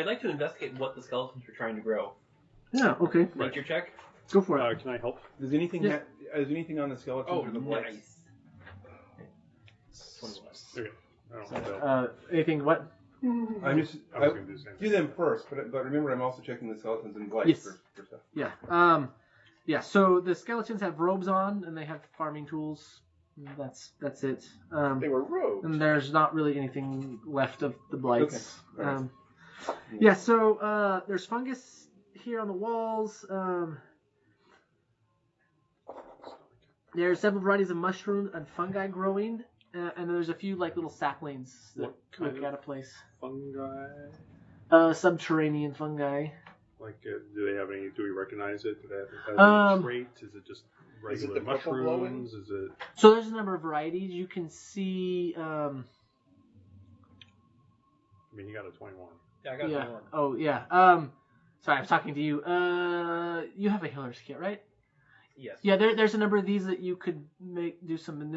Speaker 3: like to investigate what the skeletons are trying to grow.
Speaker 1: Yeah. Okay.
Speaker 3: Nature check.
Speaker 1: Go for it.
Speaker 5: Can I help?
Speaker 6: Does anything
Speaker 1: Yeah.
Speaker 6: is anything on the skeletons or the blights?
Speaker 5: Okay. I don't know.
Speaker 1: Anything? What?
Speaker 6: I'm just
Speaker 5: I was going to do the same
Speaker 6: do them first, but remember I'm also checking the skeletons and blights
Speaker 1: Yes.
Speaker 6: for stuff.
Speaker 1: Yeah. Yeah. So the skeletons have robes on and they have farming tools. That's it.
Speaker 9: They were rogues.
Speaker 1: And there's not really anything left of the blights.
Speaker 6: Okay. All right.
Speaker 1: Yeah, so there's fungus here on the walls. There's several varieties of mushrooms and fungi growing, and then there's a few like little saplings that
Speaker 5: What kind
Speaker 1: look
Speaker 5: of
Speaker 1: out of place.
Speaker 5: fungi?
Speaker 1: Subterranean fungi.
Speaker 5: Like, do they have any? Do we recognize it? Do they have any traits? Is it just
Speaker 9: Is it
Speaker 5: regular
Speaker 9: the purple glowing?
Speaker 5: mushrooms? Is it?
Speaker 1: So there's a number of varieties. You can see.
Speaker 5: I mean, he got a 21.
Speaker 3: Yeah, I got
Speaker 1: Yeah.
Speaker 3: one.
Speaker 1: Oh yeah. Sorry, I'm talking to you. You have a healer's kit, right?
Speaker 3: Yes.
Speaker 1: Yeah, there's a number of these that you could do some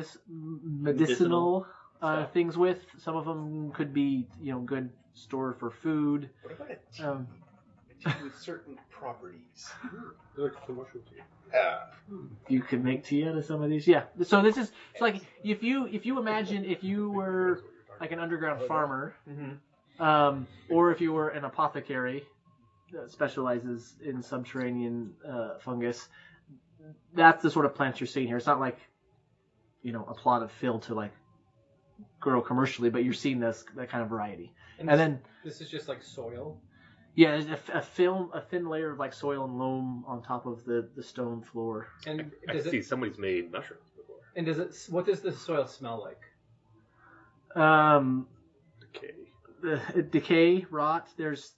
Speaker 1: medicinal
Speaker 3: stuff.
Speaker 1: things with. Some of them could be, good store for food.
Speaker 9: What about a tea?
Speaker 1: Um,
Speaker 9: A tea with certain properties.
Speaker 5: They're like the mushroom tea.
Speaker 1: you could make tea out of some of these. Yeah. So this is like if you imagine if you were like an underground farmer, or if you were an apothecary that specializes in subterranean fungus. That's the sort of plants you're seeing here. It's not like, a plot of fill to like grow commercially, but you're seeing that kind of variety. And then
Speaker 8: This is just like soil.
Speaker 1: yeah, there's a thin layer of like soil and loam on top of the stone floor.
Speaker 8: And
Speaker 7: I
Speaker 8: does
Speaker 7: can see
Speaker 8: it?
Speaker 7: somebody's made mushrooms before.
Speaker 8: And does it? What does the soil smell like?
Speaker 5: Decay.
Speaker 1: Decay, rot. There's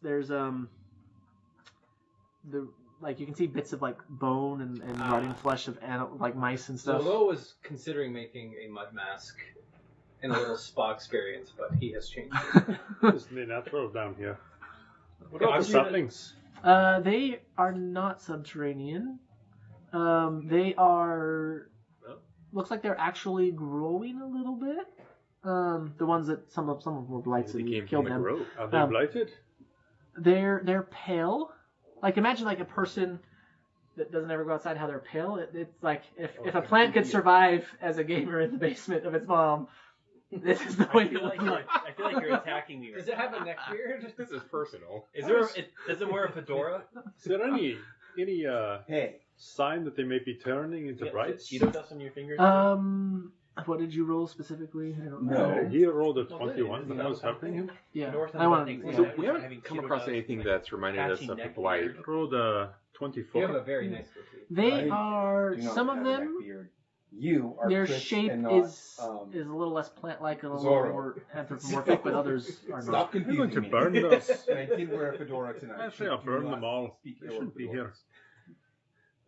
Speaker 1: you can see bits of like bone and rotting flesh of like mice and stuff.
Speaker 8: Zolo was considering making a mud mask and a little spa experience, but he has changed it.
Speaker 5: It's the natural down here. What about the saplings?
Speaker 1: They are not subterranean. They are. Looks like they're actually growing a little bit. The ones that some of them were blights and we killed them.
Speaker 5: Are they blighted?
Speaker 1: They're pale. Like imagine like a person that doesn't ever go outside how they're pale. It's like if a plant could survive as a gamer in the basement of its mom, this is the way it looks like.
Speaker 3: I feel like you're attacking me.
Speaker 8: Does it have a neck beard?
Speaker 7: This is personal.
Speaker 3: Is there? Does it wear a fedora?
Speaker 5: Is there any
Speaker 6: Hey.
Speaker 5: sign that they may be turning into brights?
Speaker 3: Cheeto dust on your fingers?
Speaker 1: What did you roll specifically? I don't
Speaker 6: No.
Speaker 1: know.
Speaker 5: He rolled a 21 when I was helping him.
Speaker 1: Yeah,
Speaker 3: North and
Speaker 1: I want
Speaker 3: South
Speaker 1: to.
Speaker 3: things.
Speaker 7: We haven't come across anything that's reminded us
Speaker 3: patchy
Speaker 7: of the
Speaker 3: neck
Speaker 7: blight.
Speaker 3: beard.
Speaker 5: Rolled a
Speaker 8: You have
Speaker 5: 24.
Speaker 8: a very nice goatee.
Speaker 1: They
Speaker 6: I
Speaker 1: are
Speaker 6: Do not
Speaker 1: some
Speaker 6: have
Speaker 1: of
Speaker 6: a neck
Speaker 1: them.
Speaker 6: beard. You are
Speaker 1: Their
Speaker 6: Chris
Speaker 1: shape
Speaker 6: and not,
Speaker 1: is a little less plant-like and a little
Speaker 6: Zorro.
Speaker 1: more anthropomorphic, but others are
Speaker 6: Stop
Speaker 1: not.
Speaker 5: You're
Speaker 6: confusing
Speaker 5: going to
Speaker 6: me.
Speaker 5: burn those.
Speaker 6: And I did wear a fedora tonight.
Speaker 5: Actually, I'll
Speaker 6: Do
Speaker 5: burn
Speaker 6: not
Speaker 5: them all.
Speaker 6: speak
Speaker 5: They
Speaker 6: ill
Speaker 5: shouldn't
Speaker 6: of
Speaker 5: be
Speaker 6: fedoras.
Speaker 5: here.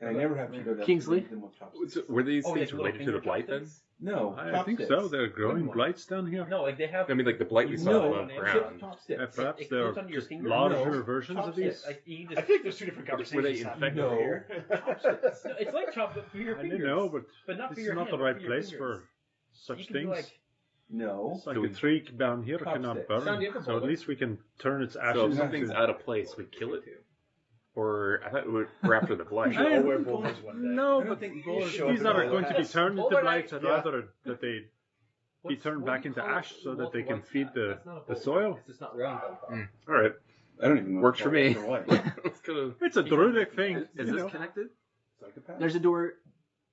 Speaker 6: And I never have Cheeto dust.
Speaker 1: Kingsley?
Speaker 6: Them with chopsticks.
Speaker 7: Were these
Speaker 3: Oh,
Speaker 7: things
Speaker 3: yeah, little
Speaker 7: related to the
Speaker 3: finger
Speaker 7: blight then?
Speaker 3: chopsticks?
Speaker 6: No,
Speaker 5: I think so.
Speaker 6: chopsticks.
Speaker 5: They're growing
Speaker 6: Good one.
Speaker 5: blights down here.
Speaker 3: No, like they have.
Speaker 7: I mean, like the blight we saw
Speaker 6: No,
Speaker 7: above
Speaker 6: chip
Speaker 7: ground.
Speaker 6: chopsticks.
Speaker 5: Perhaps
Speaker 3: It
Speaker 5: they're
Speaker 3: goes under your
Speaker 5: just
Speaker 3: finger?
Speaker 5: larger
Speaker 6: No.
Speaker 5: versions of
Speaker 6: Chopsticks.
Speaker 5: these.
Speaker 3: Like, you
Speaker 9: I
Speaker 3: just,
Speaker 9: feel like there's two different
Speaker 7: Were
Speaker 9: conversations.
Speaker 7: they infected
Speaker 6: No.
Speaker 7: here?
Speaker 6: Chopsticks.
Speaker 3: no, it's like chop for your
Speaker 5: I
Speaker 3: fingers.
Speaker 5: don't know, but
Speaker 3: But not for
Speaker 5: this
Speaker 3: your
Speaker 5: is not
Speaker 3: hand,
Speaker 5: the right
Speaker 3: for your
Speaker 5: place
Speaker 3: fingers.
Speaker 5: for such
Speaker 3: You can do,
Speaker 5: things.
Speaker 3: like,
Speaker 6: No.
Speaker 5: It's like
Speaker 7: Do
Speaker 5: a
Speaker 7: we-
Speaker 5: tree down here cannot
Speaker 6: Chopsticks.
Speaker 8: Sound
Speaker 5: burn.
Speaker 8: you have a
Speaker 5: So at
Speaker 8: bullet.
Speaker 5: least we can turn its
Speaker 7: So
Speaker 5: ashes
Speaker 7: if something's
Speaker 5: into...
Speaker 7: out of place, we kill it. Or I thought we're after the blight.
Speaker 9: We should all wear bowlers one day.
Speaker 5: No,
Speaker 6: I don't
Speaker 5: but
Speaker 6: think
Speaker 9: bowlers
Speaker 5: these
Speaker 9: show up in
Speaker 5: that are
Speaker 9: bowler
Speaker 5: going to be
Speaker 9: hats.
Speaker 5: turned into
Speaker 8: Bowler
Speaker 5: blights, I'd
Speaker 9: night, yeah.
Speaker 5: rather that they be turned back into ash so that they can feed
Speaker 8: That's not a
Speaker 5: the
Speaker 8: bowler.
Speaker 5: soil.
Speaker 8: It's not round.
Speaker 7: All right,
Speaker 6: I don't even know.
Speaker 7: works for me.
Speaker 6: What.
Speaker 7: Let's go.
Speaker 5: It's a druidic thing.
Speaker 7: Is
Speaker 5: you
Speaker 7: this
Speaker 5: know.
Speaker 7: connected?
Speaker 6: Psychopath?
Speaker 1: There's a door.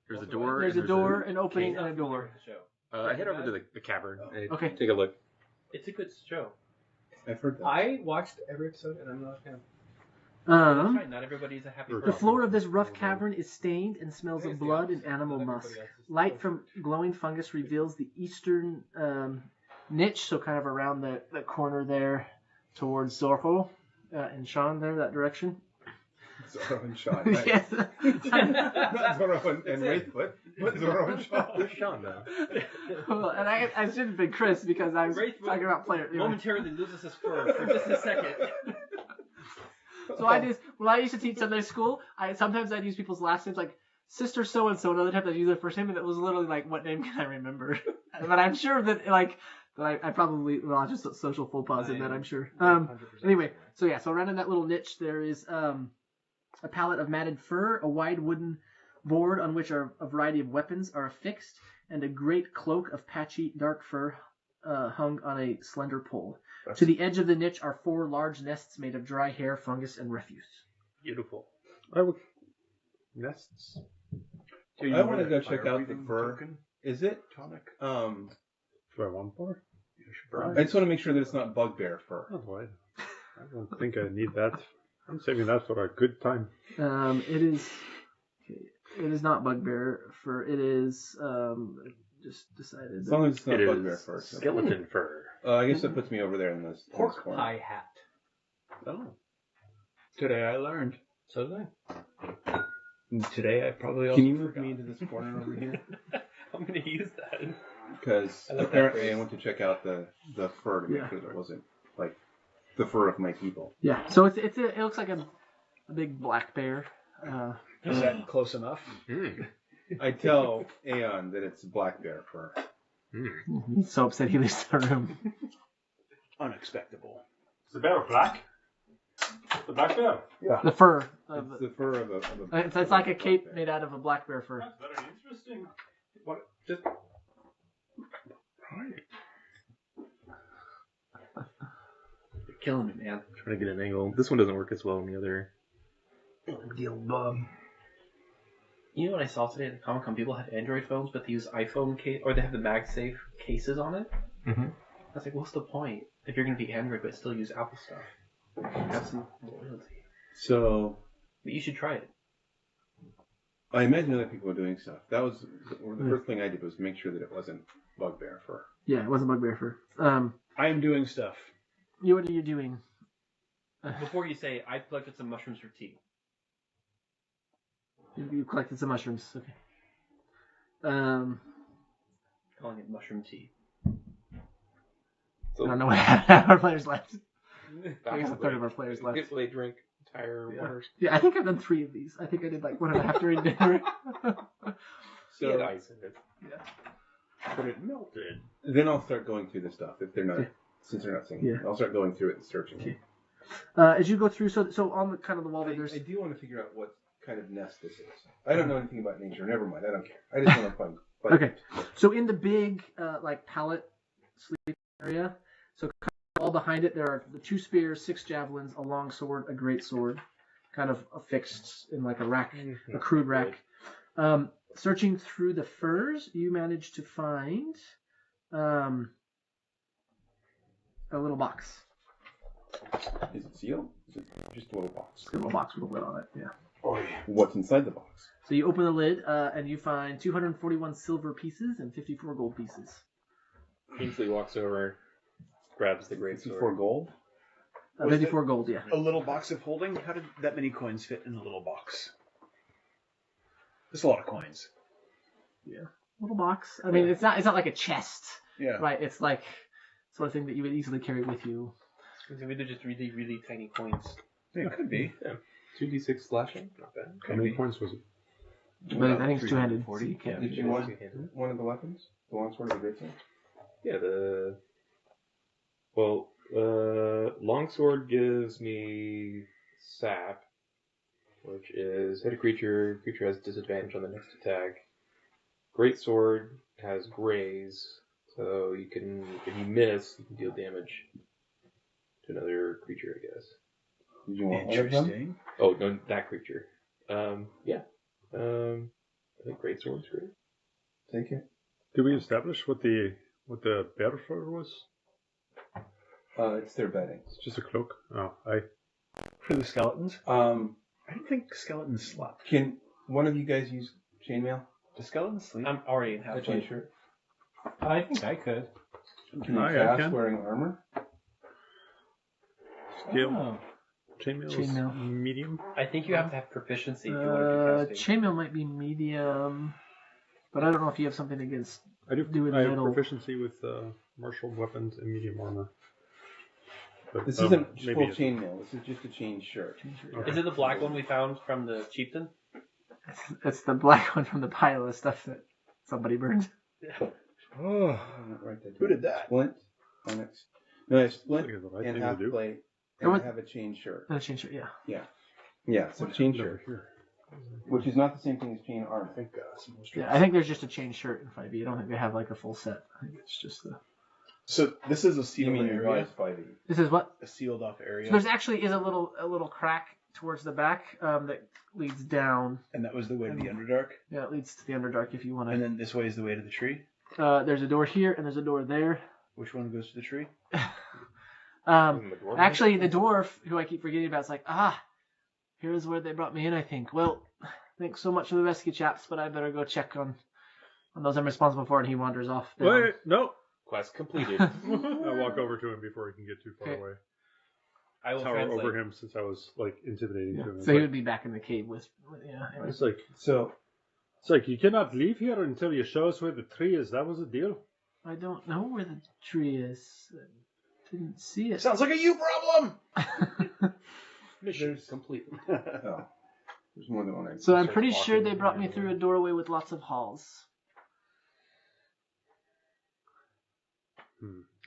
Speaker 7: There's a door.
Speaker 1: There's
Speaker 7: and
Speaker 1: a door, an opening,
Speaker 3: King.
Speaker 1: and a door.
Speaker 7: I head over to the cavern. And
Speaker 1: Okay.
Speaker 7: Take a look.
Speaker 3: It's a good show.
Speaker 6: I've heard that.
Speaker 8: I watched every episode and I'm not a fan.
Speaker 3: That's right, not everybody's a happy
Speaker 5: The
Speaker 1: The
Speaker 3: person.
Speaker 1: floor of this rough cavern is stained and smells of blood and animal musk. Light from glowing fungus reveals the eastern niche, so kind of around the corner there towards Zorro and Sean there, that direction.
Speaker 6: Zorro and Sean. Right?
Speaker 1: Yes.
Speaker 6: Not Zorro and Wraithfoot, but Zorro and Sean.
Speaker 7: Where's Sean now?
Speaker 1: Well, and I should have been Chris because I was
Speaker 3: Wraithfoot
Speaker 1: talking about player.
Speaker 3: momentarily loses his fur for just a second.
Speaker 1: So when I used to teach Sunday school, sometimes I'd use people's last names like Sister so and so. Another time I'd use their first name, and it was literally like, what name can I remember? But I'm sure that I probably just social faux pas in that. I'm sure. Anyway, so around in that little niche there is a pallet of matted fur, a wide wooden board on which a variety of weapons are affixed, and a great cloak of patchy dark fur hung on a slender pole. To the edge of the niche are 4 large nests made of dry hair, fungus, and refuse.
Speaker 7: Beautiful.
Speaker 5: Nests.
Speaker 6: I want to go check out the fur. Is it
Speaker 9: tonic?
Speaker 5: Do I want more?
Speaker 6: I just want to make sure that it's not bugbear fur.
Speaker 5: Oh, boy. I don't think I need that. I'm saving that for a good time.
Speaker 1: It is not bugbear fur. It is just decided.
Speaker 6: As long as it's not
Speaker 7: It
Speaker 6: bugbear
Speaker 7: is
Speaker 6: fur.
Speaker 7: skeleton fur.
Speaker 6: I guess that puts me over there in this
Speaker 3: Pork
Speaker 6: corner.
Speaker 3: pie hat.
Speaker 2: Oh. Today I learned.
Speaker 3: So did I.
Speaker 2: Today I probably also
Speaker 6: Can you move
Speaker 2: forgot.
Speaker 6: me into this corner over here?
Speaker 3: I'm going to use that.
Speaker 6: Because
Speaker 3: I like that
Speaker 6: apparently
Speaker 3: phrase.
Speaker 6: I went to check out the fur to make sure that it wasn't like the fur of my people.
Speaker 1: Yeah. So it looks like a big black bear.
Speaker 2: Is that close enough?
Speaker 6: I tell Aeon that it's black bear fur.
Speaker 1: He's so upset he leaves the room.
Speaker 2: Unexpectable.
Speaker 5: Is the bear black? The black bear?
Speaker 1: The fur.
Speaker 6: It's the fur of a
Speaker 1: It's like a cape made out of a black bear fur.
Speaker 5: That's very interesting.
Speaker 7: What? Just
Speaker 3: You're killing me, man.
Speaker 7: trying to get an angle. This one doesn't work as well on the other.
Speaker 3: Deal, Bob. You know what I saw today at the Comic Con? People have Android phones, but they use iPhone case, or they have the MagSafe cases on it.
Speaker 7: Mm-hmm.
Speaker 3: I was like, what's the point if you're going to be Android but still use Apple stuff? Have some loyalty.
Speaker 6: So
Speaker 3: But you should try it.
Speaker 6: I imagine other people are doing stuff. That was the first thing I did was make sure that it wasn't bugbear fur.
Speaker 1: Yeah, it wasn't bugbear fur.
Speaker 2: I am doing stuff.
Speaker 1: What are you doing?
Speaker 3: Before you say, I collected some mushrooms for tea.
Speaker 1: You collected some mushrooms. Okay.
Speaker 3: Calling it mushroom tea.
Speaker 1: I don't know what our players left. I guess a third of our players left.
Speaker 7: So they drink entire waters.
Speaker 1: Yeah, I think I've done 3 of these. I think I did like 1.5 during dinner.
Speaker 7: So had ice in it.
Speaker 1: Yeah.
Speaker 7: But it melted.
Speaker 6: Then I'll start going through the stuff if they're not, since they're not singing.
Speaker 1: Yeah.
Speaker 6: I'll start going through it and searching.
Speaker 1: Okay. As you go through, so on the kind of the wall, there's.
Speaker 6: I do want to figure out what kind of nest this is. I don't know anything about nature. Never mind. I don't care. I just want to find.
Speaker 1: Okay, so in the big like pallet sleep area, so kind of all behind it there are the 2 spears, 6 javelins, a long sword, a great sword, kind of affixed in like a rack, a crude rack. Searching through the furs, you manage to find a little box.
Speaker 6: Is it sealed? Is it just a little box?
Speaker 1: A little box with a lid on it. Yeah.
Speaker 6: What's inside the box?
Speaker 1: So you open the lid and you find 241 silver pieces and 54 gold pieces.
Speaker 7: Kingsley walks over, grabs the great sword.
Speaker 6: 54 gold?
Speaker 1: 54 gold, yeah.
Speaker 2: A little box of holding? How did that many coins fit in a little box? That's a lot of coins.
Speaker 1: Yeah. Little box. I mean, it's not like a chest.
Speaker 2: Yeah.
Speaker 1: Right, it's like sort of thing that you would easily carry with you.
Speaker 3: They're just really, really tiny coins.
Speaker 2: It could be.
Speaker 7: Yeah. 2d6 slashing? Not bad.
Speaker 5: How many points was it?
Speaker 1: But I think it's 2-handed. So you
Speaker 3: Yeah.
Speaker 1: can't.
Speaker 6: Did you want one of the weapons? The longsword or the greatsword?
Speaker 7: Yeah, longsword gives me sap, which is hit a creature has disadvantage on the next attack. Greatsword has graze, so you can, if you miss, you can deal damage to another creature, I guess.
Speaker 6: Did you want one of them?
Speaker 2: Interesting.
Speaker 7: Oh, no, that creature. Yeah. I think greatsword's great.
Speaker 6: Take it.
Speaker 5: Did we establish what the bear fur was?
Speaker 6: It's their bedding.
Speaker 5: It's just a cloak. Oh, I
Speaker 2: For the skeletons? I don't think skeletons slept.
Speaker 6: Can one of you guys use chainmail?
Speaker 2: Do skeletons sleep?
Speaker 3: I'm already in half
Speaker 6: A chain shirt?
Speaker 8: I think I could.
Speaker 6: Can you
Speaker 5: I
Speaker 6: cast
Speaker 5: can.
Speaker 6: wearing armor?
Speaker 5: Skill.
Speaker 8: Oh.
Speaker 5: Chainmail is
Speaker 1: Chainmail.
Speaker 5: medium.
Speaker 3: I think you have to have proficiency if you want to do casting.
Speaker 1: Chainmail might be medium, but I don't know if you have something against.
Speaker 5: I do.
Speaker 1: Do it
Speaker 5: I have
Speaker 1: metal.
Speaker 5: proficiency with martial weapons and medium armor. But,
Speaker 6: This isn't
Speaker 5: maybe
Speaker 6: full
Speaker 5: it's-
Speaker 6: chainmail. This is just a chain shirt.
Speaker 5: Okay.
Speaker 3: Is it the black one we found from the chieftain?
Speaker 1: It's the black one from the pile of stuff that somebody burned.
Speaker 5: Oh,
Speaker 6: Write that
Speaker 9: Who
Speaker 6: down.
Speaker 9: did that?
Speaker 6: Splint. On it. No, it's splint
Speaker 5: Looks like the right
Speaker 6: and
Speaker 5: thing to
Speaker 6: half
Speaker 5: do.
Speaker 6: plate.
Speaker 1: It
Speaker 6: And
Speaker 1: was-
Speaker 6: have a chain shirt.
Speaker 1: No, change it, yeah.
Speaker 6: Yeah, so chain
Speaker 5: over
Speaker 6: shirt.
Speaker 5: here.
Speaker 6: Which is not the same thing as chain armor.
Speaker 9: I think some
Speaker 1: Yeah, I think there's just a chain shirt in 5e. I don't think they have like a full set. I think it's just the.
Speaker 9: So this is a
Speaker 6: You
Speaker 9: sealed
Speaker 6: mean
Speaker 9: area.
Speaker 6: revised 5e?
Speaker 1: This is what?
Speaker 9: A sealed off area.
Speaker 1: So there's actually is a little crack towards the back that leads down.
Speaker 2: And that was the way to the Underdark.
Speaker 1: Yeah, it leads to the Underdark if you want
Speaker 2: And
Speaker 1: to.
Speaker 2: then this way is the way to the tree.
Speaker 1: There's a door here and there's a door there.
Speaker 2: Which one goes to the tree?
Speaker 1: Actually, the dwarf who I keep forgetting about is like, here's where they brought me in. I think. Well, thanks so much for the rescue, chaps, but I better go check on those I'm responsible for. And he wanders off. down.
Speaker 5: Wait, no.
Speaker 7: Quest completed.
Speaker 5: I walk over to him before he can get too far
Speaker 1: Okay.
Speaker 5: away.
Speaker 3: I will
Speaker 5: Tower
Speaker 3: translate.
Speaker 5: over him since I was like intimidating
Speaker 1: Yeah.
Speaker 5: to him.
Speaker 1: So he would be back in the cave with yeah. Anyway.
Speaker 5: It's like
Speaker 6: So
Speaker 5: you cannot leave here until you show us where the tree is. That was the deal.
Speaker 1: I don't know where the tree is. I didn't see it.
Speaker 9: Sounds like a you problem.
Speaker 7: Mission complete.
Speaker 6: oh, there's more than one.
Speaker 1: So I'm
Speaker 7: Starts
Speaker 1: pretty sure
Speaker 7: walking
Speaker 1: they brought me
Speaker 7: around.
Speaker 1: through a doorway with lots of halls.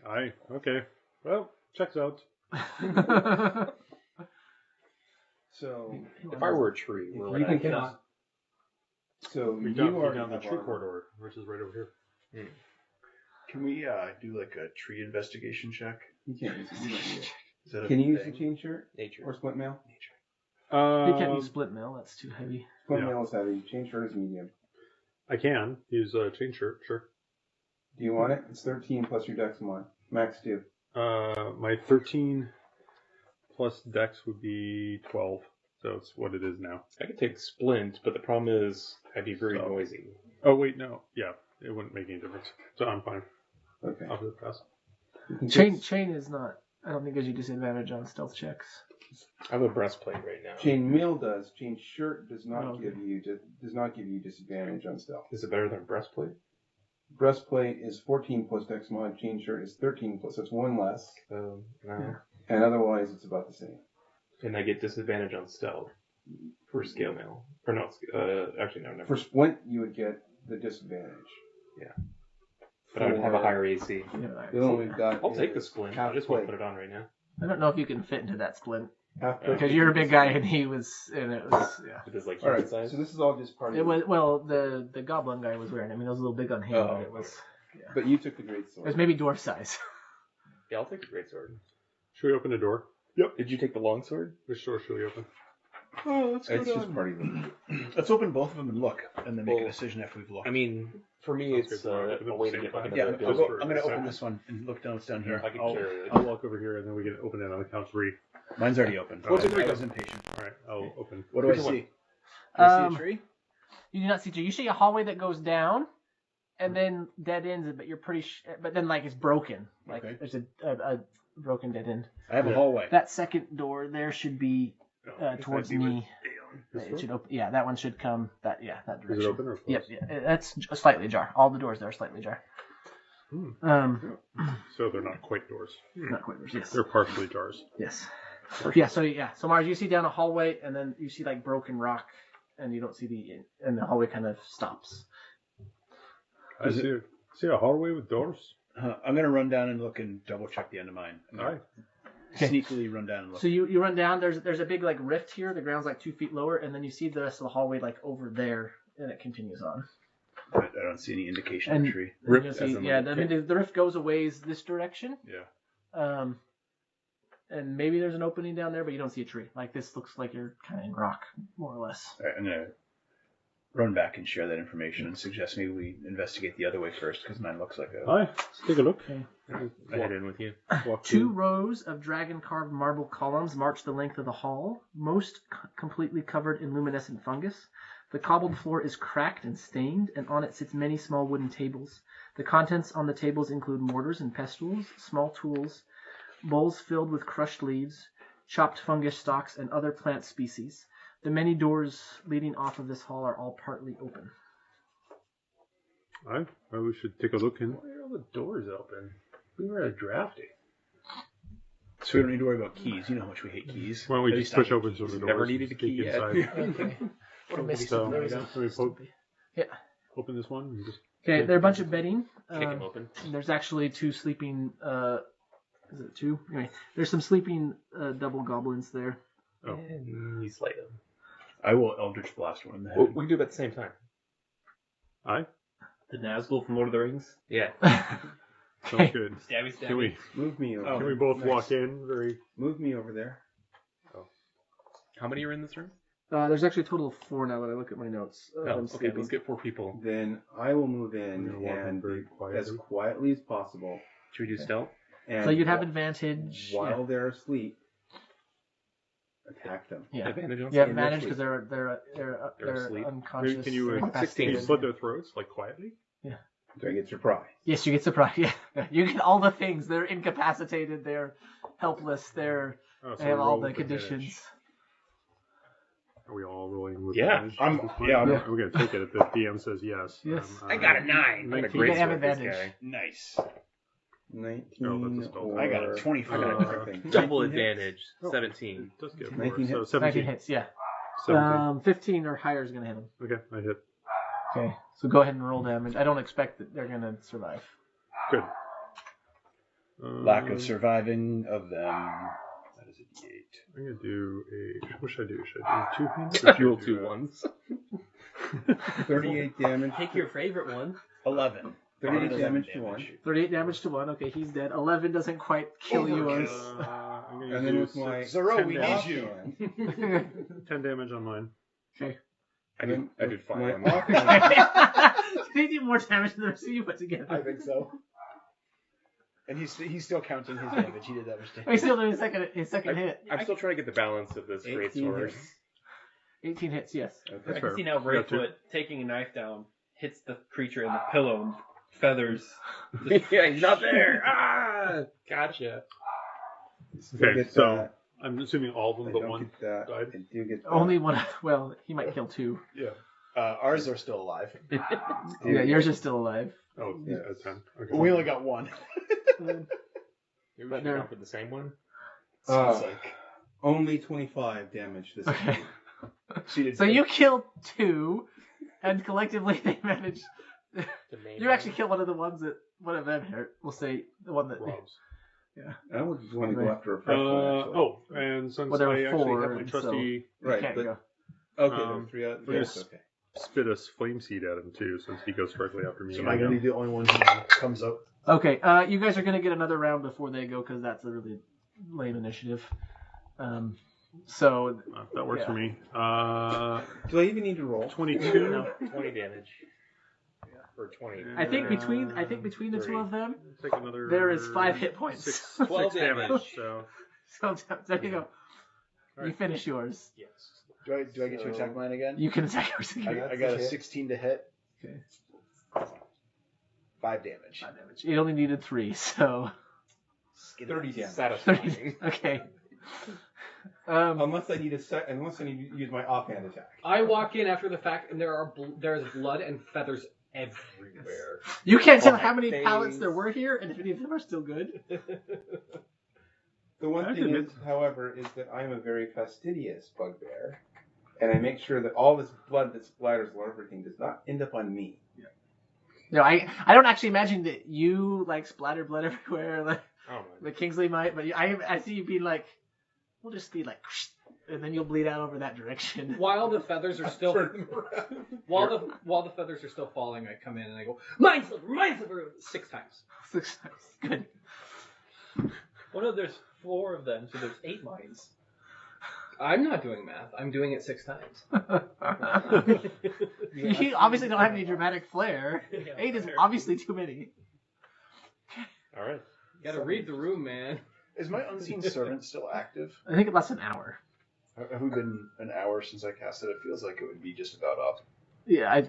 Speaker 5: Aye. Okay. Well, checks out.
Speaker 6: So
Speaker 7: If I were a tree, where would
Speaker 6: you
Speaker 7: I
Speaker 6: can cast. So
Speaker 5: We
Speaker 6: you
Speaker 5: got
Speaker 6: already
Speaker 5: down the
Speaker 6: have
Speaker 5: tree
Speaker 6: armor.
Speaker 5: corridor, which is right over here.
Speaker 9: Can we do like a tree investigation check?
Speaker 6: You can't use it. You don't need it.
Speaker 9: Is that a
Speaker 6: Can you use the
Speaker 9: thing?
Speaker 6: chain shirt
Speaker 7: Nature.
Speaker 6: or splint mail?
Speaker 1: You can't use split mail. That's too heavy.
Speaker 6: Splint
Speaker 5: Yeah.
Speaker 6: mail is heavy. Chain shirt is medium.
Speaker 5: I can use a chain shirt, sure.
Speaker 6: Do you want it? It's 13 plus your dex mod. Max 2.
Speaker 5: My 13 plus dex would be 12, so it's what it is now.
Speaker 7: I could take Splint, but the problem is I'd be very
Speaker 5: So-
Speaker 7: noisy.
Speaker 5: Oh wait, no, yeah, it wouldn't make any difference. So I'm fine.
Speaker 6: Okay.
Speaker 5: I'll do the pass.
Speaker 6: You can
Speaker 1: Chain is not. I don't think gives you disadvantage on stealth checks.
Speaker 7: I have a breastplate right now.
Speaker 6: Chain mail does. Chain shirt does not
Speaker 1: Oh, okay.
Speaker 6: give you disadvantage on stealth.
Speaker 7: Is it better than breastplate?
Speaker 6: Breastplate is 14 plus dex mod. Chain shirt is 13 plus. That's one less.
Speaker 7: No.
Speaker 6: And otherwise, it's about the same.
Speaker 7: And I get disadvantage on stealth for scale mail. Or no, actually no, never.
Speaker 6: For splint, you would get the disadvantage.
Speaker 7: But I would have a higher AC.
Speaker 6: The one we've got.
Speaker 7: I'll take the
Speaker 6: is
Speaker 7: Splint.
Speaker 6: half
Speaker 7: I just won't
Speaker 6: plate.
Speaker 7: put it on right now.
Speaker 1: I don't know if you can fit into that splint
Speaker 6: Half plate.
Speaker 1: because you're a big guy and he was, and it was yeah.
Speaker 7: It is like
Speaker 6: All
Speaker 7: human
Speaker 6: right.
Speaker 7: size.
Speaker 6: So this is all just part of
Speaker 1: It was well the goblin guy was wearing. I mean, it was a little big on him,
Speaker 7: Oh.
Speaker 1: but it was
Speaker 6: But you took the great
Speaker 1: it
Speaker 6: sword.
Speaker 1: was maybe dwarf size.
Speaker 7: Yeah, I'll take the greatsword.
Speaker 5: Should we open the door?
Speaker 7: Did you take the longsword?
Speaker 5: Which door should we open?
Speaker 9: Oh, let's go
Speaker 6: It's just
Speaker 9: down.
Speaker 6: part of them.
Speaker 9: Let's open both of them and look, and then make
Speaker 7: Well,
Speaker 9: a decision after we've looked.
Speaker 7: I mean, for me,
Speaker 5: Sounds
Speaker 7: it's
Speaker 5: good.
Speaker 7: a way to get behind
Speaker 9: yeah,
Speaker 7: the
Speaker 9: I'm
Speaker 7: building.
Speaker 9: going to open this one and look down what's down here.
Speaker 7: I can
Speaker 5: I'll,
Speaker 7: carry it.
Speaker 5: I'll walk over here and then we can open it on the count of 3.
Speaker 9: Mine's already open.
Speaker 5: One, two,
Speaker 9: I
Speaker 5: three, go.
Speaker 9: was impatient.
Speaker 5: All right, I'll open.
Speaker 9: What do I
Speaker 7: 3, 2, 1.
Speaker 9: see? Do I see a tree?
Speaker 1: You do not see. You see a hallway that goes down, and then dead ends. But you're pretty. But then like it's broken. Like
Speaker 9: Okay.
Speaker 1: there's a broken dead end.
Speaker 9: I have a
Speaker 5: Yeah.
Speaker 9: hallway.
Speaker 1: That second door there should be
Speaker 5: If
Speaker 1: towards
Speaker 5: I see where-
Speaker 1: me.
Speaker 5: This
Speaker 1: It
Speaker 5: door?
Speaker 1: should open. Yeah, that one should come. That direction.
Speaker 5: Is it open or closed?
Speaker 1: Yep. Yeah, that's slightly ajar. All the doors there are slightly ajar.
Speaker 5: So they're not quite doors.
Speaker 1: Not quite. Yes.
Speaker 5: They're partially jars.
Speaker 1: Yes. Yeah. So Mars, you see down a hallway, and then you see like broken rock, and you don't see and the hallway kind of stops.
Speaker 5: I see a hallway with doors.
Speaker 2: I'm going to run down and look and double check the end of mine. I'm gonna
Speaker 5: Aye.
Speaker 1: Okay.
Speaker 2: Sneakily run down and look.
Speaker 1: So you run down. There's a big like rift here. The ground's like 2 feet lower, and then you see the rest of the hallway like over there, and it continues on.
Speaker 2: But I don't see any indication
Speaker 1: And
Speaker 2: of a tree.
Speaker 1: then you'll see, the rift goes a ways this direction.
Speaker 5: Yeah.
Speaker 1: And maybe there's an opening down there, but you don't see a tree. Like this looks like you're kind of in rock, more or less.
Speaker 2: All right, I'm going to run back and share that information and suggest maybe we investigate the other way first because mine looks like a.
Speaker 5: Hi, let's take a look.
Speaker 1: Okay.
Speaker 7: I head in with you.
Speaker 5: Walk
Speaker 1: Two
Speaker 5: through.
Speaker 1: rows of dragon-carved marble columns march the length of the hall, most completely covered in luminescent fungus. The cobbled floor is cracked and stained, and on it sits many small wooden tables. The contents on the tables include mortars and pestles, small tools, bowls filled with crushed leaves, chopped fungus stalks, and other plant species. The many doors leading off of this hall are all partly open.
Speaker 5: Aye, well, we should take a look in.
Speaker 7: Why are all the doors open? We were drafty.
Speaker 2: So we don't need to worry about keys. You know how much we hate keys.
Speaker 5: Why don't we
Speaker 2: At
Speaker 5: just
Speaker 2: least I
Speaker 5: push
Speaker 2: hate
Speaker 5: open
Speaker 2: keys.
Speaker 5: some of the doors?
Speaker 7: Never
Speaker 5: and
Speaker 7: needed a
Speaker 5: peek
Speaker 7: key yet.
Speaker 5: inside?
Speaker 1: Okay. What a mistake.
Speaker 5: So,
Speaker 1: There was a-
Speaker 5: can we poke,
Speaker 1: Yeah.
Speaker 5: open this one? And just
Speaker 1: Okay, there are a bunch of bedding.
Speaker 7: Kick him open.
Speaker 1: There's actually two sleeping. Is it two? Anyway, there's some sleeping double goblins there.
Speaker 5: Oh.
Speaker 7: And you slay him.
Speaker 2: I will Eldritch Blast one in the head.
Speaker 7: Well, we can do it at the same time.
Speaker 5: Aye,
Speaker 3: The Nazgul from Lord of the Rings.
Speaker 7: Yeah.
Speaker 5: sounds good.
Speaker 3: Stabby, stabby.
Speaker 5: Can we
Speaker 6: Move me over.
Speaker 5: can we both walk in? Very.
Speaker 6: Move me over there.
Speaker 7: How many are in this room?
Speaker 1: There's actually a total of 4 now that I look at my notes.
Speaker 7: Oh, okay, let's get 4 people.
Speaker 6: Then I will move
Speaker 5: I'm
Speaker 6: in
Speaker 5: gonna walk in
Speaker 6: and
Speaker 5: very
Speaker 6: as
Speaker 5: quietly.
Speaker 6: quietly as possible.
Speaker 7: Should we do stealth?
Speaker 6: And
Speaker 1: So you'd have advantage.
Speaker 6: while they're asleep. Attack them.
Speaker 1: Yeah.
Speaker 7: Advantage on
Speaker 1: You have
Speaker 7: stealth?
Speaker 1: advantage because they're
Speaker 7: asleep.
Speaker 1: unconscious.
Speaker 5: Maybe can you
Speaker 1: they're
Speaker 5: can you
Speaker 1: incapacitated.
Speaker 5: slit their throats like quietly?
Speaker 6: Do I get surprised?
Speaker 1: Yes, you get surprised. Yeah, you get all the things. They're incapacitated. They're helpless.
Speaker 5: Oh, so
Speaker 1: They have
Speaker 5: we
Speaker 1: all
Speaker 5: roll
Speaker 1: the
Speaker 5: with advantage.
Speaker 1: conditions.
Speaker 5: Are we all rolling with
Speaker 7: Yeah.
Speaker 5: advantage?
Speaker 2: I'm-
Speaker 5: at this point?
Speaker 2: yeah, I'm-
Speaker 5: We're gonna take it if the DM says yes.
Speaker 1: Yes.
Speaker 7: I got a 9. Got a
Speaker 5: 19.
Speaker 7: great
Speaker 1: You have
Speaker 7: sword, this
Speaker 1: advantage.
Speaker 7: guy.
Speaker 2: Nice.
Speaker 6: 19
Speaker 5: Oh, that's a spell.
Speaker 6: or...
Speaker 2: I got a 25.
Speaker 6: I got a thing.
Speaker 7: Double
Speaker 6: 19 hits?
Speaker 7: advantage.
Speaker 5: Oh.
Speaker 7: 17.
Speaker 5: Does get
Speaker 6: 19
Speaker 5: more. So
Speaker 6: hits?
Speaker 5: 17.
Speaker 1: 19 hits, yeah.
Speaker 5: 17.
Speaker 1: 15 or higher is going to hit them.
Speaker 5: Okay, I hit.
Speaker 1: Okay, so go ahead and roll damage. I don't expect that they're going to survive.
Speaker 5: Good.
Speaker 2: Lack of surviving of them. That is a D8.
Speaker 5: I'm gonna do a. What should I do? Should I do 2 hands?
Speaker 7: If you roll 2 ones.
Speaker 6: 38 damage.
Speaker 3: Pick your favorite one.
Speaker 2: 11.
Speaker 6: 38 damage to one.
Speaker 1: 38 damage to 1. Okay, he's dead. 11 doesn't quite kill yours.
Speaker 5: I'm gonna
Speaker 6: And then
Speaker 5: do
Speaker 6: with my
Speaker 2: Zoro, we need
Speaker 6: offhand,
Speaker 2: you.
Speaker 5: 10 damage on mine.
Speaker 1: Okay.
Speaker 7: I did 5
Speaker 6: my
Speaker 7: on that.
Speaker 6: offhand,
Speaker 1: Did he do more damage than the rest of you put together?
Speaker 2: I think so. And he's still counting his damage. He did that mistake.
Speaker 1: He's still doing his second hit.
Speaker 7: I'm still trying to get the balance of this great
Speaker 6: 18
Speaker 7: sword.
Speaker 6: hits.
Speaker 1: 18 hits, yes.
Speaker 6: Okay.
Speaker 3: I can see now
Speaker 5: We got two.
Speaker 3: Rayfoot taking a knife down, hits the creature in the pillow, and feathers.
Speaker 7: Yeah, he's not there. Ah, gotcha.
Speaker 6: Still
Speaker 5: Okay,
Speaker 6: get
Speaker 5: so
Speaker 6: that.
Speaker 5: I'm assuming all of
Speaker 6: I
Speaker 5: them but
Speaker 6: don't
Speaker 5: one
Speaker 6: get that.
Speaker 5: died.
Speaker 6: I do get that.
Speaker 1: Only one. Well, he might kill 2.
Speaker 5: Yeah.
Speaker 2: Ours are still alive.
Speaker 1: Yeah, yours is still alive.
Speaker 5: Oh,
Speaker 6: Yes.
Speaker 5: yeah, 10. Okay.
Speaker 2: We only got one.
Speaker 7: Maybe we
Speaker 1: But
Speaker 7: should
Speaker 1: they're-
Speaker 7: go for the same one.
Speaker 2: Sounds like.
Speaker 6: Only 25 damage this
Speaker 1: Okay.
Speaker 6: time.
Speaker 1: So you killed 2, and collectively they managed.
Speaker 7: The main
Speaker 1: You actually killed one of the ones that one of them hurt. We'll say the one that.
Speaker 5: Robs.
Speaker 6: I would want to go after a fresh one, actually.
Speaker 5: Oh, and since
Speaker 1: Well, there were
Speaker 5: I actually
Speaker 1: 4,
Speaker 5: have my
Speaker 1: and
Speaker 5: trusty
Speaker 6: right,
Speaker 1: can't
Speaker 6: but
Speaker 1: go.
Speaker 6: okay,
Speaker 5: Um,
Speaker 6: there were 3 out.
Speaker 5: we're
Speaker 6: Yes,
Speaker 5: just-
Speaker 6: okay.
Speaker 5: spit a flame seed at him too, since he goes directly after me.
Speaker 9: So am I going to be the only one who comes out?
Speaker 1: Okay, you guys are gonna get another round before they go because that's a really lame initiative. So
Speaker 5: That works
Speaker 1: Yeah.
Speaker 5: for me.
Speaker 6: Do I even need to roll?
Speaker 5: 22.
Speaker 1: no,
Speaker 7: 20 damage. Or 20.
Speaker 1: I think between the 2 of them,
Speaker 5: Take another.
Speaker 1: there is 5 hit points.
Speaker 7: 12
Speaker 5: 6 damage.
Speaker 7: damage.
Speaker 5: So
Speaker 1: So there you go. You
Speaker 5: Alright.
Speaker 1: finish yours.
Speaker 7: Yes.
Speaker 2: Do I get to attack mine again?
Speaker 1: You can attack yours again.
Speaker 2: I got a 16 to hit.
Speaker 1: Okay.
Speaker 2: 5 damage.
Speaker 1: 5 damage. It only needed 3, so
Speaker 6: 30 damage.
Speaker 7: Satisfying.
Speaker 1: okay.
Speaker 6: Unless I need unless I need to use my offhand attack.
Speaker 8: I walk in after the fact, and there's blood and feathers everywhere.
Speaker 1: You can't tell
Speaker 7: Oh my
Speaker 1: how many
Speaker 7: face.
Speaker 1: pallets there were here, and if any of them are still good.
Speaker 6: The one
Speaker 5: I
Speaker 6: thing
Speaker 5: can
Speaker 6: is, however, is that I am a very fastidious bugbear, and I make sure that all this blood that splatters on everything does not end up on me.
Speaker 1: No, I don't actually imagine that you like splatter blood everywhere like
Speaker 7: Oh
Speaker 1: the Kingsley might, but I see you being like, we'll just be like, and then you'll bleed out over that direction.
Speaker 8: While the feathers are still
Speaker 6: Turn them around.
Speaker 8: while the feathers are still falling, I come in and I go, mine silver, 6 times.
Speaker 1: 6 times. Good.
Speaker 3: Well, no, there's 4 of them, so there's 8 mines.
Speaker 8: I'm not doing math. I'm doing it 6 times.
Speaker 1: You obviously don't have any dramatic flair. 8 is obviously too many.
Speaker 7: All right.
Speaker 8: You gotta read the room, man.
Speaker 9: Is my unseen servant still active?
Speaker 1: I think it lasts an hour.
Speaker 9: Have we been an hour since I cast it? It feels like it would be just about up.
Speaker 1: Yeah,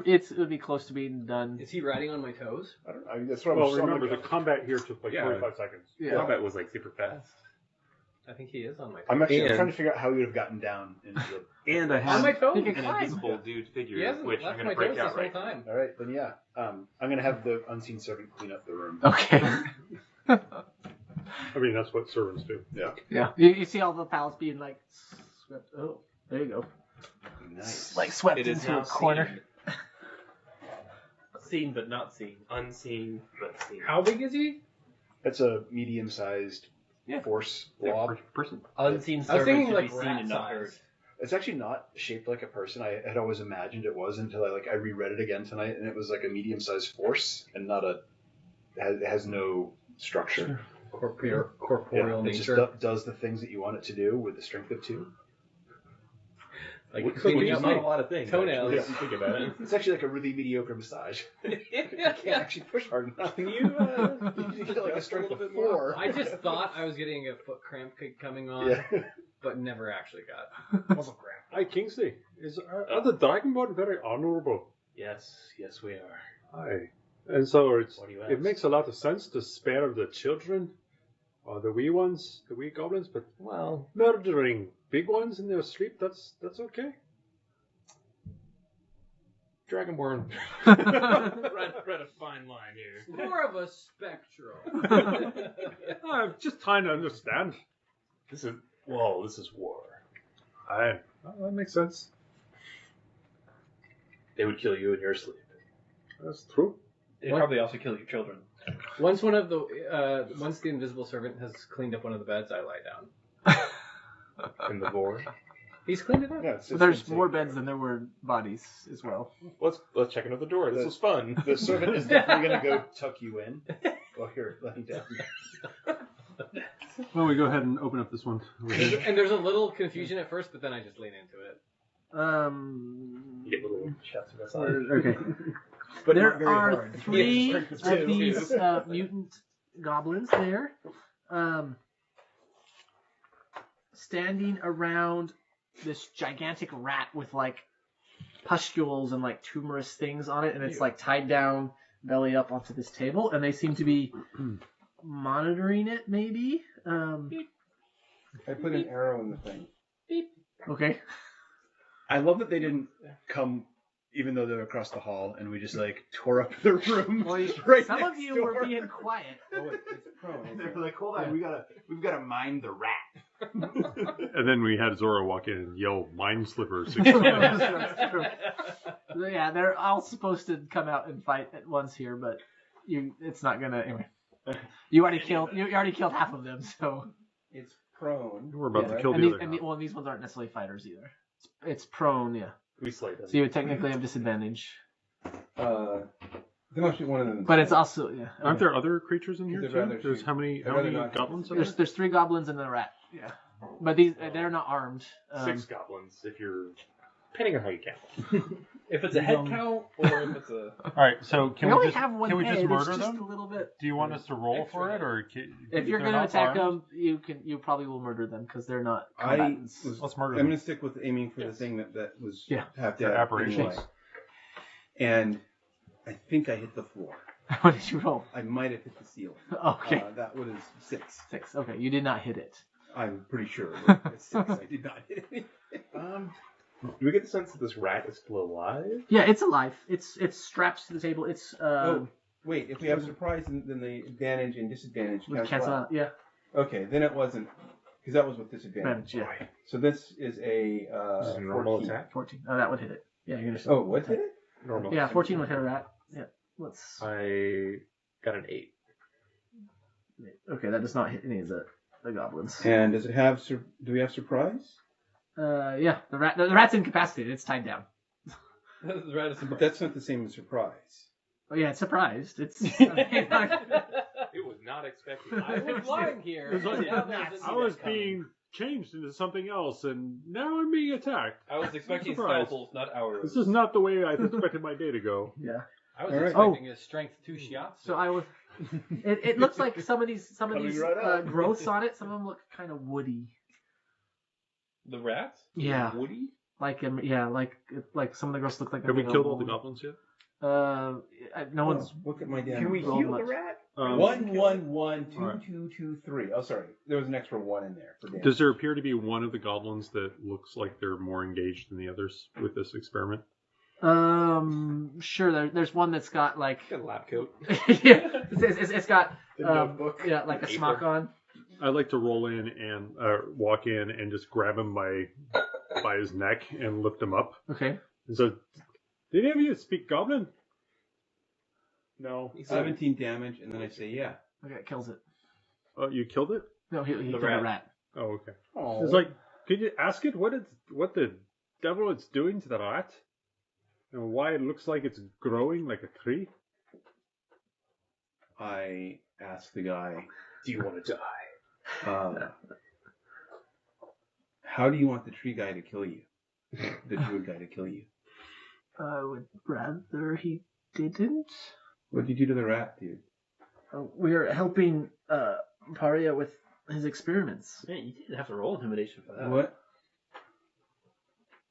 Speaker 1: it would be close to being done.
Speaker 8: Is he riding on my toes?
Speaker 9: I don't know. That's what
Speaker 5: Well,
Speaker 9: I'm
Speaker 5: remember, the combat here took like 45 seconds.
Speaker 1: Yeah.
Speaker 7: Combat was like super fast.
Speaker 8: I think he is on my toes.
Speaker 9: I'm actually trying to figure out how he would have gotten down into the...
Speaker 10: And I
Speaker 8: On
Speaker 10: have
Speaker 8: my toes?
Speaker 10: an invisible dude
Speaker 8: He
Speaker 10: figure,
Speaker 8: hasn't
Speaker 10: which I'm
Speaker 8: left
Speaker 10: going
Speaker 8: my
Speaker 10: to break
Speaker 8: toes this
Speaker 10: out
Speaker 8: whole
Speaker 10: right
Speaker 8: time.
Speaker 9: All right, then yeah. I'm going to have the unseen servant clean up the room.
Speaker 1: Okay.
Speaker 5: I mean, that's what servants do.
Speaker 9: Yeah.
Speaker 1: Yeah. You see all the pallets being like swept. Oh, there you go.
Speaker 9: Nice.
Speaker 1: Like swept
Speaker 7: It is
Speaker 1: into a
Speaker 7: now
Speaker 1: corner.
Speaker 7: Seen but not seen. Unseen but seen.
Speaker 8: How big is he?
Speaker 9: That's a medium-sized force blob.
Speaker 10: person.
Speaker 7: Unseen
Speaker 8: I was
Speaker 7: servant
Speaker 8: thinking
Speaker 7: should
Speaker 8: like
Speaker 7: be seen
Speaker 8: rat
Speaker 7: and not heard.
Speaker 8: size.
Speaker 9: It's actually not shaped like a person. I had always imagined it was until I reread it again tonight, and it was like a medium-sized force and not a... It has no structure.
Speaker 8: Corporeal
Speaker 9: it just
Speaker 8: nature.
Speaker 9: does the things that you want it to do with the strength of 2.
Speaker 7: Like,
Speaker 8: Which
Speaker 7: which
Speaker 8: is
Speaker 7: is
Speaker 8: my
Speaker 7: not a lot of things.
Speaker 8: toenails.
Speaker 7: Actually, if you think about it.
Speaker 9: It's actually like a really mediocre massage. You can't actually push hard enough.
Speaker 7: Can you
Speaker 9: You get like a strength of 4.
Speaker 8: I just thought I was getting a foot cramp coming on,
Speaker 9: Yeah.
Speaker 8: but never actually got muscle cramp.
Speaker 5: Hi, Kingsley. Are the Dragonborn very honorable?
Speaker 7: Yes, we are.
Speaker 5: Hi. And so
Speaker 7: Why do you
Speaker 5: it
Speaker 7: ask?
Speaker 5: makes a lot of sense to spare the children, or the wee ones, the wee goblins, but
Speaker 7: Well,
Speaker 5: murdering big ones in their sleep, that's okay.
Speaker 7: Dragonborn read a fine line here.
Speaker 8: More of a spectrum.
Speaker 5: I'm just trying to understand.
Speaker 7: This is war.
Speaker 5: That makes sense.
Speaker 7: They would kill you in your sleep.
Speaker 5: That's true.
Speaker 3: They'd probably also kill your children.
Speaker 8: Once the invisible servant has cleaned up one of the beds, I lie down.
Speaker 7: In the vor.
Speaker 8: He's cleaned it up.
Speaker 9: Yeah, it's
Speaker 1: There's
Speaker 9: insane.
Speaker 1: more beds than there were bodies as well.
Speaker 7: Let's check another door. This was fun.
Speaker 9: The servant is definitely going to go tuck you in while you're laying down.
Speaker 5: Well, we go ahead and open up this one.
Speaker 8: And there's a little confusion at first, but then I just lean into it.
Speaker 7: You get little shots of massage.
Speaker 1: Okay.
Speaker 9: But
Speaker 1: There
Speaker 9: not very
Speaker 1: are
Speaker 9: hard.
Speaker 1: 3
Speaker 9: Yeah,
Speaker 1: of
Speaker 9: strength of 2.
Speaker 1: these mutant goblins there, standing around this gigantic rat with like pustules and like tumorous things on it, and it's like tied down, belly up onto this table, and they seem to be monitoring it. Maybe.
Speaker 6: I put an arrow in the thing.
Speaker 1: Okay.
Speaker 9: I love that they didn't come, even though they're across the hall, and we just like tore up the room.
Speaker 1: Well,
Speaker 9: right
Speaker 1: some of
Speaker 9: next
Speaker 1: you
Speaker 9: door.
Speaker 1: were being quiet.
Speaker 6: Oh, it's prone.
Speaker 9: They were like, hold on, we've got to mind the rat.
Speaker 5: And then we had Zora walk in and yell, "Mind Slipper!" 6
Speaker 1: That's true. Yeah, they're all supposed to come out and fight at once here, but it's not gonna. Anyway, you already killed half of them, so
Speaker 6: It's prone.
Speaker 5: We're about to
Speaker 6: right?
Speaker 5: kill
Speaker 1: and
Speaker 5: the
Speaker 1: these,
Speaker 5: other
Speaker 1: and
Speaker 5: guy.
Speaker 1: well, these ones aren't necessarily fighters either. It's prone, yeah.
Speaker 7: We slayed them.
Speaker 1: So you would technically have disadvantage,
Speaker 6: There must be one of them.
Speaker 1: but it's also yeah.
Speaker 5: Aren't there other creatures in here
Speaker 6: They'd
Speaker 5: too?
Speaker 6: rather
Speaker 5: There's
Speaker 6: shoot.
Speaker 5: how many
Speaker 6: They'd rather
Speaker 5: goblins?
Speaker 6: not shoot.
Speaker 5: Are there?
Speaker 1: There's 3 goblins and a rat. Yeah, but they're not armed.
Speaker 7: 6 goblins, if you're... Depending on how you count.
Speaker 3: If it's a head count or if it's a...
Speaker 5: All right, so
Speaker 1: We only have one head. It's
Speaker 5: murder
Speaker 1: just
Speaker 5: them?
Speaker 1: a little bit.
Speaker 5: Do you want us to roll for it, or
Speaker 1: If you're going to attack them, you probably will murder them because they're not combatants.
Speaker 5: Let's murder
Speaker 6: I'm
Speaker 5: them.
Speaker 6: going to stick with aiming for the thing that was
Speaker 1: Yeah.
Speaker 6: half
Speaker 5: The
Speaker 6: dead
Speaker 5: apparitions.
Speaker 6: anyway. And I think I hit the floor.
Speaker 1: What did you roll?
Speaker 6: I might have hit the ceiling.
Speaker 1: Okay.
Speaker 6: That was 6.
Speaker 1: 6. Okay, you did not hit it.
Speaker 6: I'm pretty sure. It's 6. I did not hit it.
Speaker 7: Do we get the sense that this rat is still alive?
Speaker 1: Yeah, it's alive. It's strapped to the table. It's
Speaker 6: Oh, wait. If we have surprise, then the advantage and disadvantage
Speaker 1: cancel out. Yeah,
Speaker 6: Okay, then it wasn't. Because that was with disadvantage.
Speaker 1: advantage. Yeah,
Speaker 6: So this is a
Speaker 7: This is a normal
Speaker 6: 14.
Speaker 7: attack?
Speaker 1: 14. Oh, that would hit it. Yeah, you're gonna.
Speaker 6: Oh, what hit it?
Speaker 7: Normal.
Speaker 1: Yeah, 14 would hit a rat. Yeah. Let's.
Speaker 7: I got an 8.
Speaker 1: Okay, that does not hit any of the goblins.
Speaker 6: And does it have? Do we have surprise?
Speaker 1: Yeah, the rat's incapacitated. It's tied down.
Speaker 3: The rat is
Speaker 6: But that's not the same as surprise.
Speaker 1: Oh yeah, it's surprised. It's.
Speaker 7: It was not expected.
Speaker 8: I was lying here.
Speaker 5: It's like-
Speaker 8: Yeah,
Speaker 5: I was being changed into something else, and now I'm being attacked.
Speaker 3: I was expecting
Speaker 5: surprised.
Speaker 3: scalpels, not arrows.
Speaker 5: This is not the way I expected my day to go.
Speaker 1: Yeah.
Speaker 8: I was
Speaker 2: All right.
Speaker 8: expecting a strength 2 shiatsu.
Speaker 1: So I was. It looks like some of these
Speaker 2: right up.
Speaker 1: growths on it. Some of them look kind of woody.
Speaker 3: The rats?
Speaker 1: Yeah.
Speaker 3: Woody?
Speaker 1: Like some of the growths look like.
Speaker 5: Have we
Speaker 1: they're
Speaker 5: killed all the
Speaker 1: woody.
Speaker 5: goblins yet?
Speaker 1: No one's.
Speaker 6: Look at my damn.
Speaker 2: Can we
Speaker 1: roll
Speaker 2: heal
Speaker 1: much.
Speaker 2: the rat?
Speaker 6: 1, 1, 1, 2,
Speaker 5: Alright.
Speaker 6: 2, 2, 3. Oh, sorry. There was an extra 1 in there for damage.
Speaker 5: Does there appear to be one of the goblins that looks like they're more engaged than the others with this experiment?
Speaker 1: Sure. There's one that's got like.
Speaker 7: Got a lab coat.
Speaker 1: Yeah. It's got
Speaker 2: The notebook.
Speaker 1: yeah, like a smock on.
Speaker 5: I'd like to roll in and walk in and just grab him by his neck and lift him up.
Speaker 1: Okay.
Speaker 5: And so, did any of you speak goblin? No.
Speaker 6: 17 damage, and then I say, yeah.
Speaker 1: Okay, it kills it.
Speaker 5: Oh, you killed it?
Speaker 1: No, he killed
Speaker 3: rat.
Speaker 1: a rat.
Speaker 5: Oh, okay.
Speaker 6: Oh.
Speaker 5: It's like, could you ask it what the devil it's doing to the rat? And why it looks like it's growing like a tree?
Speaker 6: I asked the guy,
Speaker 9: Do you want to die?
Speaker 6: how do you want the tree guy to kill you? The druid guy to kill you?
Speaker 1: I would rather he didn't.
Speaker 6: What did you do to the rat, dude?
Speaker 1: We're helping Paria with his experiments.
Speaker 3: Man, you didn't have to roll intimidation for that.
Speaker 6: What?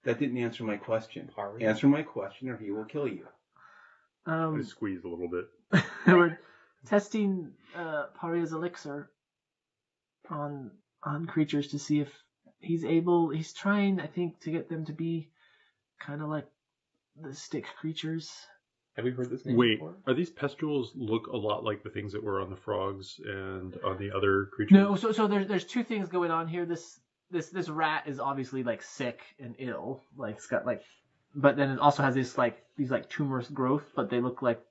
Speaker 6: That didn't answer my question.
Speaker 3: Harvey?
Speaker 6: Answer my question or he will kill you.
Speaker 5: I squeezed a little bit.
Speaker 1: We're testing Paria's elixir on creatures to see if he's trying, I think, to get them to be kind of like the stick creatures.
Speaker 7: Have we heard this name
Speaker 5: Wait,
Speaker 7: before?
Speaker 5: are these pestules look a lot like the things that were on the frogs and on the other creatures?
Speaker 1: No, so there's two things going on here. This rat is obviously like sick and ill, like it's got like, but then it also has these tumorous growth, but they look like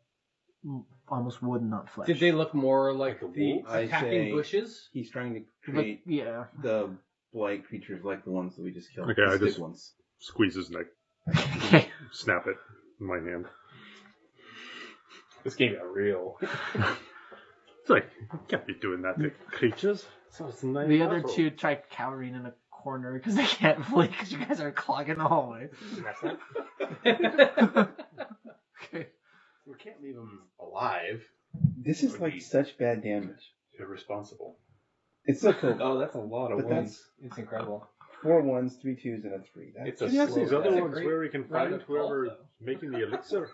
Speaker 1: almost wood, not flesh.
Speaker 8: Did they look more like
Speaker 7: Like a
Speaker 8: the
Speaker 7: wolf?
Speaker 6: I
Speaker 8: attacking
Speaker 6: say-
Speaker 8: bushes?
Speaker 6: He's trying to
Speaker 1: Like,
Speaker 6: create
Speaker 1: yeah.
Speaker 6: the blight creatures like the ones that we just killed.
Speaker 5: Okay,
Speaker 6: the
Speaker 5: I
Speaker 6: stick
Speaker 5: just-
Speaker 6: ones.
Speaker 5: Squeeze his neck,
Speaker 1: Okay.
Speaker 5: snap it in my hand.
Speaker 7: This game got real.
Speaker 5: It's like, you can't be doing that to creatures. So it's nice.
Speaker 1: The other two try cowering in a corner because they can't flee because you guys are clogging the hallway. Okay.
Speaker 9: We can't leave him alive.
Speaker 6: This is like such bad damage.
Speaker 9: Irresponsible.
Speaker 6: It's like a,
Speaker 7: Oh, that's a lot of
Speaker 6: but
Speaker 7: ones.
Speaker 8: It's incredible.
Speaker 6: 4 1s, 3 2s, and a 3. That's
Speaker 7: It's a
Speaker 5: Can you ask these
Speaker 7: slow
Speaker 5: other
Speaker 8: That's a
Speaker 5: ones
Speaker 8: great
Speaker 5: where we can
Speaker 8: round
Speaker 5: find
Speaker 8: of golf,
Speaker 5: whoever's
Speaker 8: though.
Speaker 5: making the elixir?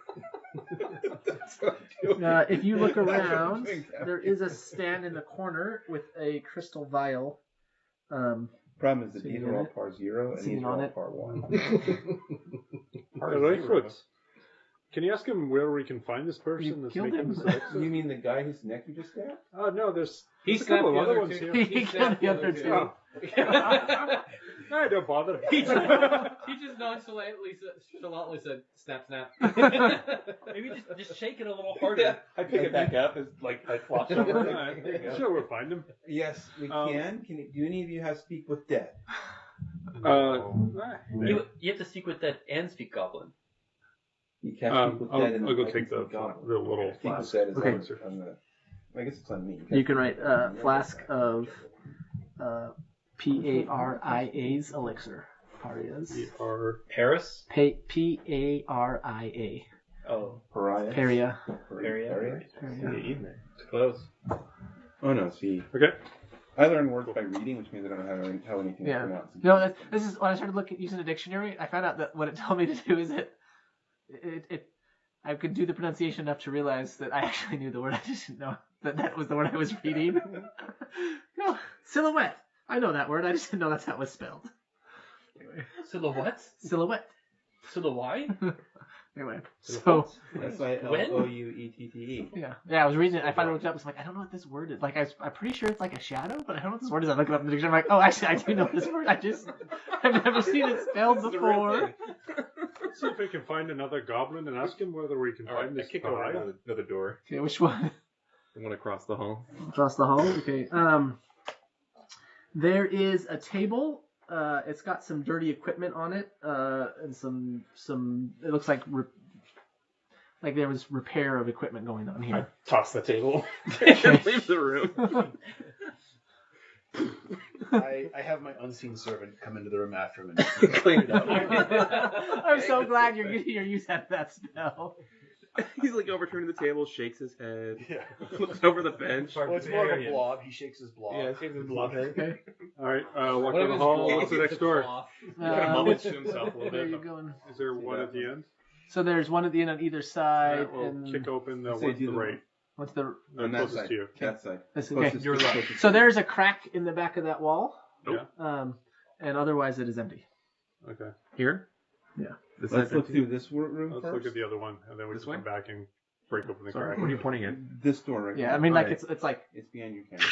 Speaker 1: If you look around, there is a stand in the corner with a crystal vial.
Speaker 6: Problem is that
Speaker 1: Sitting
Speaker 6: these
Speaker 1: on
Speaker 6: are all
Speaker 1: it.
Speaker 6: par 0 and
Speaker 1: Sitting
Speaker 6: these are
Speaker 1: on
Speaker 6: all
Speaker 1: it.
Speaker 6: par 1.
Speaker 5: Right foot. Can you ask him where we can find this person
Speaker 1: You
Speaker 5: that's
Speaker 1: killed
Speaker 5: making
Speaker 1: him.
Speaker 5: this elixir?
Speaker 6: You mean the guy whose neck you just stabbed?
Speaker 5: Oh, no, there's
Speaker 8: He
Speaker 5: a couple of
Speaker 8: snapped the
Speaker 5: other
Speaker 8: other
Speaker 5: ones
Speaker 8: two.
Speaker 5: here.
Speaker 1: He killed the other two.
Speaker 5: Oh. I don't bother.
Speaker 8: He just nonchalantly said, snap, snap.
Speaker 3: Maybe just shake it a little harder.
Speaker 7: I pick it back up as like I flopped over.
Speaker 5: Alright, sure, we'll find him.
Speaker 6: Yes, we can. Do any of you have Speak with Dead?
Speaker 3: You have to speak with that and speak goblin.
Speaker 6: You can't Speak with Dead.
Speaker 5: I'll go take the little
Speaker 6: Speak with
Speaker 5: flask.
Speaker 6: Dead is
Speaker 1: Okay.
Speaker 6: on the. I guess it's on me.
Speaker 1: You can write flask of Paria's elixir. Paria's.
Speaker 3: Paris?
Speaker 1: Paria.
Speaker 3: Oh.
Speaker 6: Pariah.
Speaker 1: Paria.
Speaker 6: Paria.
Speaker 3: It's close.
Speaker 6: Oh no, see.
Speaker 5: Okay.
Speaker 6: I learned words by reading, which means I don't know how anything is
Speaker 1: Yeah.
Speaker 6: pronounced.
Speaker 1: No, this is when I started using the dictionary. I found out that what it told me to do is I could do the pronunciation enough to realize that I actually knew the word. I just didn't know that was the word I was reading. No, silhouette. I know that word. I just didn't know that's how it was spelled. Anyway.
Speaker 3: Silhouette?
Speaker 1: Silhouette.
Speaker 3: Silhouette?
Speaker 1: Anyway, so
Speaker 6: Silouette.
Speaker 1: yeah, I was reading it. I finally looked it up. It's like I don't know what this word is. Like I'm pretty sure it's like a shadow, but I don't know what this word is. I look it up in the dictionary. I'm like, oh, actually, I do know this word. I've never seen it spelled before.
Speaker 5: Let's see if we can find another goblin and ask him whether we can
Speaker 7: Alright,
Speaker 5: find
Speaker 7: I
Speaker 5: this
Speaker 7: kick over
Speaker 5: pariah.
Speaker 7: another door.
Speaker 1: Okay, which one?
Speaker 7: The one across the hall.
Speaker 1: Across the hall. Okay. There is a table. It's got some dirty equipment on it, and some. It looks like there was repair of equipment going on
Speaker 7: I
Speaker 1: here.
Speaker 7: toss the table and leave the room.
Speaker 9: I have my unseen servant come into the room after him and
Speaker 7: Clean it up.
Speaker 1: I'm so glad you're getting your use out of that spell.
Speaker 7: He's like overturning the table, shakes his head,
Speaker 9: Yeah.
Speaker 7: looks over the bench.
Speaker 9: Well, it's more of a blob. He shakes his blob.
Speaker 7: Yeah, shakes his blob head.
Speaker 1: Okay.
Speaker 5: All right, walk
Speaker 8: What
Speaker 5: down
Speaker 8: if
Speaker 5: the
Speaker 8: it's
Speaker 5: hall.
Speaker 8: blob?
Speaker 5: What's the next door?
Speaker 7: He's got moments to himself a little
Speaker 1: Where are
Speaker 7: bit.
Speaker 1: you going?
Speaker 5: Is there one at the end?
Speaker 1: So there's one at the end on either side.
Speaker 5: Alright, we'll
Speaker 1: and
Speaker 5: kick open the
Speaker 6: Let's
Speaker 5: one
Speaker 6: say
Speaker 5: to the
Speaker 6: do the-
Speaker 5: right.
Speaker 1: what's the?
Speaker 6: On that
Speaker 5: Closest
Speaker 6: side.
Speaker 5: to you.
Speaker 6: That side.
Speaker 1: This, okay.
Speaker 6: Closest-
Speaker 3: Your left.
Speaker 6: closest.
Speaker 1: So there's a crack in the back of that wall.
Speaker 5: Yeah.
Speaker 1: And otherwise it is empty.
Speaker 5: Okay.
Speaker 7: Here?
Speaker 1: Yeah.
Speaker 7: This
Speaker 6: Let's
Speaker 7: side?
Speaker 6: look through this room
Speaker 5: Let's
Speaker 6: first.
Speaker 5: look at the other one, and then we
Speaker 7: This
Speaker 5: can come
Speaker 7: way?
Speaker 5: back and break open the
Speaker 7: Sorry,
Speaker 5: crack.
Speaker 7: what are you pointing at?
Speaker 6: This door right
Speaker 1: Yeah,
Speaker 6: here.
Speaker 1: I mean, like
Speaker 7: Alright.
Speaker 1: it's like
Speaker 6: It's behind your camera.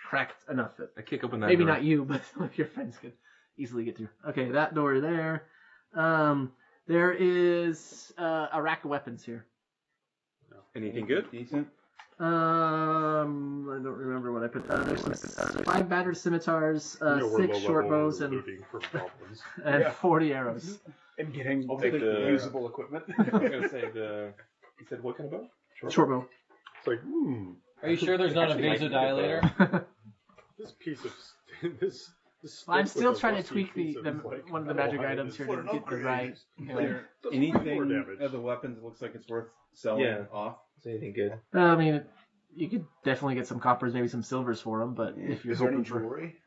Speaker 1: cracked enough that
Speaker 7: I kick open that
Speaker 1: maybe
Speaker 7: door.
Speaker 1: not you, but some of your friends could easily get through. Okay, that door there. There is a rack of weapons here.
Speaker 7: Anything good?
Speaker 6: Decent.
Speaker 1: I don't remember what I put. There's some 5 battered scimitars,
Speaker 5: You know, we're
Speaker 1: 6 short
Speaker 5: low-level
Speaker 1: bows, and
Speaker 5: looting for goblins.
Speaker 1: 40 arrows.
Speaker 9: And getting
Speaker 7: I'll take the-
Speaker 9: usable equipment.
Speaker 7: I was gonna say You said what kind of bow?
Speaker 1: Short bow.
Speaker 5: It's like,
Speaker 8: Are you sure there's not a
Speaker 7: Actually, I can
Speaker 8: vasodilator?
Speaker 5: this piece of this.
Speaker 1: I'm
Speaker 5: stick
Speaker 1: still
Speaker 5: with a
Speaker 1: trying to
Speaker 5: rusty
Speaker 1: tweak
Speaker 5: piece
Speaker 1: the
Speaker 5: of, like,
Speaker 1: one of the
Speaker 5: metal
Speaker 1: magic
Speaker 5: hide
Speaker 1: items
Speaker 5: is
Speaker 1: here
Speaker 5: what
Speaker 1: to
Speaker 5: an
Speaker 1: get the
Speaker 5: upgrade
Speaker 1: right.
Speaker 5: is.
Speaker 6: Is
Speaker 1: Yeah.
Speaker 6: there
Speaker 5: Does
Speaker 6: anything
Speaker 5: more damage.
Speaker 6: of the weapons that looks like it's worth selling
Speaker 7: Yeah.
Speaker 6: off?
Speaker 7: Is anything good?
Speaker 1: I mean, you could definitely get some coppers, maybe some silvers for them, but if you're
Speaker 9: Is there any
Speaker 1: hoping for
Speaker 9: jewelry?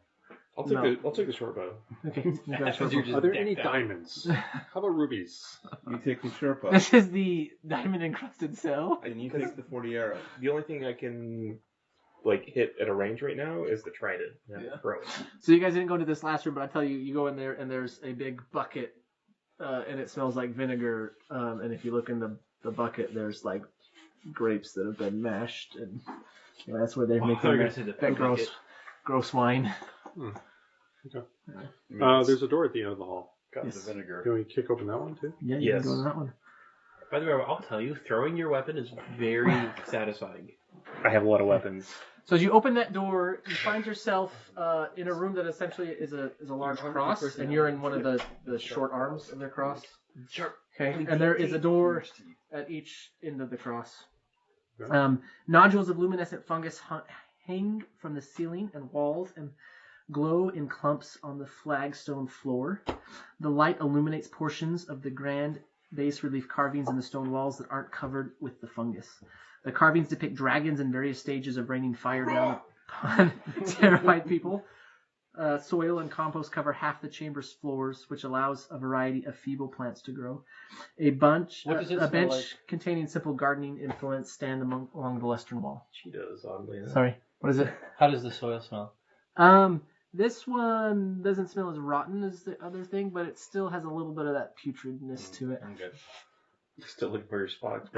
Speaker 7: I'll take
Speaker 1: No.
Speaker 7: I'll take the short bow.
Speaker 1: okay, you got a short bow.
Speaker 5: Are there any diamonds? How about rubies?
Speaker 6: You take the Sherpa,
Speaker 1: This is the diamond encrusted cell.
Speaker 6: and you take the 40 arrows.
Speaker 7: The only thing I can like hit at a range right now is the trident. Yeah. Bro.
Speaker 1: So you guys didn't go into this last room, but I tell you, you go in there and there's a big bucket, and it smells like vinegar. And if you look in the bucket, there's like grapes that have been mashed, and that's where they're
Speaker 3: Oh, I
Speaker 1: making
Speaker 3: thought you were
Speaker 1: that,
Speaker 3: gonna say the
Speaker 1: that
Speaker 3: poo bucket.
Speaker 1: gross wine.
Speaker 5: There's a door at the end of the hall.
Speaker 9: Got
Speaker 1: Yes.
Speaker 9: the vinegar.
Speaker 5: Can we kick open that one too?
Speaker 1: Yeah, you
Speaker 3: Yes.
Speaker 1: can go to that one.
Speaker 3: By the way, I'll tell you, throwing your weapon is very satisfying.
Speaker 7: I have a lot of weapons.
Speaker 1: So as you open that door, you find yourself in a room that essentially is a large cross, and you're in one of the short arms of the cross.
Speaker 3: Sharp.
Speaker 1: Okay, and there is a door at each end of the cross.
Speaker 5: Okay.
Speaker 1: Nodules of luminescent fungus hang from the ceiling and walls and glow in clumps on the flagstone floor. The light illuminates portions of the grand bas relief carvings in the stone walls that aren't covered with the fungus. The carvings depict dragons in various stages of raining fire down upon terrified people. Soil and compost cover half the chamber's floors, which allows a variety of feeble plants to grow. A bench containing simple gardening implements stand along the western wall.
Speaker 7: She does, oddly enough.
Speaker 1: Sorry, what is it?
Speaker 8: How does the soil smell?
Speaker 1: This one doesn't smell as rotten as the other thing, but it still has a little bit of that putridness to it.
Speaker 7: I'm good. Still looking for your spot.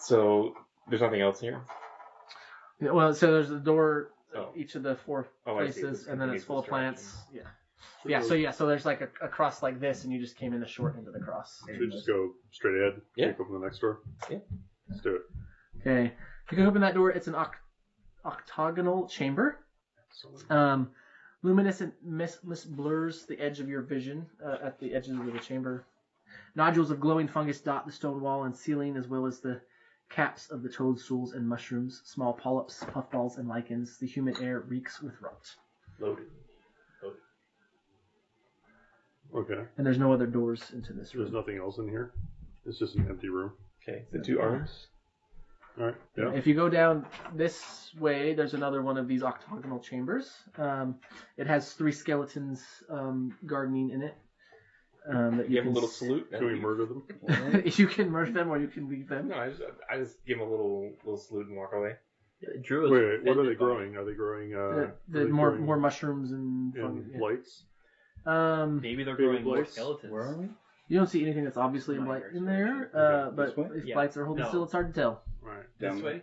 Speaker 7: So there's nothing else here.
Speaker 1: Yeah, well, so there's a door
Speaker 7: Oh.
Speaker 1: each of the 4
Speaker 7: Oh, I see.
Speaker 1: places,
Speaker 7: This
Speaker 1: and then it's
Speaker 7: continues
Speaker 1: full of
Speaker 7: this
Speaker 1: plants.
Speaker 7: direction.
Speaker 1: Yeah. So there's like a cross like this, and you just came in the short end of the cross.
Speaker 5: Should we just go straight ahead?
Speaker 7: Yeah.
Speaker 5: Kick open the next door?
Speaker 7: Yeah.
Speaker 5: Let's do it.
Speaker 1: Okay. You can open that door. It's an octagonal chamber. Luminescent mist blurs the edge of your vision at the edges of the chamber. Nodules of glowing fungus dot the stone wall and ceiling, as well as the caps of the toadstools and mushrooms, small polyps, puffballs, and lichens. The humid air reeks with rot.
Speaker 7: Loaded.
Speaker 5: Okay.
Speaker 1: And there's no other doors into this
Speaker 5: There's
Speaker 1: room.
Speaker 5: nothing else in here. It's just an empty room.
Speaker 7: Okay. The 2 arms.
Speaker 5: All right. Yeah.
Speaker 1: If you go down this way, there's another one of these octagonal chambers. It has 3 skeletons gardening in it. That
Speaker 7: You have a
Speaker 1: can
Speaker 7: little salute.
Speaker 5: Can we murder them?
Speaker 1: You can murder them or you can leave them.
Speaker 7: No, I just give him a little salute and walk away.
Speaker 3: Drew
Speaker 5: Wait, what are they growing? Are they growing?
Speaker 1: The more mushrooms and
Speaker 5: in
Speaker 1: yeah.
Speaker 5: lights?
Speaker 3: Maybe they're
Speaker 5: Baby
Speaker 3: growing more
Speaker 5: blights.
Speaker 3: skeletons.
Speaker 6: Where are we?
Speaker 1: You don't see anything that's obviously in blight in there, but
Speaker 6: This way?
Speaker 1: if
Speaker 3: Yeah.
Speaker 1: blights are holding
Speaker 3: No.
Speaker 1: still, it's hard to tell.
Speaker 5: Right.
Speaker 3: This
Speaker 6: Down
Speaker 3: way,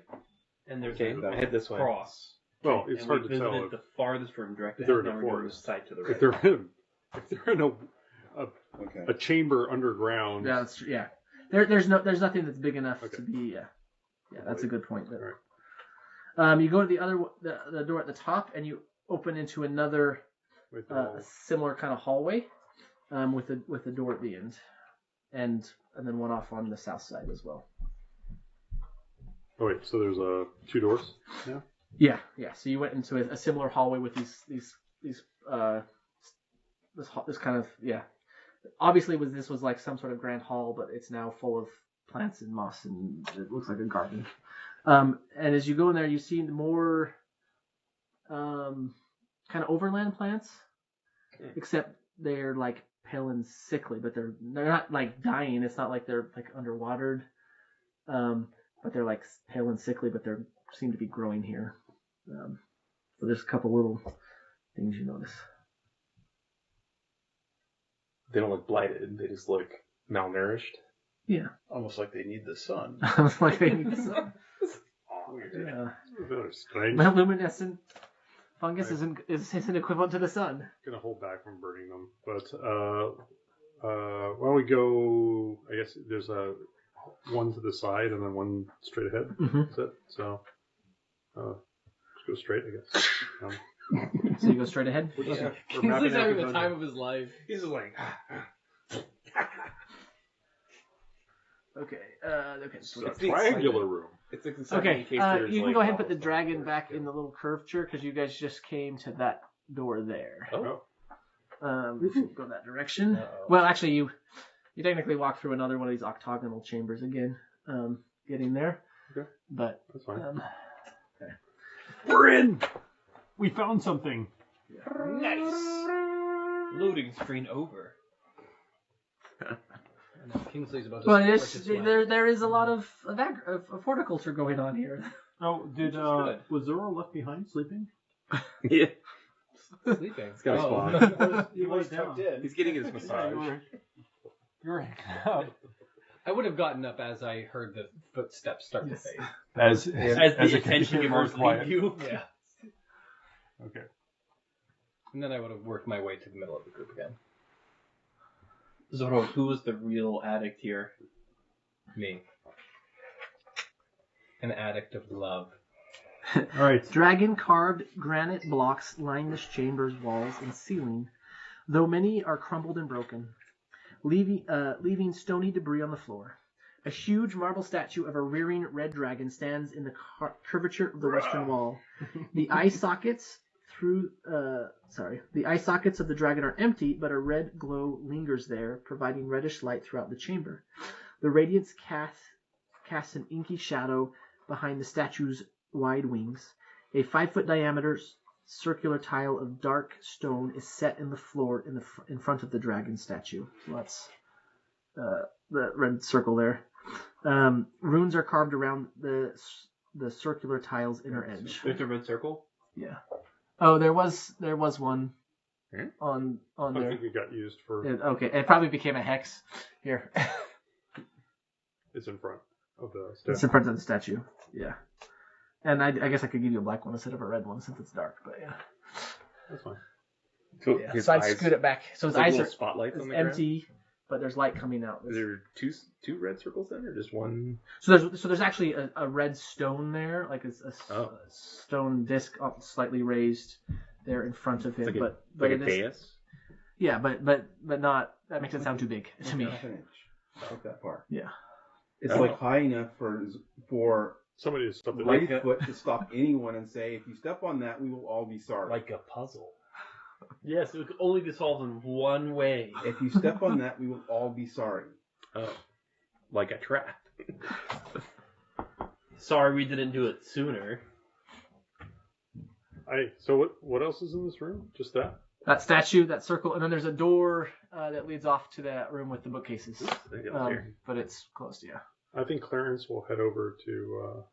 Speaker 3: and there's
Speaker 7: Okay.
Speaker 3: a
Speaker 7: I head this way.
Speaker 3: cross.
Speaker 5: Well, it's
Speaker 3: and
Speaker 5: hard
Speaker 3: we
Speaker 5: to tell
Speaker 3: visited the farthest room directly.
Speaker 5: if they're in
Speaker 3: now
Speaker 5: a
Speaker 3: we're going
Speaker 5: forest.
Speaker 3: side to the
Speaker 5: if
Speaker 3: right.
Speaker 5: they're in
Speaker 6: Okay.
Speaker 5: a chamber underground.
Speaker 1: Yeah, that's true. Yeah, there's nothing that's big enough
Speaker 5: Okay.
Speaker 1: to be. Yeah, that's a good point.
Speaker 5: Alright.
Speaker 1: You go to the door at the top, and you open into another
Speaker 5: With
Speaker 1: a similar kind of hallway, with a door at the end, and then one off on the south side as well.
Speaker 5: oh wait, so there's 2 doors now.
Speaker 1: Yeah. So you went into a similar hallway with these this kind of Obviously, this was like some sort of grand hall, but it's now full of plants and moss, and it looks like a garden. And as you go in there, you see more kind of overland plants, except they're like pale and sickly, but they're not like dying. It's not like they're like underwatered, but they're like pale and sickly, but they seem to be growing here. So there's a couple little things you notice.
Speaker 7: They don't look blighted. They just look malnourished.
Speaker 1: Yeah.
Speaker 9: Almost like they need the sun.
Speaker 1: Almost like they need the sun.
Speaker 5: Yeah. Very strange.
Speaker 1: Well, luminescent fungus isn't equivalent to the sun.
Speaker 5: Gonna hold back from burning them, but why don't we go? I guess there's one to the side and then one straight ahead.
Speaker 1: Mm-hmm.
Speaker 5: That's it. So just go straight, I guess.
Speaker 1: So you go straight ahead?
Speaker 8: Yeah. Kingsley's having the time of his life.
Speaker 5: He's just like...
Speaker 1: Okay.
Speaker 5: So it's a triangular room.
Speaker 6: It's like
Speaker 1: okay. You can go ahead and put the dragon back in the little curvature because you guys just came to that door there.
Speaker 7: Oh.
Speaker 1: If you go that direction. Well, actually, you technically walk through another one of these octagonal chambers again, getting there.
Speaker 5: Okay.
Speaker 1: But
Speaker 5: that's fine.
Speaker 1: Okay.
Speaker 5: We're in. We found something.
Speaker 8: Nice. Loading screen over. Kingsley's about to.
Speaker 1: Well, there is a lot of horticulture going on here.
Speaker 5: Oh, was Zoro left behind sleeping?
Speaker 7: Yeah.
Speaker 8: Sleeping.
Speaker 7: He's got a spot.
Speaker 9: He was tucked in.
Speaker 7: He's getting his massage.
Speaker 5: You were hanging out.
Speaker 8: I would have gotten up as I heard the footsteps start to fade.
Speaker 10: As
Speaker 8: the attention givers leave you. Yeah.
Speaker 5: Okay.
Speaker 8: And then I would have worked my way to the middle of the group again. Zoro, who was the real addict here? Me. An addict of love.
Speaker 5: Alright.
Speaker 1: Dragon carved granite blocks line this chamber's walls and ceiling, though many are crumbled and broken, leaving stony debris on the floor. A huge marble statue of a rearing red dragon stands in the curvature of the western wall. The eye sockets of the dragon are empty, but a red glow lingers there, providing reddish light throughout the chamber. The radiance casts an inky shadow behind the statue's wide wings. A 5-foot diameter circular tile of dark stone is set in the floor in front of the dragon statue. So that's the red circle there. Runes are carved around the circular tile's inner edge.
Speaker 3: There's a red circle?
Speaker 1: Yeah. Oh, there was one on
Speaker 5: I
Speaker 1: there.
Speaker 5: think it got used for...
Speaker 1: Okay, it probably became a hex. Here.
Speaker 5: It's in front of the statue.
Speaker 1: It's in front of the statue, yeah. And I guess I could give you a black one instead of a red one since it's dark, but yeah.
Speaker 5: That's fine.
Speaker 7: So,
Speaker 1: Yeah, so I'd scoot it back. So his eyes are
Speaker 7: spotlights on the
Speaker 1: empty, but there's light coming out.
Speaker 7: Is there two red circles then, or just one?
Speaker 1: So there's actually a red stone there, like a stone disc slightly raised there in front of him.
Speaker 7: It's
Speaker 1: but
Speaker 7: like
Speaker 1: it
Speaker 7: a
Speaker 1: is,
Speaker 7: dais?
Speaker 1: yeah, but not. That makes it sound too big to me.
Speaker 6: Half an inch. About that far.
Speaker 1: Yeah.
Speaker 6: It's like high enough for
Speaker 5: somebody to stop the
Speaker 6: Lightfoot to stop anyone and say, if you step on that, we will all be sorry.
Speaker 3: Like a puzzle. Yes, it could only be solved in one way.
Speaker 6: If you step on that, we will all be sorry.
Speaker 7: Oh, like a trap.
Speaker 3: Sorry we didn't do it sooner.
Speaker 5: So what else is in this room? Just that?
Speaker 1: That statue, that circle, and then there's a door that leads off to that room with the bookcases. But it's closed, yeah.
Speaker 5: I think Clarence will head over to...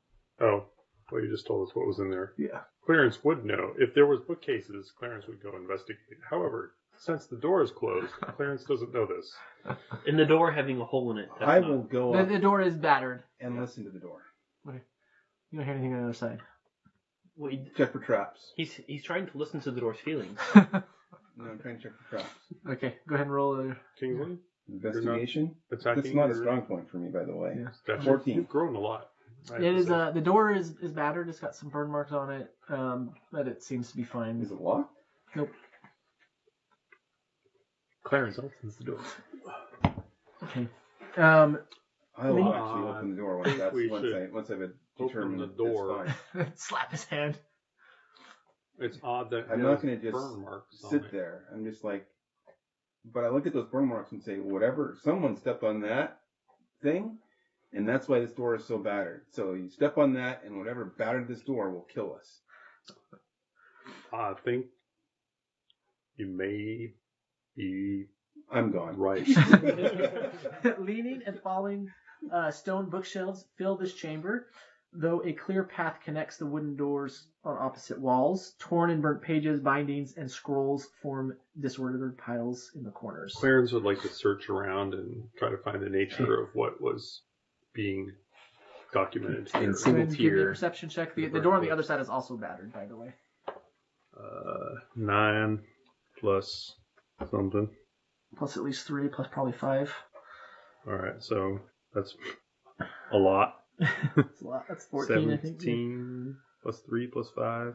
Speaker 5: you just told us what was in there.
Speaker 1: Yeah.
Speaker 5: Clarence would know. If there was bookcases, Clarence would go investigate. However, since the door is closed, Clarence doesn't know this.
Speaker 3: And the door having a hole in it.
Speaker 6: I will go up
Speaker 1: The door is battered.
Speaker 6: and listen to the door.
Speaker 1: Okay. You don't hear anything on the other side.
Speaker 3: Well,
Speaker 6: Check for traps.
Speaker 3: he's trying to listen to the door's feelings.
Speaker 6: No, I'm trying to check for traps.
Speaker 1: Okay, go ahead and roll a...
Speaker 5: Kingsley?
Speaker 6: Investigation?
Speaker 5: Attacking
Speaker 6: That's not a
Speaker 5: or-
Speaker 6: strong point for me, by the way.
Speaker 1: Yeah.
Speaker 6: 14.
Speaker 5: You've grown a lot.
Speaker 1: It is. The door is battered. It's got some burn marks on it, but it seems to be fine.
Speaker 6: Is it locked?
Speaker 1: Nope.
Speaker 7: Clarence opens the door.
Speaker 1: Okay.
Speaker 6: I will actually open the door once I've
Speaker 5: open
Speaker 6: determined
Speaker 5: the door.
Speaker 6: That's fine.
Speaker 1: Slap his hand.
Speaker 5: It's odd that
Speaker 6: I'm not going to just
Speaker 5: burn marks
Speaker 6: sit there. I'm just like, but I look at those burn marks and say, whatever, someone stepped on that thing, and that's why this door is so battered. So you step on that, and whatever battered this door will kill us.
Speaker 5: I think you may be.
Speaker 6: I'm gone.
Speaker 5: Right.
Speaker 1: Leaning and falling stone bookshelves fill this chamber, though a clear path connects the wooden doors on opposite walls. Torn and burnt pages, bindings, and scrolls form disordered piles in the corners.
Speaker 5: Clarence would like to search around and try to find the nature of what was being documented here.
Speaker 7: In single
Speaker 1: Give me a
Speaker 7: tier.
Speaker 1: perception check. The door on the other side is also battered, by the way.
Speaker 5: 9 plus something.
Speaker 1: Plus at least 3, plus probably 5.
Speaker 5: All right, so that's a lot.
Speaker 1: That's a lot. That's 14, I think.
Speaker 5: 17 plus 3 plus 5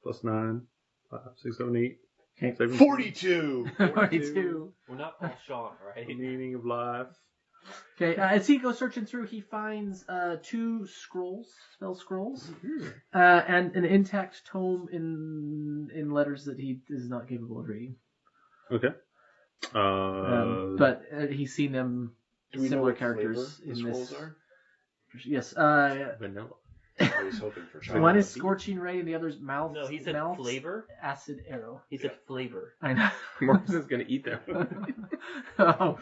Speaker 5: plus 9. 5, 6, 7, 8.
Speaker 1: Okay.
Speaker 5: 17.
Speaker 9: 42!
Speaker 1: 42.
Speaker 3: We're not all Sean, right?
Speaker 5: The meaning of life.
Speaker 1: Okay, as he goes searching through, he finds 2 scrolls, spell scrolls, and an intact tome in letters that he is not capable of reading.
Speaker 5: Okay.
Speaker 1: But he's seen them,
Speaker 9: Do we know
Speaker 1: similar
Speaker 9: what
Speaker 1: characters
Speaker 9: flavor
Speaker 1: in
Speaker 9: the
Speaker 1: this.
Speaker 9: scrolls are?
Speaker 1: Yes.
Speaker 7: Vanilla.
Speaker 9: I was hoping for chocolate.
Speaker 1: One is Scorching Ray, and the other's Mouth.
Speaker 3: No, he said
Speaker 1: Mouth
Speaker 3: flavor.
Speaker 1: Acid Arrow.
Speaker 3: He said flavor.
Speaker 1: I know.
Speaker 7: Morrison's gonna eat them.
Speaker 1: Oh.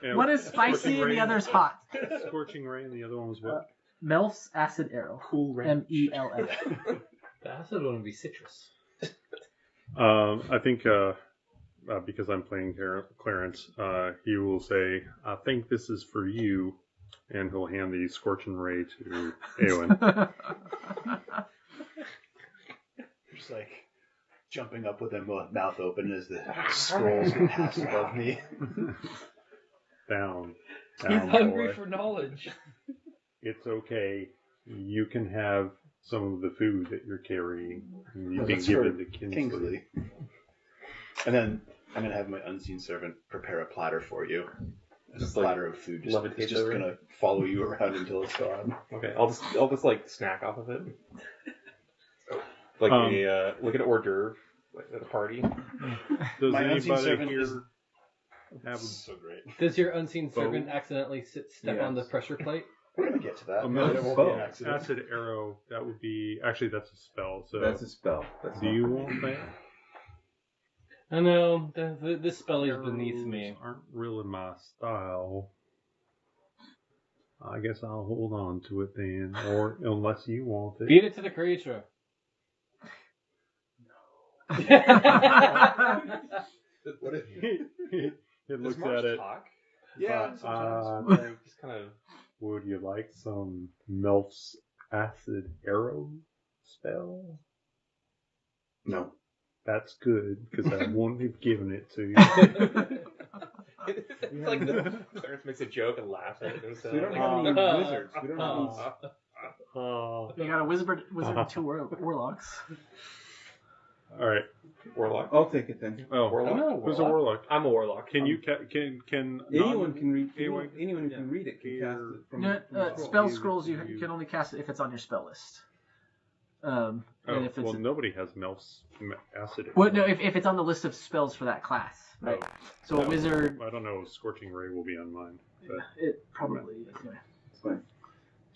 Speaker 5: Yeah,
Speaker 1: One is spicy,
Speaker 5: Scorching
Speaker 1: and the
Speaker 5: Ray.
Speaker 1: other's hot.
Speaker 5: Scorching Ray, and the other one was what?
Speaker 1: Melf's Acid Arrow.
Speaker 7: Cool ranch.
Speaker 1: MELF.
Speaker 8: The acid one would be citrus.
Speaker 5: I think because I'm playing Clarence, he will say, "I think this is for you," and he'll hand the Scorching Ray to Eowyn.
Speaker 9: Just like jumping up with my mouth open as the scrolls get passed above me.
Speaker 5: Down,
Speaker 3: He's hungry
Speaker 5: boy.
Speaker 3: for knowledge.
Speaker 5: It's okay. You can have some of the food that you're carrying. You can
Speaker 9: That's
Speaker 5: give
Speaker 9: for
Speaker 5: it to Kingsley.
Speaker 9: And then I'm going to have my unseen servant prepare a platter for you. It's
Speaker 7: Just
Speaker 9: a
Speaker 7: like
Speaker 9: platter of food. It's
Speaker 7: levitate
Speaker 9: just
Speaker 7: over
Speaker 9: going to follow you around until it's gone.
Speaker 7: Okay, I'll just like snack off of it. Like like an hors d'oeuvre, like at a party.
Speaker 5: Does
Speaker 9: My unseen
Speaker 5: anybody
Speaker 9: servant
Speaker 5: here
Speaker 9: is
Speaker 5: have
Speaker 9: so great.
Speaker 8: Does your unseen
Speaker 5: Bow?
Speaker 8: servant accidentally step on the
Speaker 6: Yes.
Speaker 8: pressure plate?
Speaker 9: We're going to get to that.
Speaker 5: a
Speaker 9: No, it won't be an accident.
Speaker 5: acid arrow? That would be actually that's a spell. So
Speaker 6: That's a spell. That's
Speaker 5: do
Speaker 6: not-
Speaker 5: you want that?
Speaker 8: I know this spell is beneath me.
Speaker 5: Arrows aren't really my style. I guess I'll hold on to it then, or unless you want it.
Speaker 8: Beat it to the creature.
Speaker 9: What if
Speaker 5: It looks at it.
Speaker 7: Talk?
Speaker 9: Yeah, sometimes.
Speaker 7: Just kind of.
Speaker 5: Would you like some Melf's acid arrow spell?
Speaker 9: No.
Speaker 5: That's good, because I wouldn't have given it to you.
Speaker 7: It's like Clarence makes a joke and laughs at it himself.
Speaker 6: We don't have any wizards. We don't have any.
Speaker 1: You got a wizard and 2 warlocks.
Speaker 5: All right.
Speaker 7: Warlock.
Speaker 6: I'll take it then.
Speaker 5: Oh,
Speaker 7: Warlock?
Speaker 5: who's a warlock?
Speaker 7: I'm a warlock.
Speaker 5: Can you can
Speaker 6: Anyone can read.
Speaker 5: Anyone-
Speaker 6: Anyone who can read it can cast it from.
Speaker 1: No,
Speaker 6: from the
Speaker 1: spell scrolls you can only cast it if it's on your spell list. And
Speaker 5: Oh,
Speaker 1: if it's
Speaker 5: well, nobody has Melf's acid.
Speaker 1: well, no, if it's on the list of spells for that class, right? So a wizard,
Speaker 5: I don't know. Scorching Ray will be on mine. But
Speaker 1: it probably is. Yeah.
Speaker 6: It's fine.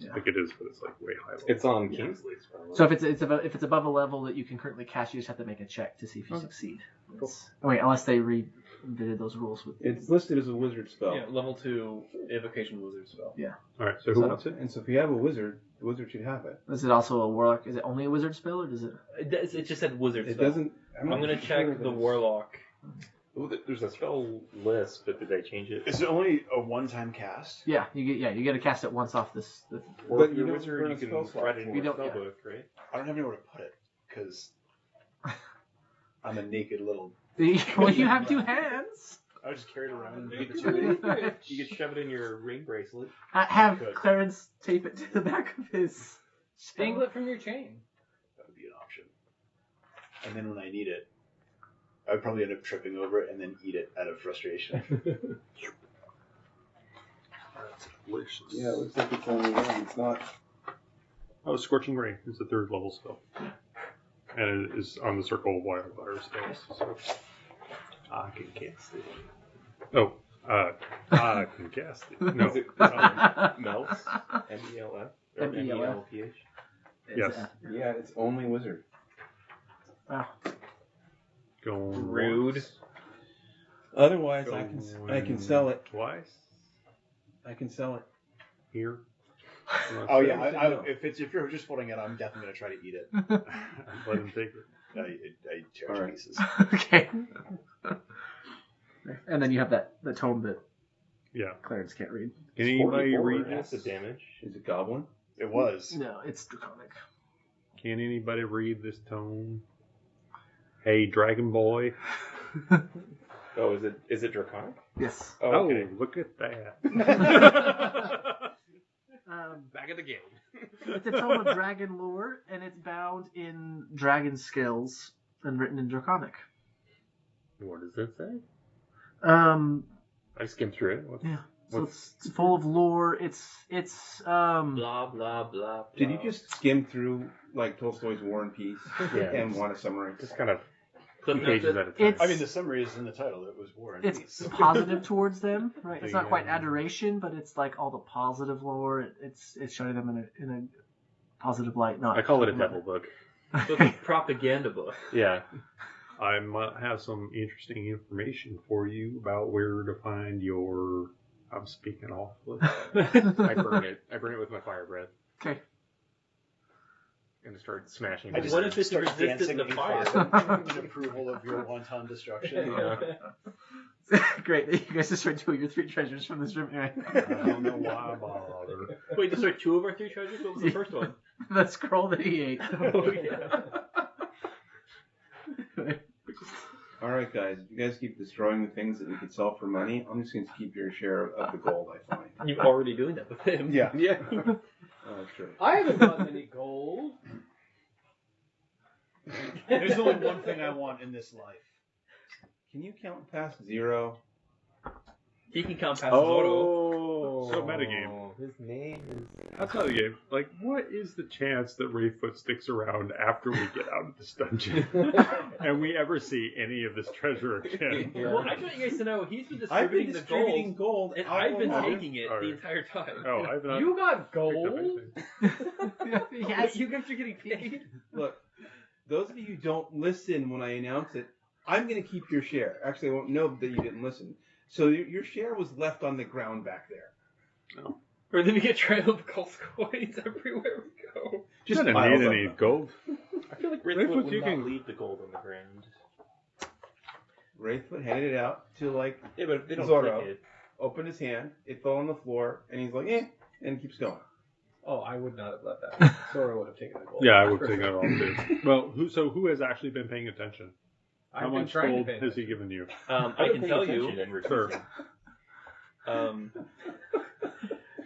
Speaker 5: I think it is, but it's like way high level.
Speaker 7: It's on Kingsley's. Probably.
Speaker 1: So if it's above a level that you can currently cast, you just have to make a check to see if you succeed. Oh, wait, unless they redid those rules with.
Speaker 6: It's listed as a wizard spell.
Speaker 3: Yeah, level 2 evocation wizard spell.
Speaker 1: Yeah.
Speaker 5: All right. So who wants it?
Speaker 6: And so if you have a wizard, the wizard should have it.
Speaker 1: Is it also a warlock? Is it only a wizard spell, or does it?
Speaker 3: It just said wizard
Speaker 6: It
Speaker 3: spell.
Speaker 6: doesn't.
Speaker 3: I'm gonna check the warlock.
Speaker 7: Ooh, there's a spell list, but did they change it?
Speaker 9: Is it only a one-time cast?
Speaker 1: Yeah, you get to cast it once off this.
Speaker 7: Or
Speaker 6: But
Speaker 7: if
Speaker 6: you
Speaker 7: you're a
Speaker 6: don't
Speaker 7: wizard,
Speaker 6: burn
Speaker 7: you
Speaker 6: a
Speaker 7: can
Speaker 6: spell slot
Speaker 7: write it in
Speaker 6: for
Speaker 7: your
Speaker 1: it.
Speaker 7: spell
Speaker 1: Yeah.
Speaker 7: book, right?
Speaker 9: I don't have anywhere to put it, because I'm a naked little...
Speaker 1: Well, you have 2 hands.
Speaker 9: I just carry it around.
Speaker 7: You could shove it in your ring bracelet.
Speaker 1: Have
Speaker 9: Good.
Speaker 1: Clarence tape it to the back of his.
Speaker 8: Dangle it from your chain.
Speaker 9: That would be an option. And then when I need it, I would probably end up tripping over it and then eat it out of frustration.
Speaker 5: That's delicious.
Speaker 6: Yeah, it looks like it's only one. It's not.
Speaker 5: Oh, Scorching Ray is the 3rd level spell. and it is on the circle of wildfire spells. So
Speaker 10: I can cast it.
Speaker 5: oh, I can cast it. No,
Speaker 7: Is it Melf? M-E-L-F? Or
Speaker 1: M-E-L-F.
Speaker 7: M-E-L-P-H?
Speaker 5: yes.
Speaker 6: Yeah, it's only wizard.
Speaker 1: Wow.
Speaker 5: Going
Speaker 3: Rude.
Speaker 5: once,
Speaker 6: Otherwise,
Speaker 5: going
Speaker 6: I can sell it.
Speaker 5: twice
Speaker 6: I can sell it.
Speaker 5: here.
Speaker 9: Oh yeah, if you're just putting it, I'm definitely gonna try to eat it.
Speaker 5: Let him take it.
Speaker 9: I tear
Speaker 6: All right.
Speaker 9: pieces.
Speaker 1: Okay. And then you have that tome that
Speaker 5: Yeah.
Speaker 1: Clarence can't read.
Speaker 5: Can anybody read
Speaker 7: That's the
Speaker 5: this?
Speaker 7: damage.
Speaker 6: Is it goblin?
Speaker 9: It was.
Speaker 1: No, it's draconic.
Speaker 5: Can anybody read this tome? Hey, Dragon Boy.
Speaker 7: Oh, is it draconic?
Speaker 1: Yes.
Speaker 7: Oh, okay.
Speaker 5: Look at that.
Speaker 7: Back at the game.
Speaker 1: It's a tome of dragon lore, and it's bound in dragon scales and written in draconic.
Speaker 7: What does it say?
Speaker 1: I
Speaker 7: skimmed through it.
Speaker 1: Yeah. So it's full of lore. It's
Speaker 3: Blah blah blah.
Speaker 6: Did you just skim through like Tolstoy's War and Peace
Speaker 7: Yeah.
Speaker 6: and want a summary?
Speaker 7: Just kind of
Speaker 3: Clip
Speaker 7: two pages
Speaker 3: notes
Speaker 7: at a time.
Speaker 1: It's-
Speaker 9: I mean, the summary is in the title. It was War and
Speaker 1: it's
Speaker 9: Peace.
Speaker 1: positive towards them, right? It's not quite
Speaker 5: Yeah.
Speaker 1: adoration, but it's like all the positive lore. It's showing them in a positive light. Not
Speaker 7: I call it a devil book.
Speaker 3: So it's a propaganda book.
Speaker 7: Yeah.
Speaker 5: I might have some interesting information for you about where to find your. I'm speaking awfully.
Speaker 7: I burn it. I burn it with my fire breath.
Speaker 1: Okay.
Speaker 7: And start smashing
Speaker 9: I
Speaker 7: it.
Speaker 9: just
Speaker 3: What if it's
Speaker 9: start
Speaker 3: resistant
Speaker 9: dancing
Speaker 3: to
Speaker 9: in
Speaker 3: fire?
Speaker 9: class in approval of your wanton destruction.
Speaker 1: Great. You guys just start doing your 3 treasures from this room. Anyway.
Speaker 5: I don't know why I bother.
Speaker 3: Wait, those are 2 of our 3 treasures? What was the first one?
Speaker 1: The scroll that he ate.
Speaker 3: Oh yeah.
Speaker 6: All right, guys. If you guys keep destroying the things that we could sell for money, I'm just going to keep your share of the gold I find.
Speaker 3: You're already doing that with him.
Speaker 6: Yeah.
Speaker 3: Yeah.
Speaker 6: Oh, that's true.
Speaker 8: I haven't gotten any gold.
Speaker 2: There's only one thing I want in this life.
Speaker 6: Can you count past 0?
Speaker 3: He can count past his auto.
Speaker 5: So metagame.
Speaker 7: His name is.
Speaker 5: I'll tell you, like, what is the chance that Rayfoot sticks around after we get out of this dungeon and we ever see any of this treasure again?
Speaker 3: Well, I want you guys to know he's been
Speaker 6: I've been
Speaker 3: distributing
Speaker 6: distributing gold,
Speaker 3: and
Speaker 6: out
Speaker 3: I've been
Speaker 6: along.
Speaker 3: taking it the entire time.
Speaker 5: Oh, I've not.
Speaker 8: You got
Speaker 5: picked up
Speaker 8: gold?
Speaker 5: anything.
Speaker 1: Yes.
Speaker 3: You guys are getting paid.
Speaker 6: Look, those of you who don't listen when I announce it, I'm going to keep your share. Actually, I won't know that you didn't listen. So your share was left on the ground back there.
Speaker 3: Or then we get trail of gold coins everywhere we go.
Speaker 6: Just
Speaker 5: I don't
Speaker 6: piles
Speaker 5: need
Speaker 6: of
Speaker 5: any
Speaker 6: them.
Speaker 5: gold.
Speaker 7: I feel like
Speaker 5: Rayfoot,
Speaker 7: Rayfoot would
Speaker 5: you
Speaker 7: not
Speaker 5: can-
Speaker 7: leave the gold on the ground.
Speaker 6: Wraithfoot handed it out to like
Speaker 7: Yeah, but if they don't
Speaker 6: Zorro.
Speaker 7: click it.
Speaker 6: Opened his hand. It fell on the floor, and he's like, and keeps going.
Speaker 8: Oh, I would not have let that. Sora would have taken the gold.
Speaker 5: Yeah, I would take that all too. Well, who has actually been paying attention? How
Speaker 8: I've been
Speaker 5: much
Speaker 8: trying
Speaker 5: gold
Speaker 8: to pay
Speaker 5: has he given you?
Speaker 3: I can tell you.
Speaker 5: Sure.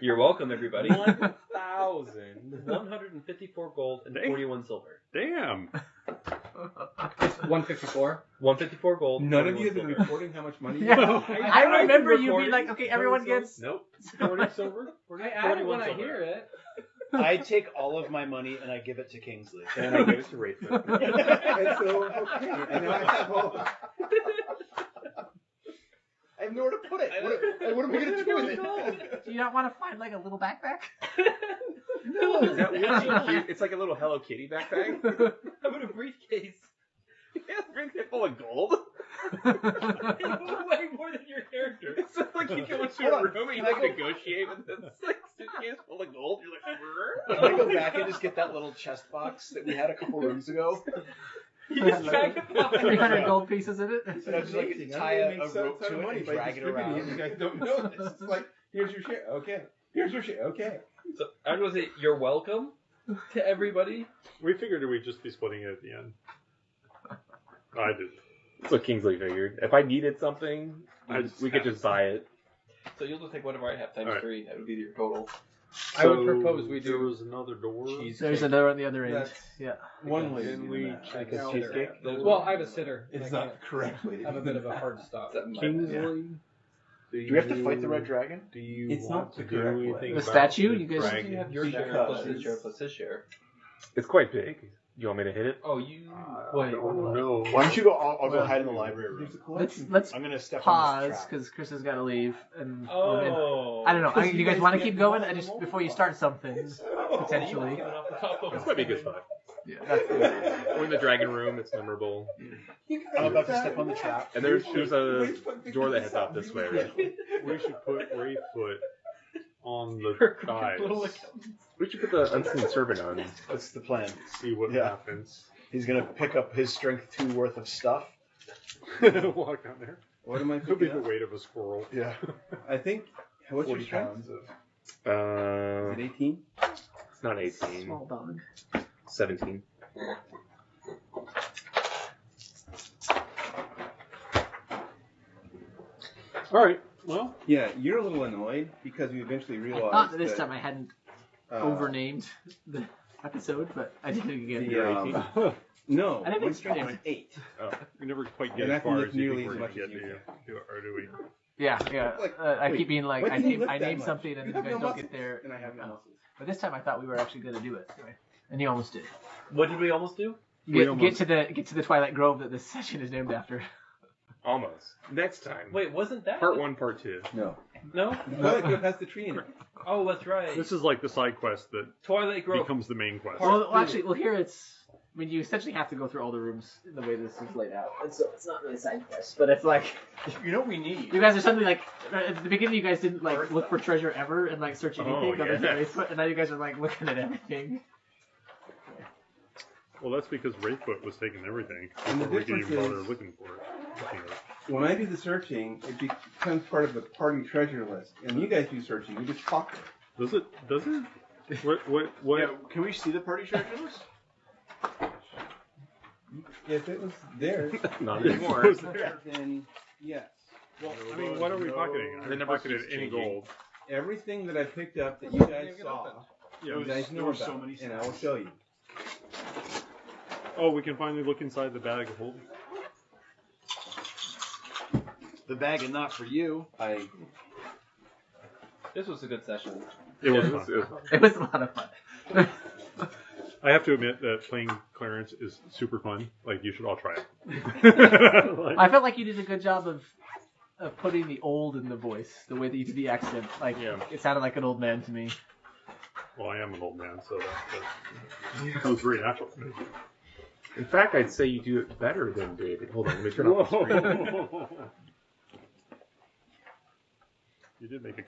Speaker 3: You're welcome, everybody.
Speaker 7: 1,054
Speaker 3: gold and
Speaker 5: Dang.
Speaker 3: 41 silver.
Speaker 5: Damn.
Speaker 8: It's 154.
Speaker 3: 154 gold.
Speaker 6: None of you
Speaker 3: 41
Speaker 6: have been
Speaker 3: silver.
Speaker 6: reporting how much money you
Speaker 1: Yeah.
Speaker 6: have.
Speaker 1: I remember you
Speaker 3: recording.
Speaker 1: being like, okay, everyone gets.
Speaker 3: Nope.
Speaker 7: 40 silver?
Speaker 8: I add it when I
Speaker 3: silver.
Speaker 8: hear it.
Speaker 9: I take all of my money and I give it to Kingsley.
Speaker 7: And I give it to Rayfoot.
Speaker 6: And so, okay. And then I have all. I have nowhere to put it. What am I going to do with it?
Speaker 1: Do you not want to find like a little backpack?
Speaker 6: No.
Speaker 7: Is that really cute? It's like a little Hello Kitty backpack.
Speaker 3: How about a briefcase?
Speaker 7: Yeah, bring it full of gold.
Speaker 3: Way more than your character.
Speaker 7: It's not like you go into a room and you like negotiate with this like suitcase full of gold. You're like,
Speaker 9: Can I go back and just get that little chest box that we had a couple rooms ago?
Speaker 3: You just drag it off.
Speaker 1: 300 gold pieces in it.
Speaker 9: And I just like
Speaker 6: Amazing.
Speaker 9: tie
Speaker 6: I'm
Speaker 9: a
Speaker 6: gonna make
Speaker 9: rope
Speaker 6: ton
Speaker 9: to
Speaker 6: of
Speaker 9: it
Speaker 6: money
Speaker 9: and
Speaker 6: by
Speaker 9: drag it
Speaker 6: distributing
Speaker 9: around.
Speaker 6: You guys don't know this. It's like, here's your share. Okay. Here's your share. Okay.
Speaker 3: So I'm gonna say you're welcome to everybody.
Speaker 5: We figured we'd just be splitting it at the end. I did.
Speaker 7: that's what Kingsley figured. If I needed something, we could just buy it.
Speaker 3: So you'll just take whatever I have times
Speaker 5: Alright.
Speaker 3: 3. That would be your total.
Speaker 8: I would propose we
Speaker 5: There
Speaker 8: do
Speaker 5: was another door.
Speaker 1: There's another on the other end.
Speaker 6: That's
Speaker 1: Yeah.
Speaker 6: one way to
Speaker 5: Can
Speaker 6: do
Speaker 5: we
Speaker 6: that.
Speaker 5: check
Speaker 6: Like a
Speaker 5: out
Speaker 6: cheesecake.
Speaker 8: Well, I have a sitter.
Speaker 6: It's
Speaker 8: I
Speaker 6: not
Speaker 8: can't-
Speaker 6: the correct way to
Speaker 8: I have a
Speaker 6: do
Speaker 8: bit of a
Speaker 6: that.
Speaker 8: hard stop.
Speaker 5: Kingsley?
Speaker 9: Do we have to fight the Red Dragon?
Speaker 5: Do you
Speaker 6: It's
Speaker 5: want
Speaker 6: not
Speaker 5: to
Speaker 6: the
Speaker 5: do
Speaker 6: correct way.
Speaker 5: anything
Speaker 1: The
Speaker 5: about
Speaker 1: statue?
Speaker 5: the
Speaker 1: You guys-
Speaker 5: dragon?
Speaker 3: Your share
Speaker 6: Because-
Speaker 3: plus his share plus his share.
Speaker 7: It's quite big. You want me to hit it?
Speaker 3: Oh, you.
Speaker 5: Wait, no.
Speaker 9: Why don't you go? I'll go hide in the library room.
Speaker 1: Let's
Speaker 9: I'm gonna step on
Speaker 1: pause
Speaker 9: this trap.
Speaker 1: because Chris has got to leave. And
Speaker 3: Oh.
Speaker 1: I don't know. You guys want to keep going? I just before you start something potentially.
Speaker 7: This might be a good spot.
Speaker 1: Yeah, that's
Speaker 7: We're in the dragon room. It's memorable.
Speaker 9: I'm about to step on the trap.
Speaker 7: And there's a door that heads out this way, right?
Speaker 5: We should put Rayfoot on the thighs.
Speaker 7: We should put the unseen servant on.
Speaker 9: That's the plan.
Speaker 5: See what happens.
Speaker 9: He's gonna pick up his strength 2 worth of stuff.
Speaker 5: Walk down there.
Speaker 6: What am I
Speaker 5: Could be
Speaker 6: picking
Speaker 5: the
Speaker 6: up?
Speaker 5: weight of a squirrel.
Speaker 9: Yeah.
Speaker 6: I think. What's your
Speaker 9: 40
Speaker 6: strength?
Speaker 9: pounds of.
Speaker 6: Is it 18?
Speaker 7: It's not 18.
Speaker 1: small dog.
Speaker 7: 17.
Speaker 5: All right. Well,
Speaker 6: Yeah, you're a little annoyed because we eventually realized.
Speaker 1: Not that this
Speaker 6: that,
Speaker 1: time I hadn't
Speaker 6: uh,
Speaker 1: overnamed the episode, but I did it again.
Speaker 6: the, no,
Speaker 1: I didn't
Speaker 6: my
Speaker 1: think-
Speaker 6: strength
Speaker 1: anyway.
Speaker 6: is 8.
Speaker 5: we never quite
Speaker 6: And
Speaker 5: get
Speaker 6: that
Speaker 5: as
Speaker 6: can
Speaker 5: far
Speaker 6: lift
Speaker 5: as you
Speaker 6: nearly
Speaker 5: think
Speaker 6: as
Speaker 5: we're
Speaker 6: much
Speaker 5: going
Speaker 6: as
Speaker 5: to
Speaker 6: you
Speaker 5: get, or do we?
Speaker 1: Yeah.
Speaker 6: Like,
Speaker 1: I
Speaker 6: wait,
Speaker 1: keep being like,
Speaker 6: why
Speaker 1: I
Speaker 6: can you lift
Speaker 1: name
Speaker 6: that much?
Speaker 1: something and
Speaker 6: You
Speaker 1: then
Speaker 6: have
Speaker 1: you guys
Speaker 6: no
Speaker 1: don't get there.
Speaker 6: And I have no muscles.
Speaker 1: But this time I thought we were actually going to do it, and you almost did.
Speaker 3: What did we almost do?
Speaker 1: Get to the Twilight Grove that this session is named after.
Speaker 7: Almost. Next time.
Speaker 3: Wait, wasn't that
Speaker 7: Part 1, Part 2.
Speaker 6: No.
Speaker 3: No.
Speaker 6: Twilight Grove has the tree in it.
Speaker 3: Oh, that's right.
Speaker 5: This is like the side quest that
Speaker 3: Twilight Grove.
Speaker 5: becomes the main quest.
Speaker 1: Well, actually, here it's. I mean, you essentially have to go through all the rooms in the way this is laid out, and so it's not really side quest. But it's like
Speaker 9: You know what we need?
Speaker 1: you guys are suddenly like at the beginning, you guys didn't like look for treasure ever and like search anything other than Rayfoot, and now you guys are like looking at everything.
Speaker 5: Well, that's because Rayfoot was taking everything
Speaker 6: And the
Speaker 5: before we could even
Speaker 6: difference
Speaker 5: bother
Speaker 6: is-
Speaker 5: looking for it. Looking at it.
Speaker 6: When I do the searching, it becomes part of the party treasure list. And you guys do searching, you just pop it.
Speaker 5: Does it? Does it? What?
Speaker 9: Yeah, can we see the party treasure list?
Speaker 6: If it was there,
Speaker 7: Not anymore.
Speaker 6: then yes.
Speaker 5: Well, I mean, what are we pocketing? I
Speaker 7: The
Speaker 5: haven't
Speaker 7: number
Speaker 5: pocketed
Speaker 7: keeps
Speaker 5: any
Speaker 7: changing.
Speaker 5: gold.
Speaker 6: Everything that I picked up that you guys saw,
Speaker 5: Yeah.
Speaker 6: you guys
Speaker 9: there
Speaker 6: know
Speaker 9: were
Speaker 6: about,
Speaker 9: so many
Speaker 6: and I will show you.
Speaker 5: Oh, we can finally look inside the bag of holding.
Speaker 9: The bag and not for you.
Speaker 3: This was a good session.
Speaker 5: It was
Speaker 7: Yeah,
Speaker 5: fun.
Speaker 1: It was a lot of fun.
Speaker 5: I have to admit that playing Clarence is super fun. Like, you should all try it. Like,
Speaker 1: I felt like you did a good job of putting the old in the voice, the way that you did the accent. Like it sounded like an old man to me.
Speaker 5: well, I am an old man, so that was very natural to me.
Speaker 7: In fact, I'd say you do it better than David. Hold on, let me turn off the screen.
Speaker 5: You did make a